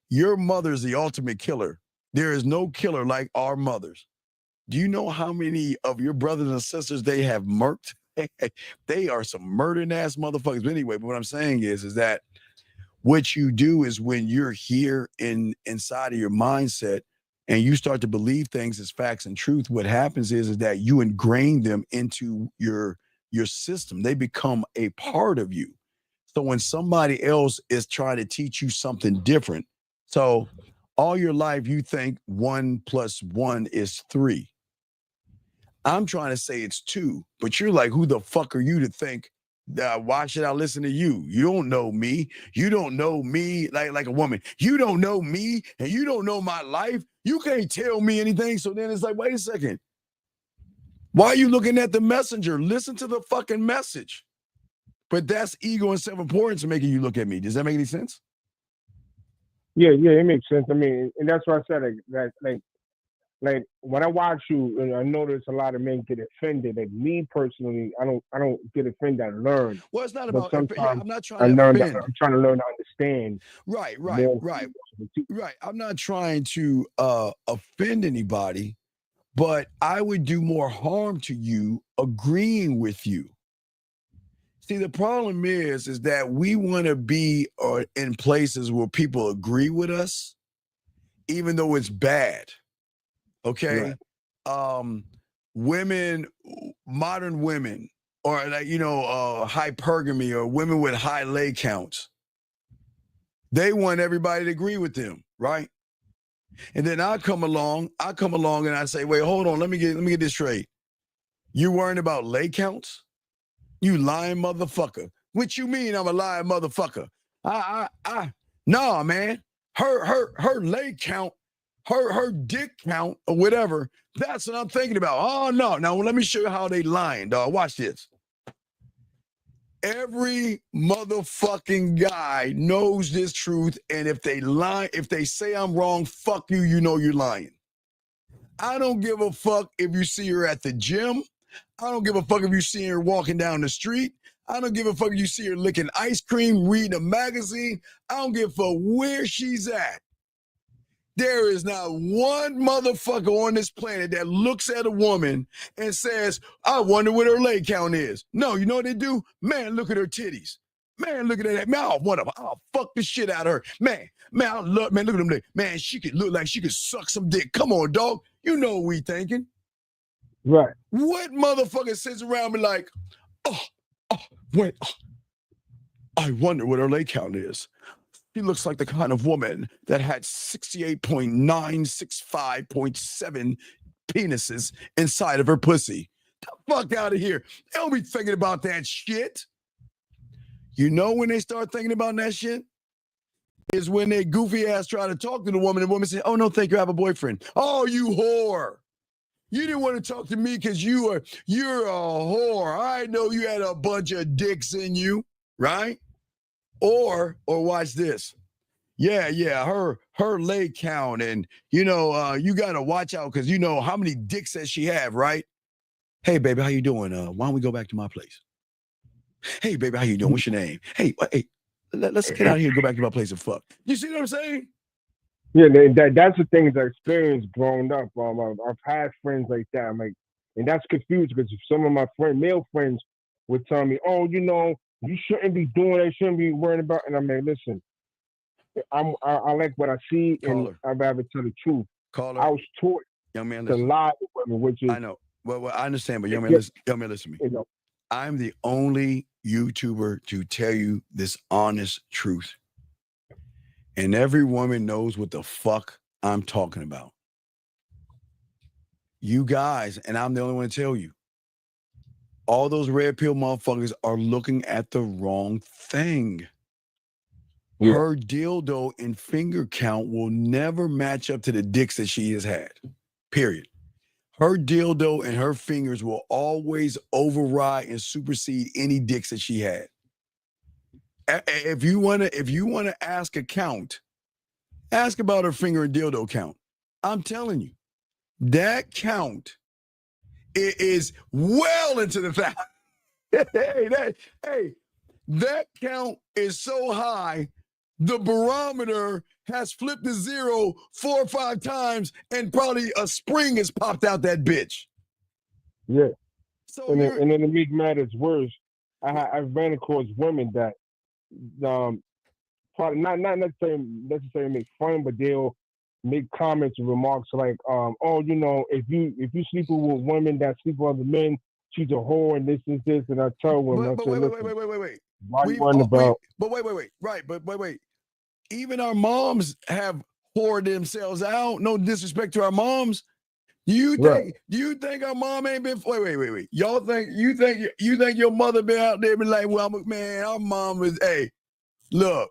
your mother's the ultimate killer. There is no killer like our mothers. Do you know how many of your brothers and sisters they have murked? They are some murdering ass motherfuckers. But anyway, but what I'm saying is that what you do is when you're here inside of your mindset and you start to believe things as facts and truth, what happens is that you ingrain them into your system. They become a part of you. So when somebody else is trying to teach you something different, so all your life you think 1 + 1 is 3. I'm trying to say it's 2, but you're like, who the fuck are you to think? Why should I listen to you? You don't know me. You don't know me like a woman. You don't know me and you don't know my life. You can't tell me anything. So then it's like, wait a second. Why are you looking at the messenger? Listen to the fucking message. But that's ego and self-importance making you look at me. Does that make any sense? Yeah, it makes sense. I mean, and that's why I said like when I watch you, and I notice a lot of men get offended. Like me personally, I don't get offended. I learn. Well, it's not But about. sometimes I'm not trying I to learn. offend. I'm trying to learn to understand. Right. I'm not trying to offend anybody, but I would do more harm to you agreeing with you. See, the problem is that we want to be in places where people agree with us, even though it's bad. Okay. Right. Women, modern women, or hypergamy, or women with high lay counts. They want everybody to agree with them, right? And then I come along and I say, wait, hold on, let me get this straight. You worrying about lay counts? You lying motherfucker. What you mean I'm a lying motherfucker? Nah, man. Her lay count, her dick count or whatever, that's what I'm thinking about. Oh no. Now let me show you how they lying, dog. Watch this. Every motherfucking guy knows this truth, and if they lie, if they say I'm wrong, fuck you, you know you're lying. I don't give a fuck if you see her at the gym. I don't give a fuck if you see her walking down the street. I don't give a fuck if you see her licking ice cream, reading a magazine. I don't give a fuck where she's at. There is not one motherfucker on this planet that looks at a woman and says, I wonder what her leg count is. No, you know what they do? Man, look at her titties. Man, look at that. Man, I'll fuck the shit out of her. Man, I love, man, look at them legs. Man, she could look like she could suck some dick. Come on, dog. You know what we thinking. Right. What motherfucker sits around me like, I wonder what her leg count is. She looks like the kind of woman that had 68.965.7 penises inside of her pussy. The fuck out of here. They don't be thinking about that shit. You know when they start thinking about that shit? Is when they goofy ass try to talk to the woman and the woman say, oh no, thank you, I have a boyfriend. Oh, you whore. You didn't want to talk to me because you're a whore. I know you had a bunch of dicks in you, right? Or watch this. Yeah, her leg count, and you gotta watch out because you know how many dicks that she have, right? Hey, baby, how you doing? Why don't we go back to my place? Hey, baby, how you doing? What's your name? Hey, let's get out of here and go back to my place and fuck. You see what I'm saying? Yeah, that's the things I experienced growing up. I've had friends like that. I'm like, and that's confused because some of my male friends would tell me, "Oh, you shouldn't be doing that. You shouldn't be worrying about." And I'm like, listen, I like what I see, and I'd rather tell the truth. I was taught young man, to lie to women, which is I know. Well, I understand, but young man, listen to me. I'm the only YouTuber to tell you this honest truth. And every woman knows what the fuck I'm talking about. You guys, and I'm the only one to tell you, all those red pill motherfuckers are looking at the wrong thing. Yeah. Her dildo and finger count will never match up to the dicks that she has had. Period. Her dildo and her fingers will always override and supersede any dicks that she had. If you wanna ask a count, ask about her finger and dildo count. I'm telling you, that count is well into the thousands. That count is so high, the barometer has flipped to 0 4 or 5 times, and probably a spring has popped out that bitch. Yeah. So and then to make matters worse, I've ran across women that probably not necessarily make fun, but they'll make comments and remarks like, oh, if you sleep with women that sleep with other men, she's a whore and this, and I tell women, But wait. Why you worrying about? Wait. Even our moms have whored themselves out. No disrespect to our moms. Do you think our mom ain't been? Wait. Y'all think you think your mother been out there been like, well, man, our mom is. Hey, look,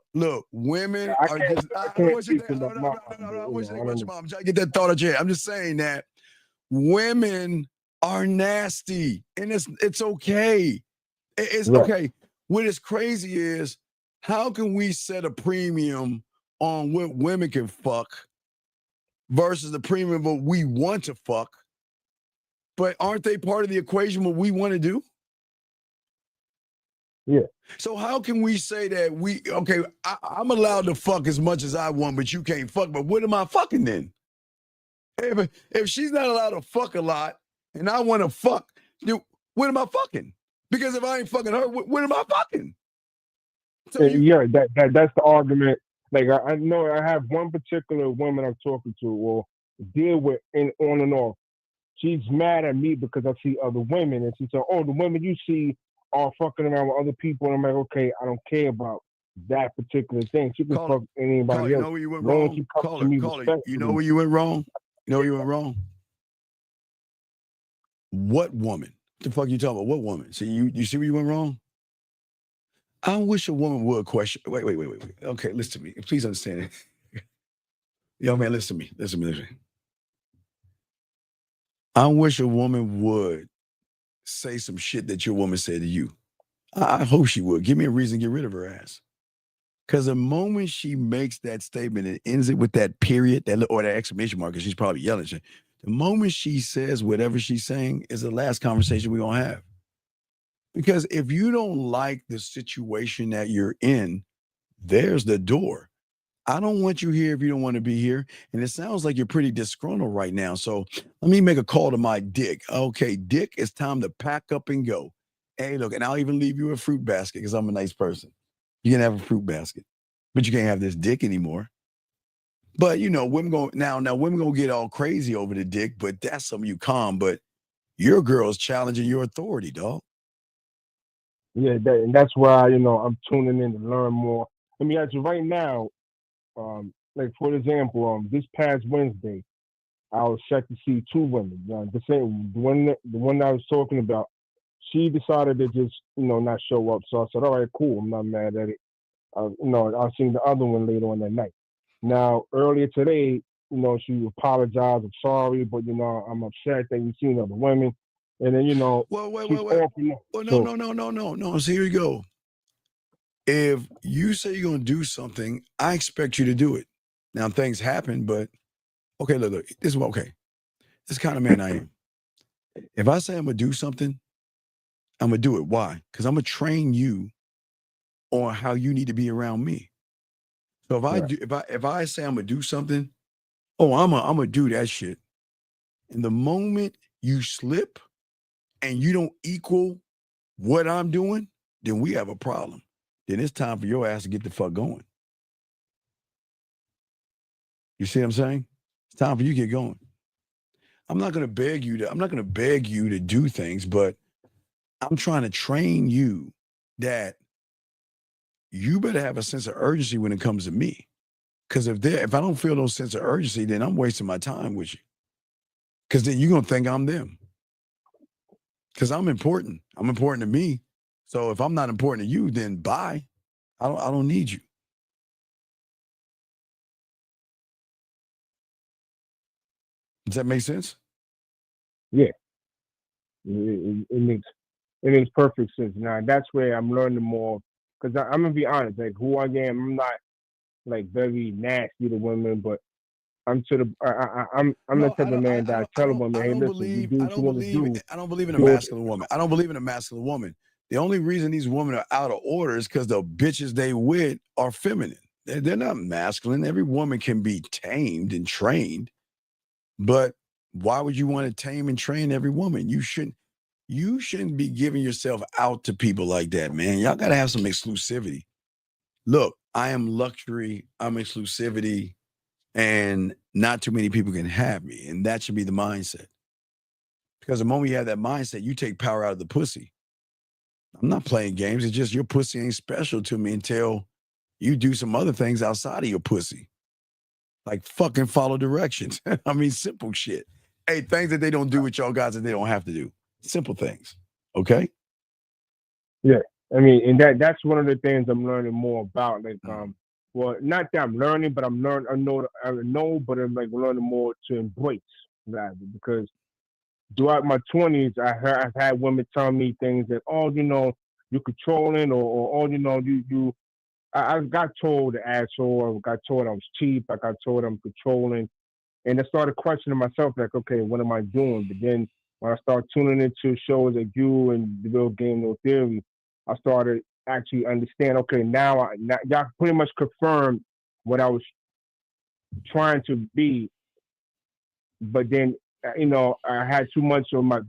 women are just. I don't want you to think. I want you to think about your mom. I'm trying to get that thought out of your head. I'm just saying that women are nasty, and it's okay. It's okay. What is crazy is, how can we set a premium on what women can fuck versus the premium of what we want to fuck? But aren't they part of the equation what we want to do? Yeah. So how can we say that I'm allowed to fuck as much as I want, but you can't fuck? But what am I fucking then? If she's not allowed to fuck a lot and I want to fuck, what am I fucking? Because if I ain't fucking her, what am I fucking? So that's the argument. Like I know I have one particular woman I'm talking to or deal with on and off. She's mad at me because I see other women, and she said, "Oh, the women you see are fucking around with other people." And I'm like, "Okay, I don't care about that particular thing. She can fuck anybody else." You know where you went wrong? You know where you went wrong? What woman? What the fuck you talking about? What woman? See, you see where you went wrong? I wish a woman would question. Wait. Okay, listen to me. Please understand it. Yo, man, listen to me. Listen. I wish a woman would say some shit that your woman said to you. I hope she would. Give me a reason to get rid of her ass. Because the moment she makes that statement and ends it with that period, or that exclamation mark, because she's probably yelling shit. The moment she says whatever she's saying is the last conversation we're going to have. Because if you don't like the situation that you're in, there's the door. I don't want you here if you don't want to be here. And it sounds like you're pretty disgruntled right now. So let me make a call to my dick. Okay, Dick, it's time to pack up and go. Hey, look, and I'll even leave you a fruit basket because I'm a nice person. You can have a fruit basket, but you can't have this dick anymore. But women women gonna get all crazy over the dick, but that's something you calm. But your girl's challenging your authority, dog. Yeah, and that's why I'm tuning in to learn more. I mean, actually, right now, like for example, this past Wednesday, I was set to see 2 women. The one I was talking about, she decided to just not show up. So I said, all right, cool, I'm not mad at it. I'll see the other one later on that night. Now earlier today, she apologized. I'm sorry, but I'm upset that you've seen other women. And then Well, no. So here you go. If you say you're gonna do something, I expect you to do it. Now things happen, but okay, look. This is okay. This kind of man I am. If I say I'm gonna do something, I'm gonna do it. Why? Because I'm gonna train you on how you need to be around me. So if I say I'm gonna do something, oh, I'm gonna do that shit. And the moment you slip and you don't equal what I'm doing, then we have a problem. Then it's time for your ass to get the fuck going. You see what I'm saying? It's time for you to get going. I'm not gonna beg you to do things, but I'm trying to train you that you better have a sense of urgency when it comes to me. Because if I don't feel no sense of urgency, then I'm wasting my time with you. Because then you're gonna think I'm them. Because I'm important. I'm important to me. So if I'm not important to you, then bye. I don't need you. Does that make sense? Yeah, it makes perfect sense. Now that's where I'm learning more. Because I'm gonna be honest, like who I am, I'm not like very nasty to women, but I'm I'm the type of man that I tell a woman, hey, listen, you do what you want to do. I don't believe in a masculine woman. I don't believe in a masculine woman. The only reason these women are out of order is because the bitches they with are feminine. They're not masculine. Every woman can be tamed and trained, but why would you want to tame and train every woman? You shouldn't be giving yourself out to people like that, man. Y'all gotta have some exclusivity. Look, I am luxury, I'm exclusivity, and not too many people can have me. And that should be the mindset. Because the moment you have that mindset, you take power out of the pussy. I'm not playing games. It's just your pussy ain't special to me until you do some other things outside of your pussy. Like fucking follow directions. I mean, simple shit. Hey, things that they don't do with y'all guys that they don't have to do. Simple things. Okay? Yeah, I mean, and that's one of the things I'm learning more about. Like, well, not that I'm learning, but I know, but I'm like learning more to embrace that because throughout my 20s, I've had women tell me things that, oh, you're controlling, or oh, I got told the asshole, I got told I was cheap, I got told I'm controlling, and I started questioning myself, like, okay, what am I doing? But then when I started tuning into shows like you and The Real Game No Theory, I started actually understand. Okay, now y'all pretty much confirmed what I was trying to be, but then I had too much of my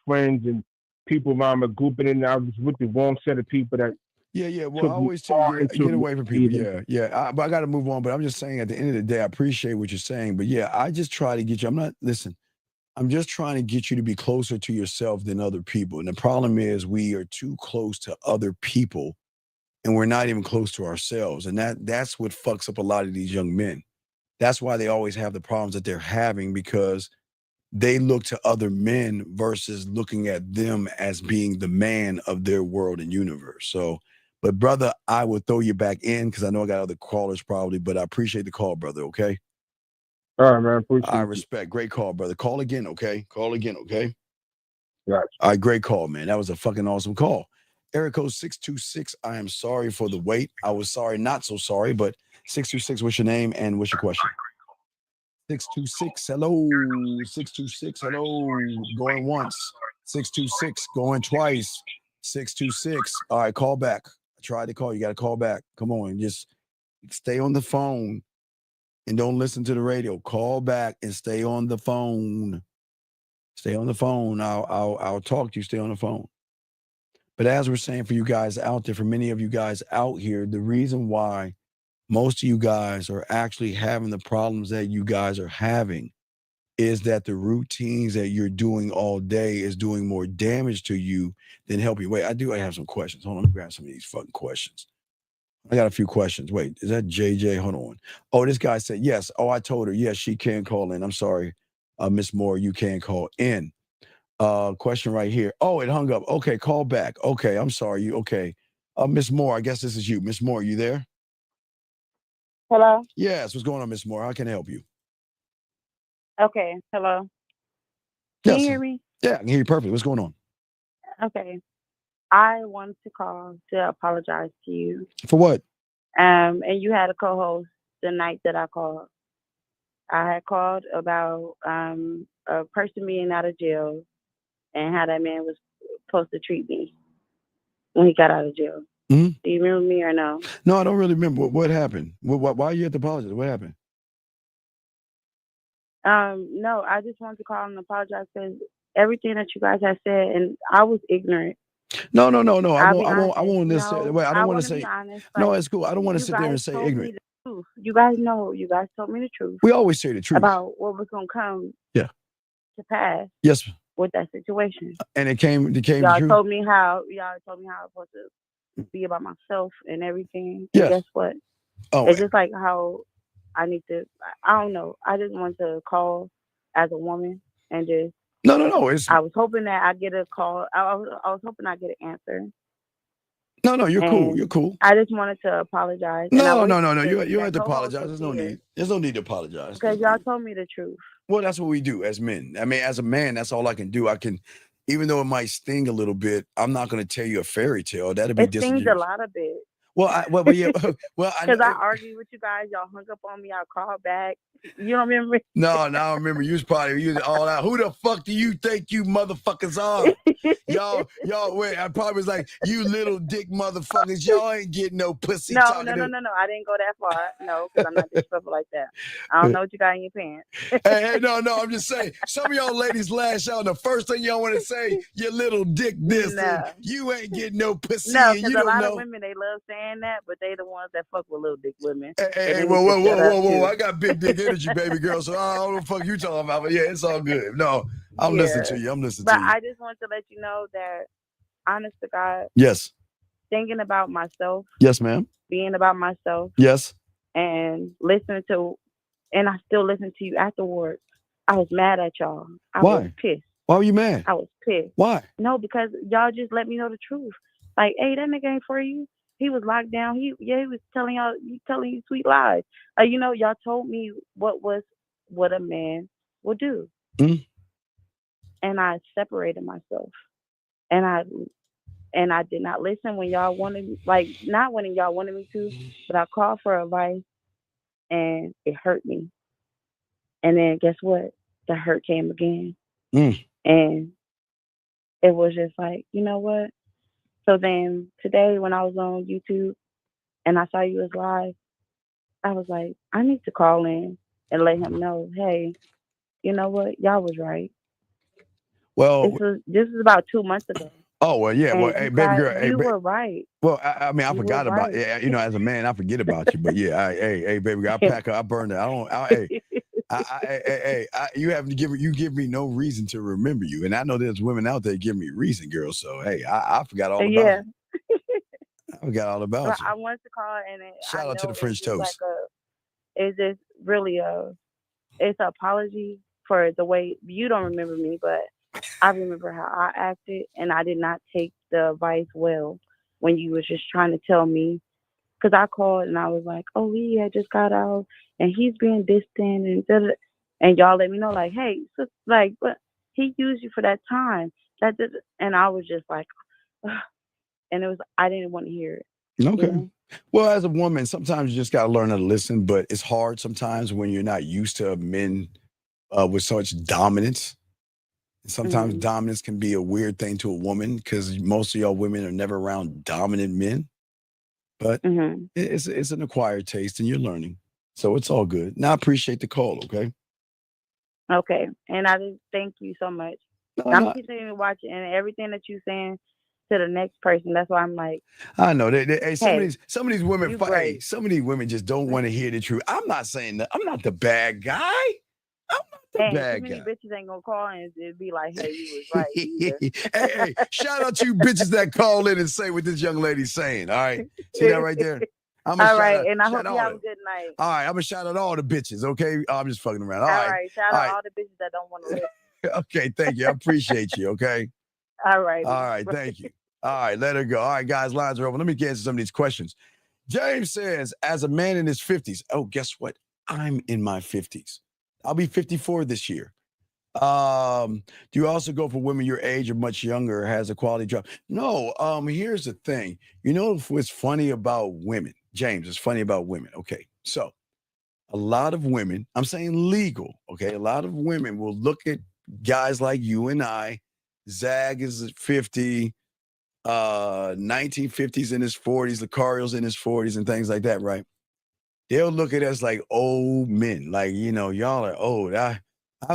friends and people around me grouping, and I was with the wrong set of people that Yeah. Well, I always tell you, get away from people. Yeah. But I got to move on. But I'm just saying, at the end of the day, I appreciate what you're saying. But yeah, I just try to get you. I'm just trying to get you to be closer to yourself than other people. And the problem is, we are too close to other people, and we're not even close to ourselves. And that's what fucks up a lot of these young men. That's why they always have the problems that they're having, because they look to other men versus looking at them as being the man of their world and universe. So, but brother, I will throw you back in because I know I got other callers probably, but I appreciate the call, brother. Okay. All right, man. Appreciate I respect. Great call, brother. Call again. Okay. Call again. Okay. Right. All right. Great call, man. That was a fucking awesome call. Area code 626. I am sorry for the wait. I was sorry, not so sorry, but 626, what's your name and what's your question? 626, hello. 626, hello. Going once. 626, going twice. 626. All right, call back. I tried to call. You got to call back. Come on, just stay on the phone and don't listen to the radio. Call back and stay on the phone. Stay on the phone. I'll talk to you. Stay on the phone. But as we're saying for you guys out there, for many of you guys out here, the reason why most of you guys are actually having the problems that you guys are having is that the routines that you're doing all day is doing more damage to you than help you. Wait, I have some questions. Hold on, let me grab some of these fucking questions. I got a few questions. Wait, is that JJ? Hold on. Oh, this guy said yes. Oh, I told her, yes, she can call in. I'm sorry, Miss Moore, you can call in. Question right here. Oh, it hung up. Okay, call back. Okay, I'm sorry. You okay. Miss Moore, I guess this is you. Miss Moore, you there? Hello? Yes, what's going on, Miss Moore? How can I help you? Okay, hello. Can you hear me? Yeah, I can hear you perfectly. What's going on? Okay. I wanted to call to apologize to you. For what? And you had a co-host the night that I called. I had called about a person being out of jail, and how that man was supposed to treat me when he got out of jail. Mhm. Do you remember me or no? No, I don't really remember. What happened? Why you had to apologize? What happened? No, I just wanted to call and apologize because everything that you guys have said, and I was ignorant. No. I I'll be won't. I honest. won't necessarily. No, Wait, I don't I want want to to be say. honest. No, Like, it's cool. I don't want to you sit there guys and say told me ignorant. the truth. You guys know. You guys told me the truth We always say the truth. about what was gonna come Yeah. to pass Yes. with that situation. And it came Y'all true. told me how I was supposed to be about myself and everything. And Yes. guess what? Oh, It's just like how I need to. I don't know. I just want to call as a woman and just. No. It's I was hoping that I get a call. I was hoping I get an answer. no. You're cool. And You're cool. I just wanted to apologize. And No. I wish You don't have to that co-host apologize. was There's no here need. There's no need to apologize. because y'all told me the truth. Well, that's what we do as men. I mean, as a man, that's all I can do. I can, even though it might sting a little bit, I'm not going to tell you a fairy tale. That'd be It stings a disingenuous. lot of bit. Well, yeah. Well, I know. Because I argued with you guys, y'all hung up on me, I called back. You don't remember? No, I remember you was all out. Who the fuck do you think you motherfuckers are? y'all, wait, I probably was like, you little dick motherfuckers, y'all ain't getting no pussy No. talking I to. didn't go that far. No, because I'm not disrespectful like that. I don't know what you got in your pants. Hey, no, I'm just saying, some of y'all ladies lash out, and the first thing y'all want to say, you little dick this, and you ain't getting no pussy, No, and you because a don't lot know. of women, they love saying that, but they the ones that fuck with little dick women. Hey, whoa, I got big dick energy, baby girl, so I don't know what the fuck you talking about, but yeah, it's all good. No, I'm listening to you. But I just want to let you know that, honest to God, Yes. thinking about myself, Yes, ma'am. being about myself, Yes. and listening to, and I still listen to you afterwards. I was mad at y'all. I Why? was pissed. Why were you mad? I was pissed. Why? No, because y'all just let me know the truth. Like, hey, that nigga ain't for you. He was locked down. He was telling you sweet lies. Y'all told me what a man will do. Mm. And I separated myself. And I did not listen when y'all wanted, not when y'all wanted me to, but I called for advice and it hurt me. And then guess what? The hurt came again. Mm. And it was just like, you know what? So then today when I was on YouTube and I saw you was live, I was like, I need to call in and let him know, hey, you know what? Y'all was right. Well, this is about 2 months ago. Oh, well, yeah. Well, And hey, you baby guys, girl. you were right. Well, I mean, I You forgot were about right. it. As a man, I forget about you. But yeah, hey, baby girl, I pack up, I burn it. You give me no reason to remember you. And I know there's women out there give me reason, girl. So, hey, I forgot all about you. I forgot all about you. I wanted to call and Shout out to the French toast. It's just really it's an apology for the way you don't remember me, but I remember how I acted, and I did not take the advice well when you was just trying to tell me. Because I called and I was like, oh, he had just got out, and he's being distant, and y'all let me know, like, hey, so, like, but he used you for that time. And I was just like, ugh. And I didn't want to hear it. Okay. You know? Well, as a woman, sometimes you just got to learn how to listen, but it's hard sometimes when you're not used to men with so much dominance. Sometimes dominance can be a weird thing to a woman because most of y'all women are never around dominant men. But it's an acquired taste and you're learning. So it's all good. Now I appreciate the call, okay? Okay. And I just thank you so much. I'm continuing watching and everything that you're saying to the next person. That's why I'm like, I know. Some of these women fight. great. Hey, some of these women just don't want to hear the truth. I'm not saying that. I'm not the bad guy. Dang, bad too many guy. bitches ain't gonna call and it'd be like, hey, you was right. Either. hey, shout out to you bitches that call in and say what this young lady's saying. All right. See that right there? All right. And I hope you have a good night. All right. I'm going to shout out all the bitches, okay? I'm just fucking around. All right. Shout out all the bitches that don't want to listen. Okay. Thank you. I appreciate you, okay? All right. All right. Thank you. All right. Let her go. All right, guys. Lines are open. Let me get into some of these questions. James says, as a man in his 50s, oh, guess what? I'm in my 50s. I'll be 54 this year. Do you also go for women your age or much younger, has a quality job? No. Here's the thing. You know what's funny about women? James, it's funny about women. Okay. So a lot of women, I'm saying legal, okay? A lot of women will look at guys like you and I Zag is 50. 1950s in his 40s, Lucario's in his 40s and things like that, right? They'll look at us like old men, like, y'all are old. I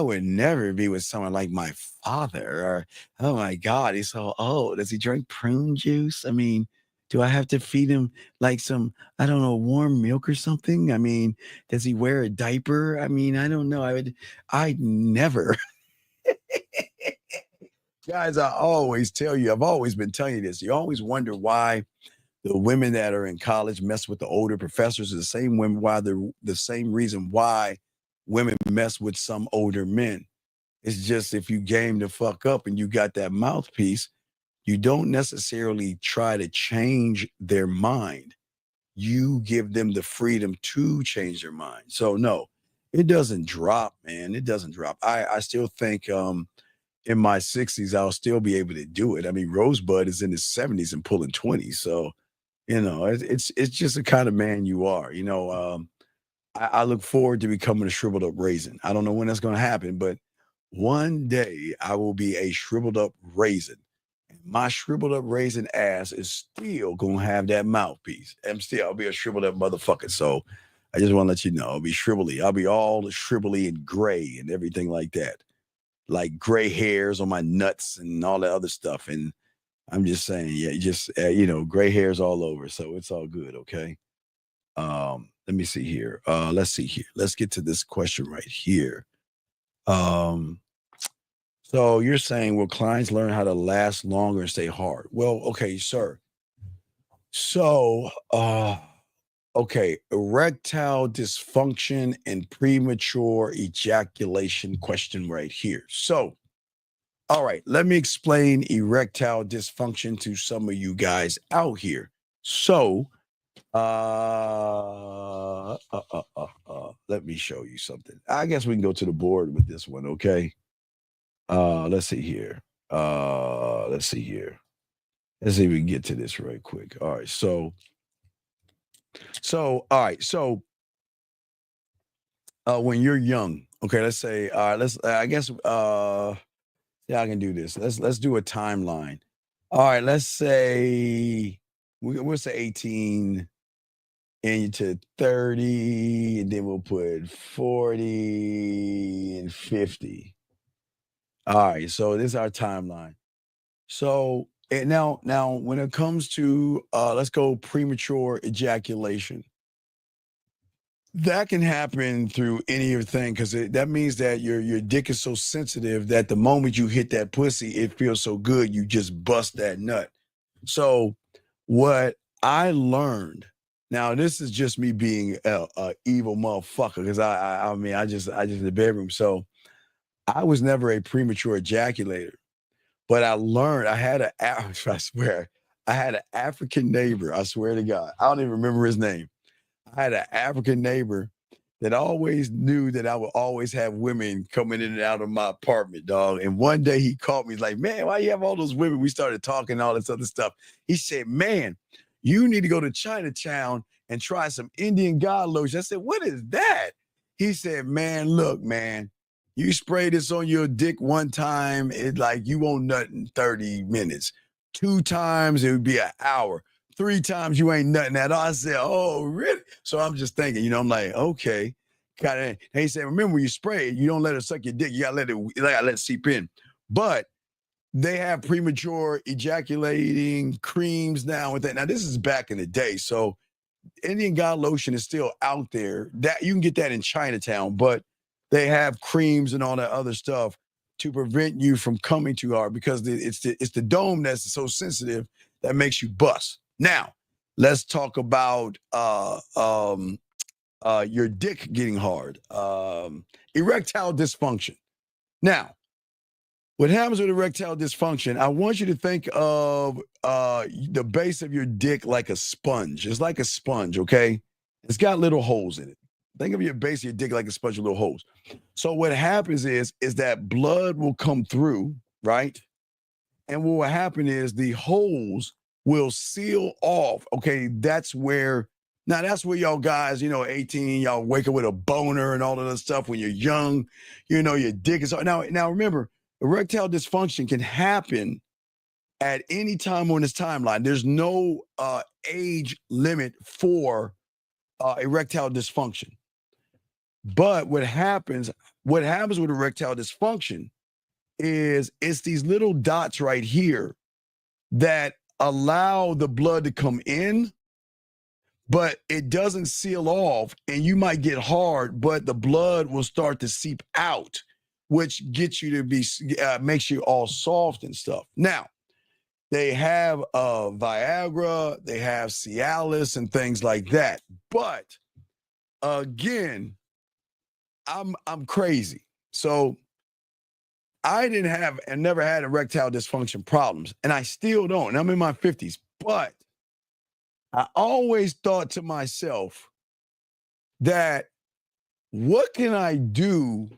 would never be with someone like my father, or, oh my God, he's so old. Does he drink prune juice? I mean, do I have to feed him like some, I don't know, warm milk or something? I mean, does he wear a diaper? I mean, I don't know. I'd never. Guys, I always tell you, I've always been telling you this. You always wonder why the women that are in college mess with the older professors are the same women, why the same reason why women mess with some older men. It's just if you game the fuck up and you got that mouthpiece, you don't necessarily try to change their mind. You give them the freedom to change their mind. So no, it doesn't drop, man. It doesn't drop. I still think in my 60s, I'll still be able to do it. I mean, Rosebud is in his 70s and pulling 20. So, it's just the kind of man you are. I look forward to becoming a shriveled up raisin. I don't know when that's going to happen, but one day I will be a shriveled up raisin. And my shriveled up raisin ass is still going to have that mouthpiece. I'll be a shriveled up motherfucker. So I just want to let you know, I'll be shrivelly. I'll be all shrivelly and gray and everything like that. Like gray hairs on my nuts and all that other stuff. And I'm just saying, yeah, just, gray hairs all over. So it's all good. Okay. Let me see here. Let's see here. Let's get to this question right here. So you're saying, will clients learn how to last longer and stay hard? Well, okay, sir. So, okay, erectile dysfunction and premature ejaculation question right here. So, all right, let me explain erectile dysfunction to some of you guys out here. So, let me show you something. I guess we can go to the board with this one, okay? Let's see here. Let's see here. Let's see if we can get to this right quick. All right, all right, so when you're young, okay, let's say, I guess, yeah, I can do this. Let's do a timeline. All right, let's say we'll say 18 into 30, and then we'll put 40 and 50. All right, so this is our timeline. So and now when it comes to let's go premature ejaculation. That can happen through any of thing because that means that your dick is so sensitive that the moment you hit that pussy, it feels so good, you just bust that nut. So what I learned, now this is just me being a evil motherfucker because I mean I just in the bedroom. So I was never a premature ejaculator, but I learned I swear I had an African neighbor. I swear to God, I don't even remember his name. I had an African neighbor that always knew that I would always have women coming in and out of my apartment, dog. And one day he called me, like, man, why you have all those women? We started talking all this other stuff. He said, man, you need to go to Chinatown and try some Indian God lotion. I said, what is that? He said, man, look, man, you spray this on your dick one time, it like you won't nut in 30 minutes. 2 times, it would be an hour. 3 times you ain't nothing at all. I said, oh, really? So I'm just thinking, I'm like, okay. And he said, remember when you spray it, you don't let it suck your dick. You gotta let it seep in. But they have premature ejaculating creams now with that. Now, this is back in the day. So Indian God lotion is still out there. That you can get that in Chinatown, but they have creams and all that other stuff to prevent you from coming too hard because it's the dome that's so sensitive that makes you bust. Now, let's talk about your dick getting hard. Erectile dysfunction. Now, what happens with erectile dysfunction, I want you to think of the base of your dick like a sponge. It's like a sponge, okay? It's got little holes in it. Think of your base of your dick like a sponge with little holes. So what happens is that blood will come through, right? And what will happen is the holes will seal off. Okay, that's where y'all guys, 18, y'all wake up with a boner and all of that stuff when you're young, your dick is. Now remember, erectile dysfunction can happen at any time on this timeline. There's no age limit for erectile dysfunction. But what happens with erectile dysfunction is it's these little dots right here that allow the blood to come in, but it doesn't seal off, and you might get hard, but the blood will start to seep out, which gets you to be makes you all soft and stuff. Now, they have Viagra, they have Cialis and things like that. But again, I'm crazy. So I didn't have and never had erectile dysfunction problems, and I still don't. And I'm in my 50s, but I always thought to myself that what can I do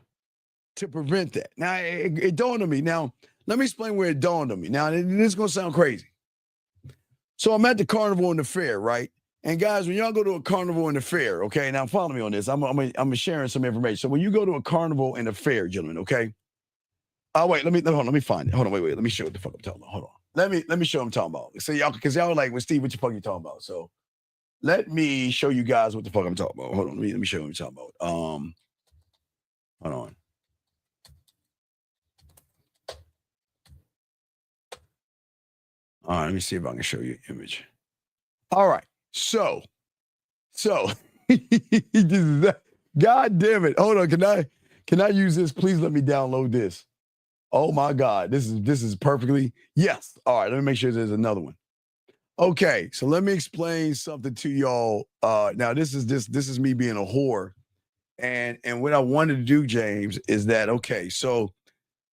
to prevent that? Now, it dawned on me. Now, let me explain where it dawned on me. Now, this is going to sound crazy. So I'm at the carnival and the fair, right? And guys, when y'all go to a carnival and the fair, okay, now follow me on this. I'm sharing some information. So when you go to a carnival and a fair, gentlemen, okay? Oh, wait, let me find it. Hold on, wait. Let me show you what the fuck I'm talking about. Hold on. Let me show what I'm talking about. So y'all, because y'all like, well, Steve, what the fuck you talking about? So let me show you guys what the fuck I'm talking about. Hold on, let me show you what I'm talking about. Hold on. All right, let me see if I can show you an image. All right, so this is that. God damn it! Hold on, can I use this? Please let me download this. Oh my God, this is perfectly yes. All right, let me make sure there's another one. Okay, so let me explain something to y'all. Now this is me being a whore, and what I wanted to do, James, is that okay? So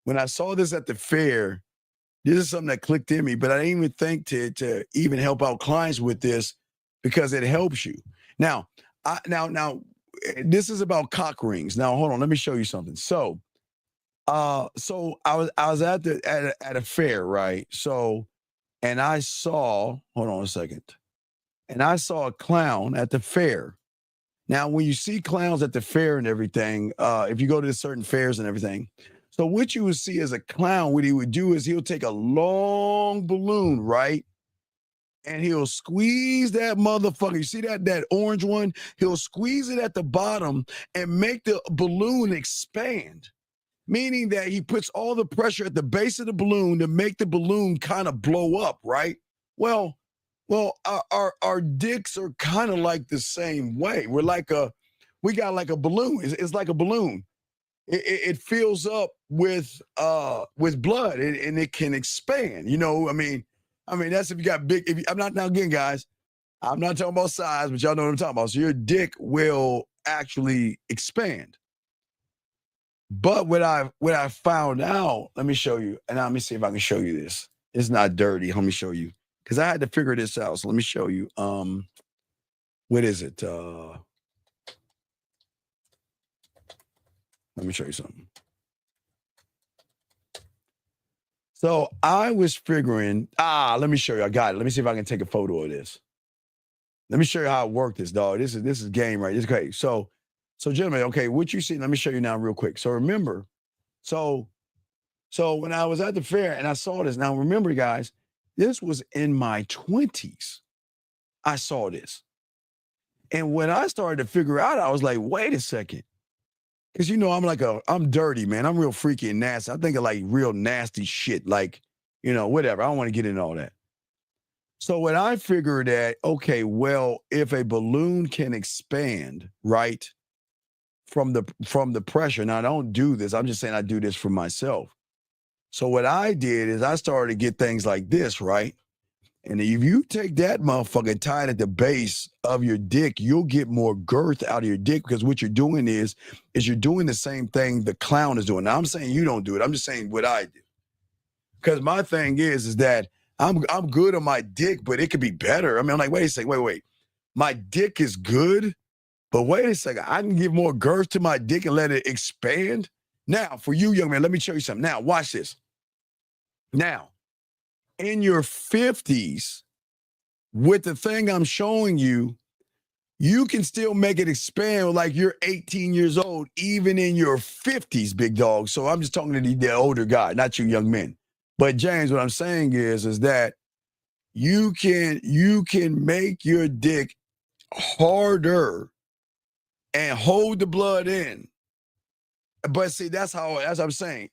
when I saw this at the fair. This is something that clicked in me, but I didn't even think to even help out clients with this because it helps you. Now, now, this is about cock rings. Now, hold on, let me show you something. So I was at a fair, right? So, and I saw, hold on a second, and I saw a clown at the fair. Now, when you see clowns at the fair and everything, if you go to certain fairs and everything. So what you would see as a clown, what he would do is he'll take a long balloon, right? And he'll squeeze that motherfucker. You see that orange one? He'll squeeze it at the bottom and make the balloon expand. Meaning that he puts all the pressure at the base of the balloon to make the balloon kind of blow up, right? Well, our dicks are kind of like the same way. We got like a balloon. It's like a balloon. It fills up with blood and it can expand. You know, I mean that's if you got big. I'm not now again, guys. I'm not talking about size, but y'all know what I'm talking about. So your dick will actually expand. But what I found out, let me show you, and let me see if I can show you this. It's not dirty. Let me show you because I had to figure this out. So let me show you. What is it? Let me show you something. So I was figuring, let me show you. I got it. Let me see if I can take a photo of this. Let me show you how it worked this, dog. This is game, right? This is great. So gentlemen, okay, what you see, let me show you now real quick. So remember, so when I was at the fair and I saw this, now remember, guys, this was in my 20s. I saw this. And when I started to figure out, I was like, wait a second. Because, you know, I'm dirty, man. I'm real freaky and nasty. I think of like real nasty shit, like, you know, whatever. I don't want to get into all that. So when I figured that, okay, well, if a balloon can expand, right, from the pressure. Now, I don't do this. I'm just saying I do this for myself. So what I did is I started to get things like this, right? And if you take that motherfucker and tie it at the base of your dick, you'll get more girth out of your dick because what you're doing is you're doing the same thing the clown is doing. Now, I'm saying you don't do it. I'm just saying what I do. Because my thing is that I'm good on my dick, but it could be better. I mean, I'm like, wait a second, wait. My dick is good, but wait a second. I can give more girth to my dick and let it expand. Now, for you, young man, let me show you something. Now, watch this. Now, in your 50s, with the thing I'm showing you, you can still make it expand like you're 18 years old, even in your 50s, big dog. So I'm just talking to the older guy, not you young men. But James, what I'm saying is that you can make your dick harder and hold the blood in. But see, that's I'm saying.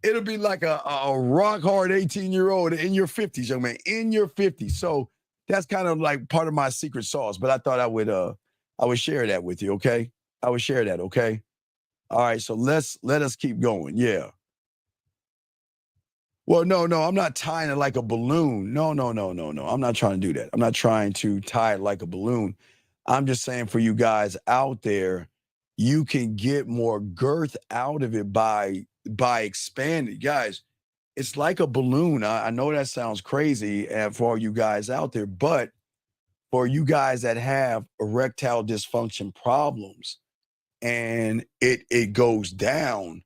It'll be like a rock hard 18-year-old in your 50s, young man, in your 50s. So that's kind of like part of my secret sauce. But I thought I would share that with you, okay? I would share that, okay? All right, so let us keep going. Yeah. Well, no, I'm not tying it like a balloon. No. I'm not trying to do that. I'm not trying to tie it like a balloon. I'm just saying for you guys out there, you can get more girth out of it by expanding. Guys, it's like a balloon. I know that sounds crazy for all you guys out there, but for you guys that have erectile dysfunction problems and it goes down,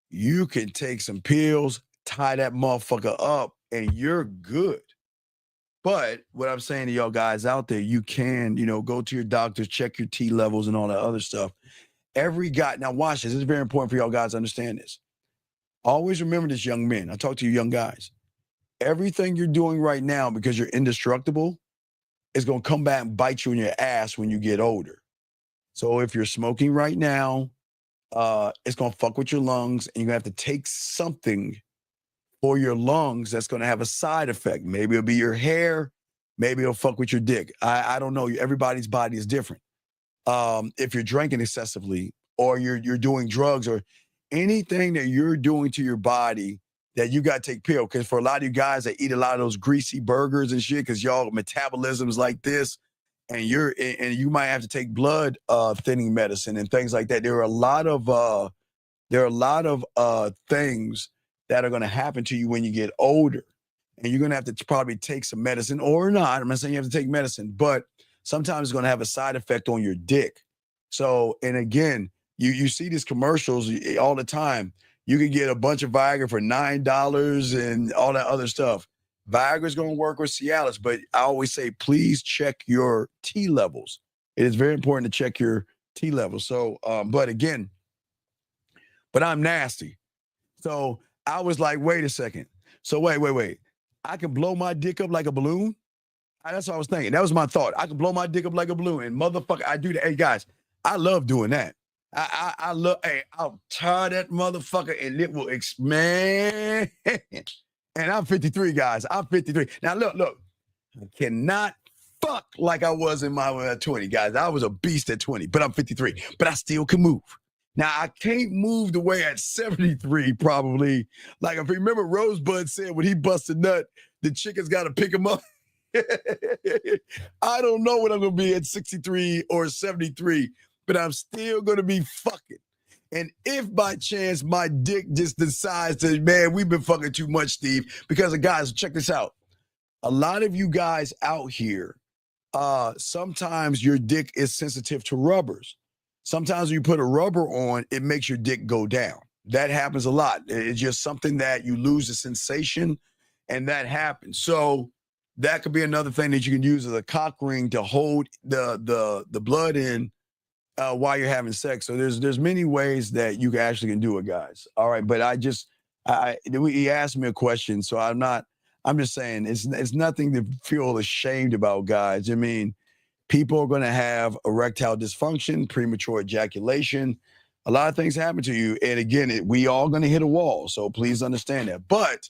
you can take some pills, tie that motherfucker up, and you're good. But what I'm saying to y'all guys out there, you can, go to your doctor, check your T levels and all that other stuff. Every guy, now watch this. This is very important for y'all guys to understand this. Always remember this, young men. I talk to you young guys. Everything you're doing right now because you're indestructible is going to come back and bite you in your ass when you get older. So if you're smoking right now, it's going to fuck with your lungs, and you're going to have to take something for your lungs that's going to have a side effect. Maybe it'll be your hair. Maybe it'll fuck with your dick. I don't know. Everybody's body is different. If you're drinking excessively or you're doing drugs or anything that you're doing to your body that you got to take pill. Because for a lot of you guys that eat a lot of those greasy burgers and shit, because y'all metabolism's like this, and you might have to take blood thinning medicine and things like that. There are a lot of things that are going to happen to you when you get older, and you're going to have to probably take some medicine or not. I'm not saying you have to take medicine, but sometimes it's going to have a side effect on your dick. So, and again, you see these commercials all the time. You can get a bunch of Viagra for $9 and all that other stuff. Viagra's going to work with Cialis, but I always say, please check your T levels. It is very important to check your T levels. So, but I'm nasty. So I was like, wait a second. So wait. I can blow my dick up like a balloon? That's what I was thinking. That was my thought. I can blow my dick up like a balloon. And motherfucker, I do that. Hey, guys, I love doing that. I love, I'll tie that motherfucker and it will expand. And I'm 53, guys. I'm 53. Now, look. I cannot fuck like I was in my 20, guys. I was a beast at 20, but I'm 53. But I still can move. Now, I can't move the way at 73, probably. Like, if you remember Rosebud said when he busted nut, the chicken's got to pick him up. I don't know what I'm going to be at 63 or 73, but I'm still going to be fucking. And if by chance my dick just decides to, man, we've been fucking too much, Steve, because guys, check this out. A lot of you guys out here, sometimes your dick is sensitive to rubbers. Sometimes when you put a rubber on, it makes your dick go down. That happens a lot. It's just something that you lose the sensation, and that happens. So that could be another thing that you can use as a cock ring to hold the blood in while you're having sex. So there's many ways that you actually can do it, guys. All right, but he asked me a question, so I'm just saying it's nothing to feel ashamed about, guys. I mean, people are going to have erectile dysfunction, premature ejaculation. A lot of things happen to you. And again, we all going to hit a wall. So please understand that. But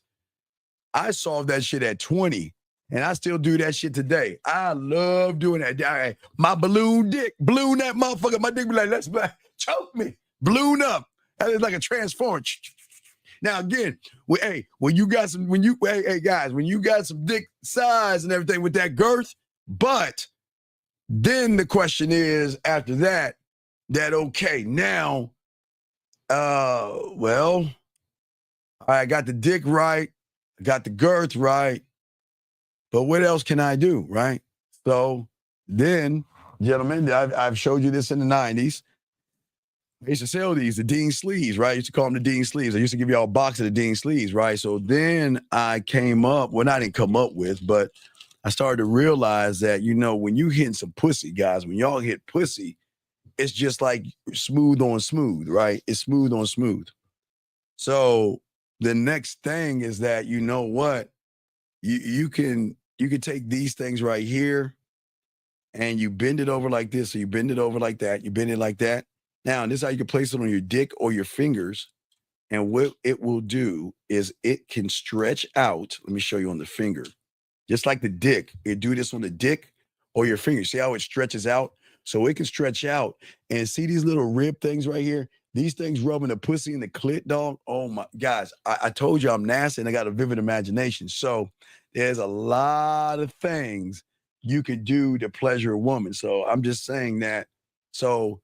I solved that shit at 20. And I still do that shit today. I love doing that. My balloon dick, balloon that motherfucker. My dick be like, let's choke me, balloon up. That is like a transformer. Now again, when you got some dick size and everything with that girth, but then the question is after that okay, now, well, I got the dick right, I got the girth right. But what else can I do, right? So then, gentlemen, I've showed you this in the 90s. I used to sell these, the Dean sleeves, right? I used to call them the Dean sleeves. I used to give y'all a box of the Dean sleeves, right? So then I came up, well, I didn't come up with, but I started to realize that, when you hitting some pussy, guys, when y'all hit pussy, it's just like smooth on smooth, right? It's smooth on smooth. So the next thing is that, you know what? You can take these things right here and you bend it over like this, or you bend it over like that, you bend it like that. Now, this is how you can place it on your dick or your fingers. And what it will do is it can stretch out. Let me show you on the finger. Just like the dick, it do this on the dick or your finger. See how it stretches out? So it can stretch out. And see these little rib things right here? These things rubbing the pussy and the clit, dog. Oh my, guys, I told you I'm nasty and I got a vivid imagination. So there's a lot of things you could do to pleasure a woman. So I'm just saying that. So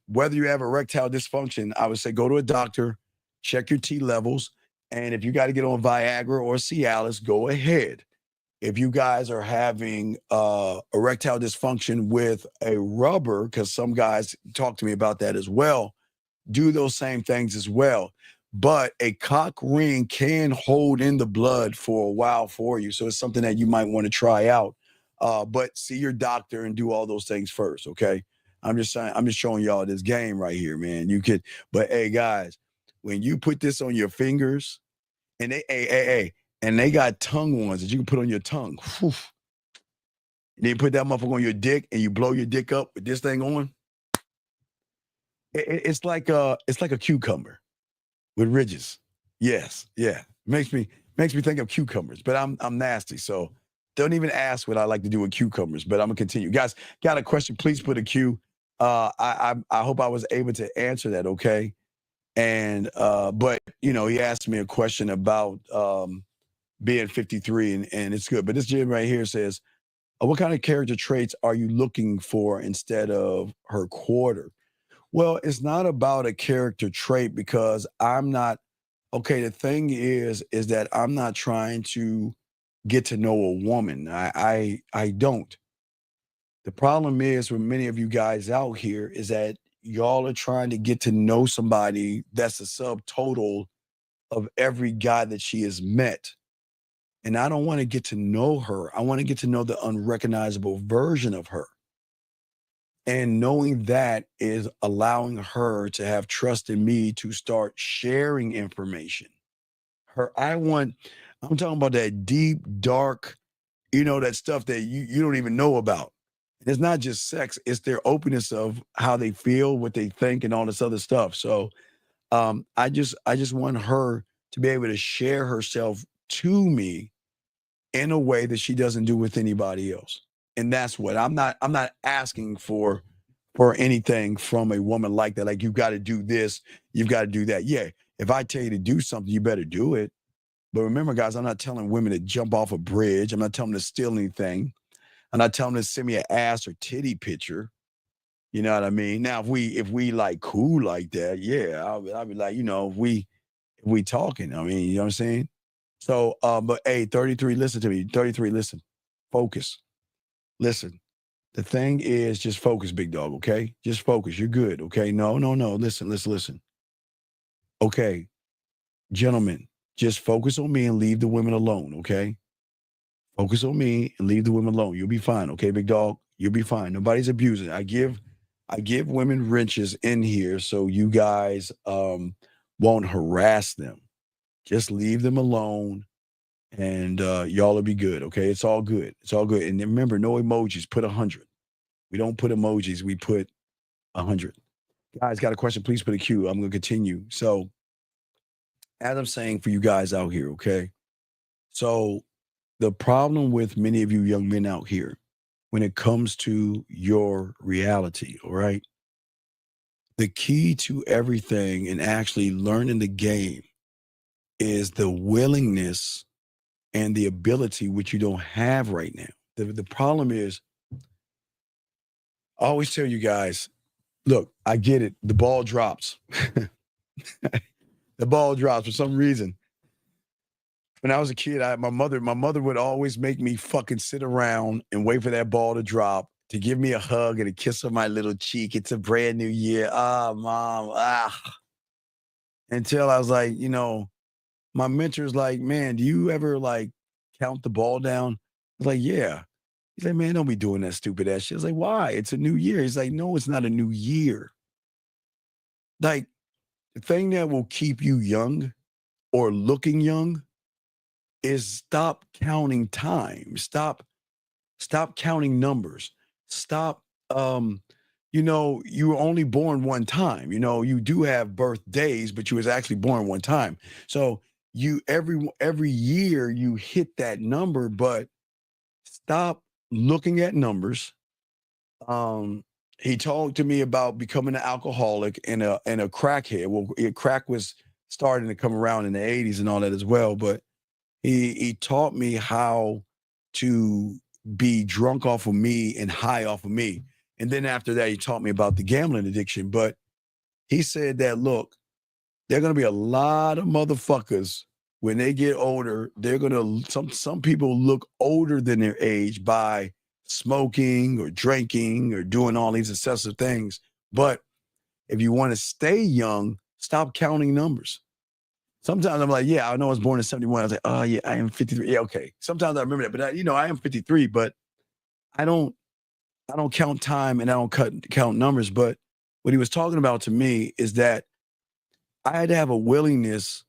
whether you have erectile dysfunction, I would say go to a doctor, check your T levels. And if you got to get on Viagra or Cialis, go ahead. If you guys are having erectile dysfunction with a rubber, because some guys talk to me about that as well, do those same things as well. But a cock ring can hold in the blood for a while for you. So it's something that you might want to try out. But see your doctor and do all those things first, okay? I'm just saying, I'm just showing y'all this game right here, man. But hey, guys, when you put this on your fingers, and and they got tongue ones that you can put on your tongue. Whew. And then you put that motherfucker on your dick and you blow your dick up with this thing on. It's like a cucumber with ridges. Yes, yeah. Makes me think of cucumbers, but I'm nasty, so don't even ask what I like to do with cucumbers. But I'm gonna continue. Guys, got a question? Please put a Q. I hope I was able to answer that. Okay. And but he asked me a question about being 53, and it's good. But this gym right here says, what kind of character traits are you looking for instead of her quarter? Well, it's not about a character trait because I'm not, okay, the thing is that I'm not trying to get to know a woman. I don't. The problem is with many of you guys out here is that y'all are trying to get to know somebody that's a subtotal of every guy that she has met. And I don't want to get to know her. I want to get to know the unrecognizable version of her. And knowing that is allowing her to have trust in me to start sharing information. I'm talking about that deep, dark, that stuff that you don't even know about. And it's not just sex, it's their openness of how they feel, what they think, and all this other stuff. So I just want her to be able to share herself to me in a way that she doesn't do with anybody else. And that's what I'm not asking for anything from a woman like that. Like, you've got to do this, you've got to do that. Yeah, if I tell you to do something, you better do it. But remember, guys, I'm not telling women to jump off a bridge. I'm not telling them to steal anything. I'm not telling them to send me an ass or titty picture. You know what I mean? Now, if we like cool like that, yeah, I'll be like, if we talking, I mean, you know what I'm saying? So, but hey, 33, listen to me. 33, listen, focus, listen. The thing is, just focus, big dog, okay? Just focus. You're good, okay? No. Listen. Okay, gentlemen, just focus on me and leave the women alone, okay? Focus on me and leave the women alone. You'll be fine, okay, big dog? You'll be fine. Nobody's abusing. I give women wrenches in here so you guys won't harass them. Just leave them alone. And y'all will be good, okay? It's all good. It's all good. And remember, no emojis. Put 100. We don't put emojis. We put 100. Guys, got a question? Please put a Q. I'm going to continue. So, as I'm saying for you guys out here, okay? So, the problem with many of you young men out here, when it comes to your reality, all right? The key to everything and actually learning the game is the willingness and the ability, which you don't have right now. The problem is, I always tell you guys, look, I get it. The ball drops. The ball drops for some reason. When I was a kid, my mother would always make me fucking sit around and wait for that ball to drop, to give me a hug and a kiss on my little cheek. It's a brand new year. Mom, Until I was like, my mentor's like, man, do you ever like count the ball down? I was like, yeah. He's like, man, don't be doing that stupid ass shit. I was like, why? It's a new year. He's like, no, it's not a new year. Like, the thing that will keep you young or looking young is stop counting time. Stop counting numbers. Stop, you were only born one time. You do have birthdays, but you was actually born one time. So you every year you hit that number, but stop looking at numbers. He talked to me about becoming an alcoholic and a crackhead. Well, crack was starting to come around in the 80s and all that as well, but he taught me how to be drunk off of me and high off of me. And then after that, he taught me about the gambling addiction. But he said that, look, there are going to be a lot of motherfuckers when they get older. They're going to, some people look older than their age by smoking or drinking or doing all these excessive things. But if you want to stay young, stop counting numbers. Sometimes I'm like, yeah, I know I was born in 71. I was like, oh yeah, I am 53. Yeah, okay. Sometimes I remember that, but I am 53, but I don't count time and I don't count numbers. But what he was talking about to me is that I had to have a willingness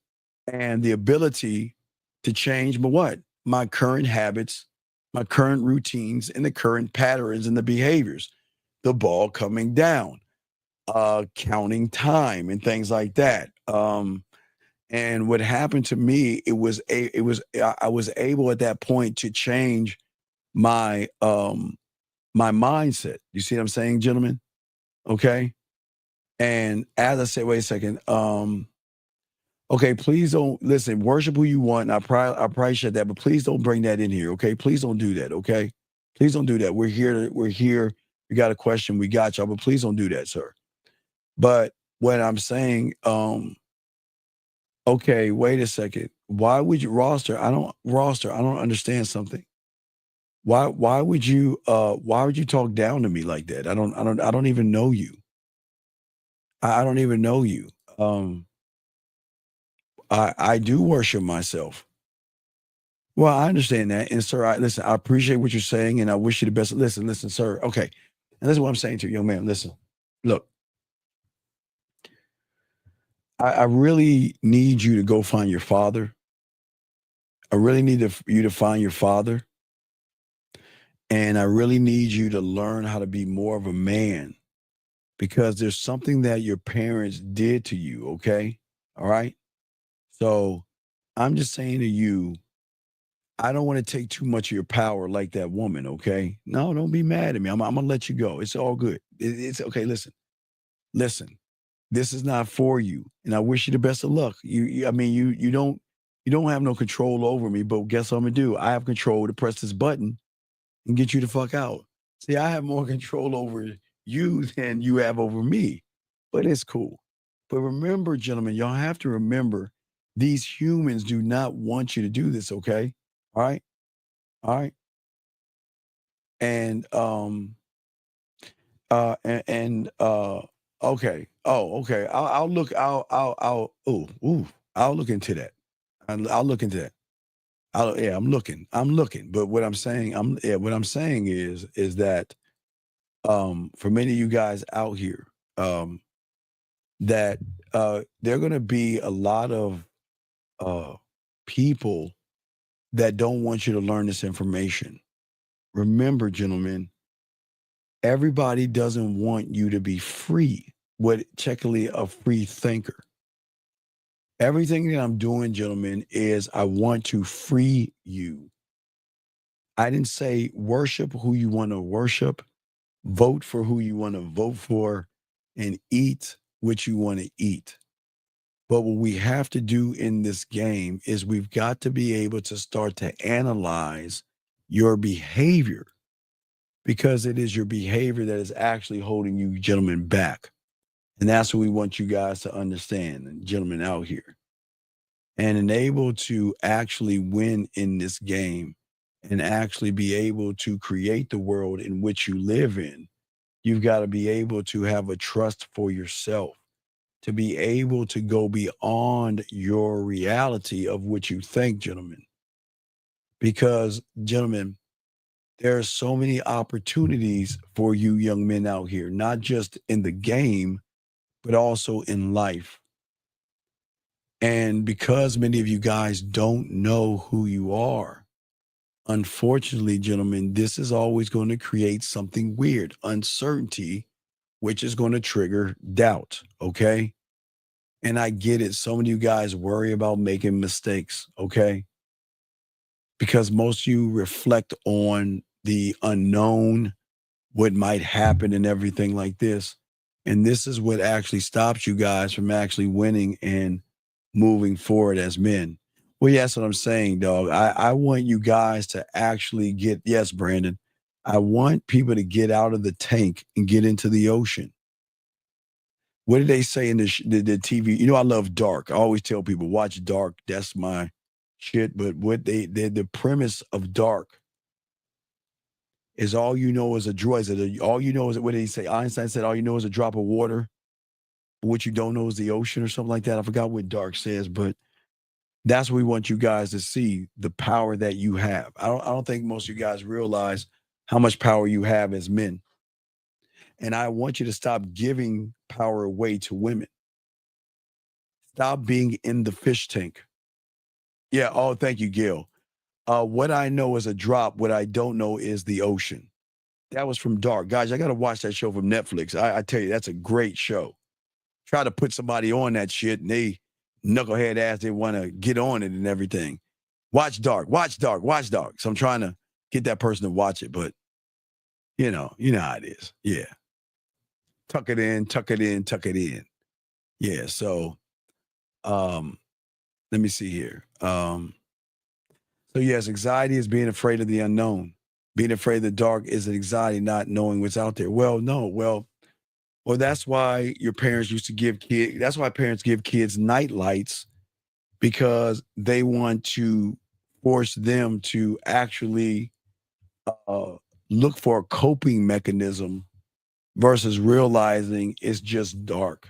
and the ability to change my current habits, my current routines, and the current patterns and the behaviors. The ball coming down, counting time and things like that. And what happened to me, I was able at that point to change my my mindset. You see what I'm saying, gentlemen? Okay. And as I said, wait a second. Okay, please don't listen, worship who you want. I probably said that, but please don't bring that in here. Okay. Please don't do that. Okay. Please don't do that. We're here. You got a question, we got y'all, but please don't do that, sir. But what I'm saying, okay, wait a second. Why would you roster? I don't understand something. Why would you talk down to me like that? I don't even know you. I don't even know you. I do worship myself. Well, I understand that. And sir, listen, I appreciate what you're saying and I wish you the best. Listen, sir. Okay. And this is what I'm saying to you, young man. Listen, look, I really need you to go find your father. I really need you to find your father. And I really need you to learn how to be more of a man because there's something that your parents did to you, okay? All right? So I'm just saying to you, I don't want to take too much of your power like that woman, okay? No, don't be mad at me. I'm going to let you go. It's all good. It's okay. Listen, this is not for you. And I wish you the best of luck. You don't have no control over me, but guess what I'm going to do? I have control to press this button and get you the fuck out. See, I have more control over you than you have over me, but it's cool. But remember, gentlemen, y'all have to remember these humans do not want you to do this, okay? All right? All right. And okay. Oh, okay. I'll look I'll look into that. I'll look into that. I'm looking. But what I'm saying, is that for many of you guys out here, that there are gonna be a lot of people that don't want you to learn this information. Remember, gentlemen, everybody doesn't want you to be free, technically a free thinker. Everything that I'm doing, gentlemen, is I want to free you. I didn't say worship who you want to worship, vote for who you want to vote for, and eat what you want to eat. But what we have to do in this game is we've got to be able to start to analyze your behavior because it is your behavior that is actually holding you gentlemen back. And that's what we want you guys to understand, and gentlemen out here. And enable to actually win in this game and actually be able to create the world in which you live in, you've got to be able to have a trust for yourself, to be able to go beyond your reality of what you think, gentlemen. Because, gentlemen, There are so many opportunities for you young men out here, not just in the game, but also in life. And because many of you guys don't know who you are, unfortunately, gentlemen, this is always going to create something weird, uncertainty, which is going to trigger doubt. Okay. And I get it. So many of you guys worry about making mistakes. Okay. Because most of you reflect on the unknown, what might happen and everything like this. And this is what actually stops you guys from actually winning and moving forward as men. Well, yeah, that's what I'm saying, dog. I want you guys to actually get, yes, Brandon, I want people to get out of the tank and get into the ocean. What did they say in the TV? You know, I love Dark. I always tell people, watch Dark. That's my shit. But what the premise of Dark is all you know is a drop. All you know is, what did he say? Einstein said, all you know is a drop of water. What you don't know is the ocean or something like that. I forgot what Dark says, but that's what we want you guys to see, the power that you have. I don't think most of you guys realize how much power you have as men. And I want you to stop giving power away to women. Stop being in the fish tank. Yeah. Oh, thank you, Gail. What I know is a drop. What I don't know is the ocean. That was from Dark. Guys, I got to watch that show from Netflix. I tell you, that's a great show. Try to put somebody on that shit and they knucklehead ass, they want to get on it and everything. Watch Dark, watch Dark, watch Dark. So I'm trying to get that person to watch it, but you know how it is. Yeah. Tuck it in, tuck it in, tuck it in. Yeah. So let me see here. So yes, anxiety is being afraid of the unknown. Being afraid of the dark is an anxiety, not knowing what's out there. Well, no, well, that's why your parents used to give kids, that's why parents give kids night lights, because they want to force them to actually look for a coping mechanism versus realizing it's just dark.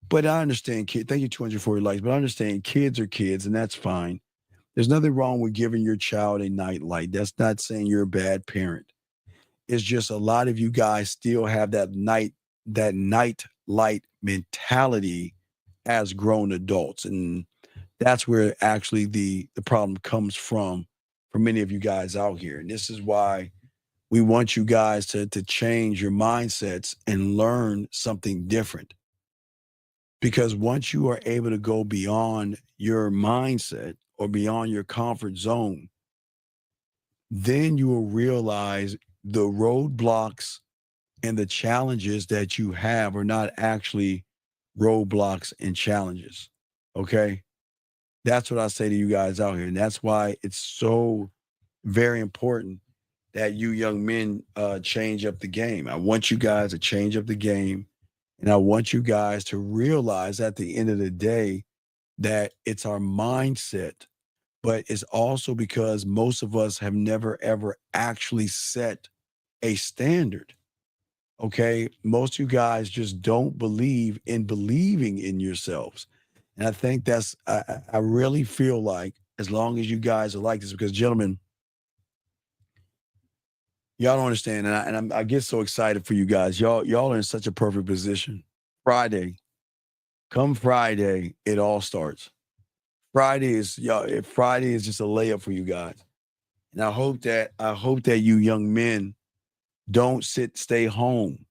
But I understand, kid. Thank you, 200 for your likes. But I understand kids are kids, and that's fine. There's nothing wrong with giving your child a night light. That's not saying you're a bad parent. It's just a lot of you guys still have that night light mentality as grown adults. And that's where actually the problem comes from for many of you guys out here. And this is why we want you guys to change your mindsets and learn something different. Because once you are able to go beyond your mindset or beyond your comfort zone, then you will realize the roadblocks and the challenges that you have are not actually roadblocks and challenges. Okay? That's what I say to you guys out here. And that's why it's so very important that you young men change up the game. I want you guys to change up the game. And I want you guys to realize at the end of the day that it's our mindset, but it's also because most of us have never, ever actually set a standard. Okay. Most of you guys just don't believe in believing in yourselves. And I think that's, I really feel like as long as you guys are like this, because gentlemen, y'all don't understand. And I get so excited for you guys. Y'all are in such a perfect position. Come Friday, it all starts. Friday is just a layup for you guys. And I hope that you young men don't stay home.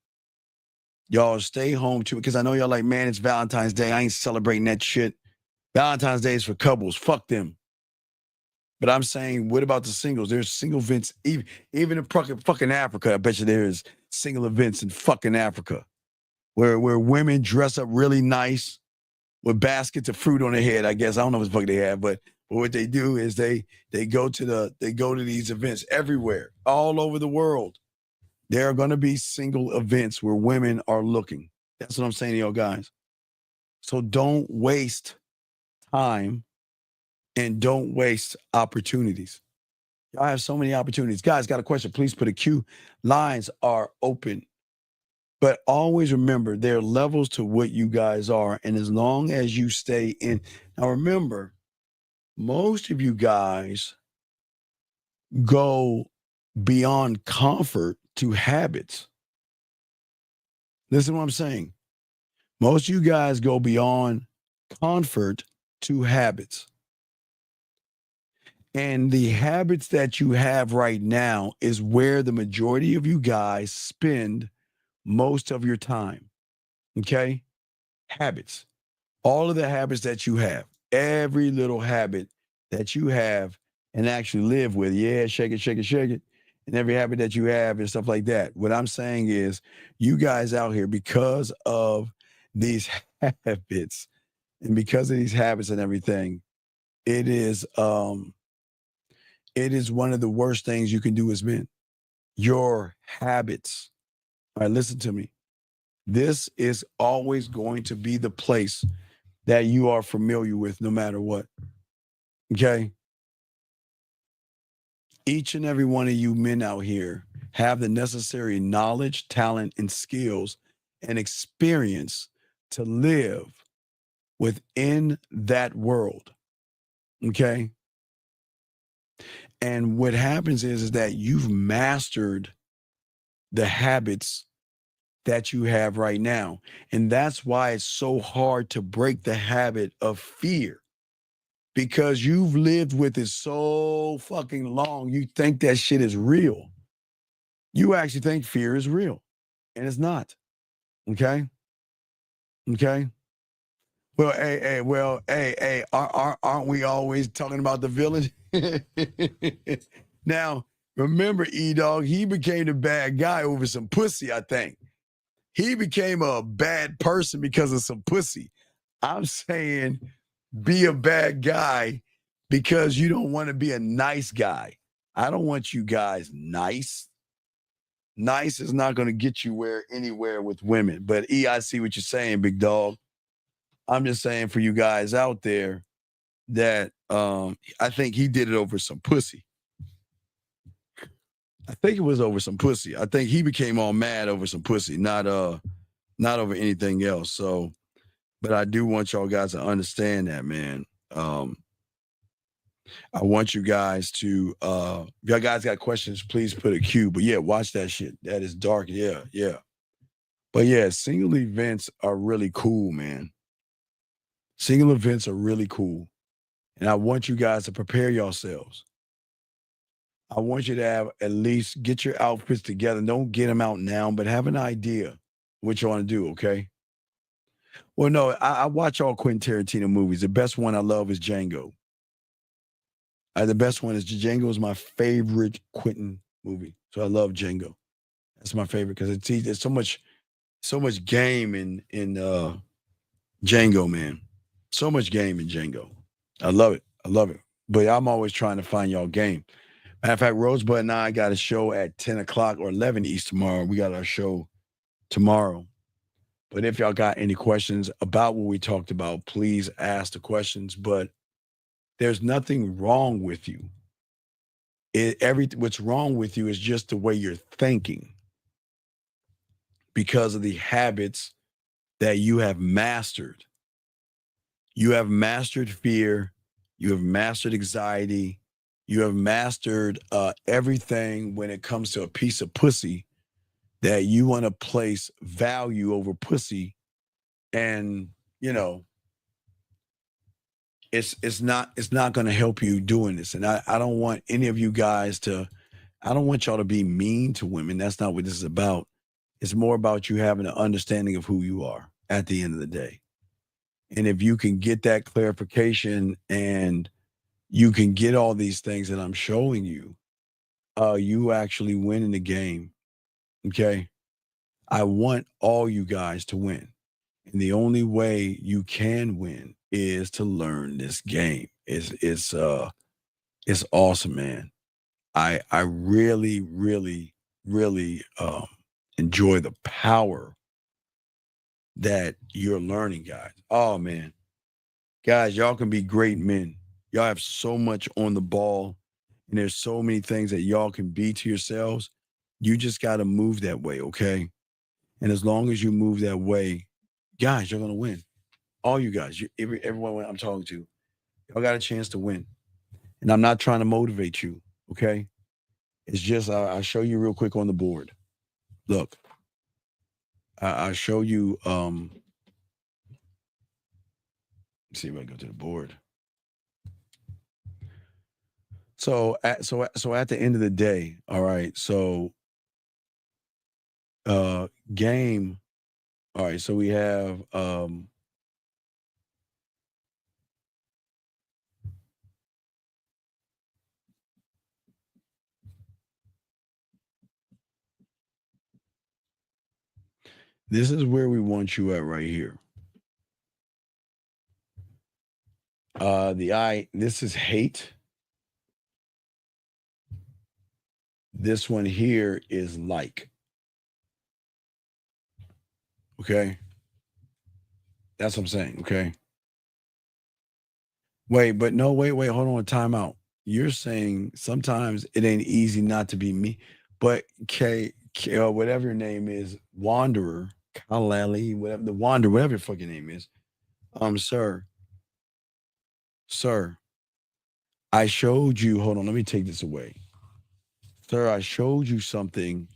Y'all stay home too, because I know y'all like, man, it's Valentine's Day. I ain't celebrating that shit. Valentine's Day is for couples. Fuck them. But I'm saying, what about the singles? There's single events, even in fucking Africa. I bet you there's single events in fucking Africa where women dress up really nice with baskets of fruit on their head. I guess I don't know what the fuck they have, but what they do is they go to these events everywhere, all over the world. There are going to be single events where women are looking. That's what I'm saying to y'all guys. So don't waste time and don't waste opportunities. Y'all have so many opportunities. Guys, got a question? Please put a Q. Lines are open. But always remember, there are levels to what you guys are. And as long as you stay in. Now, remember, most of you guys go beyond comfort to habits. Listen to what I'm saying. Most of you guys go beyond comfort to habits. And the habits that you have right now is where the majority of you guys spend most of your time. Okay? Habits. All of the habits that you have, every little habit that you have and actually live with. Yeah, shake it, shake it, shake it. And every habit that you have and stuff like that. What I'm saying is, you guys out here, because of these habits and because of these habits and everything, it is one of the worst things you can do as men. Your habits. All right, listen to me. This is always going to be the place that you are familiar with no matter what. Okay? Each and every one of you men out here have the necessary knowledge, talent, and skills and experience to live within that world. Okay? And what happens is that you've mastered the habits that you have right now. And that's why it's so hard to break the habit of fear. Because you've lived with it so fucking long, you think that shit is real. You actually think fear is real, and it's not. Okay? Okay? Well, hey, aren't we always talking about the villain? Now, remember, E-Dog, he became the bad guy over some pussy, I think. He became a bad person because of some pussy. I'm saying be a bad guy because you don't want to be a nice guy. I don't want you guys nice. Nice is not going to get you anywhere with women. But I see what you're saying, big dog. I'm just saying for you guys out there that I think he did it over some pussy. I think it was over some pussy. I think he became all mad over some pussy, not over anything else. So, but I do want y'all guys to understand that, man. I want you guys to, if y'all guys got questions, please put a Q. But yeah, watch that shit. That is dark. Yeah. But yeah, single events are really cool, man. Single events are really cool. And I want you guys to prepare yourselves. I want you to have at least get your outfits together. Don't get them out now, but have an idea what you want to do, okay? Well, no, I watch all Quentin Tarantino movies. The best one I love is Django. The best one is Django is my favorite Quentin movie. So I love Django. That's my favorite because there's so much game in Django, man. So much game in Django. I love it. But I'm always trying to find y'all game. Matter of fact, Rosebud and I got a show at 10 o'clock or 11 East tomorrow. We got our show tomorrow. But if y'all got any questions about what we talked about, please ask the questions. But there's nothing wrong with you. What's wrong with you is just the way you're thinking because of the habits that you have mastered. You have mastered fear. You have mastered anxiety. You have mastered everything when it comes to a piece of pussy that you want to place value over pussy. And, you know, it's not going to help you doing this. And I don't want any of you guys I don't want y'all to be mean to women. That's not what this is about. It's more about you having an understanding of who you are at the end of the day. And if you can get that clarification and you can get all these things that I'm showing you, you actually win in the game. Okay. I want all you guys to win. And the only way you can win is to learn this game. It's awesome, man. I really, really, really enjoy the power that you're learning, guys. Oh man. Guys, y'all can be great men. Y'all have so much on the ball, and there's so many things that y'all can be to yourselves. You just got to move that way, okay? And as long as you move that way, guys, you're going to win. All you guys, everyone I'm talking to, y'all got a chance to win. And I'm not trying to motivate you, okay? It's just I'll show you real quick on the board. Look, I'll show you. Let's see if I go to the board. So at the end of the day, all right. So game. All right. So we have this is where we want you at right here. This is hate. This one here is like. Okay. That's what I'm saying. Okay. Wait, hold on, time out. You're saying sometimes it ain't easy not to be me, but whatever your name is, Wanderer, Kalali, whatever the Wanderer, whatever your fucking name is, sir, I showed you. Hold on, let me take this away, sir. I showed you something.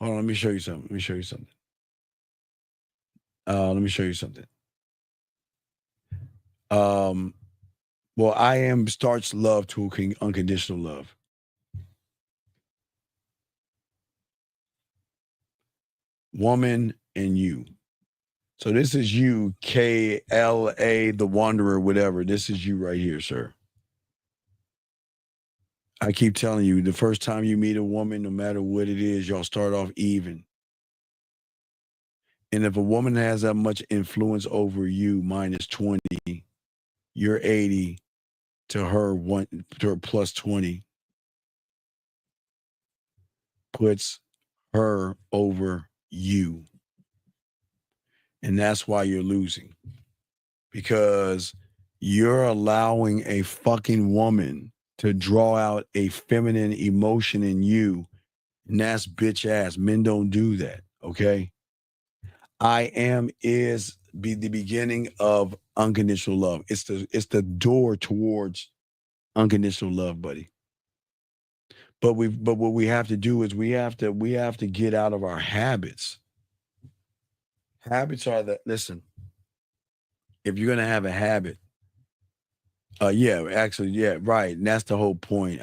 Hold on, let me show you something. Let me show you something. Well, I am starts love to unconditional love. Woman and you. So this is you, KLA, the Wanderer, whatever. This is you right here, sir. I keep telling you, the first time you meet a woman, no matter what it is, y'all start off even. And if a woman has that much influence over you, minus 20, you're 80 to her plus 20 puts her over you. And that's why you're losing. Because you're allowing a fucking woman to draw out a feminine emotion in you. And that's bitch ass. Men don't do that. Okay. Is the beginning of unconditional love. It's the door towards unconditional love, buddy. But what we have to do is we have to get out of our habits. Habits are listen. If you're gonna have a habit, right. And that's the whole point.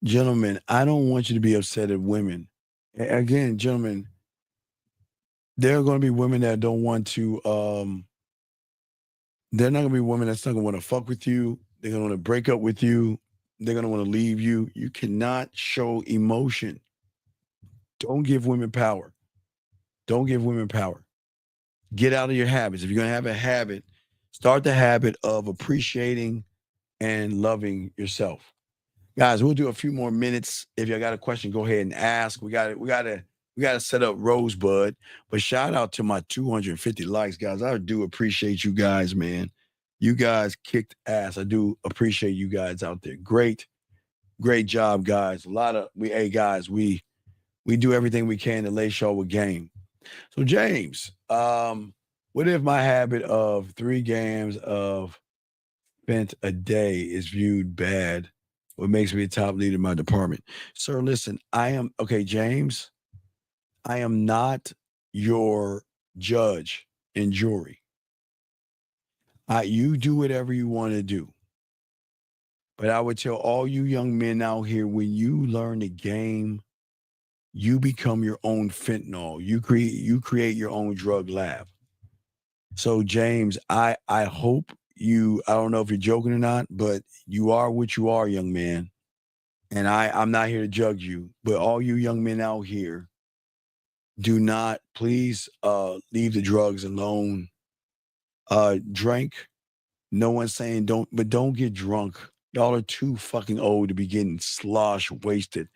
Gentlemen, I don't want you to be upset at women. Again, gentlemen, there are going to be women that don't want to. They're not going to be women that's not going to want to fuck with you. They're going to want to break up with you. They're going to want to leave you. You cannot show emotion. Don't give women power. Don't give women power. Get out of your habits. If you're going to have a habit, start the habit of appreciating and loving yourself. Guys, we'll do a few more minutes. If you got a question, go ahead and ask. We got to set up Rosebud. But shout out to my 250 likes, guys. I do appreciate you guys, man. You guys kicked ass. I do appreciate you guys out there. Great job, guys. We do everything we can to lay show with game. So James, what if my habit of 3 games of spent a day is viewed bad? What makes me a top leader in my department? Sir, listen, James, I am not your judge and jury. You do whatever you want to do. But I would tell all you young men out here, when you learn the game, you become your own fentanyl. You create your own drug lab. So James, I hope I don't know if you're joking or not, but you are what you are, young man. And I'm not here to judge you, but all you young men out here, do not please leave the drugs alone. Drink. No one's saying don't get drunk. Y'all are too fucking old to be getting slosh wasted.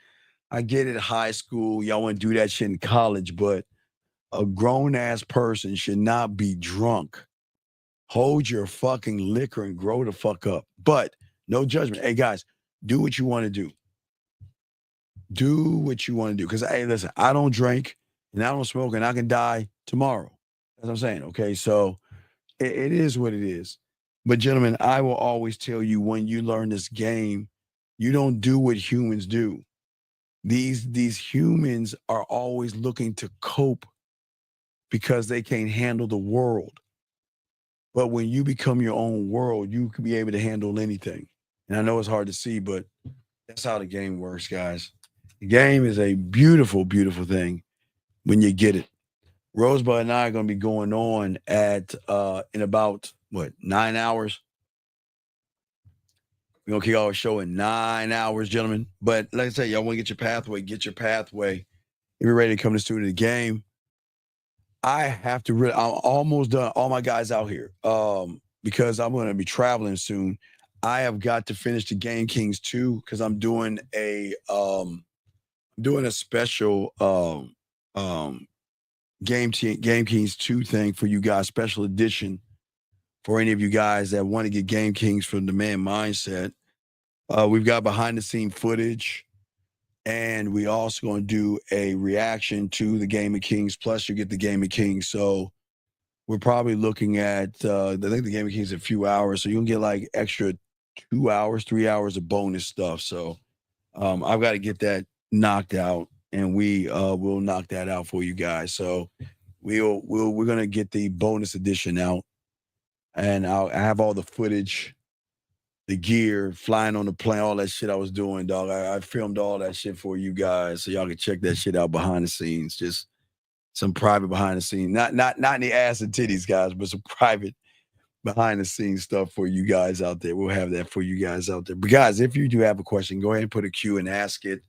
I get it, high school, y'all want to do that shit in college, but a grown ass person should not be drunk. Hold your fucking liquor and grow the fuck up. But no judgment. Hey guys, do what you want to do. Do what you want to do. Because hey, listen, I don't drink and I don't smoke and I can die tomorrow. That's what I'm saying. Okay. So it is what it is. But gentlemen, I will always tell you, when you learn this game, you don't do what humans do. These humans are always looking to cope because they can't handle the world. But when you become your own world, you can be able to handle anything. And I know it's hard to see, but that's how the game works, guys. The game is a beautiful, beautiful thing when you get it. Rosebud and I are going to be going on at in about 9 hours. We're going to kick off our show in 9 hours, gentlemen. But like I said, y'all want to get your pathway. If you're ready to come to the studio, the game. I have to I'm almost done. All my guys out here. Because I'm going to be traveling soon. I have got to finish the Game Kings 2 because I'm doing a special Game Kings 2 thing for you guys, special edition for any of you guys that want to get Game Kings from the Man Mindset. We've got behind the scene footage, and we also going to do a reaction to the Game of Kings. Plus, you get the Game of Kings. So we're probably looking at, I think the Game of Kings is a few hours. So you'll get like extra 2 hours, 3 hours of bonus stuff. So I've got to get that knocked out, and we will knock that out for you guys. So we're going to get the bonus edition out, and I have all the footage, the gear, flying on the plane, all that shit I was doing, dog. I filmed all that shit for you guys, so y'all can check that shit out behind the scenes. Just some private behind the scenes, not in the ass and titties, guys, but some private behind the scenes stuff for you guys out there. We'll have that for you guys out there. But guys, if you do have a question, go ahead and put a Q and ask it,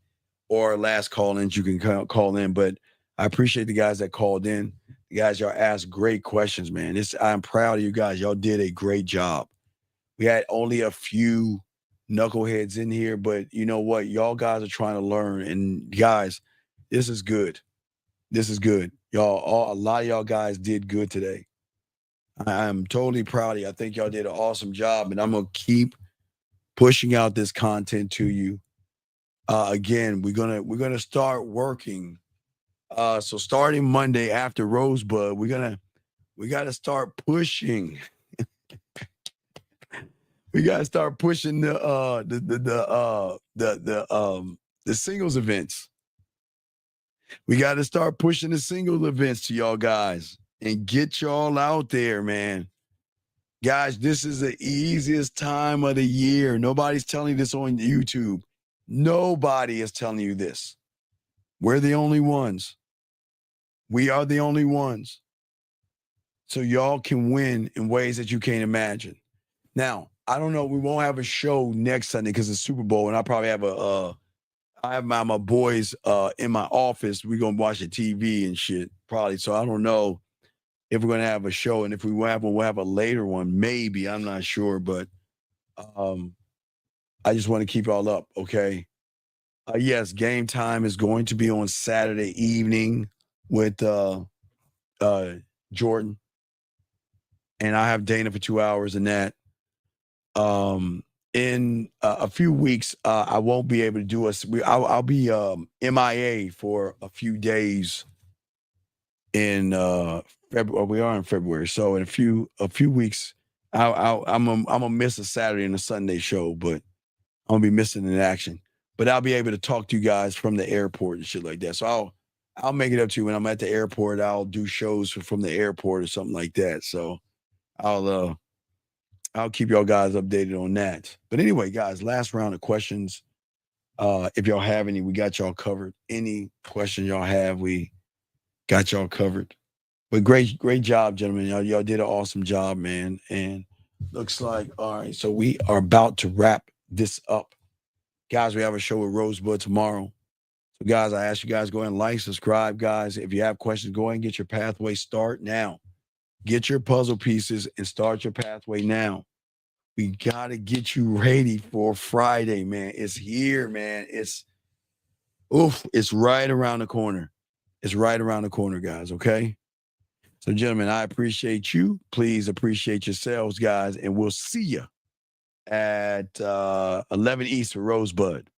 or last call-ins, you can call in. But I appreciate the guys that called in. You guys, y'all asked great questions, man. I'm proud of you guys. Y'all did a great job. We had only a few knuckleheads in here, but you know what? Y'all guys are trying to learn. And guys, this is good. This is good. A lot of y'all guys did good today. I'm totally proud of you. I think y'all did an awesome job, and I'm going to keep pushing out this content to you. Again, we're gonna start working. So starting Monday after Rosebud, we got to start pushing. We got to start pushing the singles events. We got to start pushing the single events to y'all guys and get y'all out there, man. Guys, this is the easiest time of the year. Nobody's telling you this on YouTube. Nobody is telling you this. We're the only ones. We are the only ones. So y'all can win in ways that you can't imagine. Now, I don't know. We won't have a show next Sunday because it's Super Bowl, and I probably have I have my boys in my office. We're gonna watch the TV and shit probably. So I don't know if we're gonna have a show, and if we will have one, we'll have a later one. Maybe, I'm not sure, but I just want to keep y'all up, okay? Yes, Game Time is going to be on Saturday evening with Jordan, and I have Dana for 2 hours in that. In a few weeks, I won't be able to do I'll be MIA for a few days in February. We are in February, so in a few weeks, I'm gonna miss a Saturday and a Sunday show, but I'm gonna be missing in action. But I'll be able to talk to you guys from the airport and shit like that. So I'll make it up to you when I'm at the airport. I'll do shows from the airport or something like that. So I'll keep y'all guys updated on that. But anyway, guys, last round of questions. If y'all have any, we got y'all covered. Any question y'all have, we got y'all covered. But great job, gentlemen. Y'all did an awesome job, man. And looks like, all right, so we are about to wrap this up. Guys, we have a show with Rosebud tomorrow. So, guys, I ask you guys, go ahead and like, subscribe, guys. If you have questions, go ahead and get your pathway start now. Get your puzzle pieces and start your pathway now. We got to get you ready for Friday, man. It's here, man. It's right around the corner. It's right around the corner, guys, okay? So, gentlemen, I appreciate you. Please appreciate yourselves, guys, and we'll see you at 11 East for Rosebud.